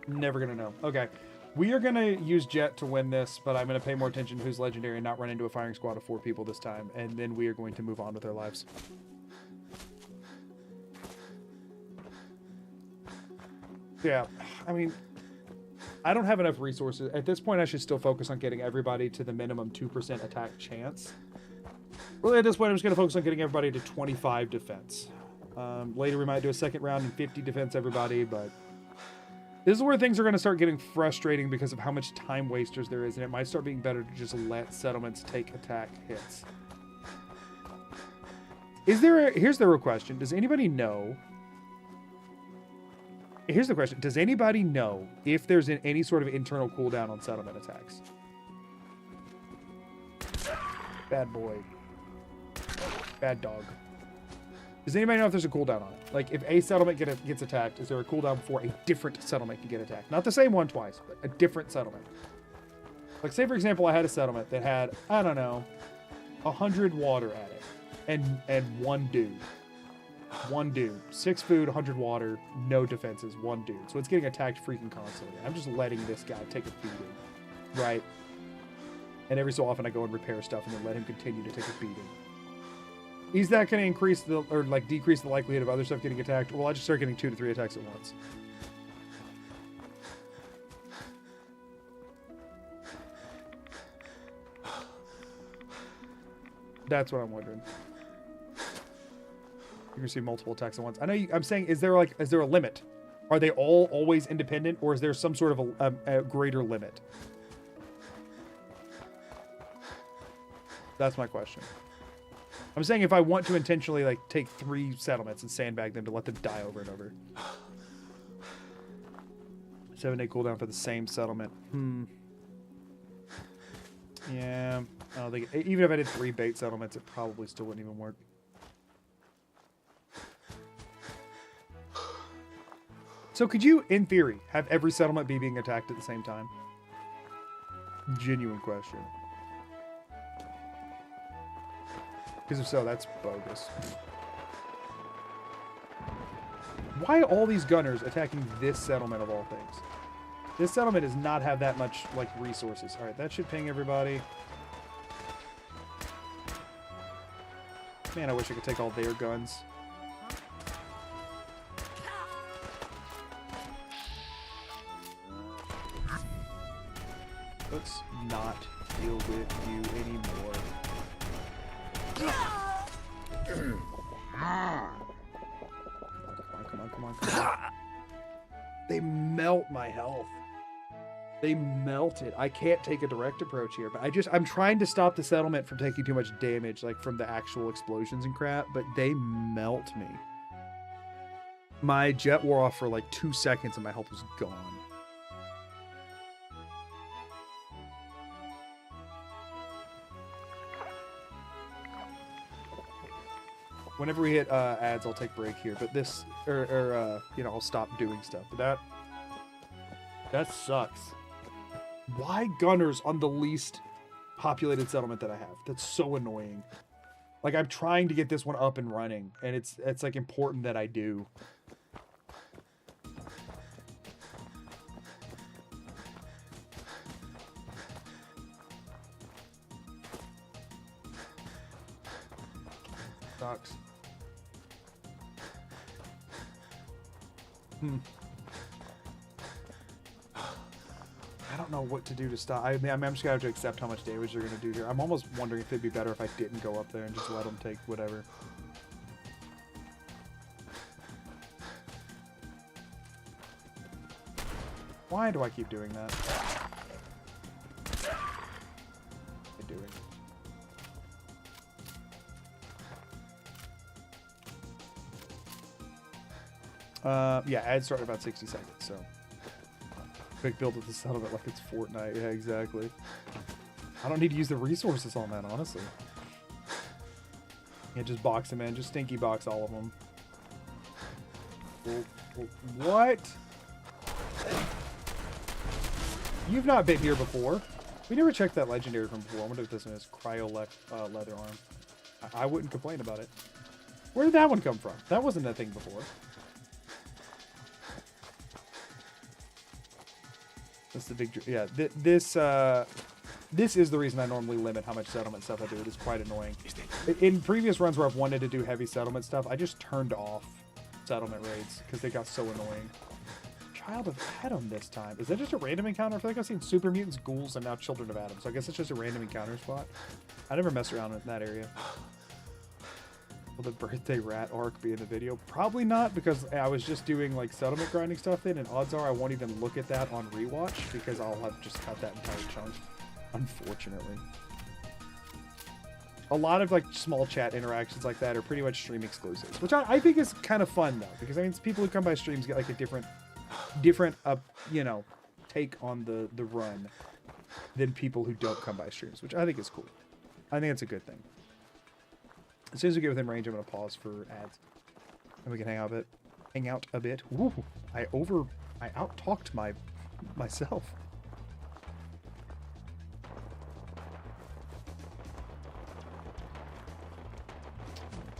Never gonna know. Okay. We are gonna use Jet to win this, but I'm gonna pay more attention to who's legendary and not run into a firing squad of 4 people this time, and then we are going to move on with our lives. Yeah, I mean, I don't have enough resources. At this point, I should still focus on getting everybody to the minimum 2% attack chance. Really, at this point, I'm just going to focus on getting everybody to 25 defense. Later, we might do a second round and 50 defense everybody, but this is where things are going to start getting frustrating because of how much time wasters there is, and it might start being better to just let settlements take attack hits. Here's the real question. Does anybody know... Here's the question. Does anybody know if there's any sort of internal cooldown on settlement attacks? Bad boy. Bad dog. Does anybody know if there's a cooldown on it? Like, if a settlement gets attacked, is there a cooldown before a different settlement can get attacked? Not the same one twice, but a different settlement. Like, say, for example, I had a settlement that had, I don't know, 100 water at it, and one dude. One dude. 6 food, 100 water, no defenses, one dude. So it's getting attacked freaking constantly. I'm just letting this guy take a beating, right? And every so often I go and repair stuff and then let him continue to take a beating. Is that going to increase the, or like decrease the likelihood of other stuff getting attacked? Or will I just start getting 2 to 3 attacks at once? That's what I'm wondering. You can see multiple attacks at once. I know I'm saying, is there a limit? Are they all always independent, or is there some sort of a greater limit? That's my question. I'm saying if I want to intentionally like take 3 settlements and sandbag them to let them die over and over. 7-day cooldown for the same settlement. Yeah, I don't think even if I did 3 bait settlements, it probably still wouldn't even work. So could you, in theory, have every settlement be being attacked at the same time? Genuine question. Because if so, that's bogus. Why all these gunners attacking this settlement of all things? This settlement does not have that much, like, resources. Alright, that should ping everybody. Man, I wish I could take all their guns. Let's not deal with you anymore. Come on. They melt my health. They melt it. I can't take a direct approach here, but I'm trying to stop the settlement from taking too much damage, like from the actual explosions and crap, but they melt me. My jet wore off for like 2 seconds and my health was gone. Whenever we hit ads, I'll take break here. But this, you know, I'll stop doing stuff. But that sucks. Why gunners on the least populated settlement that I have? That's so annoying. Like, I'm trying to get this one up and running, and it's like important that I do. Sucks. I don't know what to do to stop. I mean, I'm just gonna have to accept how much damage they're gonna do here. I'm almost wondering if it'd be better if I didn't go up there and just let them take whatever. Why do I keep doing that? I'm doing. Yeah, ads start in about 60 seconds, so. Quick build of the settlement like it's Fortnite. Yeah, exactly. I don't need to use the resources on that, honestly. Yeah, just box them in. Just stinky box all of them. What? You've not been here before. We never checked that legendary from before. I wonder if this one is cryo leather arm. I wouldn't complain about it. Where did that one come from? That wasn't a thing before. That's the big... Yeah, this is the reason I normally limit how much settlement stuff I do. It is quite annoying. In previous runs where I've wanted to do heavy settlement stuff, I just turned off settlement raids because they got so annoying. Child of Adam this time. Is that just a random encounter? I feel like I've seen super mutants, ghouls, and now children of Adam. So I guess it's just a random encounter spot. I never messed around in that area. Will the birthday rat arc be in the video? Probably not, because I was just doing like settlement grinding stuff then, and odds are I won't even look at that on rewatch because I'll have just cut that entire chunk. Unfortunately. A lot of like small chat interactions like that are pretty much stream exclusives, which I think is kind of fun though, because I mean people who come by streams get like a different you know, take on the run than people who don't come by streams, which I think is cool. I think it's a good thing. As soon as we get within range, I'm gonna pause for ads, and we can hang out a bit. Woo! I out-talked myself.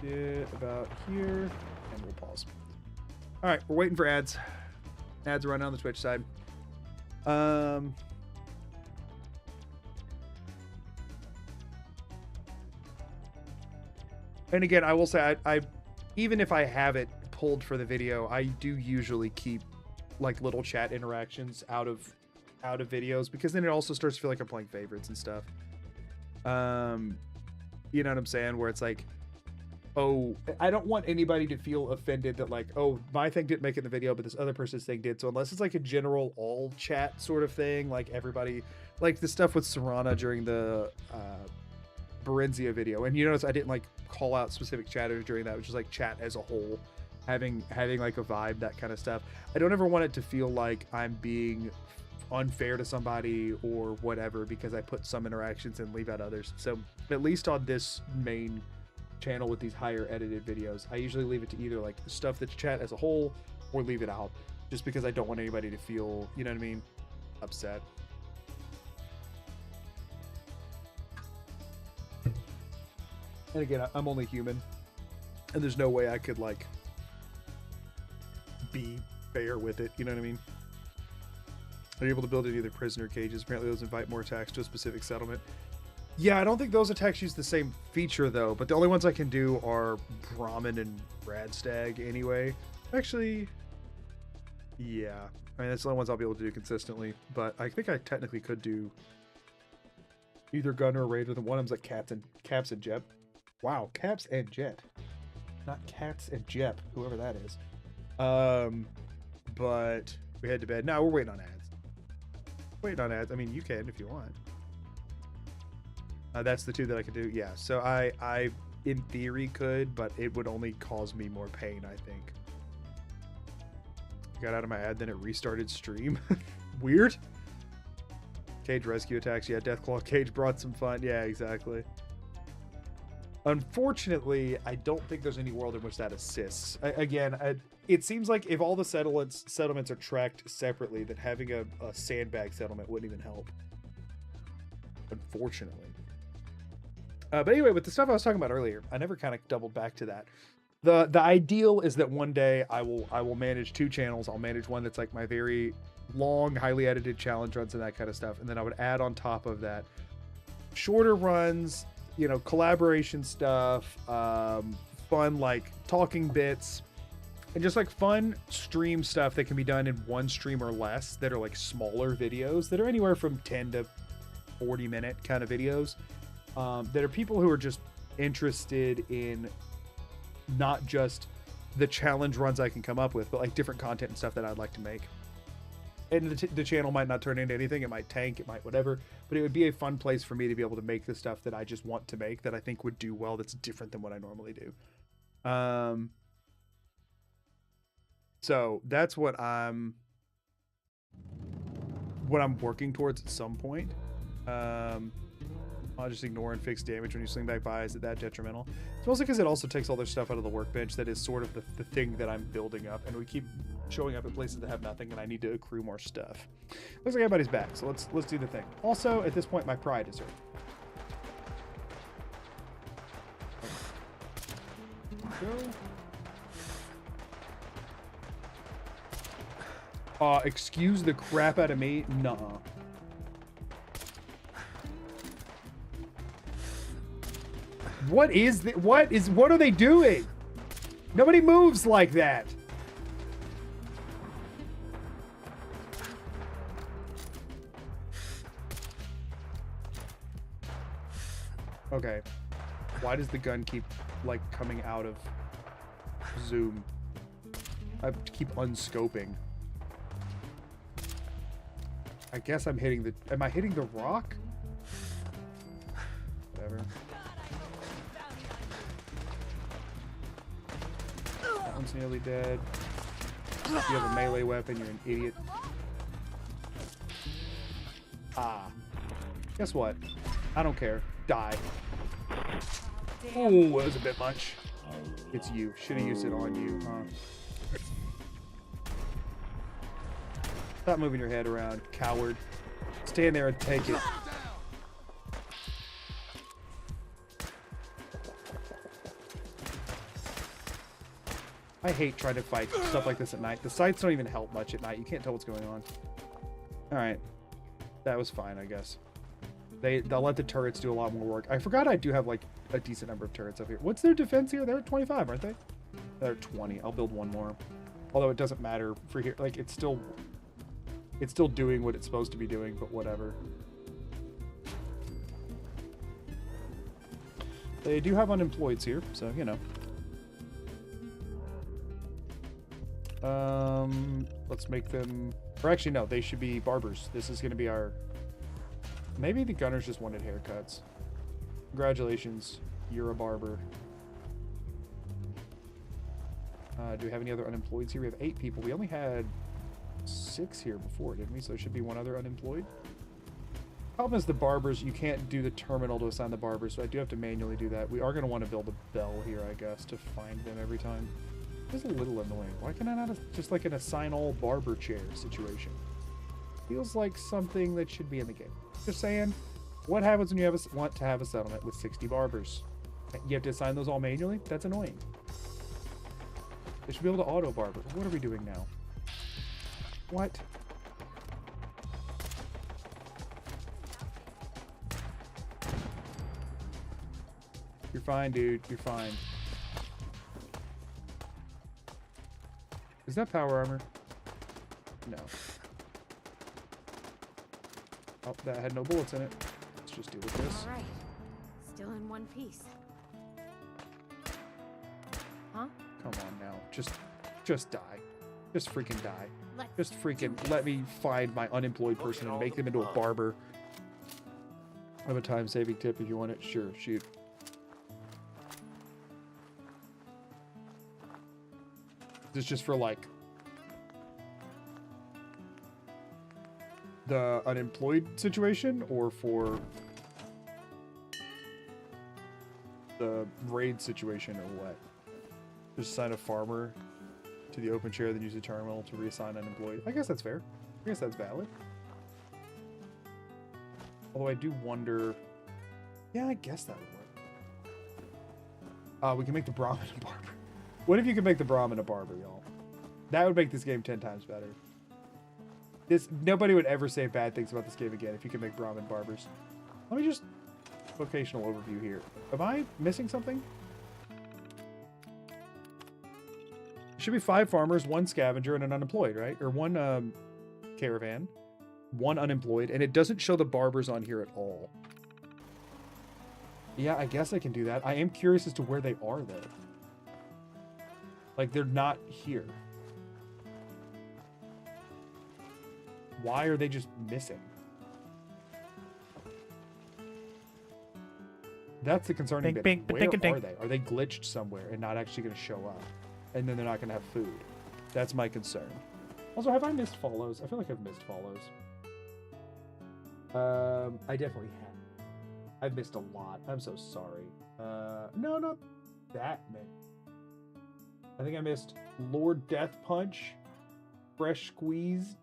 Get about here, and we'll pause. All right, we're waiting for ads. Ads are running on the Twitch side. And again, I will say, I even if I have it pulled for the video, I do usually keep like little chat interactions out of videos, because then it also starts to feel like I'm playing favorites and stuff. You know what I'm saying? Where it's like, oh, I don't want anybody to feel offended that like, oh, my thing didn't make it in the video, but this other person's thing did. So unless it's like a general all chat sort of thing, like everybody, like the stuff with Serana during the Berenzia video, and you notice I didn't like call out specific chatters during that, which is like chat as a whole, having like a vibe, that kind of stuff. I don't ever want it to feel like I'm being unfair to somebody or whatever because I put some interactions and leave out others. So at least on this main channel with these higher edited videos, I usually leave it to either like the stuff that's chat as a whole or leave it out, just because I don't want anybody to feel, you know what I mean, upset. And again, I'm only human, and there's no way I could like be fair with it, you know what I mean? Are you able to build any other prisoner cages? Apparently those invite more attacks to a specific settlement. Yeah, I don't think those attacks use the same feature though, but the only ones I can do are Brahmin and Radstag anyway. Actually, yeah. I mean, that's the only ones I'll be able to do consistently, but I think I technically could do either Gunner or Raider. One of them's like Caps and Jep. Wow, Caps and Jet. Not Cats and Jep, whoever that is. But we head to bed. Now we're waiting on ads. Waiting on ads. I mean, you can if you want. That's the two that I could do. Yeah, so I in theory could, but it would only cause me more pain, I think. Got out of my ad, then it restarted stream. Weird. Cage rescue attacks. Yeah, Deathclaw Cage brought some fun. Yeah, exactly. Unfortunately, I don't think there's any world in which that assists. It seems like if all the settlements are tracked separately, then having a sandbag settlement wouldn't even help. Unfortunately. But anyway, with the stuff I was talking about earlier, I never kind of doubled back to that. The ideal is that one day I will manage two channels. I'll manage one that's like my very long, highly edited challenge runs and that kind of stuff, and then I would add on top of that shorter runs, you know, collaboration stuff, fun like talking bits, and just like fun stream stuff that can be done in one stream or less, that are like smaller videos that are anywhere from 10 to 40 minute kind of videos, that are people who are just interested in not just the challenge runs I can come up with, but like different content and stuff that I'd like to make. And the channel might not turn into anything. It might tank, it might whatever, but it would be a fun place for me to be able to make the stuff that I just want to make, that I think would do well, that's different than what I normally do. So that's what I'm working towards at some point. I'll just ignore and fix damage when you swing back by. Is it that detrimental? It's mostly because it also takes all their stuff out of the workbench. That is sort of the thing that I'm building up, and we keep showing up at places that have nothing, and I need to accrue more stuff. Looks like everybody's back, so let's do the thing. Also, at this point, my pride is hurt. Go. Excuse the crap out of me. Nuh-uh. What are they doing? Nobody moves like that. Okay. Why does the gun keep, like, coming out of zoom? I keep unscoping. I guess I'm hitting the... Am I hitting the rock? Whatever. That one's nearly dead. If you have a melee weapon, you're an idiot. Ah. Guess what? I don't care. Die. Oh, that was a bit much. It's you. Should have used it on you, huh? Stop moving your head around, coward. Stand there and take it. I hate trying to fight stuff like this at night. The sights don't even help much at night. You can't tell what's going on. Alright. That was fine, I guess. They'll let the turrets do a lot more work. I forgot I do have, like, a decent number of turrets up here. What's their defense here? They're at 25, aren't they? They're at 20. I'll build one more. Although it doesn't matter for here. Like, it's still doing what it's supposed to be doing, but whatever. They do have unemployeds here, so, you know. Let's make them... Or actually, no, they should be barbers. This is going to be our... Maybe the gunners just wanted haircuts. Congratulations, you're a barber. Do we have any other unemployeds here? We have 8 people. We only had 6 here before, didn't we? So there should be one other unemployed. Problem is the barbers, you can't do the terminal to assign the barbers, so I do have to manually do that. We are going to want to build a bell here, I guess, to find them every time. It's a little annoying. Why can I not just like an assign all barber chair situation? Feels like something that should be in the game. Just saying, what happens when you want to have a settlement with 60 barbers? You have to assign those all manually? That's annoying. They should be able to auto barber. What are we doing now? What? You're fine, dude. You're fine. Is that power armor? No. Oh, that had no bullets in it. Let's just deal with this. All right. Still in one piece. Huh? Come on now. Just die. Just freaking die. Let's Just freaking let me find my unemployed person and make them into a barber. I have a time-saving tip if you want it. Sure, shoot. This is just for, like, the unemployed situation, or for the raid situation, or what? Just assign a farmer to the open chair, then use the terminal to reassign unemployed. I guess that's fair. I guess that's valid. Although I do wonder... Yeah, I guess that would work. We can make the Brahmin a barber. What if you could make the Brahmin a barber, y'all? That would make this game 10 times better. Nobody would ever say bad things about this game again if you could make Brahmin barbers. Let me just... Vocational overview here. Am I missing something? Should be 5 farmers, 1 scavenger, and an unemployed, right? Or 1 caravan, 1 unemployed, and it doesn't show the barbers on here at all. Yeah, I guess I can do that. I am curious as to where they are, though. Like, they're not here. Why are they just missing? That's the concerning bit. Where are they? Are they glitched somewhere and not actually going to show up? And then they're not going to have food. That's my concern. Also, have I missed follows? I feel like I've missed follows. I definitely have. I've missed a lot. I'm so sorry. No, not that many. I think I missed Lord Death Punch, Fresh Squeezed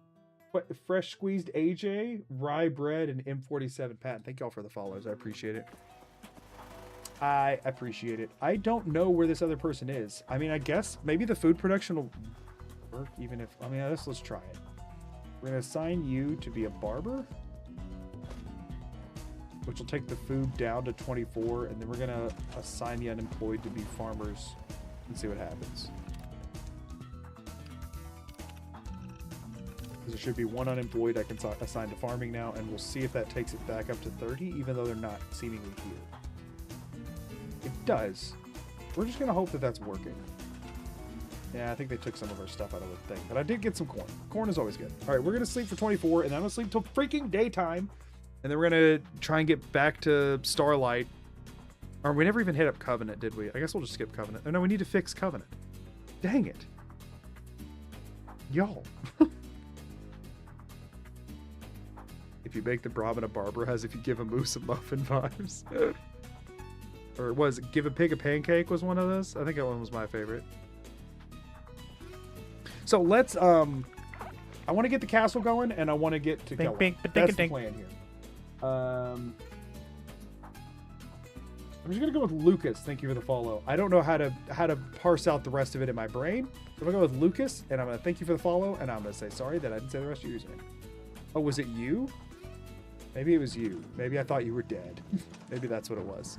AJ, Rye Bread, and M47 Pat. Thank y'all for the follows. I appreciate it. I appreciate it. I don't know where this other person is. I mean, I guess maybe the food production will work even if... I mean, let's try it. We're going to assign you to be a barber, which will take the food down to 24, and then we're going to assign the unemployed to be farmers and see what happens. Because there should be one unemployed I can assign to farming now, and we'll see if that takes it back up to 30, even though they're not seemingly here. It does. We're just going to hope that that's working. Yeah, I think they took some of our stuff out of the thing, but I did get some corn. Corn is always good. All right, we're going to sleep for 24, and then I'm going to sleep till freaking daytime, and then we're going to try and get back to Starlight. Or we never even hit up Covenant, did we? I guess we'll just skip Covenant. Oh, no, we need to fix Covenant. Dang it. Y'all. If you make the Brahmin a barber as if you give a moose a muffin vibes. Or was it give a pig a pancake was one of those? I think that one was my favorite. So let's, I want to get the castle going, and I want to get to Kellogg. That's the plan here. I'm just going to go with Lucas. Thank you for the follow. I don't know how to parse out the rest of it in my brain. So I'm going to go with Lucas, and I'm going to thank you for the follow, and I'm going to say sorry that I didn't say the rest of your username. Oh, was it you? Maybe it was you. Maybe I thought you were dead. Maybe that's what it was.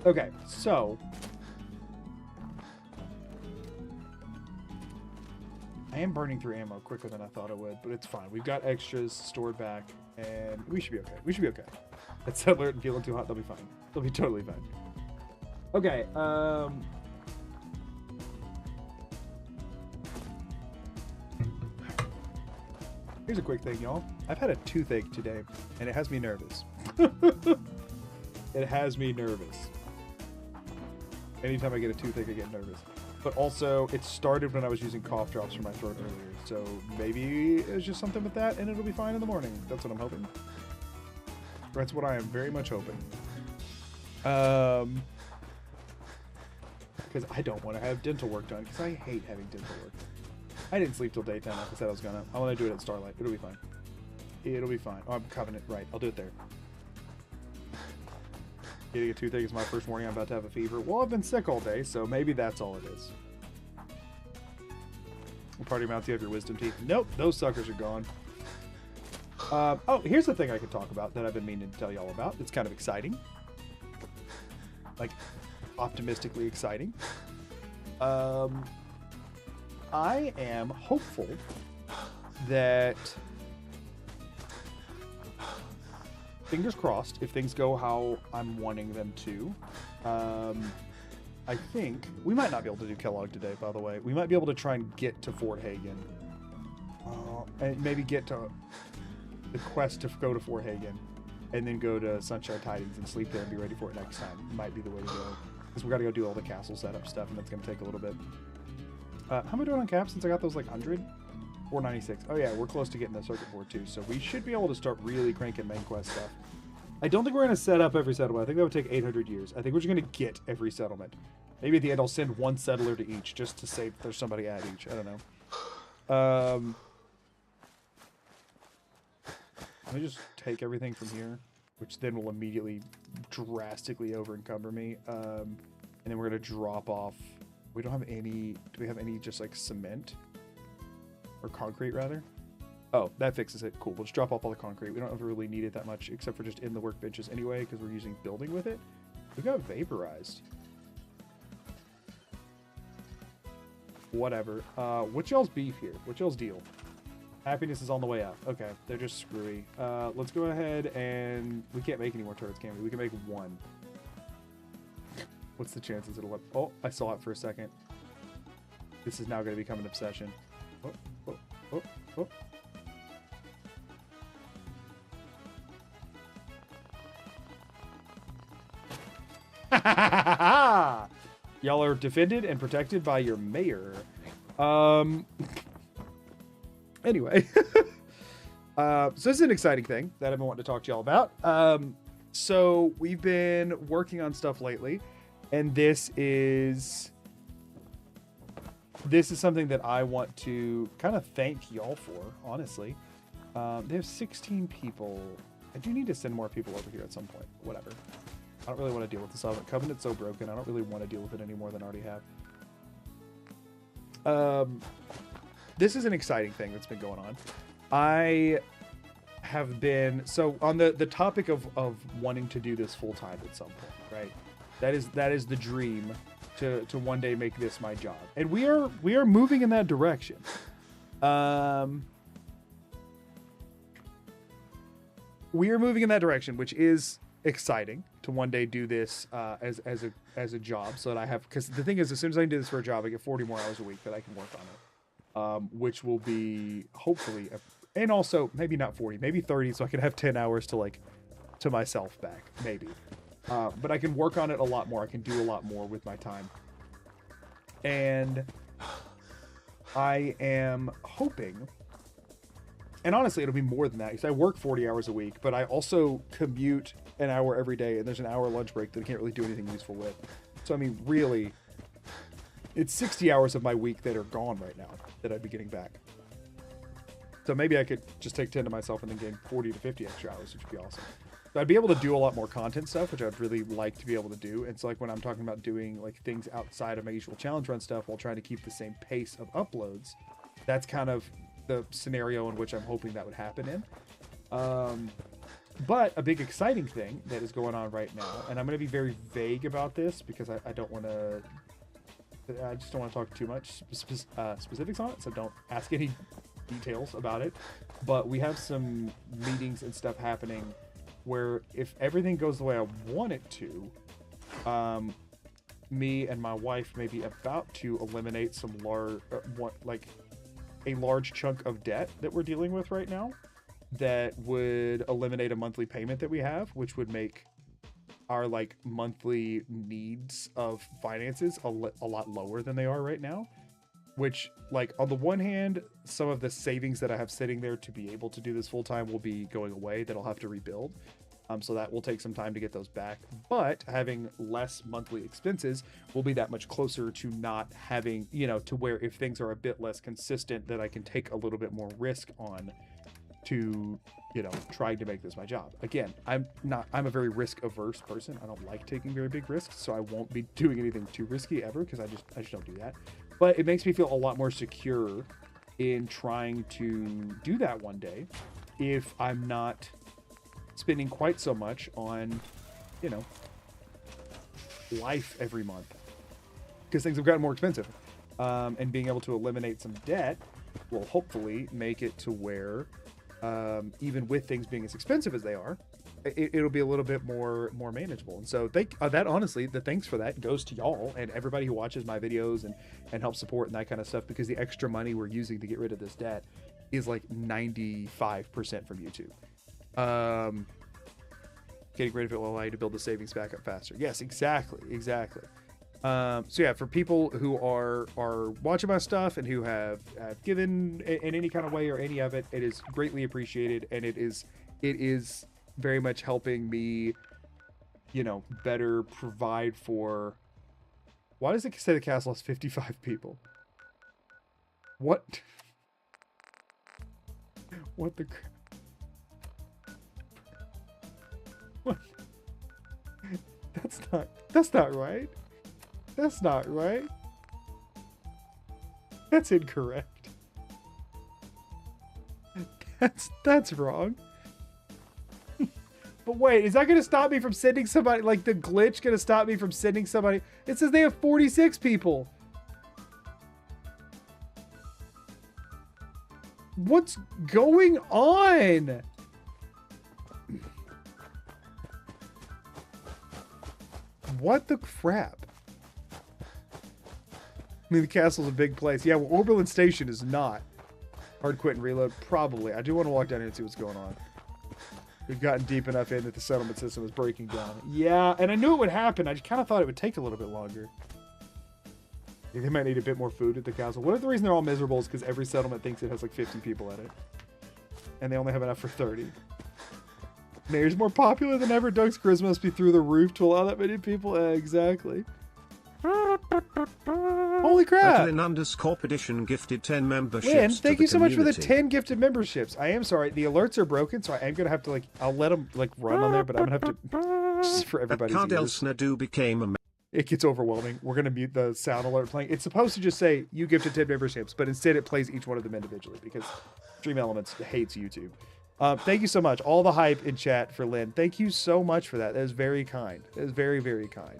Okay, so I am burning through ammo quicker than I thought I would, but it's fine. We've got extras stored back, and we should be okay. We should be okay. It's alert and feeling too hot. They'll be fine. They'll be totally fine. Okay, here's a quick thing, y'all. I've had a toothache today, and it has me nervous. It has me nervous. Anytime I get a toothache, I get nervous. But also, it started when I was using cough drops for my throat earlier, so maybe it's just something with that, and it'll be fine in the morning. That's what I'm hoping. That's what I am very much hoping. Because I don't want to have dental work done, because I hate having dental work. I didn't sleep till daytime like I said I was gonna. I want to do it at Starlight. It'll be fine. It'll be fine. Oh, I'm Covenant. Right. I'll do it there. Getting a toothache is my first warning. I'm about to have a fever. Well, I've been sick all day, so maybe that's all it is. Party mouth, you have your wisdom teeth. Nope, those suckers are gone. Oh, here's the thing I could talk about that I've been meaning to tell y'all about. It's kind of exciting. Like, optimistically exciting. I am hopeful that, fingers crossed, if things go how I'm wanting them to, I think we might not be able to do Kellogg today, by the way. We might be able to try and get to Fort Hagen. And maybe get to the quest to go to Fort Hagen, and then go to Sunshine Tidings and sleep there and be ready for it next time. Might be the way to go. Because we got to go do all the castle setup stuff, and that's going to take a little bit. How am I doing on caps since I got those like 100? 496. Oh yeah, we're close to getting the circuit board too, so we should be able to start really cranking main quest stuff. I don't think we're going to set up every settlement. I think that would take 800 years. I think we're just going to get every settlement. Maybe at the end I'll send one settler to each just to say there's somebody at each. I don't know. Let me just take everything from here, which then will immediately drastically over encumber me. And then we're going to drop off. We don't have any. Do we have any just like cement? Or concrete, rather? Oh, that fixes it. Cool. We'll just drop off all the concrete. We don't ever really need it that much, except for just in the workbenches anyway, because we're using building with it. We got vaporized. Whatever. What's y'all's beef here? What's y'all's deal? Happiness is on the way out. Okay, they're just screwy. Let's go ahead and... We can't make any more turrets, can we? We can make one. What's the chances it'll... Oh, I saw it for a second. This is now going to become an obsession. Oh, oh, oh, oh. Y'all are defended and protected by your mayor. Anyway. So this is an exciting thing that I've been wanting to talk to y'all about. So we've been working on stuff lately, and this is something that I want to kind of thank y'all for, honestly. They have 16 people. I do need to send more people over here at some point. Whatever. I don't really want to deal with this Covenant's so broken. I don't really want to deal with it any more than I already have. This is an exciting thing that's been going on. I have been so on the topic of wanting to do this full time at some point, right? That is the dream to one day make this my job, and we are moving in that direction. We are moving in that direction, which is exciting to one day do this as a job, so that I have, because the thing is, as soon as I can do this for a job, I get 40 more hours a week that I can work on it, which will be hopefully and also maybe not 40, maybe 30, so I can have 10 hours to myself back, maybe. But I can work on it a lot more. I can do a lot more with my time. And I am hoping, and honestly, it'll be more than that, because I work 40 hours a week, but I also commute an hour every day, and there's an hour lunch break that I can't really do anything useful with. So, I mean, really, it's 60 hours of my week that are gone right now that I'd be getting back. So maybe I could just take 10 to myself and then gain 40 to 50 extra hours, which would be awesome. So I'd be able to do a lot more content stuff, which I'd really like to be able to do. And so like when I'm talking about doing like things outside of my usual challenge run stuff while trying to keep the same pace of uploads, that's kind of the scenario in which I'm hoping that would happen in. But a big exciting thing that is going on right now, and I'm going to be very vague about this because I don't want to, I just don't want to talk too much specifics on it. So don't ask any details about it, but we have some meetings and stuff happening where if everything goes the way I want it to, me and my wife may be about to eliminate some a large chunk of debt that we're dealing with right now that would eliminate a monthly payment that we have, which would make our like monthly needs of finances a lot lower than they are right now. Which, like, on the one hand, some of the savings that I have sitting there to be able to do this full time will be going away that I'll have to rebuild. So that will take some time to get those back. But having less monthly expenses will be that much closer to not having, to where if things are a bit less consistent, that I can take a little bit more risk on to, trying to make this my job. Again, I'm a very risk averse person. I don't like taking very big risks, so I won't be doing anything too risky ever because I just don't do that. But it makes me feel a lot more secure in trying to do that one day if I'm not spending quite so much on, life every month. Because things have gotten more expensive. And being able to eliminate some debt will hopefully make it to where, even with things being as expensive as they are, it'll be a little bit more manageable. And so that honestly, the thanks for that goes to y'all and everybody who watches my videos and helps support and that kind of stuff, because the extra money we're using to get rid of this debt is like 95% from YouTube. Getting rid of it will allow you to build the savings back up faster. Yes, exactly. So yeah, for people who are watching my stuff and who have given in any kind of way or any of it, it is greatly appreciated, and it is very much helping me, better provide for. Why does it say the castle has 55 people? What? What the crap? What? That's not right. That's not right. That's incorrect. That's wrong. But wait, is that going to stop me from sending somebody, like the glitch going to stop me from sending somebody? It says they have 46 people. What's going on? What the crap? I mean, the castle's a big place. Yeah, well, Oberlin Station is not. Hard quit and reload? Probably. I do want to walk down here and see what's going on. We've gotten deep enough in that the settlement system is breaking down. Yeah, and I knew it would happen. I just kind of thought it would take a little bit longer. They might need a bit more food at the castle. What if the reason they're all miserable is because every settlement thinks it has like 50 people in it? And they only have enough for 30. Mayor's more popular than ever. Doug's charisma must be through the roof to allow that many people. Exactly. Holy crap! Lynn_Petition gifted 10 memberships. Lynn, thank to you so much for the community. 10 gifted memberships. I am sorry. The alerts are broken, so I am going to have to, like, I'll let them, like, run on there, but I'm going to have to, just for everybody's Cardell ears. Snadu became a It gets overwhelming. We're going to mute the sound alert playing. It's supposed to just say, you gifted 10 memberships, but instead it plays each one of them individually because Dream Elements hates YouTube. Thank you so much. All the hype in chat for Lynn. Thank you so much for that. That is very kind. That is very, very kind.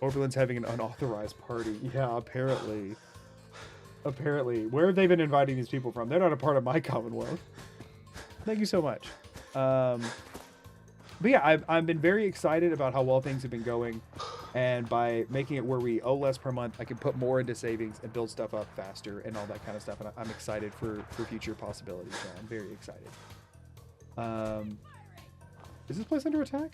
Oberlin's having an unauthorized party. Yeah, apparently. Apparently. Where have they been inviting these people from? They're not a part of my Commonwealth. Thank you so much. But yeah, I've been very excited about how well things have been going. And by making it where we owe less per month, I can put more into savings and build stuff up faster and all that kind of stuff. And I'm excited for future possibilities. So I'm very excited. Is this place under attack?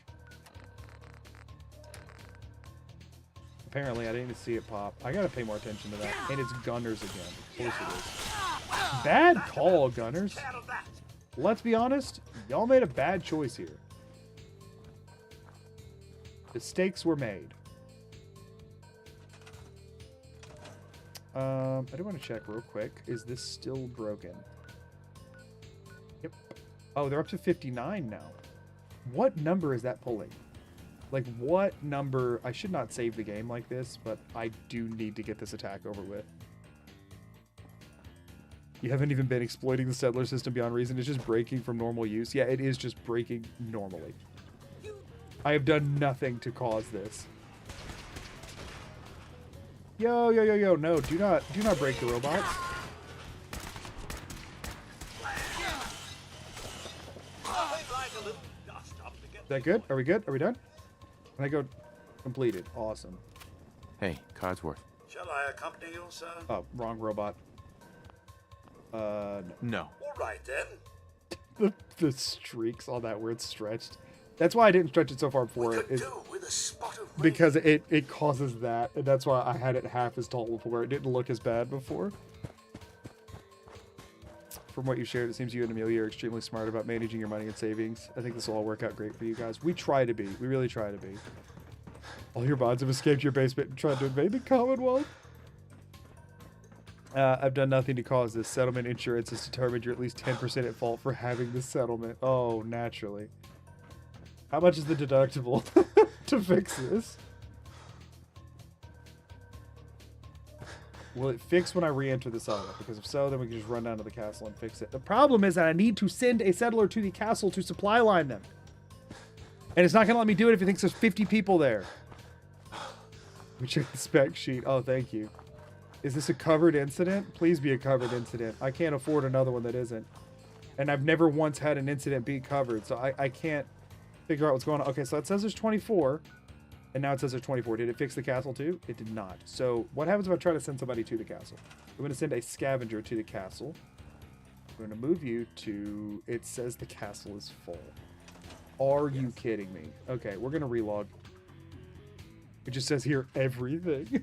Apparently, I didn't even see it pop. I gotta pay more attention to that. And it's Gunners again. Of course it is. Bad call, Gunners. Let's be honest. Y'all made a bad choice here. Mistakes were made. I do want to check real quick. Is this still broken? Yep. Oh, they're up to 59 now. What number is that pulling? Like, what number? I should not save the game like this, but I do need to get this attack over with. You haven't even been exploiting the settler system beyond reason. It's just breaking from normal use. Yeah, it is just breaking normally. I have done nothing to cause this. Yo, yo, yo, yo, no, do not break the robots. Is that good? Are we good? Are we done? Can I go completed? Awesome. Hey, Codsworth. Shall I accompany you, sir? Oh, wrong robot. No. All right, then. The streaks on that where it's stretched. That's why I didn't stretch it so far before. Could do with a spot of Because it causes that. And that's why I had it half as tall before. It didn't look as bad before. From what you shared, it seems you and Amelia are extremely smart about managing your money and savings. I think this will all work out great for you guys. We try to be. We really try to be. All your bonds have escaped your basement and tried to invade the Commonwealth. I've done nothing to cause this. Settlement insurance has determined you're at least 10% at fault for having this settlement. Oh, naturally. How much is the deductible to fix this? Will it fix when I re-enter the settlement? Because if so, then we can just run down to the castle and fix it. The problem is that I need to send a settler to the castle to supply line them. And it's not going to let me do it if it thinks there's 50 people there. Let me check the spec sheet. Oh, thank you. Is this a covered incident? Please be a covered incident. I can't afford another one that isn't. And I've never once had an incident be covered, so I can't figure out what's going on. Okay, so it says there's 24. And now it says there's 24. Did it fix the castle too? It did not. So what happens if I try to send somebody to the castle? I'm going to send a scavenger to the castle. I'm going to move you to... It says the castle is full. Are you kidding me? Okay, we're going to relog. It just says here everything.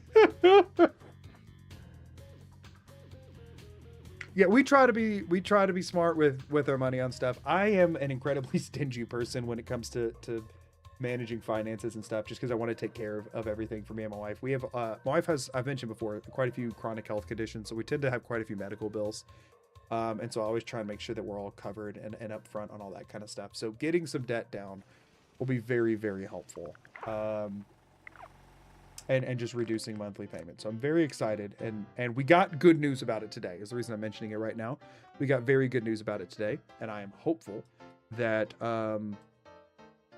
Yeah, we try to be smart with our money on stuff. I am an incredibly stingy person when it comes to managing finances and stuff, just because I want to take care of everything for me and my wife. We have my wife has, I've mentioned before, quite a few chronic health conditions, so we tend to have quite a few medical bills, and so I always try and make sure that we're all covered and upfront on all that kind of stuff. So getting some debt down will be very, very helpful, and just reducing monthly payments. So I'm very excited, and we got good news about it today. Is the reason I'm mentioning it right now. We got very good news about it today, and I am hopeful that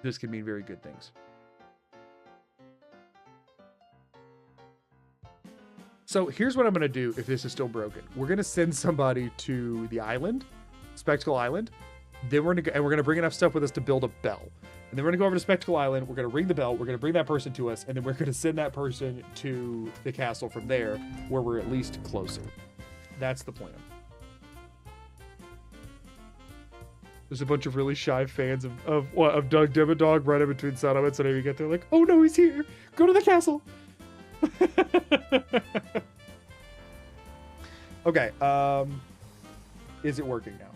this can mean very good things. So here's what I'm going to do if this is still broken. We're going to send somebody to the island, Spectacle Island. Then we're going to bring enough stuff with us to build a bell. And then we're going to go over to Spectacle Island. We're going to ring the bell. We're going to bring that person to us. And then we're going to send that person to the castle from there, where we're at least closer. That's the plan. There's a bunch of really shy fans of Doug Dimmadog right in between settlements, and you get there like, oh no, he's here. Go to the castle. Okay, is it working now?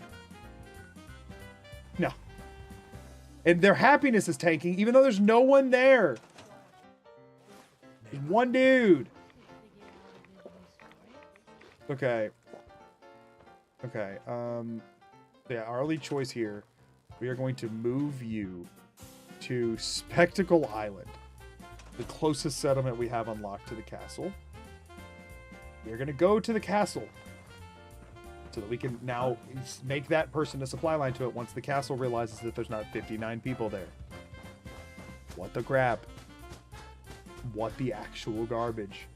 No. And their happiness is tanking, even though there's no one there. There's one dude. Okay. Okay, yeah, our only choice here, we are going to move you to Spectacle Island, the closest settlement we have unlocked to the castle. We're going to go to the castle so that we can now make that person a supply line to it once the castle realizes that there's not 59 people there. What the crap? What the actual garbage?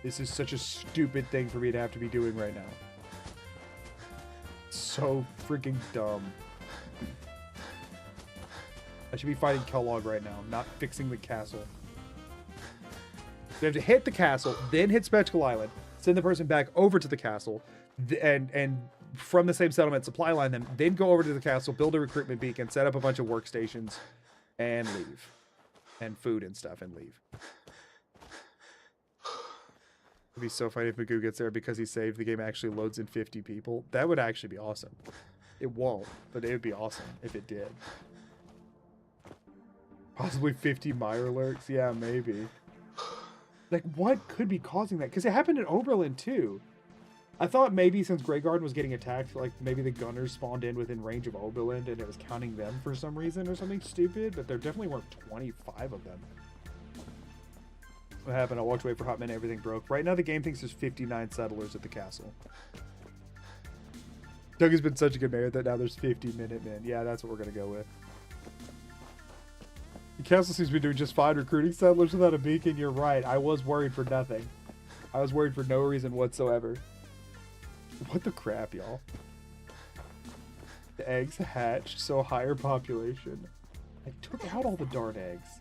This is such a stupid thing for me to have to be doing right now. So freaking dumb. I should be fighting Kellogg right now, not fixing the castle. We have to hit the castle, then hit Spectacle Island, send the person back over to the castle, and from the same settlement supply line them, then go over to the castle, build a recruitment beacon, set up a bunch of workstations, and leave. And food and stuff, and leave. It'd be so funny if Magoo gets there because he saved the game actually loads in 50 people. That would actually be awesome. It won't, but it would be awesome if it did. Possibly 50 Meyer lurks? Yeah, maybe. Like, what could be causing that? Because it happened in Oberlin, too. I thought maybe since Greygarden was getting attacked, like, maybe the gunners spawned in within range of Oberlin and it was counting them for some reason or something stupid, but there definitely weren't 25 of them. What happened? I walked away for a hot minute, everything broke. Right now the game thinks there's 59 settlers at the castle. Doug has been such a good mayor that now there's 50 Minutemen. Yeah, that's what we're going to go with. The castle seems to be doing just fine recruiting settlers without a beacon. You're right. I was worried for nothing. I was worried for no reason whatsoever. What the crap, y'all? The eggs hatched, so higher population. I took out all the darn eggs.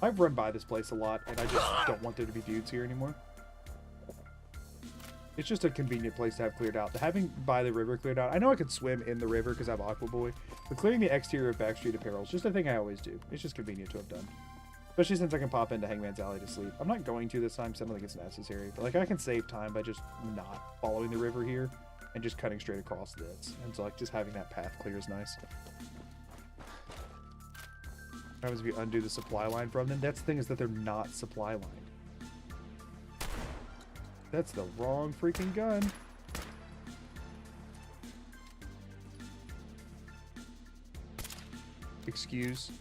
I've run by this place a lot, and I just don't want there to be dudes here anymore. It's just a convenient place to have cleared out. Having by the river cleared out, I know I could swim in the river because I have Aqua Boy, but clearing the exterior of Backstreet Apparel is just a thing I always do. It's just convenient to have done. Especially since I can pop into Hangman's Alley to sleep. I'm not going to this time, so I don't think it's necessary, but like I can save time by just not following the river here and just cutting straight across this. And so like just having that path clear is nice. What happens if you undo the supply line from them? That's the thing, is that they're not supply lined. That's the wrong freaking gun. Excuse.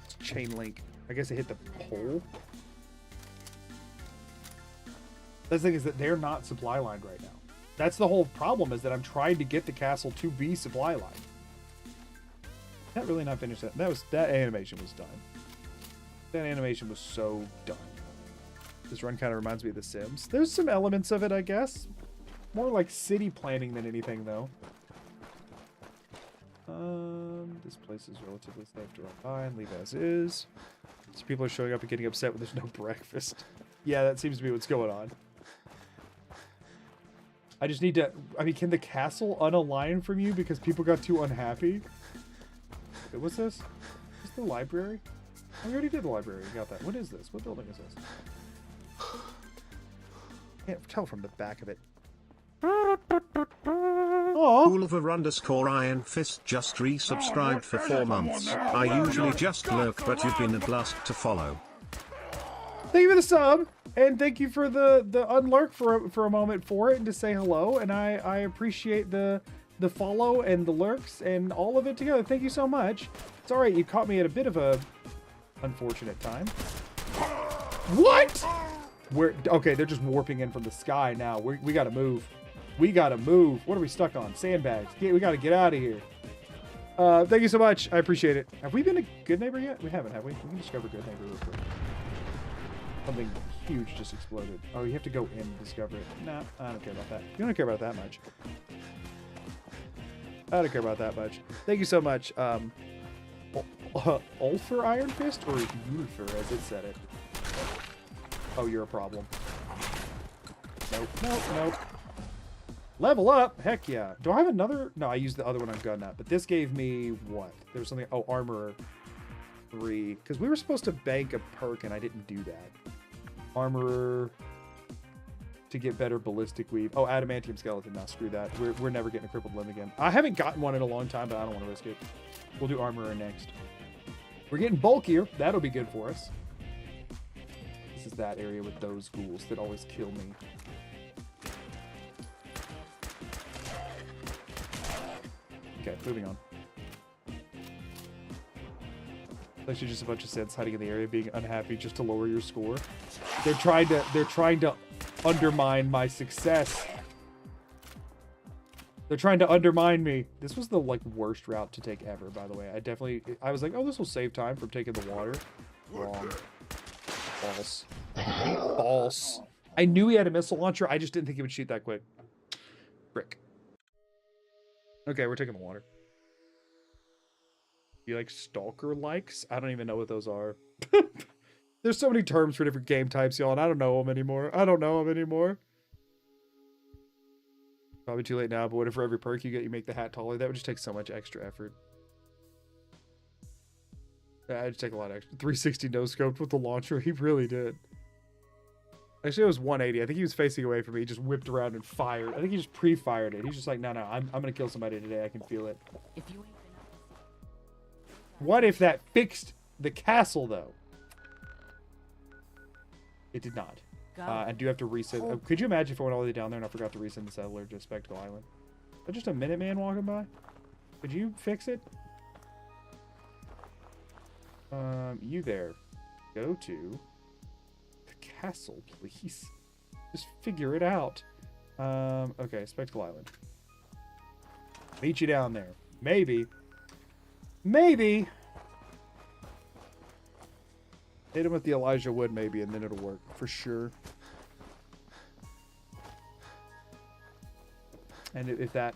It's chain link. I guess it hit the pole. The thing is that they're not supply lined right now. That's the whole problem, is that I'm trying to get the castle to be supply lined. That really not finished. That animation was done. That animation was so done. This run kind of reminds me of The Sims. There's some elements of it, I guess. More like city planning than anything, though. This place is relatively safe to run by and leave as is. So people are showing up and getting upset when there's no breakfast. Yeah, that seems to be what's going on. I just need to... I mean, can the castle unalign from you because people got too unhappy? Wait, what's this? Is the library? Oh, we already did the library. We got that. What is this? What building is this? Can't tell from the back of it. Ulver_Iron Fist just resubscribed for 4 months. I usually just lurk, but you've been a blast to follow. Thank you for the sub, and thank you for the unlurk for a moment for it and to say hello. And I appreciate the follow and the lurks and all of it together. Thank you so much. It's all right. You caught me at a bit of a unfortunate time. What? Okay, they're just warping in from the sky now. We gotta move. We gotta move. What are we stuck on? Sandbags. We gotta get out of here. Thank you so much. I appreciate it. Have we been a good neighbor yet? We haven't, have we? We can discover good neighbor real quick. Something huge just exploded. Oh, you have to go in and discover it. Nah, I don't care about that. You don't care about that much. I don't care about that much. Thank you so much. Ulfer Iron Fist or Ulfer as it said it. Oh, you're a problem. Nope, nope, nope. Level up? Heck yeah. Do I have another? No, I used the other one on gun nut, but this gave me what? There was something. Oh, armor 3. Because we were supposed to bank a perk and I didn't do that. Armor to get better ballistic weave. Oh, adamantium skeleton. Now screw that. We're never getting a crippled limb again. I haven't gotten one in a long time, but I don't want to risk it. We'll do armorer next. We're getting bulkier. That'll be good for us. This is that area with those ghouls that always kill me. Okay, moving on. It's actually just a bunch of Siths hiding in the area, being unhappy just to lower your score. They're trying to undermine my success. They're trying to undermine me. This was the like worst route to take ever, by the way. I was like, oh, this will save time from taking the water. Wrong. False. False. I knew he had a missile launcher. I just didn't think he would shoot that quick. Frick. Okay, we're taking the water. You like stalker likes? I don't even know what those are. There's so many terms for different game types, y'all, and I don't know them anymore. Probably too late now, but what if for every perk you get, you make the hat taller? That would just take so much extra effort. Yeah, I'd take a lot of extra. 360 no scoped with the launcher. He really did. Actually, it was 180. I think he was facing away from me. He just whipped around and fired. I think he just pre-fired it. He's just like, no, I'm gonna kill somebody today. I can feel it. If you ain't been What if that fixed the castle, though? It did not. I do have to reset. Could you imagine if I went all the way down there and I forgot to reset the settler to Spectacle Island? But just a Minuteman walking by? Could you fix it? You there. Go to the castle, please. Just figure it out. Okay, Spectacle Island. Meet you down there. Maybe. Maybe. Hit him with the Elijah Wood, maybe, and then it'll work for sure. And if that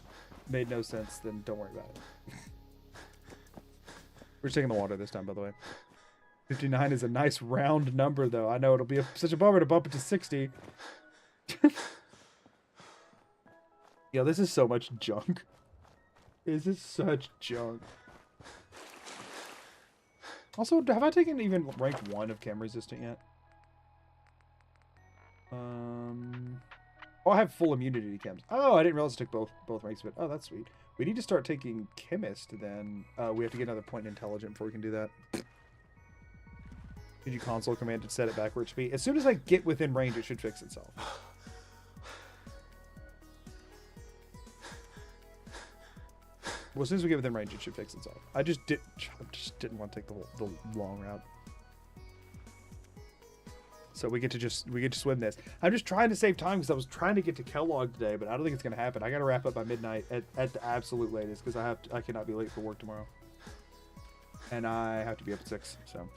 made no sense, then don't worry about it. We're just taking the water this time, by the way. 59 is a nice round number, though. I know it'll be such a bummer to bump it to 60. Yeah, this is so much junk. This is such junk. Also, have I taken even rank 1 of chem resistant yet? Oh, I have full immunity to chems. Oh, I didn't realize I took both ranks of it. Oh, that's sweet. We need to start taking chemist then. We have to get another point in intelligent before we can do that. Did you console command to set it back where it should be? As soon as I get within range, it should fix itself. Well, as soon as we get within range, it should fix itself. I just didn't want to take the long route. So we get to swim this. I'm just trying to save time because I was trying to get to Kellogg today, but I don't think it's gonna happen. I gotta wrap up by midnight at the absolute latest because I cannot be late for work tomorrow, and I have to be up at 6. So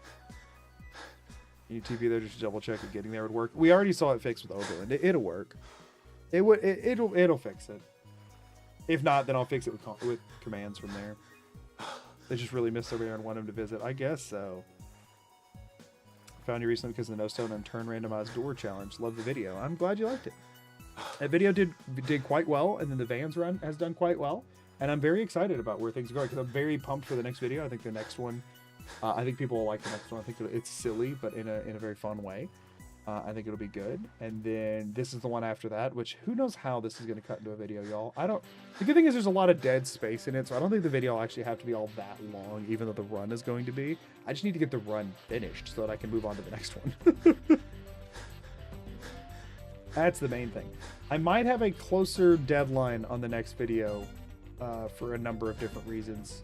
you TP there just to double check that getting there would work. We already saw it fixed with Odo, and it'll work. It'll fix it. If not, then I'll fix it with commands from there. They just really missed over there and want him to visit. I guess so. Found you recently because of the no stone and turn randomized door challenge. Love the video. I'm glad you liked it. That video did quite well, and then the Vans run has done quite well. And I'm very excited about where things are going because I'm very pumped for the next video. I think the next one, I think people will like the next one. I think it's silly, but in a very fun way. I think it'll be good. And then this is the one after that, which who knows how this is going to cut into a video, y'all. The good thing is there's a lot of dead space in it, so I don't think the video will actually have to be all that long, even though the run is going to be. I just need to get the run finished so that I can move on to the next one. That's the main thing. I might have a closer deadline on the next video for a number of different reasons.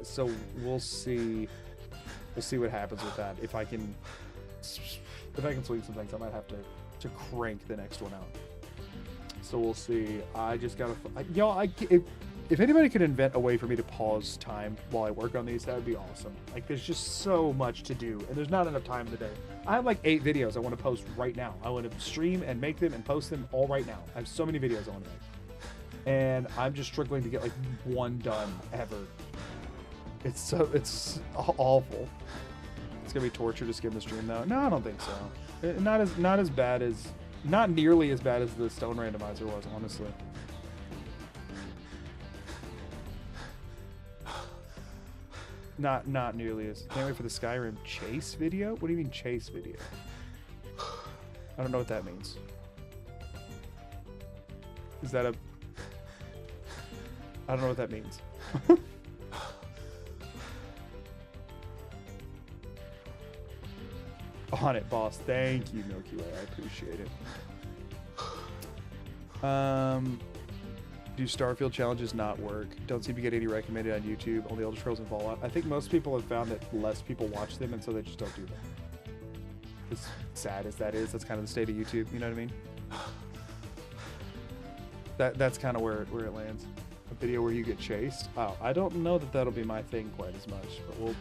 So we'll see. We'll see what happens with that. If I can swing some things, I might have to crank the next one out. So we'll see. I just gotta, y'all. If anybody could invent a way for me to pause time while I work on these, that would be awesome. Like, there's just so much to do, and there's not enough time in the day. I have like 8 videos I want to post right now. I want to stream and make them and post them all right now. I have so many videos I want to make, and I'm just struggling to get like one done ever. It's awful. It's gonna be torture to skim the stream though. No, I don't think so. Not as bad as, not nearly as bad as the stone randomizer was, honestly. Not nearly as. Can't wait for the Skyrim chase video. What do you mean chase video? I don't know what that means. Is that a? I don't know what that means. On it, boss. Thank you, Milky Way. I appreciate it. Do Starfield challenges not work? Don't seem to get any recommended on YouTube. Only Elder Scrolls and Fallout. I think most people have found that less people watch them, and so they just don't do them. As sad as that is, that's kind of the state of YouTube. You know what I mean? That's kind of where it lands. A video where you get chased. Oh, I don't know that that'll be my thing quite as much, but we'll.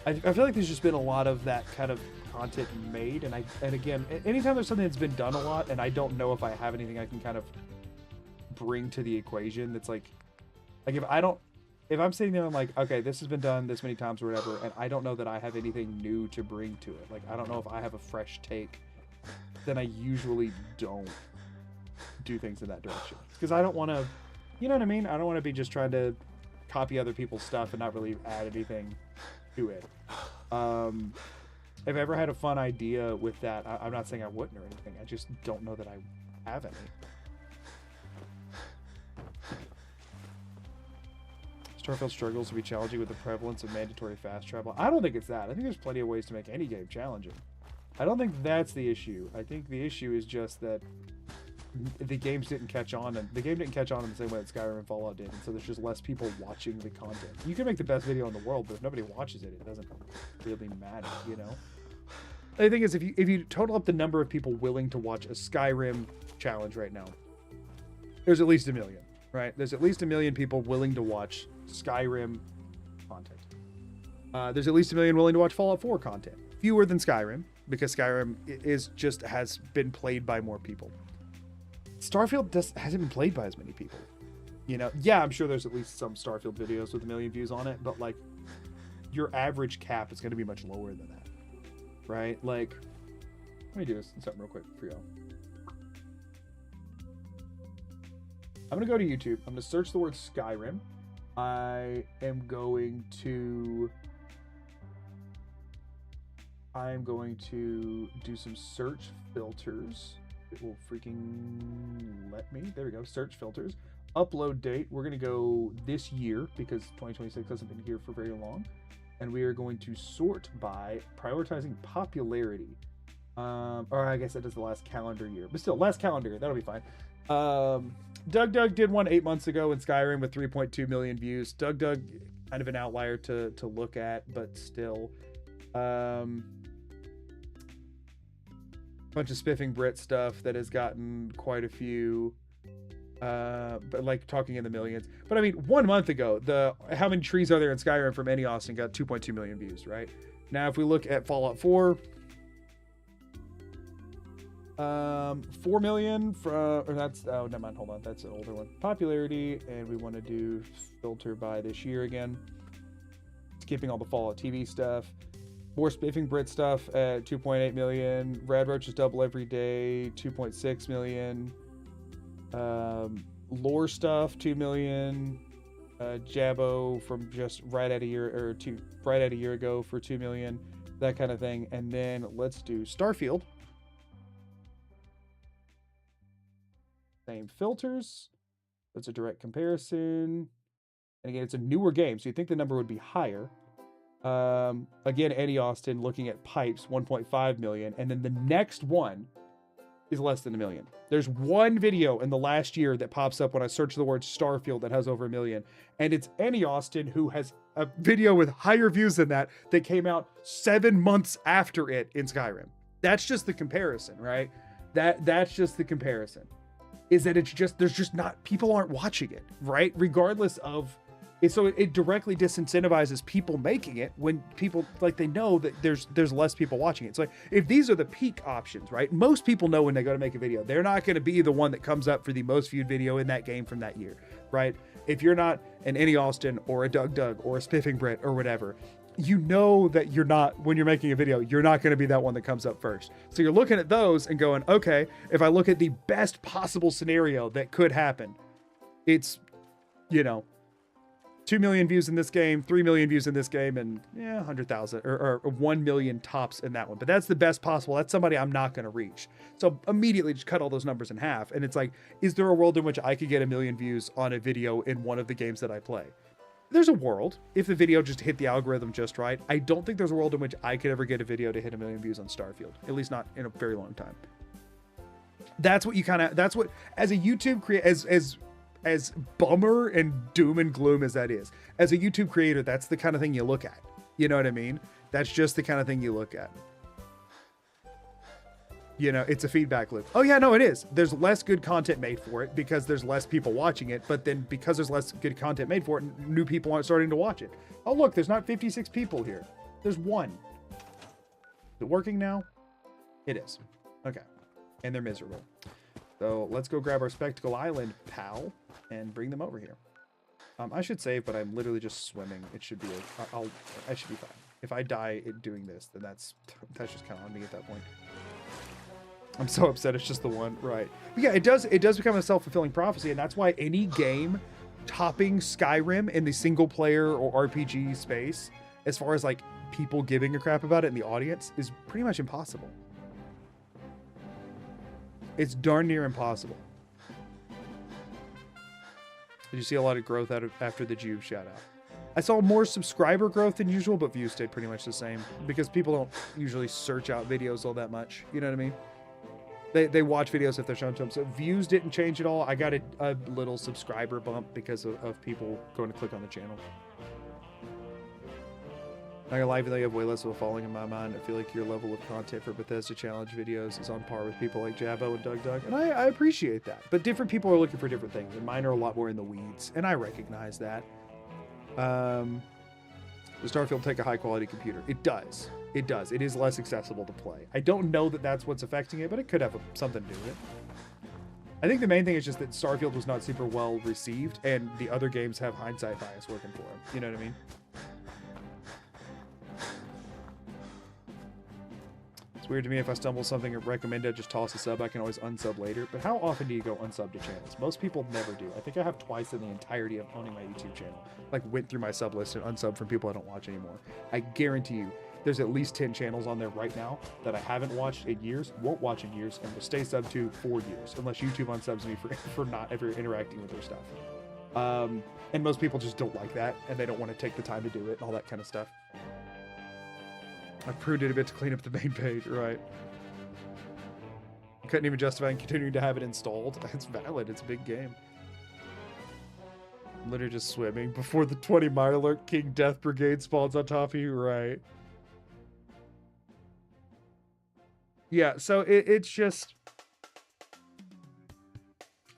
I feel like there's just been a lot of that kind of content made, and again, anytime there's something that's been done a lot, and I don't know if I have anything I can kind of bring to the equation that's like if I'm sitting there and I'm like, okay, this has been done this many times or whatever, and I don't know that I have anything new to bring to it, like I don't know if I have a fresh take, then I usually don't do things in that direction, because I don't want to, you know what I mean, I don't want to be just trying to copy other people's stuff and not really add anything to it. If I ever had a fun idea with that, I'm not saying I wouldn't or anything, I just don't know that I have any. Starfield struggles to be challenging with the prevalence of mandatory fast travel. I don't think it's that. I think there's plenty of ways to make any game challenging. I don't think that's the issue. I think the issue is just that the games didn't catch on, and the game didn't catch on in the same way that Skyrim and Fallout did, and so there's just less people watching the content. You can make the best video in the world, but if nobody watches it, it doesn't really matter, you know? The thing is, if you total up the number of people willing to watch a Skyrim challenge right now, there's at least 1 million, right? There's at least 1 million people willing to watch Skyrim content. There's at least 1 million willing to watch Fallout 4 content. Fewer than Skyrim, because Skyrim has been played by more people. Starfield hasn't been played by as many people. You know, yeah, I'm sure there's at least some Starfield videos with 1 million views on it, but like your average cap is going to be much lower than that, right? Like, let me do something real quick for y'all. I'm going to go to YouTube. I'm going to search the word Skyrim. I am going to do some search filters. It will freaking let me. There we go. Search filters. Upload date. We're going to go this year because 2026 hasn't been here for very long. And we are going to sort by prioritizing popularity. Or I guess that is the last calendar year. But still, last calendar year. That'll be fine. Doug did one 8 months ago in Skyrim with 3.2 million views. Doug, kind of an outlier to look at, but still. Bunch of spiffing Brit stuff that has gotten quite a few, but like talking in the millions. But I mean, 1 month ago, how many trees are there in Skyrim from Any Austin got 2.2 million views, right? Now, if we look at Fallout 4, 4 million from, or that's, oh, never mind, hold on, that's an older one. Popularity, and we want to do filter by this year again. Skipping all the Fallout TV stuff. More spiffing Brit stuff at 2.8 million. Rad Roaches double every day, 2.6 million. Lore stuff, 2 million. Jabbo from just right at a year ago for 2 million. That kind of thing. And then let's do Starfield. Same filters. That's a direct comparison. And again, it's a newer game, so you'd think the number would be higher. Again, Eddie Austin looking at pipes, 1.5 million, and then the next one is less than 1 million. There's one video in the last year that pops up when I search the word Starfield that has over 1 million, and it's Eddie Austin, who has a video with higher views than that came out 7 months after it in Skyrim. That's just the comparison, right? That's just the comparison. Is that there's just not, people aren't watching it, right? Regardless of. So it directly disincentivizes people making it when people, like, they know that there's less people watching it. It's like, if these are the peak options, right? Most people know when they go to make a video, they're not going to be the one that comes up for the most viewed video in that game from that year, right? If you're not an Any Austin or a Doug or a Spiffing Brit or whatever, you know that you're not, when you're making a video, you're not going to be that one that comes up first. So you're looking at those and going, okay, if I look at the best possible scenario that could happen, it's, you know, 2 million views in this game, 3 million views in this game, and 100,000 or 1 million tops in that one. But that's the best possible. That's somebody I'm not going to reach. So immediately just cut all those numbers in half. And it's like, is there a world in which I could get 1 million views on a video in one of the games that I play? There's a world if the video just hit the algorithm just right. I don't think there's a world in which I could ever get a video to hit 1 million views on Starfield, at least not in a very long time. That's what you kind of, that's what, as a YouTube creator, as bummer and doom and gloom as that is, as a YouTube creator, that's the kind of thing you look at. You know what I mean? That's just the kind of thing you look at. You know, it's a feedback loop. Oh yeah, no, it is. There's less good content made for it because there's less people watching it. But then because there's less good content made for it, new people aren't starting to watch it. Oh, look, there's not 56 people here. There's one. Is it working now? It is. Okay. And they're miserable. So let's go grab our Spectacle Island pal and bring them over here. I should save, but I'm literally just swimming. It should be, I should be fine. If I die doing this, then that's just kind of on me at that point. I'm so upset it's just the one, right? But yeah, it does become a self-fulfilling prophecy, and that's why any game topping Skyrim in the single player or RPG space, as far as like people giving a crap about it in the audience, is pretty much impossible. It's darn near impossible. Did you see a lot of growth after the Juve shout out? I saw more subscriber growth than usual, but views stayed pretty much the same because people don't usually search out videos all that much. You know what I mean? They watch videos if they're shown to them. So views didn't change at all. I got a little subscriber bump because of people going to click on the channel. Not gonna lie, even though you have way less of a following in my mind, I feel like your level of content for Bethesda Challenge videos is on par with people like Jabbo and Doug. And I appreciate that. But different people are looking for different things, and mine are a lot more in the weeds, and I recognize that. Does Starfield take a high-quality computer? It does. It does. It is less accessible to play. I don't know that that's what's affecting it, but it could have something to do with it. I think the main thing is just that Starfield was not super well received, and the other games have hindsight bias working for them. You know what I mean? It's weird to me if I stumble something and recommend it, just toss a sub. I can always unsub later. But how often do you go unsub to channels? Most people never do. I think I have twice in the entirety of owning my YouTube channel. Like, went through my sub list and unsub from people I don't watch anymore. I guarantee you, there's at least 10 channels on there right now that I haven't watched in years, won't watch in years, and will stay sub to for years, unless YouTube unsubs me for not ever interacting with their stuff. And most people just don't like that, and they don't want to take the time to do it, and all that kind of stuff. I pruned it a bit to clean up the main page, right? I couldn't even justify continuing to have it installed. It's valid, it's a big game. I'm literally just swimming before the 20 Mirelurk King Death Brigade spawns on top of you, right? Yeah, so it's just,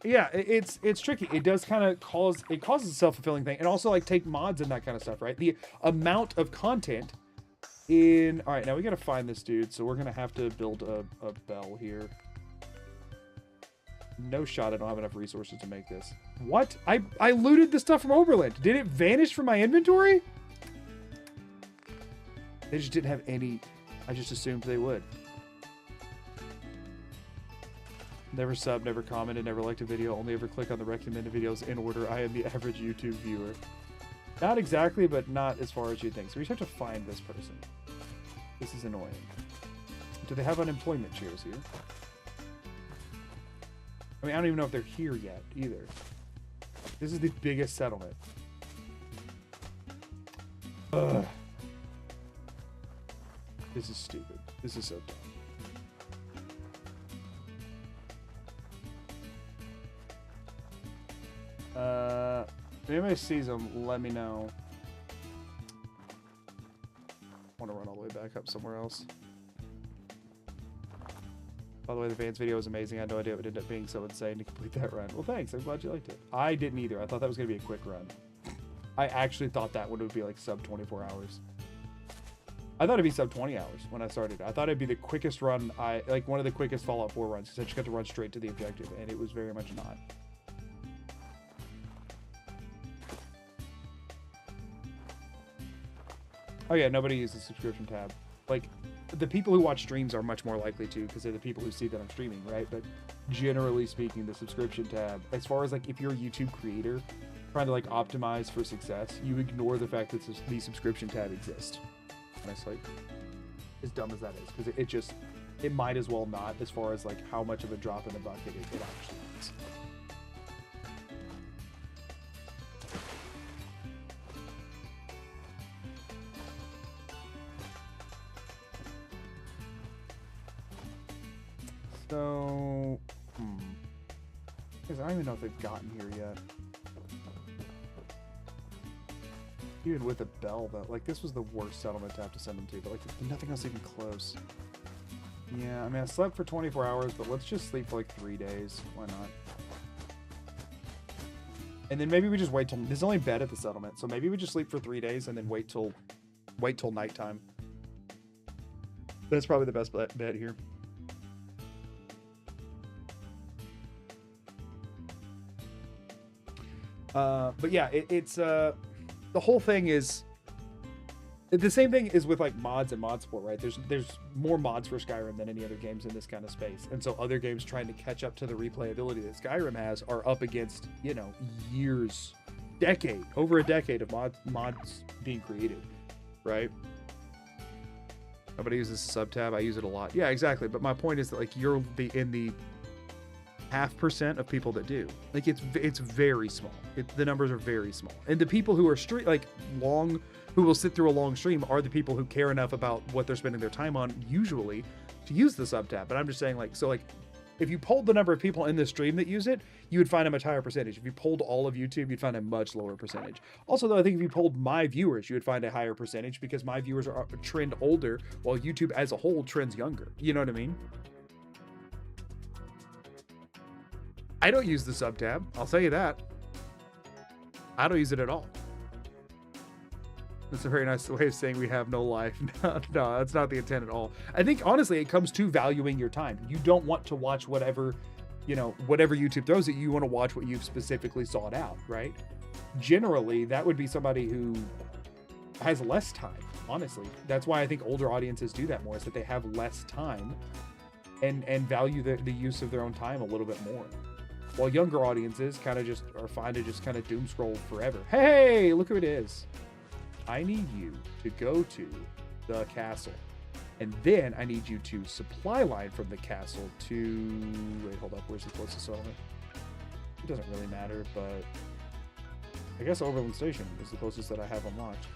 yeah, it's tricky. It does kind of causes a self-fulfilling thing, and also like take mods and that kind of stuff, right? The amount of content in, all right, now we got to find this dude, so we're gonna have to build a bell here. No shot I don't have enough resources to make this. What? I looted the stuff from Oberland. Did it vanish from my inventory? They just didn't have any. I just assumed they would. Never sub, never commented, never liked a video, only ever click on the recommended videos in order. I am the average YouTube viewer. Not exactly, but not as far as you think. So we just have to find this person. This is annoying. Do they have unemployment shares here? I mean, I don't even know if they're here yet, either. This is the biggest settlement. Ugh. This is stupid. This is so dumb. If anybody sees them, let me know. I want to run all the way back up somewhere else. By the way, the Vans video was amazing. I had no idea it would end up being so insane to complete that run. Well, thanks. I'm glad you liked it. I didn't either. I thought that was going to be a quick run. I actually thought that one would be like sub 24 hours. I thought it'd be sub 20 hours when I started. I thought it'd be the quickest run, like one of the quickest Fallout 4 runs, because I just got to run straight to the objective, and it was very much not. Oh yeah, nobody uses the subscription tab. Like, the people who watch streams are much more likely to, because they're the people who see that I'm streaming, right? But generally speaking, the subscription tab, as far as like if you're a YouTube creator trying to like optimize for success, you ignore the fact that the subscription tab exists. Honestly, as dumb as that is, because it might as well not, as far as like how much of a drop in the bucket it actually is. So, because I don't even know if they've gotten here yet. Even with a bell, though, like this was the worst settlement to have to send them to, but like nothing else even close. Yeah, I mean, I slept for 24 hours, but let's just sleep for like 3 days. Why not? And then maybe we just wait till there's only bed at the settlement, so maybe we just sleep for 3 days and then wait till nighttime. That's probably the best bet here. But yeah, it's the whole thing is the same thing is with like mods and mod support, right? There's more mods for Skyrim than any other games in this kind of space, and so other games trying to catch up to the replayability that Skyrim has are up against, you know, over a decade of mods being created, right? Nobody uses sub tab. I use it a lot. Yeah, exactly. But my point is that like you're in the 0.5% of people that do. Like it's very small. The numbers are very small. And the people who are who will sit through a long stream are the people who care enough about what they're spending their time on usually to use the sub tab. But I'm just saying, like, so like if you polled the number of people in the stream that use it, you would find a much higher percentage. If you polled all of YouTube, you'd find a much lower percentage. Also, though, I think if you polled my viewers, you would find a higher percentage because my viewers are trend older while YouTube as a whole trends younger. You know what I mean? I don't use the sub tab. I'll tell you that. I don't use it at all. That's a very nice way of saying we have no life. No, that's not the intent at all. I think, honestly, it comes to valuing your time. You don't want to watch whatever YouTube throws at you. You want to watch what you've specifically sought out, right? Generally, that would be somebody who has less time, honestly. That's why I think older audiences do that more, is that they have less time and value the use of their own time a little bit more. While younger audiences kind of just are fine to just kind of doom scroll forever. Hey, look who it is. I need you to go to the castle. And then I need you to supply line from the castle to... Wait, hold up. Where's the closest settlement? It doesn't really matter, but... I guess Overland Station is the closest that I have unlocked.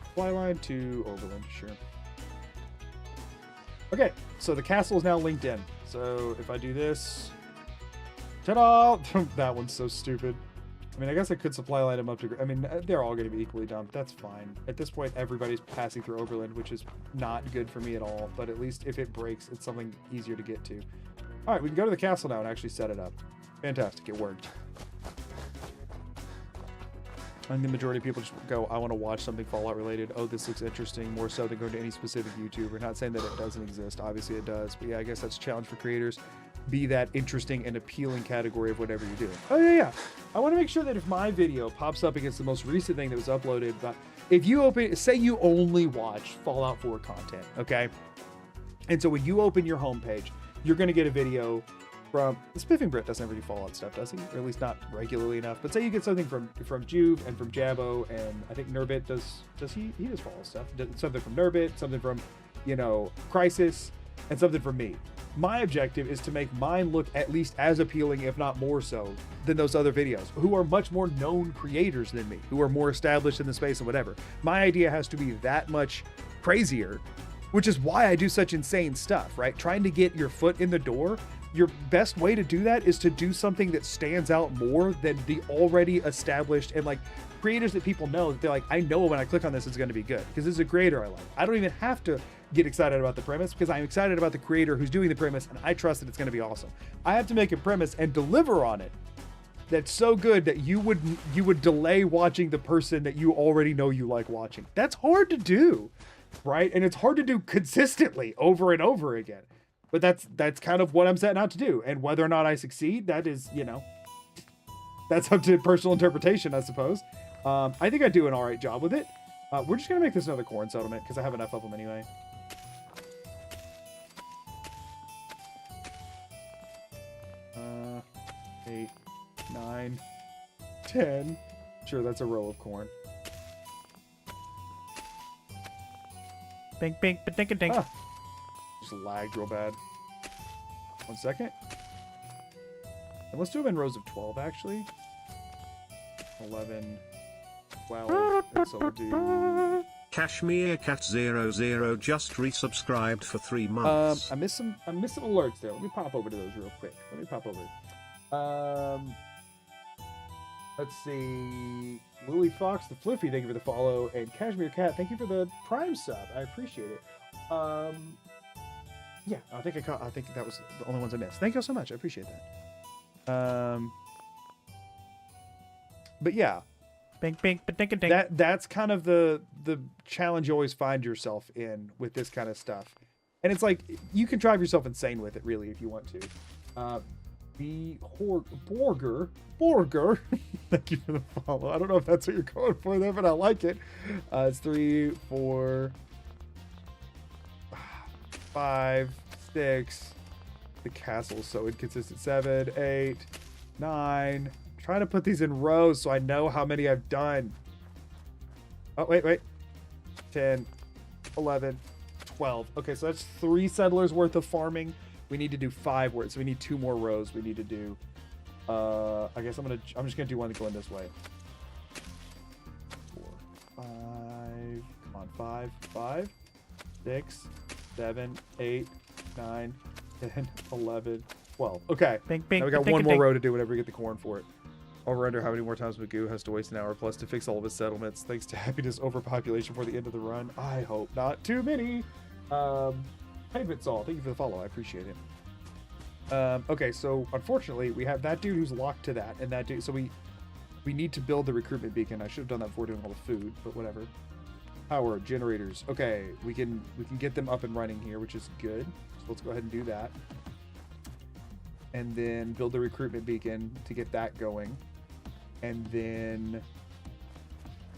Supply line to Overland, sure. Okay, so the castle is now linked in. So if I do this... Ta-da! That one's so stupid. I mean, I guess I could supply line them up to... I mean, they're all going to be equally dumb. That's fine. At this point, everybody's passing through Overland, which is not good for me at all. But at least if it breaks, it's something easier to get to. All right, we can go to the castle now and actually set it up. Fantastic, it worked. I think the majority of people just go, I want to watch something Fallout related. Oh, this looks interesting, more so than going to any specific YouTuber. Not saying that it doesn't exist. Obviously it does. But yeah, I guess that's a challenge for creators. Be that interesting and appealing category of whatever you're doing. Oh, yeah. I want to make sure that if my video pops up against the most recent thing that was uploaded, but if you open, say you only watch Fallout 4 content, okay? And so when you open your homepage, you're going to get a video from... Spiffing Brit doesn't ever do Fallout stuff, does he? Or at least not regularly enough. But say you get something from Juve and from Jabbo, and I think Nurbit does he does Fallout stuff. Something from Nurbit, something from, you know, Crisis, and something from me. My objective is to make mine look at least as appealing, if not more so, than those other videos, who are much more known creators than me, who are more established in the space and whatever. My idea has to be that much crazier, which is why I do such insane stuff, right? Trying to get your foot in the door, your best way to do that is to do something that stands out more than the already established and like creators that people know, that they're like, I know when I click on this, it's going to be good because this is a creator I like. I don't even have to get excited about the premise because I'm excited about the creator who's doing the premise and I trust that it's going to be awesome. I have to make a premise and deliver on it that's so good that you would delay watching the person that you already know you like watching. That's hard to do, right? And it's hard to do consistently over and over again. But that's kind of what I'm setting out to do. And whether or not I succeed, that is, you know, That's up to personal interpretation, I suppose. I think I do an all right job with it. We're just gonna make this another corn settlement because I have enough of them anyway. Uh, 8, 9, 10. Sure, that's a row of corn. Bink, bink, ba dink a dink. Ah, just lagged real bad. 1 second. And let's do them in rows of 12, actually. 11, 12. And so we'll do... Kashmir Cat 00 just resubscribed for 3 months. I missed some alerts there. Let me pop over to those real quick. Let's see. Lily Fox, the Fliffy, thank you for the follow, and Kashmir Cat, thank you for the Prime sub. I appreciate it. Yeah, I think that was the only ones I missed. Thank you so much. I appreciate that. But yeah, Bink, bink, ba dink a dink. that's kind of the challenge you always find yourself in with this kind of stuff, and it's like you can drive yourself insane with it, really, if you want to. Borger. Thank you for the follow. I don't know if that's what you're going for there, but I like it. It's 3, 4, 5, 6. The castle's so inconsistent. 7, 8, 9. Trying to put these in rows so I know how many I've done. Oh, wait. 10, 11, 12. Okay, so that's 3 settlers worth of farming. We need to do 5 worth, so we need 2 more rows. We need to do, I guess I'm just gonna do one going this way. 4, 5, come on, 5, 6, 7, 8, 9, 10, 11, 12. Okay, Bink, bink, now we got ba dink one a more dink. row to do whenever we get the corn for it. Over under how many more times Magoo has to waste an hour plus to fix all of his settlements thanks to happiness overpopulation for the end of the run. I hope not too many. Pavement Saw, thank you for the follow. I appreciate it. Okay, so unfortunately we have that dude who's locked to that, and that dude. So we need to build the recruitment beacon. I should have done that before doing all the food, but whatever. Power generators. Okay, we can get them up and running here, which is good. So let's go ahead and do that, and then build the recruitment beacon to get that going, and then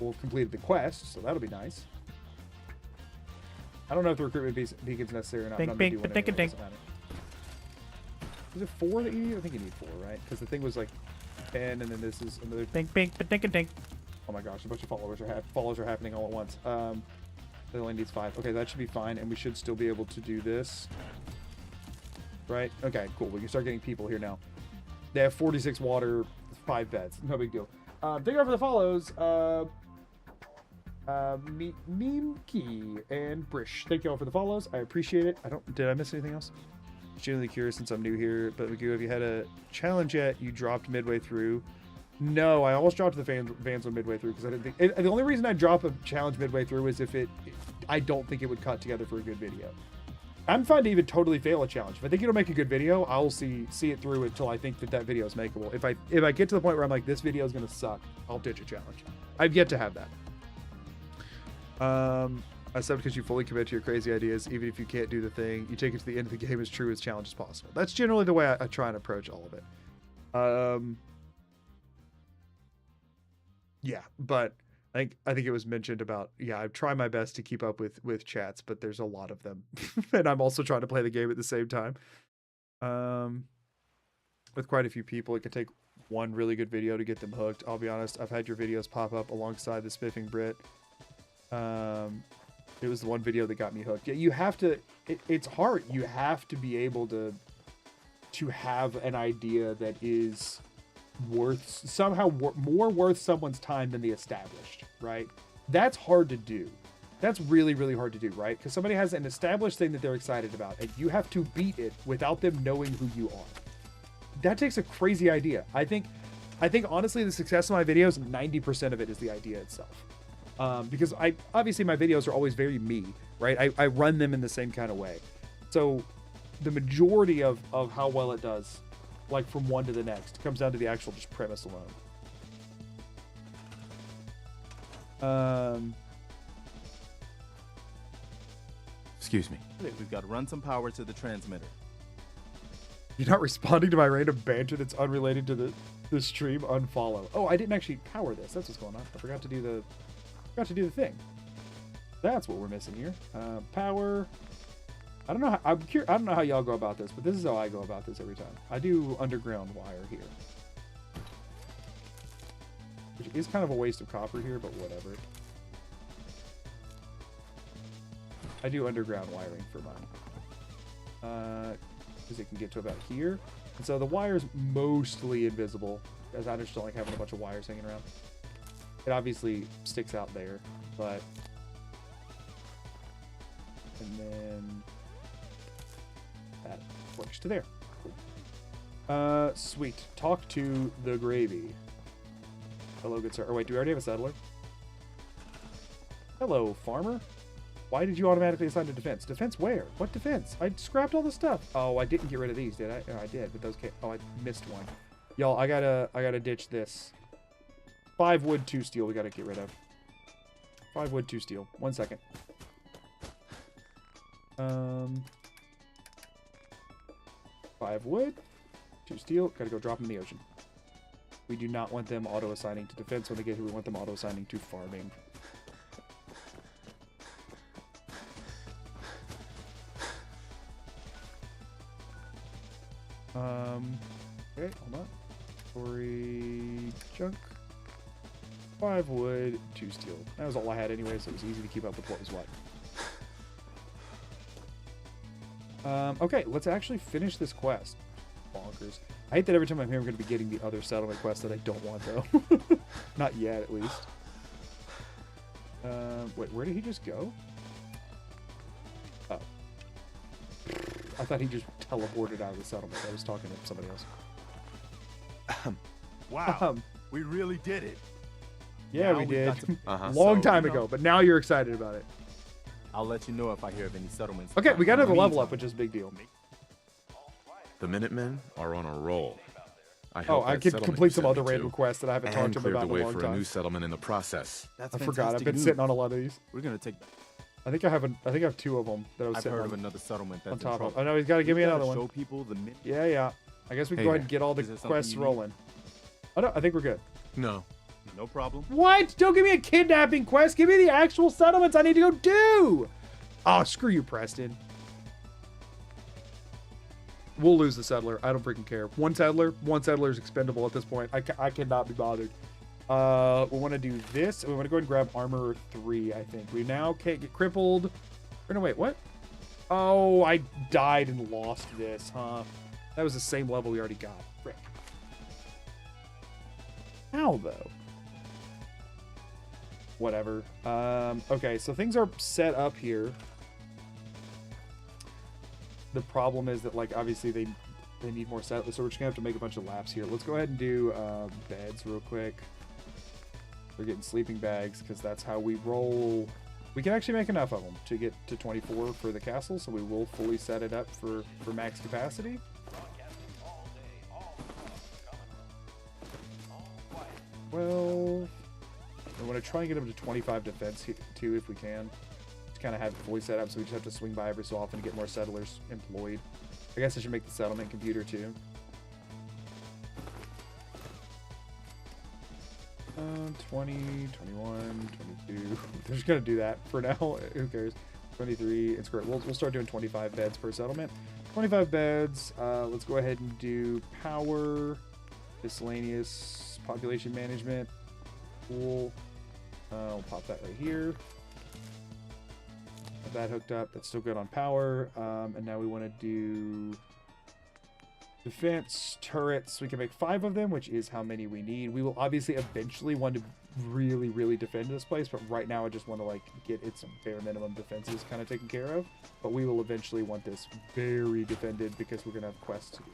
we'll complete the quest. So that'll be nice. I don't know if the recruitment beacon's necessary or not. Bink, but I'm bink, gonna do one ba dink a anyway, dink. doesn't matter. Is it 4 that you need? I think you need 4, right? Because the thing was like 10, and then this is another. Bink, bink, ba dink a dink. Oh my gosh, a bunch of followers are happening all at once. It only needs 5. Okay, that should be fine, and we should still be able to do this. Right? Okay, cool. We can start getting people here now. They have 46 water, 5 beds. No big deal. Thank you all for the follows. Meme Key and Brish. Thank you all for the follows. I appreciate it. Did I miss anything else? Genuinely curious since I'm new here, but Magoo, have you had a challenge yet? You dropped midway through. No, I almost dropped the Vans one midway through because I didn't think. The only reason I drop a challenge midway through is if I don't think it would cut together for a good video. I'm fine to even totally fail a challenge. If I think it'll make a good video, I'll see it through until I think that video is makeable. If I get to the point where I'm like, this video is gonna suck, I'll ditch a challenge. I've yet to have that. I said because you fully commit to your crazy ideas, even if you can't do the thing, you take it to the end of the game as true as challenge as possible. That's generally the way I try and approach all of it. Yeah, but I think it was mentioned about, yeah, I try my best to keep up with chats, but there's a lot of them. And I'm also trying to play the game at the same time. With quite a few people, it could take one really good video to get them hooked. I'll be honest, I've had your videos pop up alongside the Spiffing Brit. It was the one video that got me hooked. Yeah, you have to, it's hard. You have to be able to have an idea that is somehow more worth someone's time than the established, right? That's hard to do. That's really, really hard to do, right? Because somebody has an established thing that they're excited about, and you have to beat it without them knowing who you are. That takes a crazy idea. I think honestly, the success of my videos, 90% of it is the idea itself. Because obviously my videos are always very me, right? I run them in the same kind of way. So the majority of how well it does, like from one to the next, comes down to the actual just premise alone. Excuse me. We've got to run some power to the transmitter. You're not responding to my random banter that's unrelated to the the stream unfollow. Oh, I didn't actually power this. That's what's going on. I forgot to do the thing. That's what we're missing here. Power. I don't know how, I don't know how y'all go about this, but this is how I go about this every time. I do underground wire here. Which is kind of a waste of copper here, but whatever. I do underground wiring for mine. Because it can get to about here. And so the wire's mostly invisible, because I just don't like having a bunch of wires hanging around. It obviously sticks out there, but... And then... that works to there. Cool. Sweet. Talk to the gravy. Hello, good sir. Oh, wait, do we already have a settler? Hello, farmer. Why did you automatically assign to defense? Defense where? What defense? I scrapped all the stuff. Oh, I didn't get rid of these, did I? Oh, I did, but those can't. Oh, I missed one. Y'all, I gotta ditch this. 5 wood, 2 steel we gotta get rid of. 5 wood, 2 steel. 1 second. 5 wood, 2 steel. Gotta go drop them in the ocean. We do not want them auto-assigning to defense when they get here. We want them auto-assigning to farming. Okay, hold on. Story junk. 5 wood, 2 steel. That was all I had anyway, so it was easy to keep up with what was what. Okay, let's actually finish this quest. Bonkers. I hate that every time I'm here I'm going to be getting the other settlement quest that I don't want, though. Not yet, at least. Wait, where did he just go? Oh. I thought he just teleported out of the settlement. I was talking to somebody else. Wow, we really did it. Yeah, Now we we've did. got to- Long So, time you know, ago, but now you're excited about it. I'll let you know if I hear of any settlements. Okay, we got In another the level up, meantime, which is a big deal. The Minutemen are on a roll. I Oh, helped I that could settlement complete you some sent other me to, random quests that I haven't talked and to him cleared about the in a way long for a time. new settlement in the process. That's I forgot. I've fantastic been news. sitting on a lot of these. We're gonna take. I think I have 2 of them that I was I've sitting heard on, of another settlement that's on in top of. trouble. Oh no, he's got to give me We gotta another one. Show people the minute. Yeah. I guess we can Hey go ahead there. and get all the Is there something quests you need? rolling. Oh no, I think we're good. No. No problem. What? Don't give me a kidnapping quest. Give me the actual settlements I need to go do. Oh, screw you, Preston. We'll lose the settler. I don't freaking care. One settler is expendable at this point. I cannot be bothered. We want to do this. We want to go ahead and grab armor 3, I think. We now can't get crippled. Or no, wait, what? Oh, I died and lost this, huh? That was the same level we already got. Frick. How, though? Whatever. Okay, so things are set up here. The problem is that, like, obviously they need more settlers, so we're just gonna have to make a bunch of laps here. Let's go ahead and do beds real quick. We're getting sleeping bags because that's how we roll. We can actually make enough of them to get to 24 for the castle, so we will fully set it up for max capacity. Well, we want to try and get them to 25 defense too if we can. Just kind of have it fully set up, so we just have to swing by every so often to get more settlers employed. I guess I should make the settlement computer too. 20, 21, 22. They're just gonna do that for now. Who cares? 23. It's great. We'll start doing 25 beds per settlement. 25 beds. Let's go ahead and do power, miscellaneous, population management. Cool. I'll pop that right here. Have that hooked up. That's still good on power. And now we want to do defense turrets. We can make 5 of them, which is how many we need. We will obviously eventually want to really defend this place, but right now I just want to like get its bare minimum defenses kind of taken care of. But we will eventually want this very defended because we're gonna have quests to do.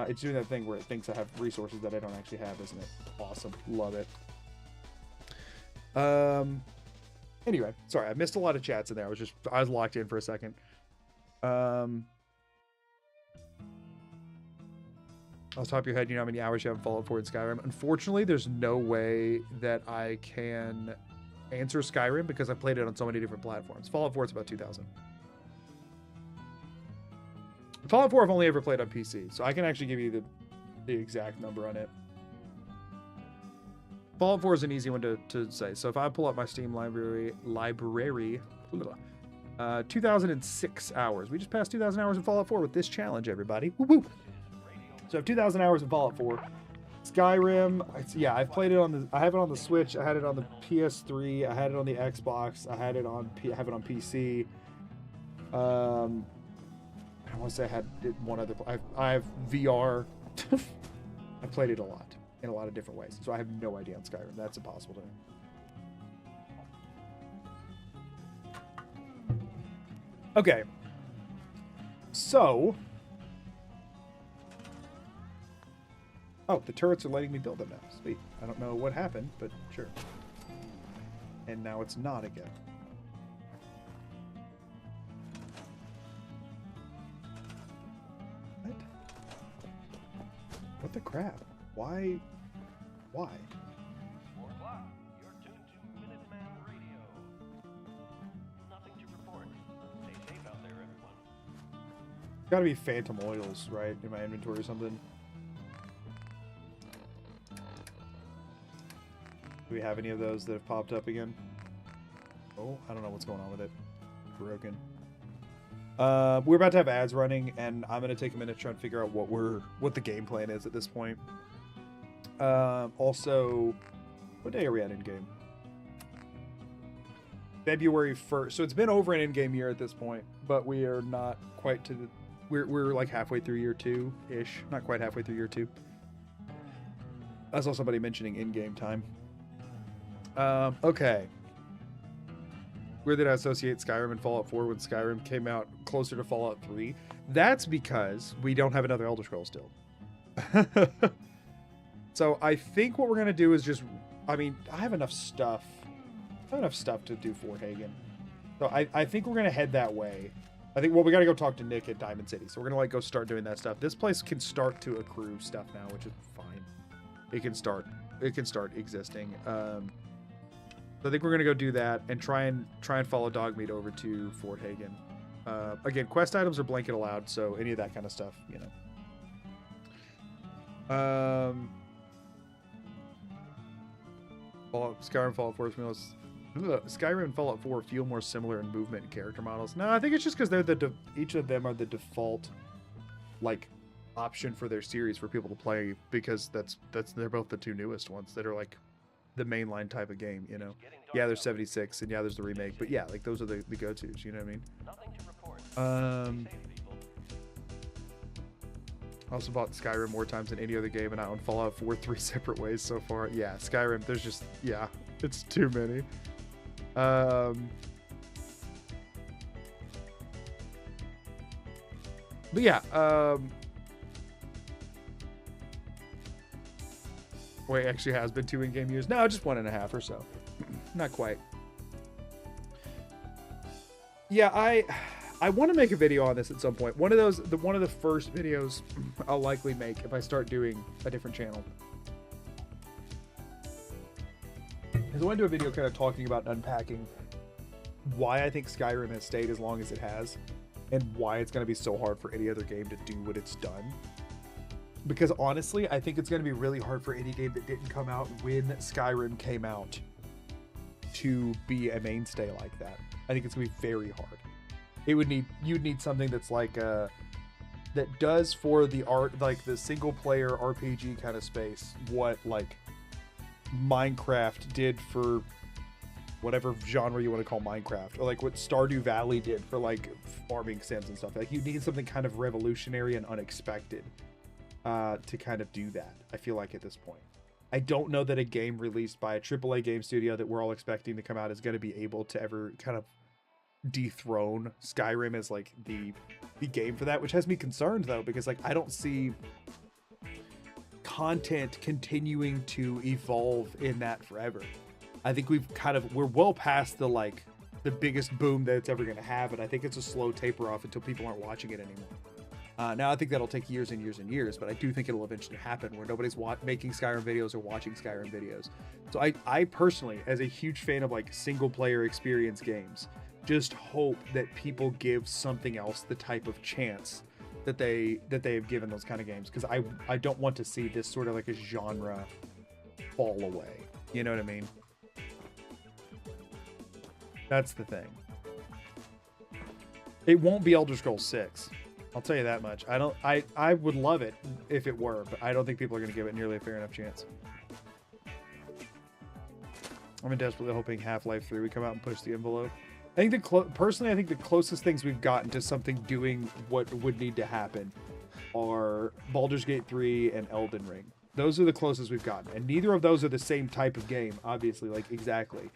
It's doing that thing where it thinks I have resources that I don't actually have, isn't it? Awesome. Love it. Anyway, sorry, I missed a lot of chats in there. I was locked in for a second. Off the top of your head, you know how many hours you have in Fallout 4 and Skyrim? Unfortunately, there's no way that I can answer Skyrim because I've played it on so many different platforms. Fallout 4 is about 2,000. Fallout 4 I've only ever played on PC, so I can actually give you the exact number on it. Fallout 4 is an easy one to say. So if I pull up my Steam library, 2006 hours. We just passed 2,000 hours in Fallout 4 with this challenge, everybody. Woo woo. So I have 2,000 hours in Fallout 4. Skyrim, yeah, I've played it on the. I have it on the Switch. I had it on the PS3. I had it on the Xbox. I had it on. I have it on PC. I want to say I had one other. I have VR. I played it a lot in a lot of different ways. So I have no idea on Skyrim. That's impossible to me. Okay. So. Oh, the turrets are letting me build them now. Sweet. I don't know what happened, but sure. And now it's not again. What? What the crap? Why? Why? 4 o'clock. You're tuned to Minuteman Radio. Nothing to report. Stay safe out there, everyone. Gotta be phantom oils, right? In my inventory or something. Do we have any of those that have popped up again? Oh, I don't know what's going on with it. Broken. We're about to have ads running, and I'm gonna take a minute to try and figure out what the game plan is at this point. Also, what day are we at in game? February 1st. So it's been over an in-game year at this point, but we are not quite to the. We're like halfway through year 2-ish. Not quite halfway through year 2. I saw somebody mentioning in-game time. Okay. Where did I associate Skyrim and Fallout 4 when Skyrim came out closer to Fallout 3? That's because we don't have another Elder Scrolls still. So I think what we're going to do is just... I mean, I have enough stuff. I have enough stuff to do Fort Hagen. So I think we're going to head that way. I think, well, we got to go talk to Nick at Diamond City. So we're going to, like, go start doing that stuff. This place can start to accrue stuff now, which is fine. It can start existing. So I think we're gonna go do that and try and follow Dogmeat over to Fort Hagen. Again, quest items are blanket allowed, so any of that kind of stuff, you know. Skyrim, Fallout 4 feels. Skyrim and Fallout 4 feel more similar in movement and character models. No, I think it's just because they're each of them are the default, like, option for their series for people to play, because they're both the two newest ones that are like the mainline type of game, you know. Yeah, there's 76 and yeah, there's the remake, but yeah, like those are the go-tos, you know what I mean? I also bought Skyrim more times than any other game, and I own Fallout 4 3 separate ways so far. Yeah, Skyrim, there's just, yeah, it's too many. But yeah, wait, actually has been 2 in-game years. No, just 1.5 or so. Not quite. Yeah, I want to make a video on this at some point. One of the first videos I'll likely make if I start doing a different channel. Because I want to do a video kind of talking about unpacking why I think Skyrim has stayed as long as it has, and why it's going to be so hard for any other game to do what it's done. Because honestly, I think it's going to be really hard for any game that didn't come out when Skyrim came out to be a mainstay like that. I think it's going to be very hard. You'd need something that's like that does for the art, like the single player RPG kind of space, what like Minecraft did for whatever genre you want to call Minecraft, or like what Stardew Valley did for like farming sims and stuff. Like you need something kind of revolutionary and unexpected to kind of do that, I feel like, at this point. I don't know that a game released by a AAA game studio that we're all expecting to come out is going to be able to ever kind of dethrone Skyrim as like the game for that, which has me concerned though, because like I don't see content continuing to evolve in that forever. I think we're well past the biggest boom that it's ever going to have, and I think it's a slow taper off until people aren't watching it anymore. Now I think that'll take years and years and years, but I do think it'll eventually happen where nobody's making Skyrim videos or watching Skyrim videos. So I personally, as a huge fan of like single player experience games, just hope that people give something else the type of chance that they have given those kind of games, because I don't want to see this sort of like a genre fall away. You know what I mean? That's the thing. It won't be Elder Scrolls 6. I'll tell you that much. I would love it if it were, but I don't think people are going to give it nearly a fair enough chance. I'm desperately hoping Half-Life 3 would come out and push the envelope. I think personally, I think the closest things we've gotten to something doing what would need to happen are Baldur's Gate 3 and Elden Ring. Those are the closest we've gotten, and neither of those are the same type of game, obviously, like exactly.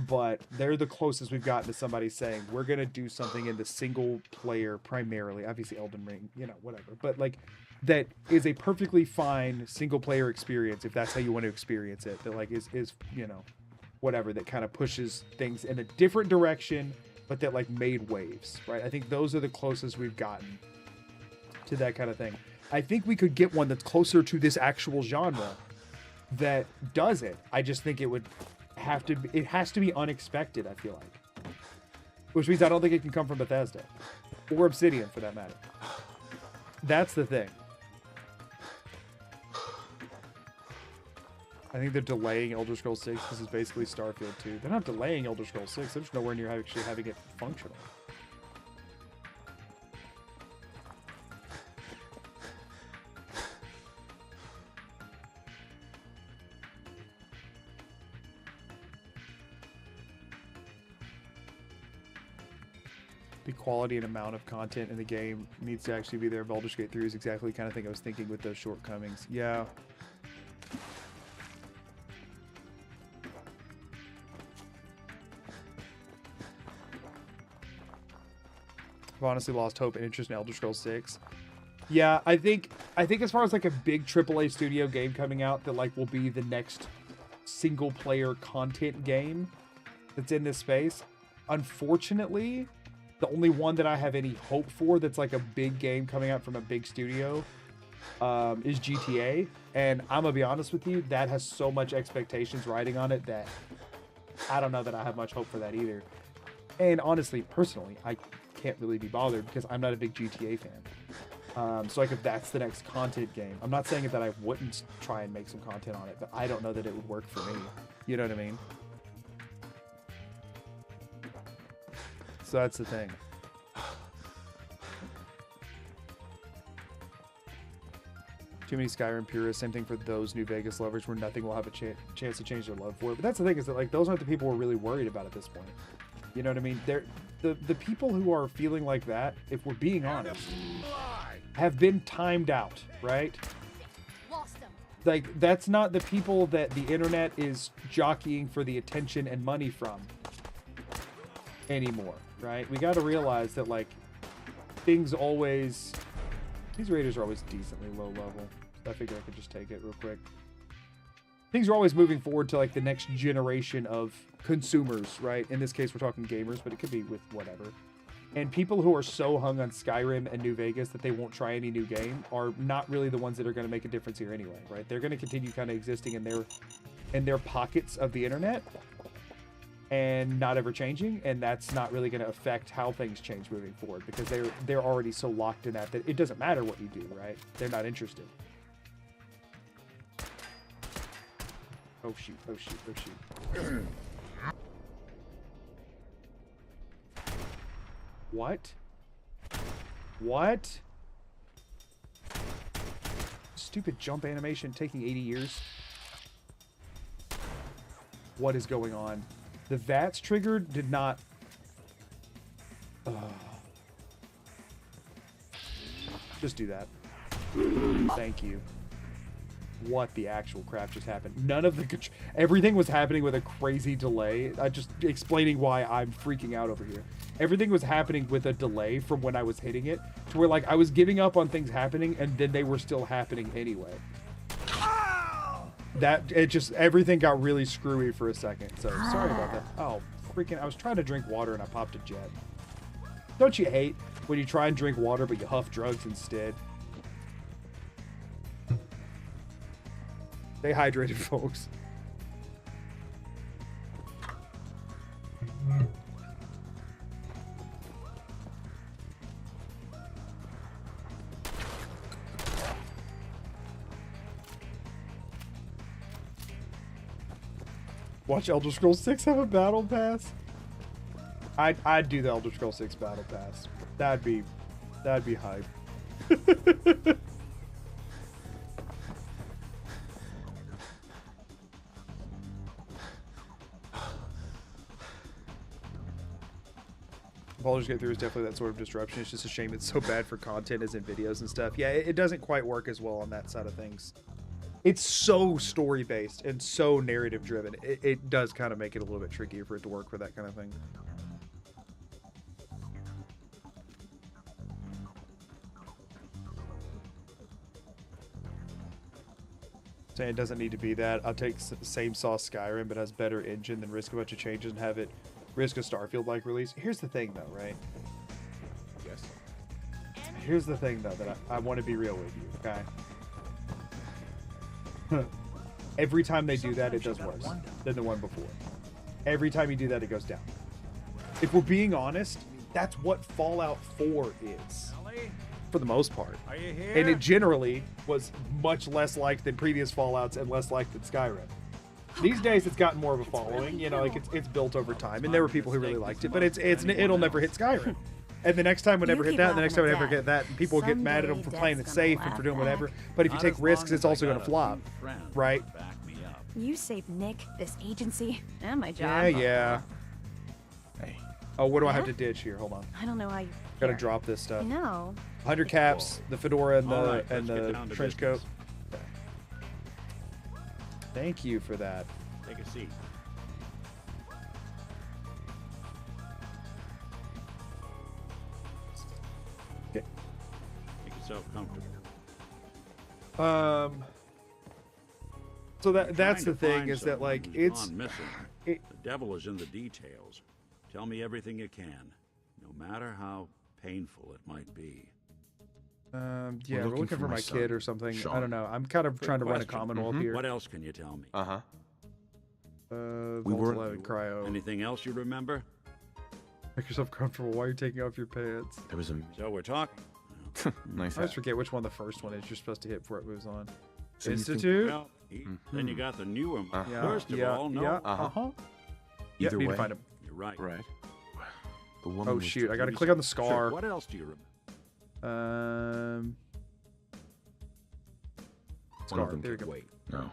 But they're the closest we've gotten to somebody saying we're gonna do something in the single player primarily. Obviously, Elden Ring, you know, whatever. But like, that is a perfectly fine single player experience if that's how you want to experience it. That like is you know, whatever, that kind of pushes things in a different direction, but that like made waves, right? I think those are the closest we've gotten to that kind of thing. I think we could get one that's closer to this actual genre that does it. I just think it has to be unexpected, I feel like. Which means I don't think it can come from Bethesda. Or Obsidian, for that matter. That's the thing. I think they're delaying Elder Scrolls 6 because it's basically Starfield 2. They're not delaying Elder Scrolls 6. They're just nowhere near actually having it functional. The quality and amount of content in the game needs to actually be there. Baldur's Gate 3 is exactly the kind of thing I was thinking with those shortcomings. Yeah. I've honestly lost hope and interest in Elder Scrolls 6. Yeah, I think as far as like a big AAA studio game coming out that like will be the next single player content game that's in this space, unfortunately, the only one that I have any hope for that's like a big game coming out from a big studio is GTA. And I'm gonna be honest with you, that has so much expectations riding on it that I don't know that I have much hope for that either. And honestly, personally, I can't really be bothered because I'm not a big GTA fan. So like if that's the next content game, I'm not saying that I wouldn't try and make some content on it, but I don't know that it would work for me. You know what I mean? So that's the thing. Too many Skyrim purists. Same thing for those New Vegas lovers where nothing will have a chance to change their love for it. But that's the thing, is that like those aren't the people we're really worried about at this point. You know what I mean? They're the people who are feeling like that, if we're being honest, have been timed out, right? Lost them. Like that's not the people that the internet is jockeying for the attention and money from anymore, right? We got to realize that like these raiders are always decently low level. I figured I could just take it real quick. Things are always moving forward to like the next generation of consumers, right? In this case, we're talking gamers, but it could be with whatever. And people who are so hung on Skyrim and New Vegas that they won't try any new game are not really the ones that are going to make a difference here anyway, right? They're going to continue kind of existing in their pockets of the internet and not ever changing, and that's not really going to affect how things change moving forward because they're already so locked in that it doesn't matter what you do, right? They're not interested. Oh shoot, oh shoot, oh shoot. What? What? Stupid jump animation taking 80 years. What is going on? The VATS trigger did not... Just do that. Thank you. What the actual crap just happened? None of the... Everything was happening with a crazy delay. Just explaining why I'm freaking out over here. Everything was happening with a delay from when I was hitting it to where like I was giving up on things happening and then they were still happening anyway. Everything got really screwy for a second. So sorry about that. Oh, freaking, I was trying to drink water and I popped a jet. Don't you hate when you try and drink water but you huff drugs instead? Stay hydrated, folks. Watch Elder Scrolls 6 have a battle pass. I'd do the Elder Scrolls 6 battle pass. That'd be hype. Baldur's Gate 3 is definitely that sort of disruption. It's just a shame it's so bad for content as in videos and stuff. Yeah, it doesn't quite work as well on that side of things. It's so story based and so narrative driven. It does kind of make it a little bit trickier for it to work for that kind of thing. Saying it doesn't need to be that. I'll take the same sauce Skyrim, but has better engine than risk a bunch of changes and have it risk a Starfield-like release. Here's the thing, though, right? Yes. Here's the thing, though, that I want to be real with you, okay? Every time they do that, it does worse than the one before. Every time you do that, it goes down. If we're being honest, that's what Fallout 4 is. For the most part. Are you here? And it generally was much less liked than previous Fallouts and less liked than Skyrim. These days, it's gotten more of a following. You know, like it's built over time, and there were people who really liked it. But it'll never hit Skyrim. And the next time would never hit that. The next time would never get that. And people will get mad at them for playing it safe and for doing whatever. But if you take risks, it's also going to flop, right? You saved Nick, this agency, and my job. Yeah. Hey. Oh, what do I have to ditch here? Hold on. I don't know how you. Gotta drop this stuff. No. 100 caps, the fedora, and All right, the let's get down to trench coat. business. Okay. Thank you for that. Take a seat. Okay. Make yourself comfortable. So that's Trying the to thing find is that someone like who's it's gone missing. it- The devil is in the details. Tell me everything you can, no matter how painful it might be. yeah, we're looking for my son, kid or something. I Sean. don't know. I'm kind of trying to run a question. Commonwealth here. What else can you tell me? Uh-huh. We were- cryo. Anything else you remember? Make yourself comfortable while you're taking off your pants. There was a So we're talking. nice I always hat. forget which one the first one is. You're supposed to hit before it moves on. So you think- Institute. Well, then you got the newer one. Uh-huh. First of all, no. Yeah. Uh-huh. Yeah, Either need way. to find him. You're right. Right. The woman Oh was shoot! I gotta Please. click on the Sure. scar. What else do you remember? Um. One Scar. of them There we could go. wait. No.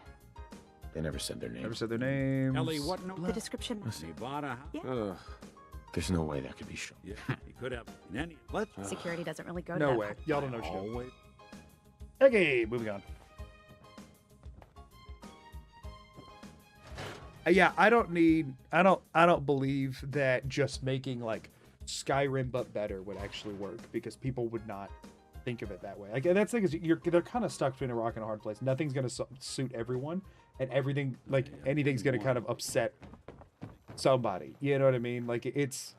They never said their name. Never said their names. Ellie, what no? The description. Nevada. Yeah. Ugh. There's no way that could be shown. Yeah, you could have. In any. Let's. Security doesn't really go to No that. way. Y'all don't know shit. Always. Okay, moving on. Yeah, I don't believe that just making like Skyrim but better would actually work because people would not think of it that way. Like that's the thing is they're kind of stuck between a rock and a hard place. Nothing's gonna suit everyone, and everything like anything's gonna kind of upset somebody. You know what I mean? Like it's.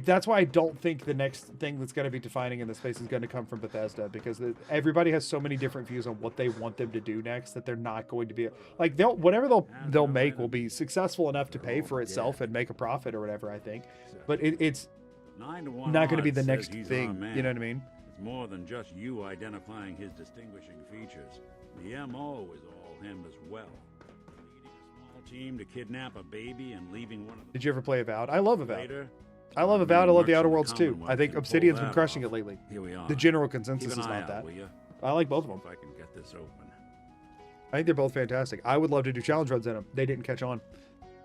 That's why I don't think the next thing that's going to be defining in the space is going to come from Bethesda because everybody has so many different views on what they want them to do next that thgoing to be like whatever they'll make will be successful enough to pay for itself and make a profit or whatever I think, but it's 9 to 1 not going to be odds the says next he's thing. our man. You know what I mean? It's more than just you identifying his distinguishing features. The MO is all him as well. Leading a small team to kidnap a baby and leaving one of Did you ever play Avowed? I love Avowed. later. I love Avowed. I love the Mercs Outer of Worlds too. Commonwealth I think can pull Obsidian's been that crushing off. it lately. Here we are. The general consensus Keep is an eye not that. out, will ya? I like both of them. If I can get this open. I think they're both fantastic. I would love to do challenge runs in them. They didn't catch on.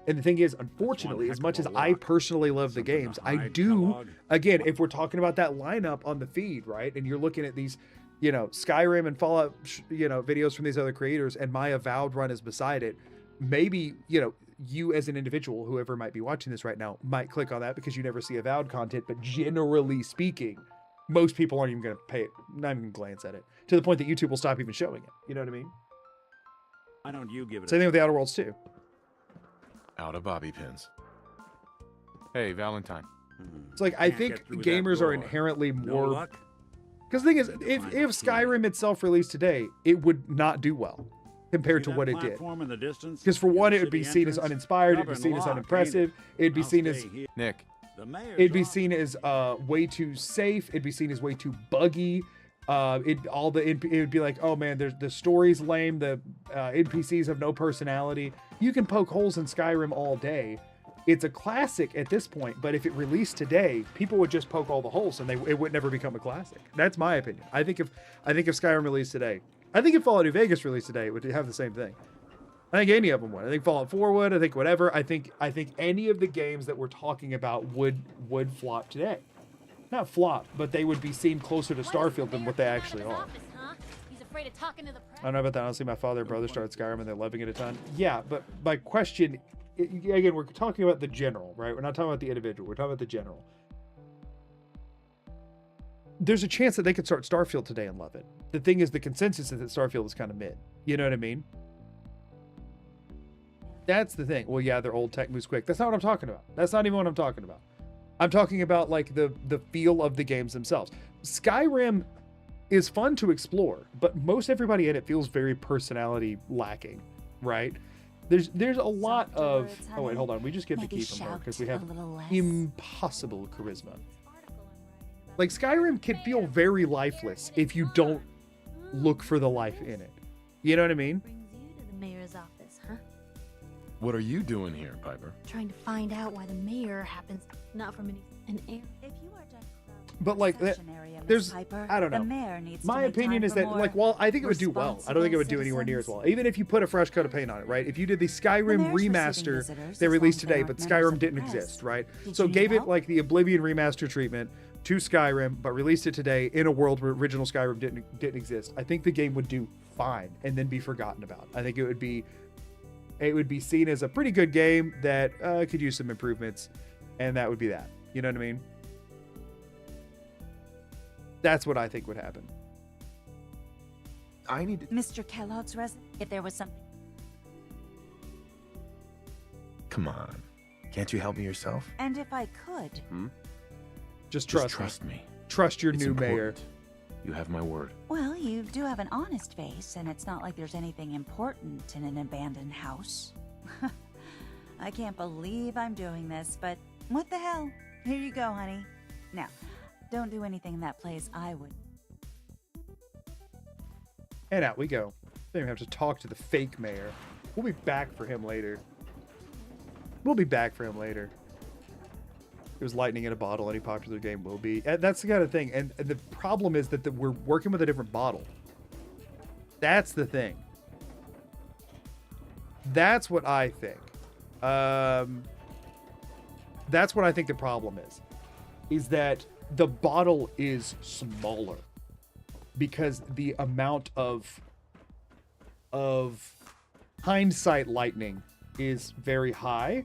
And the thing is, unfortunately, heck as of much a as I lot. personally love the Something to games, I hide, do, Kellogg. again, if we're talking about that lineup on the feed, right? And you're looking at these, Skyrim and Fallout, videos from these other creators, and my Avowed run is beside it, maybe, you as an individual, whoever might be watching this right now, might click on that because you never see Avowed content, but generally speaking, most people aren't even going to pay it, not even going to glance at it, to the point that YouTube will stop even showing it. You know what I mean? Why don't you give it Same a thing with the Outer Worlds too. Out of bobby pins. Hey, Valentine. It's like I Can't think get through that gamers are door. inherently No more. luck? Because the thing is, Find if a Skyrim itself released today, it would not do well compared See to that what it did. platform in the distance? Because for In the one, it would be city seen as entrance? uninspired, it'd be Covered seen as lock, ain't unimpressive, it? it'd be I'll seen stay as here. Nick. The mayor's it'd be office. seen as way too safe, it'd be seen as way too buggy. It would be like, oh man, the story's lame, the NPCs have no personality. You can poke holes in Skyrim all day. It's a classic at this point, but if it released today, people would just poke all the holes and it would never become a classic. That's my opinion. I think if Skyrim released today, I think if Fallout New Vegas released today, it would have the same thing. I think any of them would. I think Fallout 4 would. I think whatever. I think any of the games that we're talking about would flop today. Not flop, but they would be seen closer to Starfield than what they actually are. I don't know about that. Honestly, my father and brother started Skyrim and they're loving it a ton. Yeah, but my question, again, we're talking about the general, right? We're not talking about the individual. We're talking about the general. There's a chance that they could start Starfield today and love it. The thing is, the consensus is that Starfield is kind of mid. You know what I mean? That's the thing. Well, yeah, their old tech moves quick. That's not what I'm talking about. That's not even what I'm talking about. I'm talking about like the feel of the games themselves. Skyrim is fun to explore, but most everybody in it feels very personality lacking, right? There's a lot of... Oh wait, hold on. We just get to keep them more because we have impossible charisma. Like Skyrim can feel very lifeless if you don't look for the life in it. You know what I mean? Brings you to the mayor's office, huh? What are you doing here, Piper? Trying to find out why the mayor happens not from an air. If you are just But like that, there's, I don't know. The mayor needs My to make opinion time is for that, more like, well, I think it would do well. I don't think it would do anywhere near as well. Even if you put a fresh coat of paint on it, right? If you did the Skyrim mayor's receiving remaster visitors they as released long as they today, aren't but members Skyrim of the didn't press. exist, right? Did So you need gave it help? like the Oblivion remaster treatment to Skyrim, but released it today in a world where original Skyrim didn't exist. I think the game would do fine and then be forgotten about. I think it would be seen as a pretty good game that could use some improvements, and that would be that. You know what I mean? That's what I think would happen. I need to... Mr. Kellogg's resident. If there was something. Come on. Can't you help me yourself? And if I could. Just Just trust trust me. Trust your It's new mayor. important. You have my word. Well, you do have an honest face, and it's not like there's anything important in an abandoned house. I can't believe I'm doing this, but what the hell? Here you go, honey. Now, don't do anything that plays I would. And out we go. Don't even have to talk to the fake mayor. We'll be back for him later. It was lightning in a bottle. Any popular game will be. And that's the kind of thing. And the problem is that we're working with a different bottle. That's the thing. That's what I think. That's what I think the problem is that the bottle is smaller because the amount of hindsight lightning is very high,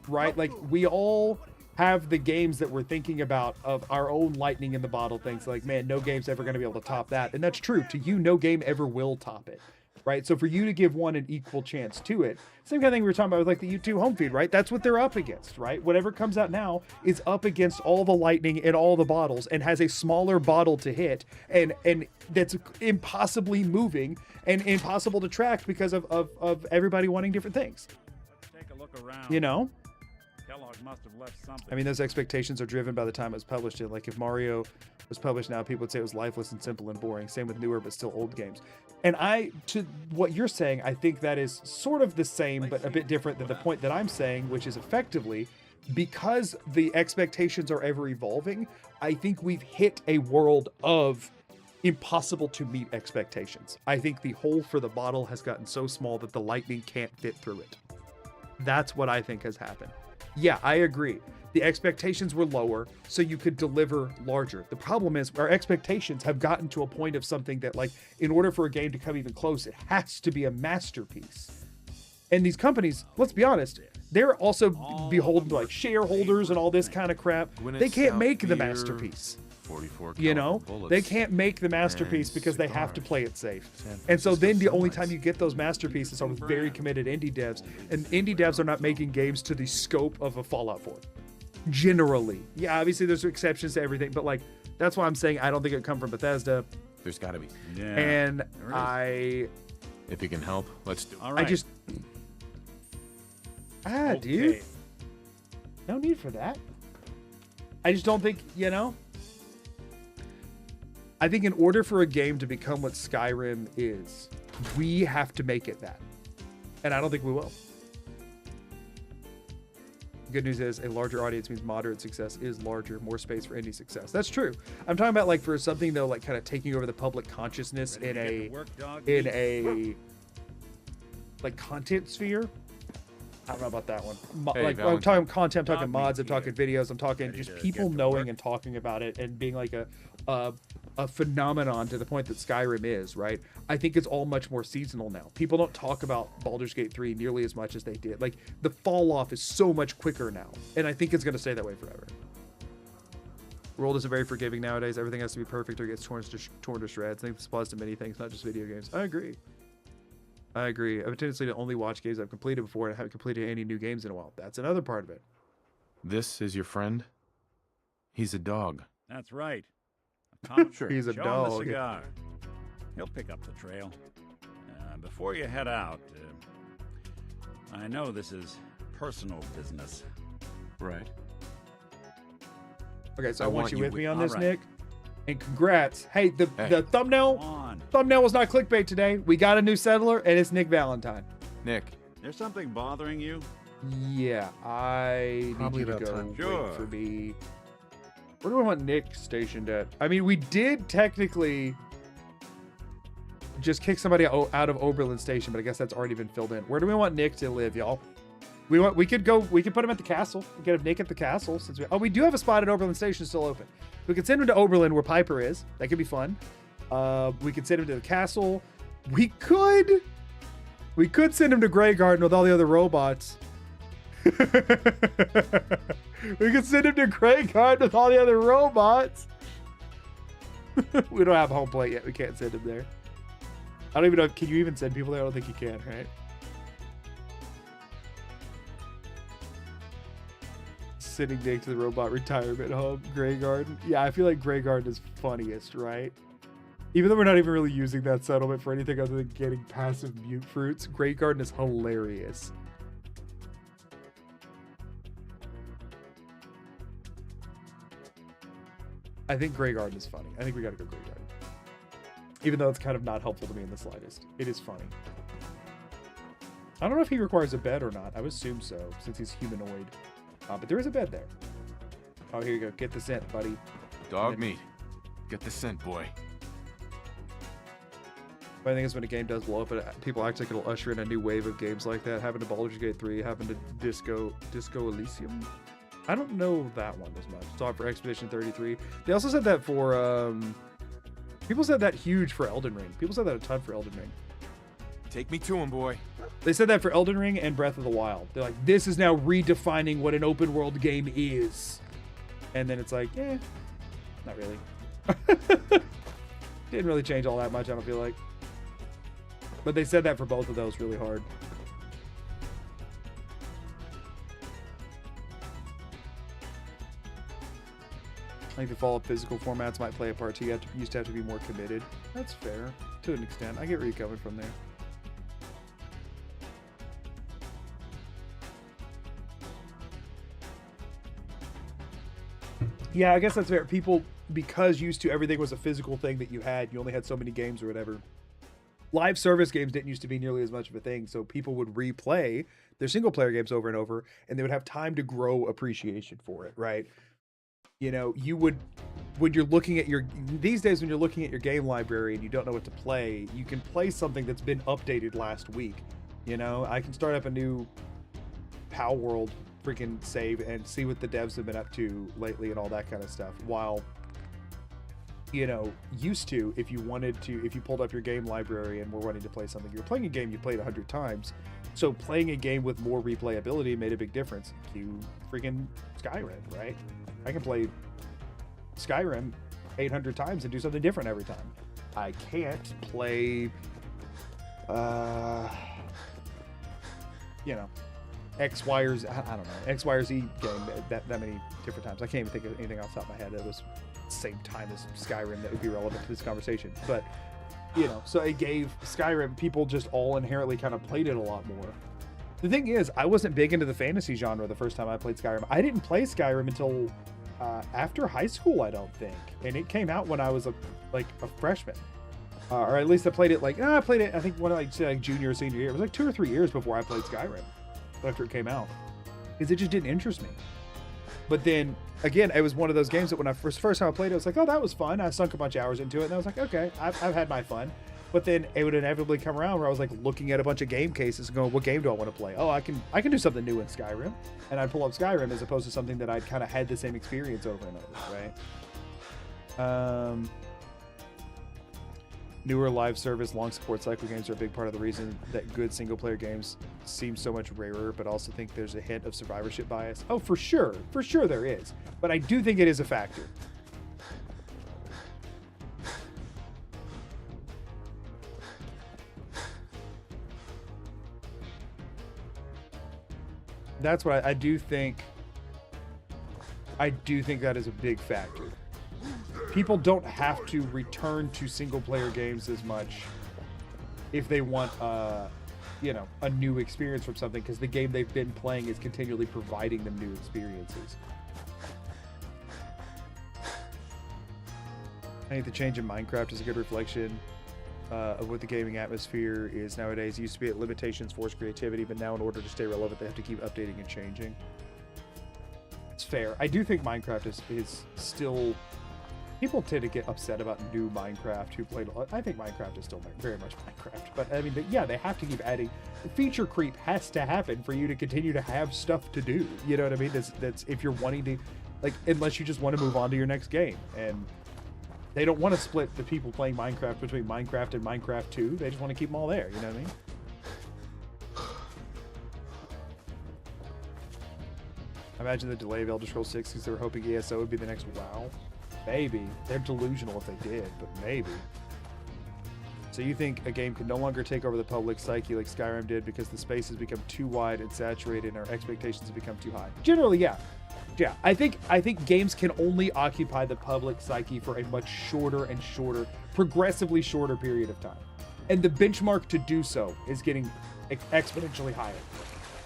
right? Like we all have the games that we're thinking about of our own lightning in the bottle things. Like, man, no game's ever going to be able to top that. And that's true. To you, no game ever will top it, right? So for you to give one an equal chance to it, same kind of thing we were talking about with like the U2 home feed, right? That's what they're up against, right? Whatever comes out now is up against all the lightning in all the bottles and has a smaller bottle to hit and that's impossibly moving and impossible to track because of everybody wanting different things. Take a look around. You know? Kellogg must have left something. I mean, those expectations are driven by the time it was published. Like if Mario was published now, people would say it was lifeless and simple and boring. Same with newer but still old games. And to what you're saying, I think that is sort of the same but a bit different than the point that I'm saying, which is effectively because the expectations are ever evolving, I think we've hit a world of impossible to meet expectations. I think the hole for the bottle has gotten so small that the lightning can't fit through it. That's what I think has happened. Yeah, I agree. The expectations were lower, so you could deliver larger. The problem is our expectations have gotten to a point of something that, like, in order for a game to come even close, it has to be a masterpiece. And these companies, let's be honest, they're also beholden to like shareholders and all this kind of crap. They can't make the masterpiece. 44 You know, bullets. they can't make the masterpiece because they have to play it safe. And so then the only time you get those masterpieces are with very committed indie devs. And indie devs are not making games to the scope of a Fallout 4. Generally. Yeah, obviously there's exceptions to everything, but like, that's why I'm saying I don't think it come from Bethesda. There's got to be. Yeah. And there is. If you can help, let's do it. All right. Dude. No need for that. I just don't think, you know, I think in order for a game to become what Skyrim is, we have to make it that. And I don't think we will. Good news is a larger audience means moderate success is larger, more space for indie success. That's true. I'm talking about like for something though, like kind of taking over the public consciousness in a like content sphere. I don't know about that one. Like I'm talking content, I'm talking mods, I'm talking videos, I'm talking just people knowing and talking about it and being like a phenomenon to the point that Skyrim is, right? I think it's all much more seasonal now. People don't talk about Baldur's Gate 3 nearly as much as they did. Like the fall off is so much quicker now, and I think it's going to stay that way forever. The world isn't very forgiving nowadays. Everything has to be perfect or it gets torn to shreds. I think this applies to many things, not just video games. I agree. I have a tendency to only watch games I've completed before, and I haven't completed any new games in a while. That's another part of it. This is your friend? He's a dog. That's right. Sure. He's a Show dog. him the cigar. He'll pick up the trail. Before you head out, I know this is personal business. Right. Okay, so I want you with me on this, right. Nick. And congrats. Hey, the thumbnail was not clickbait today. We got a new settler, and it's Nick Valentine. Nick. There's something bothering you? Yeah, I need you to go wait for me. Where do I want Nick stationed at? I mean, we did technically just kick somebody out of Oberlin Station, but I guess that's already been filled in. Where do we want Nick to live, y'all? We could put him at the castle. We could have Nick at the castle since we do have a spot at Oberlin Station still open. We could send him to Oberlin where Piper is. That could be fun. We could send him to the castle. We could send him to Grey Garden with all the other robots. We could send him to Grey Garden with all the other robots. We don't have home plate yet. We can't send him there. I don't even know. Can you even send people there? I don't think you can, right? Sending Nick to the robot retirement home, Grey Garden. Yeah, I feel like Grey Garden is funniest, right? Even though we're not even really using that settlement for anything other than getting passive mute fruits, Grey Garden is hilarious. I think Grey Garden is funny. I think we gotta go Grey Garden. Even though it's kind of not helpful to me in the slightest. It is funny. I don't know if he requires a bed or not. I would assume so, since he's humanoid. But there is a bed there. Oh, here you go. Get the scent, buddy. Dog meat. Get the scent, boy. But I think is when a game does blow up, people act like it'll usher in a new wave of games like that. Happened to Baldur's Gate 3, happened to Disco Elysium. I don't know that one as much. Saw it for Expedition 33. They also said that for, people said that huge for Elden Ring. People said that a ton for Elden Ring. Take me to him, boy. They said that for Elden Ring and Breath of the Wild. They're like, this is now redefining what an open world game is. And then it's like, not really. Didn't really change all that much, I don't feel like. But they said that for both of those really hard. I think the fall of physical formats might play a part too. You used to have to be more committed. That's fair, to an extent. I get where you're coming from there. Yeah, I guess that's fair. People, because used to everything was a physical thing that you had, you only had so many games or whatever. Live service games didn't used to be nearly as much of a thing, so people would replay their single player games over and over, and they would have time to grow appreciation for it, right? You know, you would, when you're looking at these days when you're looking at your game library and you don't know what to play, you can play something that's been updated last week. You know, I can start up a new PAL World freaking save and see what the devs have been up to lately and all that kind of stuff. While, you know, used to, if you pulled up your game library and were wanting to play something, you were playing a game you played 100 times. So playing a game with more replayability made a big difference. Cue freaking Skyrim, right? I can play Skyrim 800 times and do something different every time. I can't play, you know, X, Y, or Z, I don't know, X, Y, or Z game that many different times. I can't even think of anything off the top of my head that was the same time as Skyrim that would be relevant to this conversation. But, you know, so it gave Skyrim, people just all inherently kind of played it a lot more. The thing is, I wasn't big into the fantasy genre the first time I played Skyrim. I didn't play Skyrim until after high school, I don't think. And it came out when I was a freshman. Or at least I played it I played it, I think, when like junior or senior year. It was like 2 or 3 years before I played Skyrim, after it came out. Because it just didn't interest me. But then, again, it was one of those games that when I first time I played it, I was like, oh, that was fun. I sunk a bunch of hours into it, and I was like, okay, I've had my fun. But then it would inevitably come around where I was like looking at a bunch of game cases and going, what game do I want to play? Oh, I can do something new in Skyrim. And I'd pull up Skyrim as opposed to something that I'd kind of had the same experience over and over, right? Newer live service, long support cycle games are a big part of the reason that good single player games seem so much rarer, but also think there's a hint of survivorship bias. Oh, for sure there is. But I do think it is a factor. That's what I do think. I do think that is a big factor. People don't have to return to single player games as much if they want a new experience from something, because the game they've been playing is continually providing them new experiences. I think the change in Minecraft is a good reflection of what the gaming atmosphere is nowadays. It used to be at limitations force creativity, but now in order to stay relevant, they have to keep updating and changing. It's fair. I do think Minecraft is still... People tend to get upset about new Minecraft who played... I think Minecraft is still very much Minecraft. But, I mean, yeah, they have to keep adding... The feature creep has to happen for you to continue to have stuff to do. You know what I mean? That's if you're wanting to... Like, unless you just want to move on to your next game. And they don't want to split the people playing Minecraft between Minecraft and Minecraft 2. They just want to keep them all there. You know what I mean? Imagine the delay of Elder Scrolls 6 because they were hoping ESO would be the next WoW. Maybe. They're delusional if they did, but maybe. So you think a game can no longer take over the public psyche like Skyrim did because the space has become too wide and saturated and our expectations have become too high? Generally, yeah. Yeah, I think games can only occupy the public psyche for a much shorter and shorter, progressively shorter period of time. And the benchmark to do so is getting exponentially higher.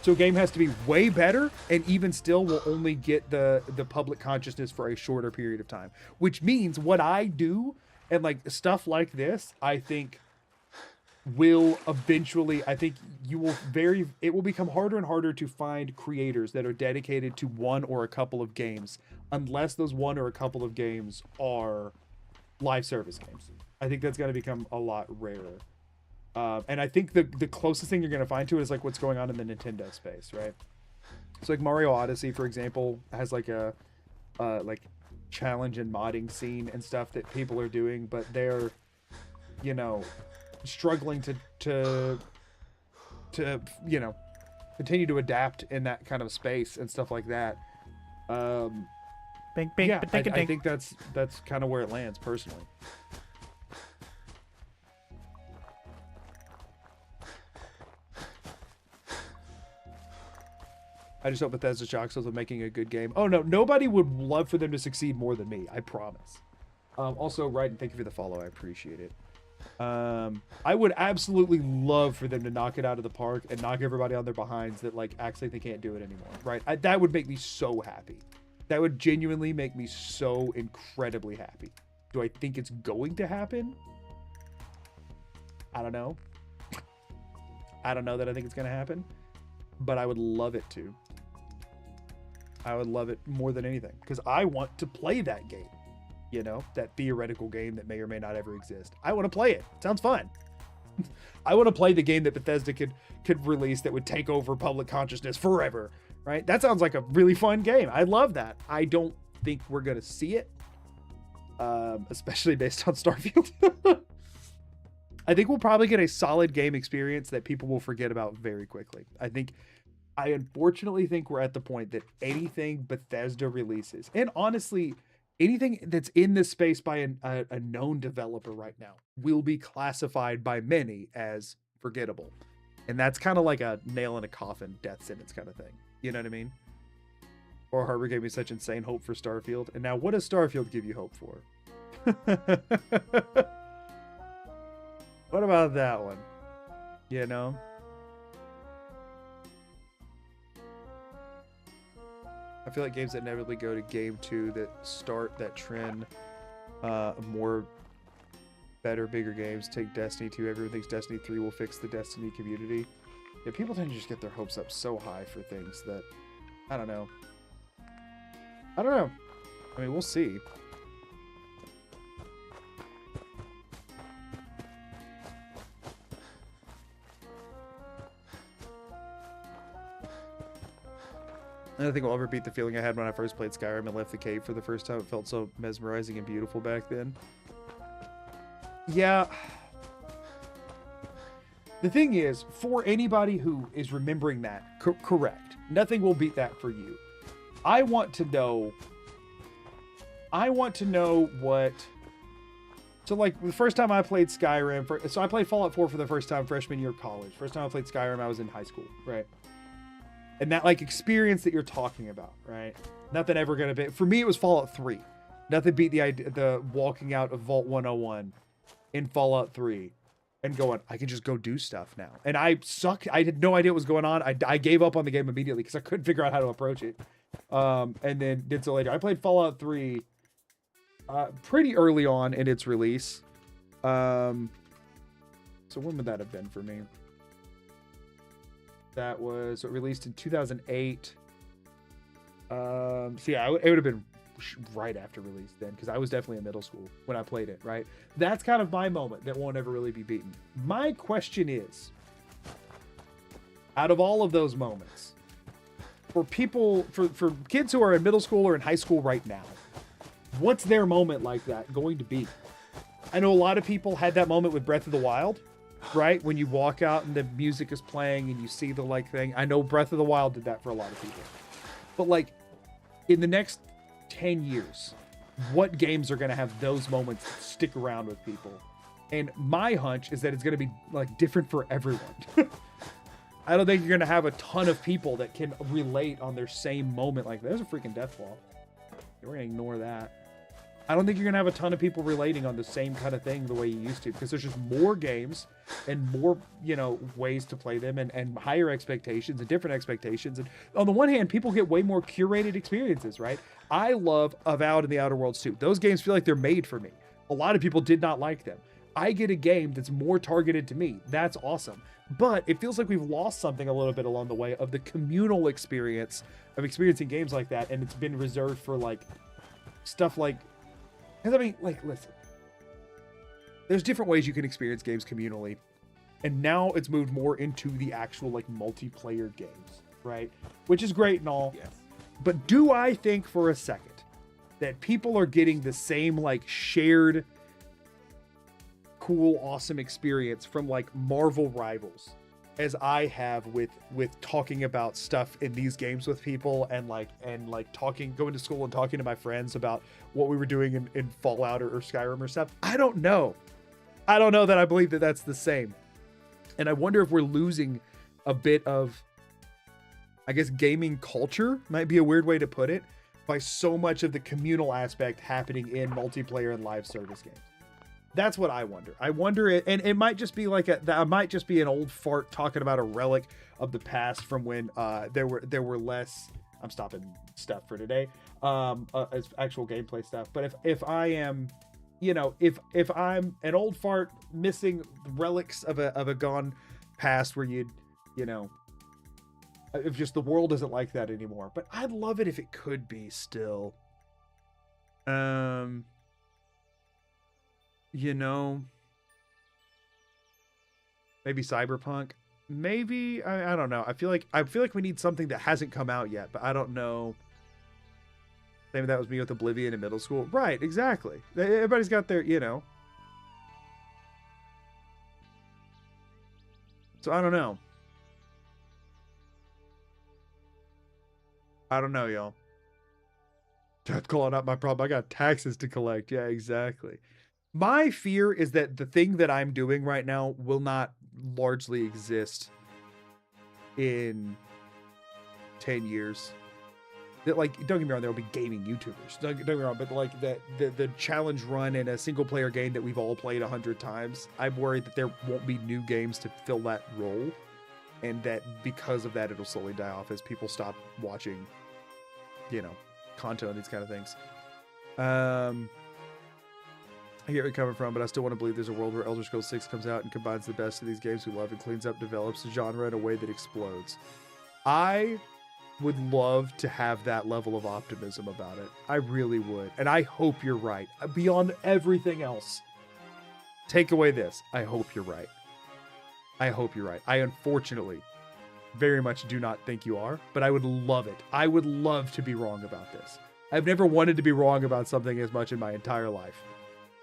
So a game has to be way better, and even still will only get the public consciousness for a shorter period of time. Which means what I do, and like stuff like this, I think will eventually, it will become harder and harder to find creators that are dedicated to one or a couple of games, unless those one or a couple of games are live service games. I think that's going to become a lot rarer. And I think the closest thing you're going to find to it is like what's going on in the Nintendo space, right? So like Mario Odyssey, for example, has like a like challenge and modding scene and stuff that people are doing, but they're, struggling to continue to adapt in that kind of space and stuff like that. Bink, bink, yeah, I bink. think that's kind of where it lands personally. I just hope Bethesda shocks us with making a good game. Oh no, nobody would love for them to succeed more than me, I promise. Also, Right, and thank you for the follow, I appreciate it. I would absolutely love for them to knock it out of the park and knock everybody on their behinds that like acts like they can't do it anymore, right? That would make me so happy. That would genuinely make me so incredibly happy. Do I think it's going to happen? I don't know. I don't know that I think it's going to happen, but I would love it to. I would love it more than anything because I want to play that game, that theoretical game that may or may not ever exist. I want to play it. Sounds fun. I want to play the game that Bethesda could release that would take over public consciousness forever, right? That sounds like a really fun game. I love that. I don't think we're going to see it, especially based on Starfield. I think we'll probably get a solid game experience that people will forget about very quickly. I unfortunately think we're at the point that anything Bethesda releases, and honestly, anything that's in this space by a known developer right now, will be classified by many as forgettable. And that's kind of like a nail in a coffin, death sentence kind of thing. You know what I mean? Or Harbor gave me such insane hope for Starfield. And now what does Starfield give you hope for? What about that one? I feel like games that inevitably go to game 2 that start that trend, more better, bigger games. Take Destiny 2. Everyone thinks Destiny 3 will fix the Destiny community. Yeah, people tend to just get their hopes up so high for things that, I don't know. I mean, we'll see. I don't think I'll ever beat the feeling I had when I first played Skyrim and left the cave for the first time. It felt so mesmerizing and beautiful back then. Yeah. The thing is, for anybody who is remembering that, correct. Nothing will beat that for you. I want to know what... So, like, the first time I played Skyrim... So I played Fallout 4 for the first time freshman year of college. First time I played Skyrim, I was in high school, right? And that, like, experience that you're talking about, right? Nothing ever gonna be... For me, it was Fallout 3. Nothing beat the walking out of Vault 101 in Fallout 3 and going, I can just go do stuff now. And I sucked. I had no idea what was going on. I gave up on the game immediately because I couldn't figure out how to approach it. And then did so later. I played Fallout 3 pretty early on in its release. So when would that have been for me? That was released in 2008. So yeah, it would have been right after release then, because I was definitely in middle school when I played it, right? That's kind of my moment that won't ever really be beaten. My question is, out of all of those moments, for people, for kids who are in middle school or in high school right now, what's their moment like that going to be? I know a lot of people had that moment with Breath of the Wild, right? When you walk out and the music is playing and you see the like thing. I know Breath of the Wild did that for a lot of people. But like in the next 10 years, what games are going to have those moments stick around with people? And my hunch is that it's going to be like different for everyone. I don't think you're going to have a ton of people that can relate on their same moment. Like, there's a freaking death ball. We're going to ignore that. I don't think you're going to have a ton of people relating on the same kind of thing the way you used to, because there's just more games and more, you know, ways to play them and higher expectations and different expectations. And on the one hand, people get way more curated experiences, right? I love Avowed and The Outer Worlds 2. Those games feel like they're made for me. A lot of people did not like them. I get a game that's more targeted to me. That's awesome. But it feels like we've lost something a little bit along the way of the communal experience of experiencing games like that. And it's been reserved for like stuff like, because I mean, like, listen, there's different ways you can experience games communally. And now it's moved more into the actual like multiplayer games, right? Which is great and all. Yes. But do I think for a second that people are getting the same like shared cool, awesome experience from like Marvel Rivals as I have with talking about stuff in these games with people and talking, going to school and talking to my friends about what we were doing in Fallout or Skyrim or stuff? I don't know. I don't know that I believe that that's the same. And I wonder if we're losing a bit of, I guess, gaming culture might be a weird way to put it, by so much of the communal aspect happening in multiplayer and live service games. That's what I wonder. I wonder, and it might just be like that might just be an old fart talking about a relic of the past from when there were less. I'm stopping stuff for today, as actual gameplay stuff. But if I am, you know, if I'm an old fart missing relics of a gone past where you know, if just the world isn't like that anymore. But I'd love it if it could be still. You know, maybe Cyberpunk, maybe I don't know. I feel like we need something that hasn't come out yet, but I don't know. Maybe that was me with Oblivion in middle school, right? Exactly. Everybody's got their, you know. So I don't know. I don't know, y'all. Death calling out my problem. I got taxes to collect. Yeah, exactly. My fear is that the thing that I'm doing right now will not largely exist in 10 years. That, like, don't get me wrong, there will be gaming YouTubers. Don't get me wrong, but like the challenge run in a single player game that we've all played 100 times, I'm worried that there won't be new games to fill that role, and that because of that it'll slowly die off as people stop watching you know, content on these kind of things. I get where you're coming from, but I still want to believe there's a world where Elder Scrolls 6 comes out and combines the best of these games we love and cleans up, develops the genre in a way that explodes. I would love to have that level of optimism about it. I really would. And I hope you're right. Beyond everything else, take away this. I hope you're right. I hope you're right. I unfortunately very much do not think you are, but I would love it. I would love to be wrong about this. I've never wanted to be wrong about something as much in my entire life.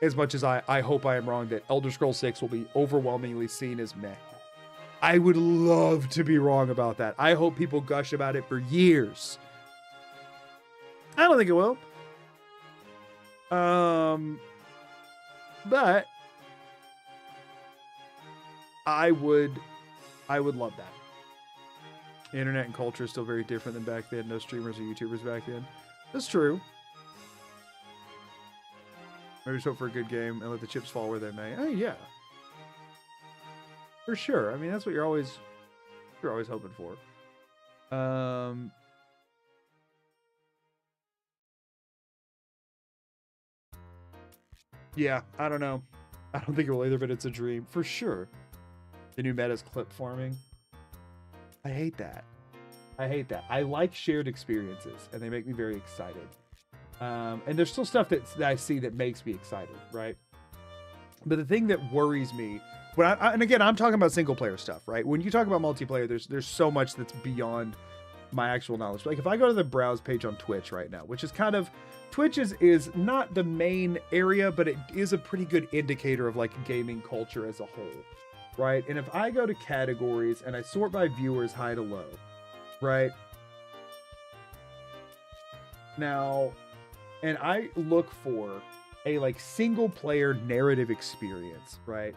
As much as I hope I am wrong that Elder Scrolls 6 will be overwhelmingly seen as meh. I would love to be wrong about that. I hope people gush about it for years. I don't think it will. But I would love that. Internet and culture is still very different than back then. No streamers or YouTubers back then. That's true. Maybe just hope for a good game and let the chips fall where they may. Oh yeah, for sure. I mean, that's what you're always hoping for. Yeah, I don't know. I don't think it will either, but it's a dream for sure. The new meta's clip farming. I hate that. I hate that. I like shared experiences, and they make me very excited. And there's still stuff that I see that makes me excited, right? But the thing that worries me, and again, I'm talking about single player stuff, right? When you talk about multiplayer, there's so much that's beyond my actual knowledge. Like if I go to the browse page on Twitch right now, which is kind of, Twitch is not the main area, but it is a pretty good indicator of like gaming culture as a whole, right? And if I go to categories and I sort by viewers high to low, right? Now, and I look for a like single player narrative experience, right?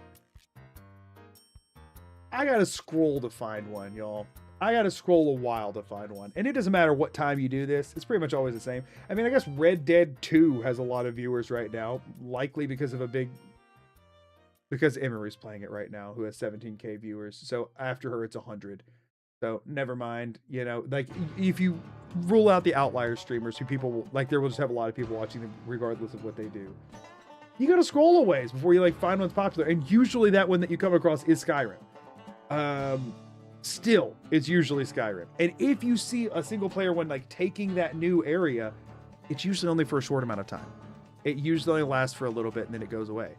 I gotta scroll to find one, y'all. I gotta scroll a while to find one. And it doesn't matter what time you do this. It's pretty much always the same. I mean, I guess Red Dead 2 has a lot of viewers right now, likely because Emery's playing it right now, who has 17K viewers. So after her, it's 100. So never mind, you know, like if you rule out the outlier streamers who people will, like there will just have a lot of people watching them regardless of what they do. You gotta scroll a ways before you like find one's popular. And usually that one that you come across is Skyrim. Still, it's usually Skyrim. And if you see a single player one like taking that new area, it's usually only for a short amount of time. It usually only lasts for a little bit and then it goes away.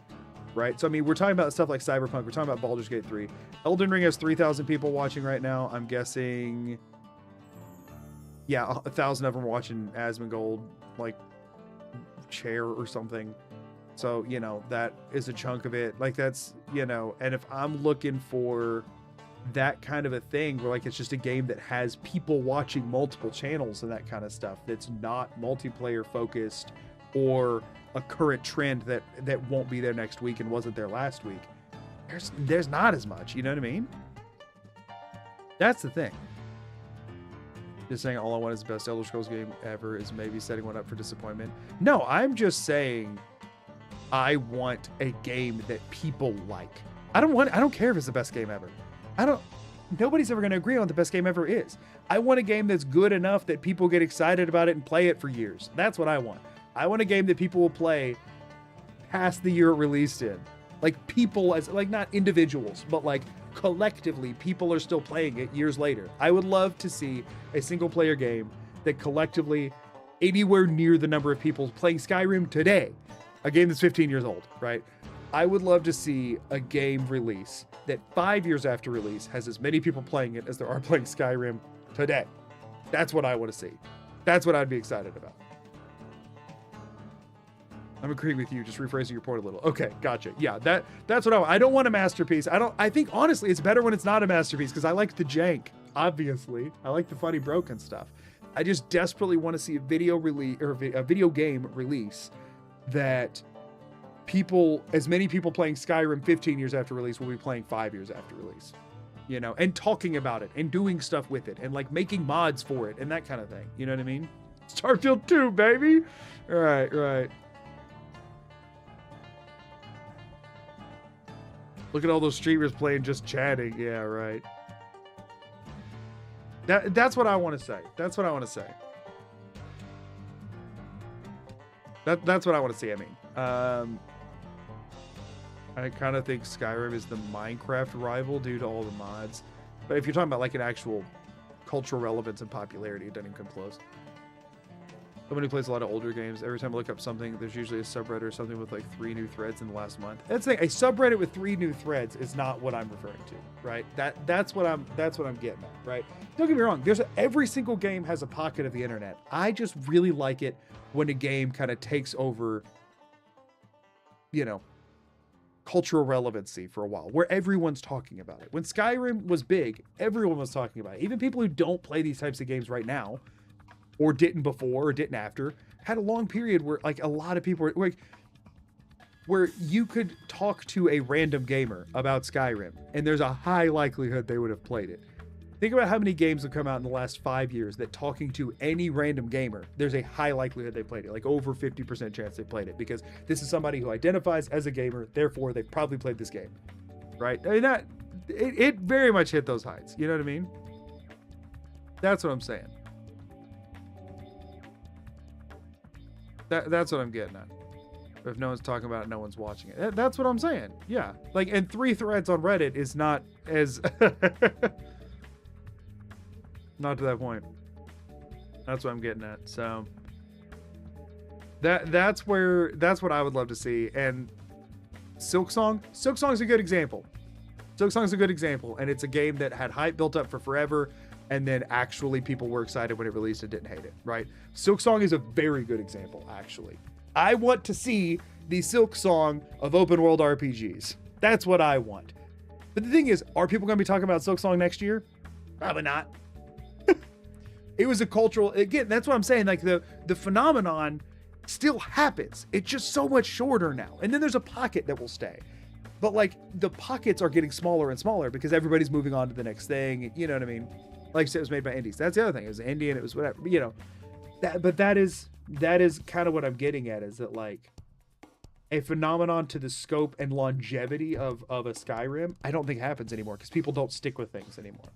Right? So, I mean, we're talking about stuff like Cyberpunk. We're talking about Baldur's Gate 3. Elden Ring has 3,000 people watching right now. I'm guessing, yeah, 1,000 of them are watching Asmongold, like, chair or something. So, you know, that is a chunk of it. Like, that's, you know, and if I'm looking for that kind of a thing where, like, it's just a game that has people watching multiple channels and that kind of stuff that's not multiplayer focused or a current trend that won't be there next week and wasn't there last week, there's not as much, you know what I mean? That's the thing. Just saying all I want is the best Elder Scrolls game ever is maybe setting one up for disappointment. No, I'm just saying I want a game that people like. I don't care if it's the best game ever. Nobody's ever going to agree on what the best game ever is. I want a game that's good enough that people get excited about it and play it for years. That's what I want. I want a game that people will play past the year it released in. Like people as, like not individuals, but like collectively people are still playing it years later. I would love to see a single player game that collectively anywhere near the number of people playing Skyrim today, a game that's 15 years old, right? I would love to see a game release that 5 years after release has as many people playing it as there are playing Skyrim today. That's what I want to see. That's what I'd be excited about. I'm agreeing with you, just rephrasing your point a little. Okay, gotcha. Yeah, that's what I don't want a masterpiece. I think honestly it's better when it's not a masterpiece because I like the jank, obviously. I like the funny broken stuff. I just desperately want to see a video release or a video game release that as many people playing Skyrim 15 years after release will be playing 5 years after release. You know, and talking about it and doing stuff with it and like making mods for it and that kind of thing. You know what I mean? Starfield 2, baby. Right. Look at all those streamers playing, just chatting. Yeah, right. That's what I want to say. That's what I want to say. That's what I want to see. I mean, I kind of think Skyrim is the Minecraft rival due to all the mods. But if you're talking about like an actual cultural relevance and popularity, it doesn't even come close. Someone who plays a lot of older games, every time I look up something, there's usually a subreddit or something with like 3 new threads in the last month. That's the thing, a subreddit with 3 new threads is not what I'm referring to, right? That's what I'm getting at, right? Don't get me wrong, every single game has a pocket of the internet. I just really like it when a game kind of takes over, you know, cultural relevancy for a while, where everyone's talking about it. When Skyrim was big, everyone was talking about it. Even people who don't play these types of games right now, or didn't before, or didn't after, had a long period where like a lot of people were like, where you could talk to a random gamer about Skyrim, and there's a high likelihood they would have played it. Think about how many games have come out in the last 5 years that talking to any random gamer, there's a high likelihood they played it, like over 50% chance they played it, because this is somebody who identifies as a gamer, therefore they probably played this game, right? I mean, it very much hit those heights, you know what I mean? That's what I'm saying. That's what I'm getting at. If no one's talking about it, no one's watching it. That's what I'm saying. Yeah. Like, and 3 threads on Reddit is not as... not to that point. That's what I'm getting at. So... That's what I would love to see. And Silksong's a good example. Silksong's a good example. And it's a game that had hype built up for forever. And then actually people were excited when it released and didn't hate it, right? Silksong is a very good example, actually. I want to see the Silksong of open world RPGs. That's what I want. But the thing is, are people going to be talking about Silksong next year? Probably not. It was a cultural, again, that's what I'm saying. Like the phenomenon still happens. It's just so much shorter now. And then there's a pocket that will stay. But like the pockets are getting smaller and smaller because everybody's moving on to the next thing. You know what I mean? Like I said, it was made by indies. That's the other thing. It was indie and it was whatever. You know, that is kind of what I'm getting at, is that like a phenomenon to the scope and longevity of a Skyrim, I don't think happens anymore because people don't stick with things anymore.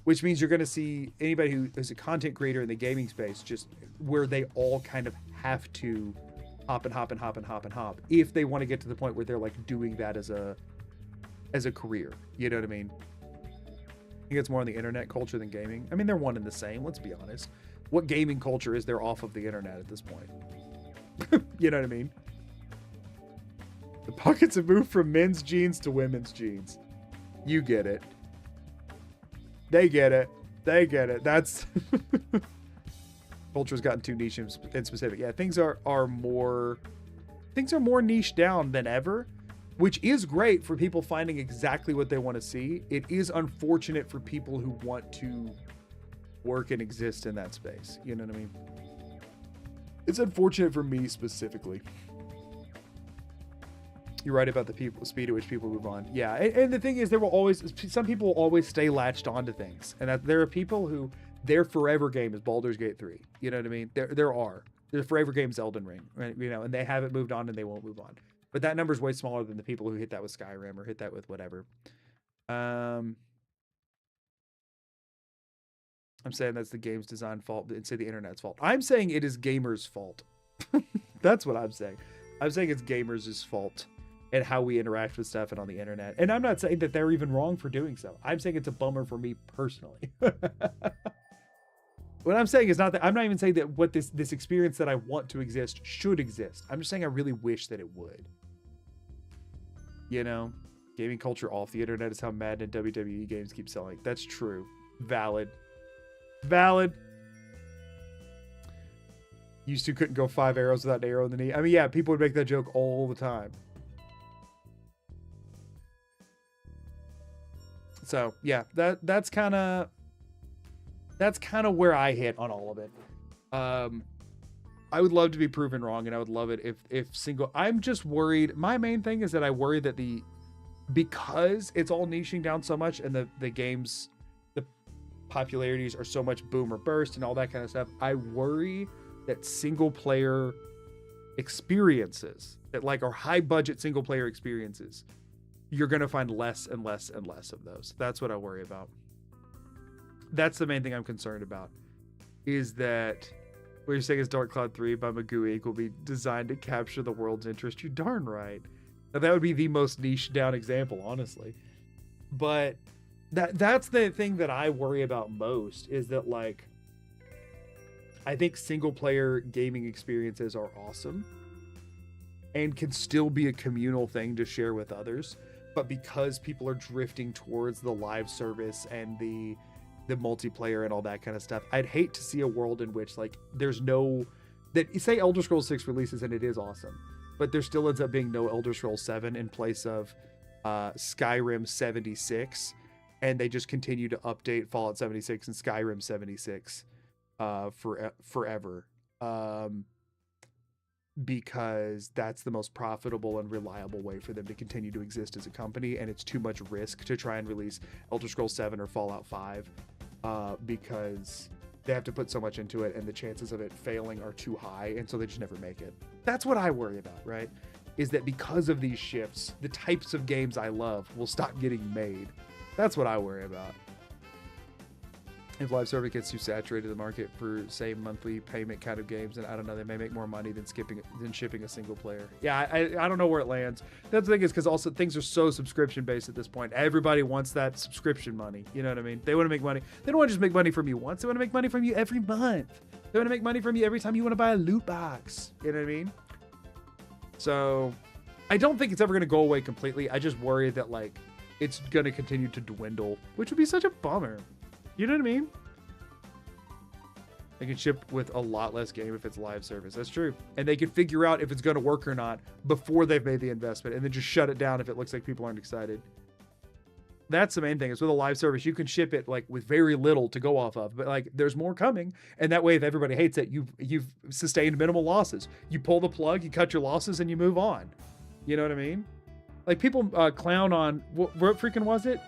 Which means you're going to see anybody who is a content creator in the gaming space just where they all kind of have to hop and hop and hop and hop and hop if they want to get to the point where they're like doing that as a career. You know what I mean? I think it's more on the internet culture than gaming. I mean, they're one and the same, let's be honest. What gaming culture is there off of the internet at this point? You know what I mean? The pockets have moved from men's jeans to women's jeans. You get it. They get it. They get it. That's... Culture's gotten too niche and specific. Yeah, things are more niche down than ever, which is great for people finding exactly what they want to see. It is unfortunate for people who want to work and exist in that space. You know what I mean? It's unfortunate for me specifically. You're right about the speed at which people move on. Yeah, and the thing is, some people will always stay latched onto things, and that there are people who their forever game is Baldur's Gate 3. You know what I mean? Their forever game is Elden Ring, right? You know, and they haven't moved on and they won't move on. But that number is way smaller than the people who hit that with Skyrim or hit that with whatever. I'm saying that's the game's design fault and say the internet's fault. I'm saying it is gamers' fault. That's what I'm saying. I'm saying it's gamers' fault and how we interact with stuff and on the internet. And I'm not saying that they're even wrong for doing so. I'm saying it's a bummer for me personally. What I'm saying is not that I'm not even saying that what this experience that I want to exist should exist. I'm just saying I really wish that it would. You know, gaming culture off the internet is how Madden and WWE games keep selling. That's true. Valid. Used to couldn't go 5 arrows without an arrow in the knee. I mean, yeah, people would make that joke all the time. So yeah, that's kind of where I hit on all of it. I would love to be proven wrong, and I would love it if single. I'm just worried. My main thing is that I worry that because it's all niching down so much, and the games, the popularities are so much boom or burst and all that kind of stuff. I worry that single player experiences, that like are high budget single player experiences, you're going to find less and less and less of those. That's what I worry about. That's the main thing I'm concerned about, is that What you're saying is Dark Cloud 3 by Magoo will be designed to capture the world's interest. You're darn right. Now, that would be the most niche down example, honestly. But that's the thing that I worry about most, is that, like, I think single player gaming experiences are awesome and can still be a communal thing to share with others. But because people are drifting towards the live service and the multiplayer and all that kind of stuff, I'd hate to see a world in which, like, there's no, that say Elder Scrolls 6 releases and it is awesome, but there still ends up being no Elder Scrolls 7 in place of Skyrim 76, and they just continue to update Fallout 76 and Skyrim 76 forever, because that's the most profitable and reliable way for them to continue to exist as a company, and it's too much risk to try and release Elder Scrolls 7 or Fallout 5 because they have to put so much into it and the chances of it failing are too high, and so they just never make it. That's what I worry about, right? Is that because of these shifts, the types of games I love will stop getting made. That's what I worry about. If live service gets too saturated, the market for, say, monthly payment kind of games, and I don't know, they may make more money than shipping a single player. Yeah, I don't know where it lands. That's the thing, is because also things are so subscription based at this point. Everybody wants that subscription money. You know what I mean? They want to make money. They don't want to just make money from you once. They want to make money from you every month. They want to make money from you every time you want to buy a loot box. You know what I mean? So I don't think it's ever going to go away completely. I just worry that, like, it's going to continue to dwindle, which would be such a bummer. You know what I mean? They can ship with a lot less game if it's live service. That's true. And they can figure out if it's going to work or not before they've made the investment, and then just shut it down if it looks like people aren't excited. That's the main thing, is with a live service, you can ship it, like, with very little to go off of, but, like, there's more coming. And that way, if everybody hates it, you've sustained minimal losses. You pull the plug, you cut your losses, and you move on. You know what I mean? Like, people clown on, what freaking was it?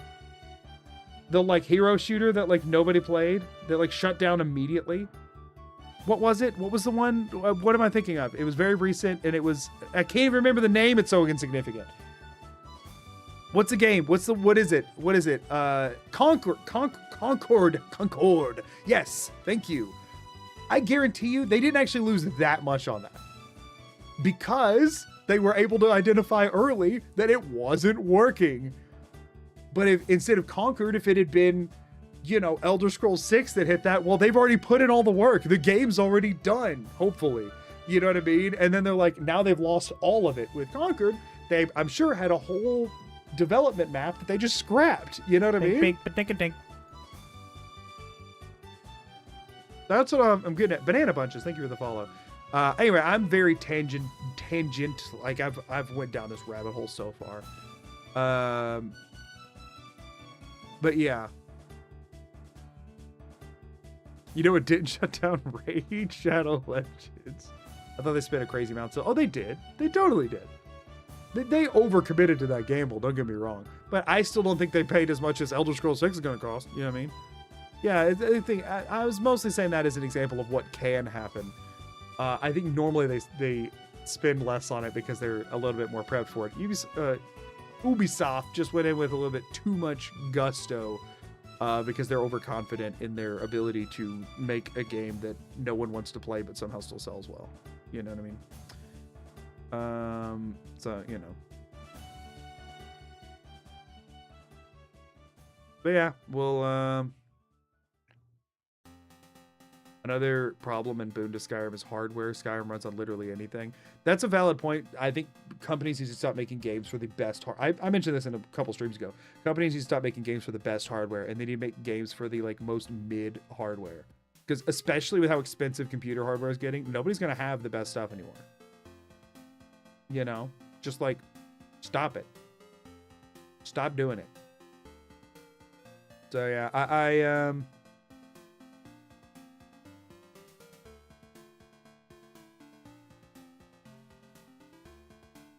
The, like, hero shooter that, like, nobody played, that, like, shut down immediately. What was it? What was the one? What am I thinking of? It was very recent, and it was, I can't even remember the name. It's so insignificant. What's the game? What is it? What is it? Concord. Yes, thank you. I guarantee you they didn't actually lose that much on that, because they were able to identify early that it wasn't working. But if instead of Concord, if it had been, you know, Elder Scrolls 6 that hit that, well, they've already put in all the work. The game's already done, hopefully. You know what I mean? And then they're like, now they've lost all of it. With Concord, they, I'm sure, had a whole development map that they just scrapped. You know what I mean? Dink. That's what I'm good at. Banana Bunches, thank you for the follow. Anyway, I'm very tangent. Like, I've went down this rabbit hole so far. But yeah. You know what didn't shut down? Raid Shadow Legends. I thought they spent a crazy amount. So, oh, they did. They totally did. They overcommitted to that gamble, don't get me wrong. But I still don't think they paid as much as Elder Scrolls 6 is going to cost. You know what I mean? Yeah, I was mostly saying that as an example of what can happen. I think normally they spend less on it because they're a little bit more prepped for it. Ubisoft just went in with a little bit too much gusto because they're overconfident in their ability to make a game that no one wants to play but somehow still sells well. You know what I mean? So, you know. But yeah, we'll... Another problem in boon to Skyrim is hardware. Skyrim runs on literally anything. That's a valid point. I think companies need to stop making games for the best I mentioned this in a couple streams ago. Companies need to stop making games for the best hardware, and they need to make games for the, like, most mid hardware. Because especially with how expensive computer hardware is getting, nobody's going to have the best stuff anymore. You know? Just, like, stop it. Stop doing it. So yeah,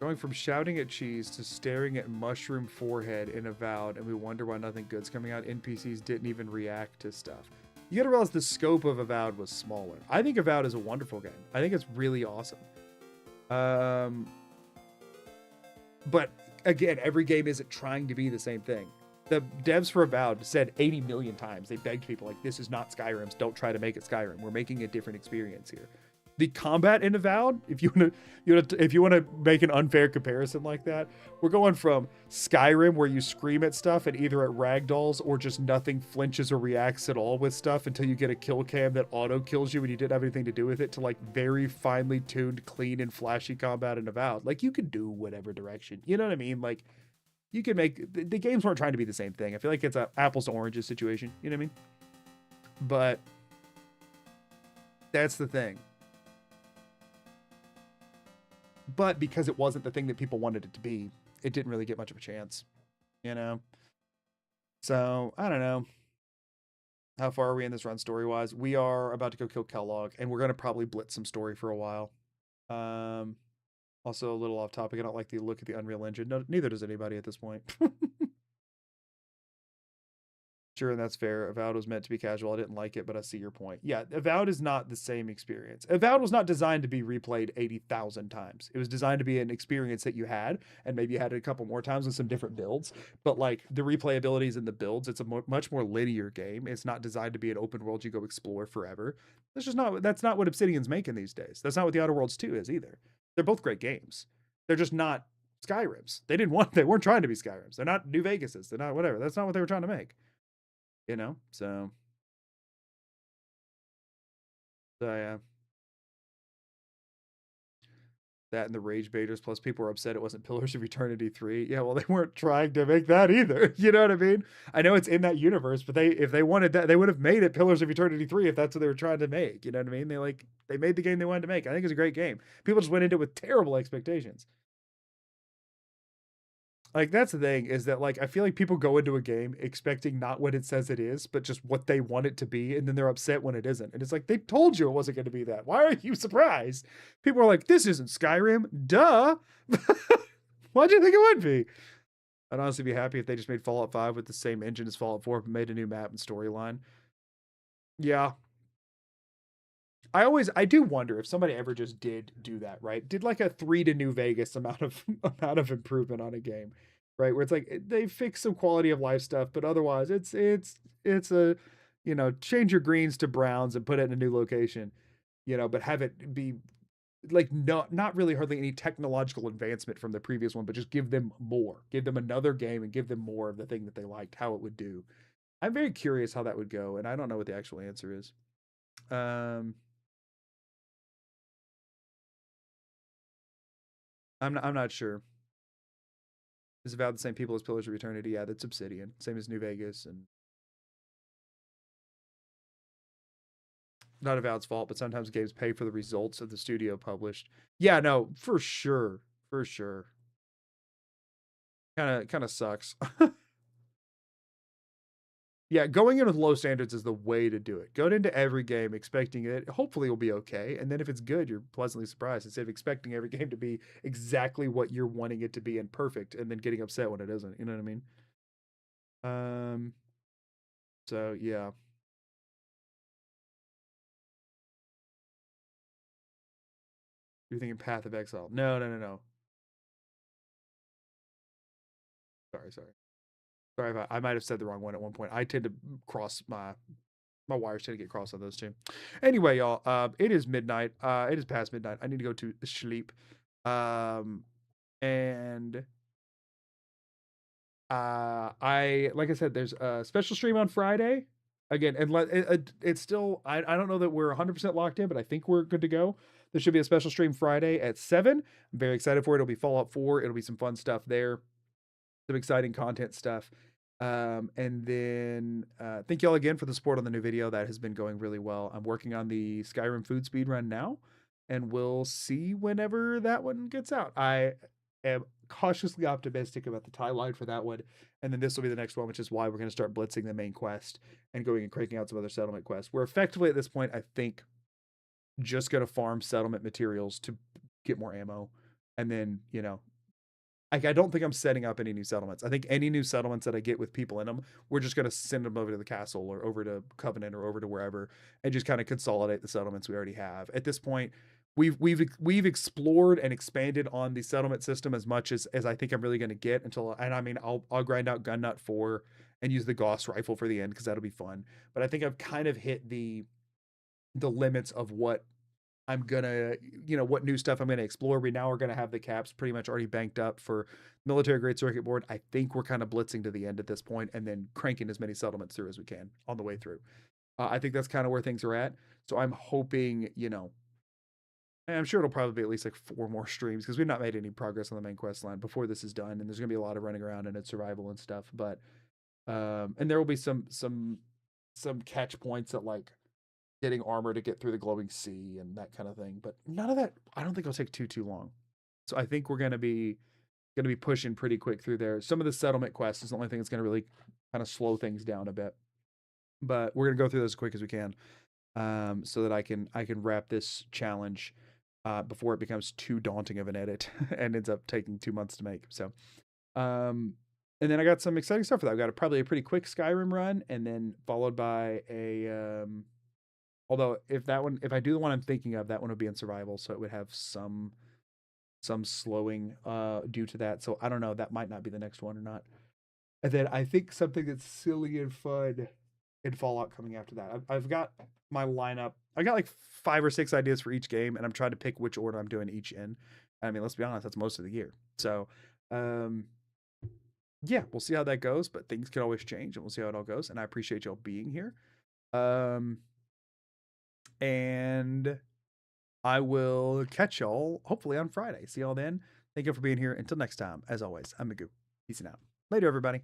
going from shouting at cheese to staring at mushroom forehead in Avowed, and we wonder why nothing good's coming out. NPCs didn't even react to stuff. You gotta realize the scope of Avowed was smaller. I think Avowed is a wonderful game. I think it's really awesome. But again, every game isn't trying to be the same thing. The devs for Avowed said 80 million times. They begged people like, this is not Skyrim's. Don't try to make it Skyrim. We're making a different experience here. The combat in Avowed, if you want to make an unfair comparison like that, we're going from Skyrim where you scream at stuff and either at ragdolls or just nothing flinches or reacts at all with stuff until you get a kill cam that auto kills you when you didn't have anything to do with it, to like very finely tuned, clean and flashy combat in Avowed. Like you could do whatever direction, you know what I mean? Like you can make, the games weren't trying to be the same thing. I feel like it's a apples to oranges situation, you know what I mean? But that's the thing. But because it wasn't the thing that people wanted it to be, it didn't really get much of a chance, you know? So, I don't know. How far are we in this run story-wise? We are about to go kill Kellogg, and we're going to probably blitz some story for a while. Also, a little off topic, I don't like the look at the Unreal Engine. No, neither does anybody at this point. Sure, and that's fair. Avowed was meant to be casual. I didn't like it, but I see your point. Yeah, Avowed is not the same experience. Avowed was not designed to be replayed 80,000 times. It was designed to be an experience that you had, and maybe you had it a couple more times with some different builds. But like the replayabilities in the builds, it's a much more linear game. It's not designed to be an open world you go explore forever. That's not what Obsidian's making these days. That's not what The Outer Worlds 2 is either. They're both great games. They're just not Skyrims. They weren't trying to be Skyrims. They're not New Vegases. They're not whatever. That's not what they were trying to make. You know, so yeah. That and the Rage Baiters, plus people were upset it wasn't Pillars of Eternity 3. Yeah, well, they weren't trying to make that either. You know what I mean? I know it's in that universe, but if they wanted that, they would have made it Pillars of Eternity 3 if that's what they were trying to make. You know what I mean? They made the game they wanted to make. I think it's a great game. People just went into it with terrible expectations. Like, that's the thing, is that, like, I feel like people go into a game expecting not what it says it is, but just what they want it to be, and then they're upset when it isn't. And it's like, they told you it wasn't going to be that. Why are you surprised? People are like, this isn't Skyrim. Duh! Why'd you think it would be? I'd honestly be happy if they just made Fallout 5 with the same engine as Fallout 4, but made a new map and storyline. Yeah. I do wonder if somebody ever just did do that, right? Did like a 3 to New Vegas amount of improvement on a game, right? Where it's like they fix some quality of life stuff, but otherwise it's a, you know, change your greens to browns and put it in a new location, you know, but have it be like not really hardly any technological advancement from the previous one, but just give them more, give them another game and give them more of the thing that they liked, how it would do. I'm very curious how that would go, and I don't know what the actual answer is. I'm not sure. Is Avowed the same people as Pillars of Eternity? Yeah, that's Obsidian. Same as New Vegas, and not Avowed's fault, but sometimes games pay for the results of the studio published. Yeah, no, for sure. For sure. Kind of sucks. Yeah, going in with low standards is the way to do it. Go into every game expecting it. Hopefully it'll be okay. And then if it's good, you're pleasantly surprised instead of expecting every game to be exactly what you're wanting it to be and perfect and then getting upset when it isn't. You know what I mean? So yeah. You're thinking Path of Exile. No. Sorry. Sorry if I might have said the wrong one at one point. I tend to cross my wires tend to get crossed on those two. Anyway, y'all, it is midnight. It is past midnight. I need to go to sleep. And like I said, there's a special stream on Friday. Again, and it's still, I don't know that we're 100% locked in, but I think we're good to go. There should be a special stream Friday at 7. I'm very excited for it. It'll be Fallout 4. It'll be some fun stuff there. Some exciting content stuff. And then thank y'all again for the support on the new video. That has been going really well. I'm working on the Skyrim food speed run now, and we'll see whenever that one gets out. I am cautiously optimistic about the timeline for that one, and then this will be the next one, which is why we're going to start blitzing the main quest and going and cranking out some other settlement quests. We're effectively at this point, I think, just going to farm settlement materials to get more ammo, and then, you know, I don't think I'm setting up any new settlements. I think any new settlements that I get with people in them, we're just going to send them over to the castle or over to Covenant or over to wherever and just kind of consolidate the settlements we already have. At this point, we've explored and expanded on the settlement system as much as I think I'm really going to get until, and I mean, I'll grind out Gun Nut 4 and use the Gauss rifle for the end because that'll be fun. But I think I've kind of hit the limits of what I'm gonna, what new stuff I'm gonna explore. We now are gonna have the caps pretty much already banked up for military grade circuit board. I think we're kind of blitzing to the end at this point and then cranking as many settlements through as we can on the way through. I think that's kind of where things are at. So I'm hoping, and I'm sure it'll probably be at least like 4 more streams because we've not made any progress on the main quest line before this is done, and there's gonna be a lot of running around and it's survival and stuff. But and there will be some catch points at like getting armor to get through the glowing sea and that kind of thing. But none of that, I don't think it'll take too long. So I think we're gonna be pushing pretty quick through there. Some of the settlement quests is the only thing that's gonna really kind of slow things down a bit. But we're gonna go through those as quick as we can, so that I can wrap this challenge before it becomes too daunting of an edit and ends up taking 2 months to make. So, and then I got some exciting stuff for that. I've got probably a pretty quick Skyrim run, and then followed by a although if I do the one I'm thinking of, that one would be in survival, so it would have some slowing due to that. So I don't know, that might not be the next one or not. And then I think something that's silly and fun in Fallout coming after that. I've got my lineup. I got like 5 or 6 ideas for each game, and I'm trying to pick which order I'm doing each in. I mean, let's be honest, that's most of the year. So, yeah, we'll see how that goes, but things can always change, and we'll see how it all goes. And I appreciate y'all being here. And I will catch y'all hopefully on Friday. See y'all then. Thank you for being here. Until next time, as always, I'm Magoo. Peace out. Later, everybody.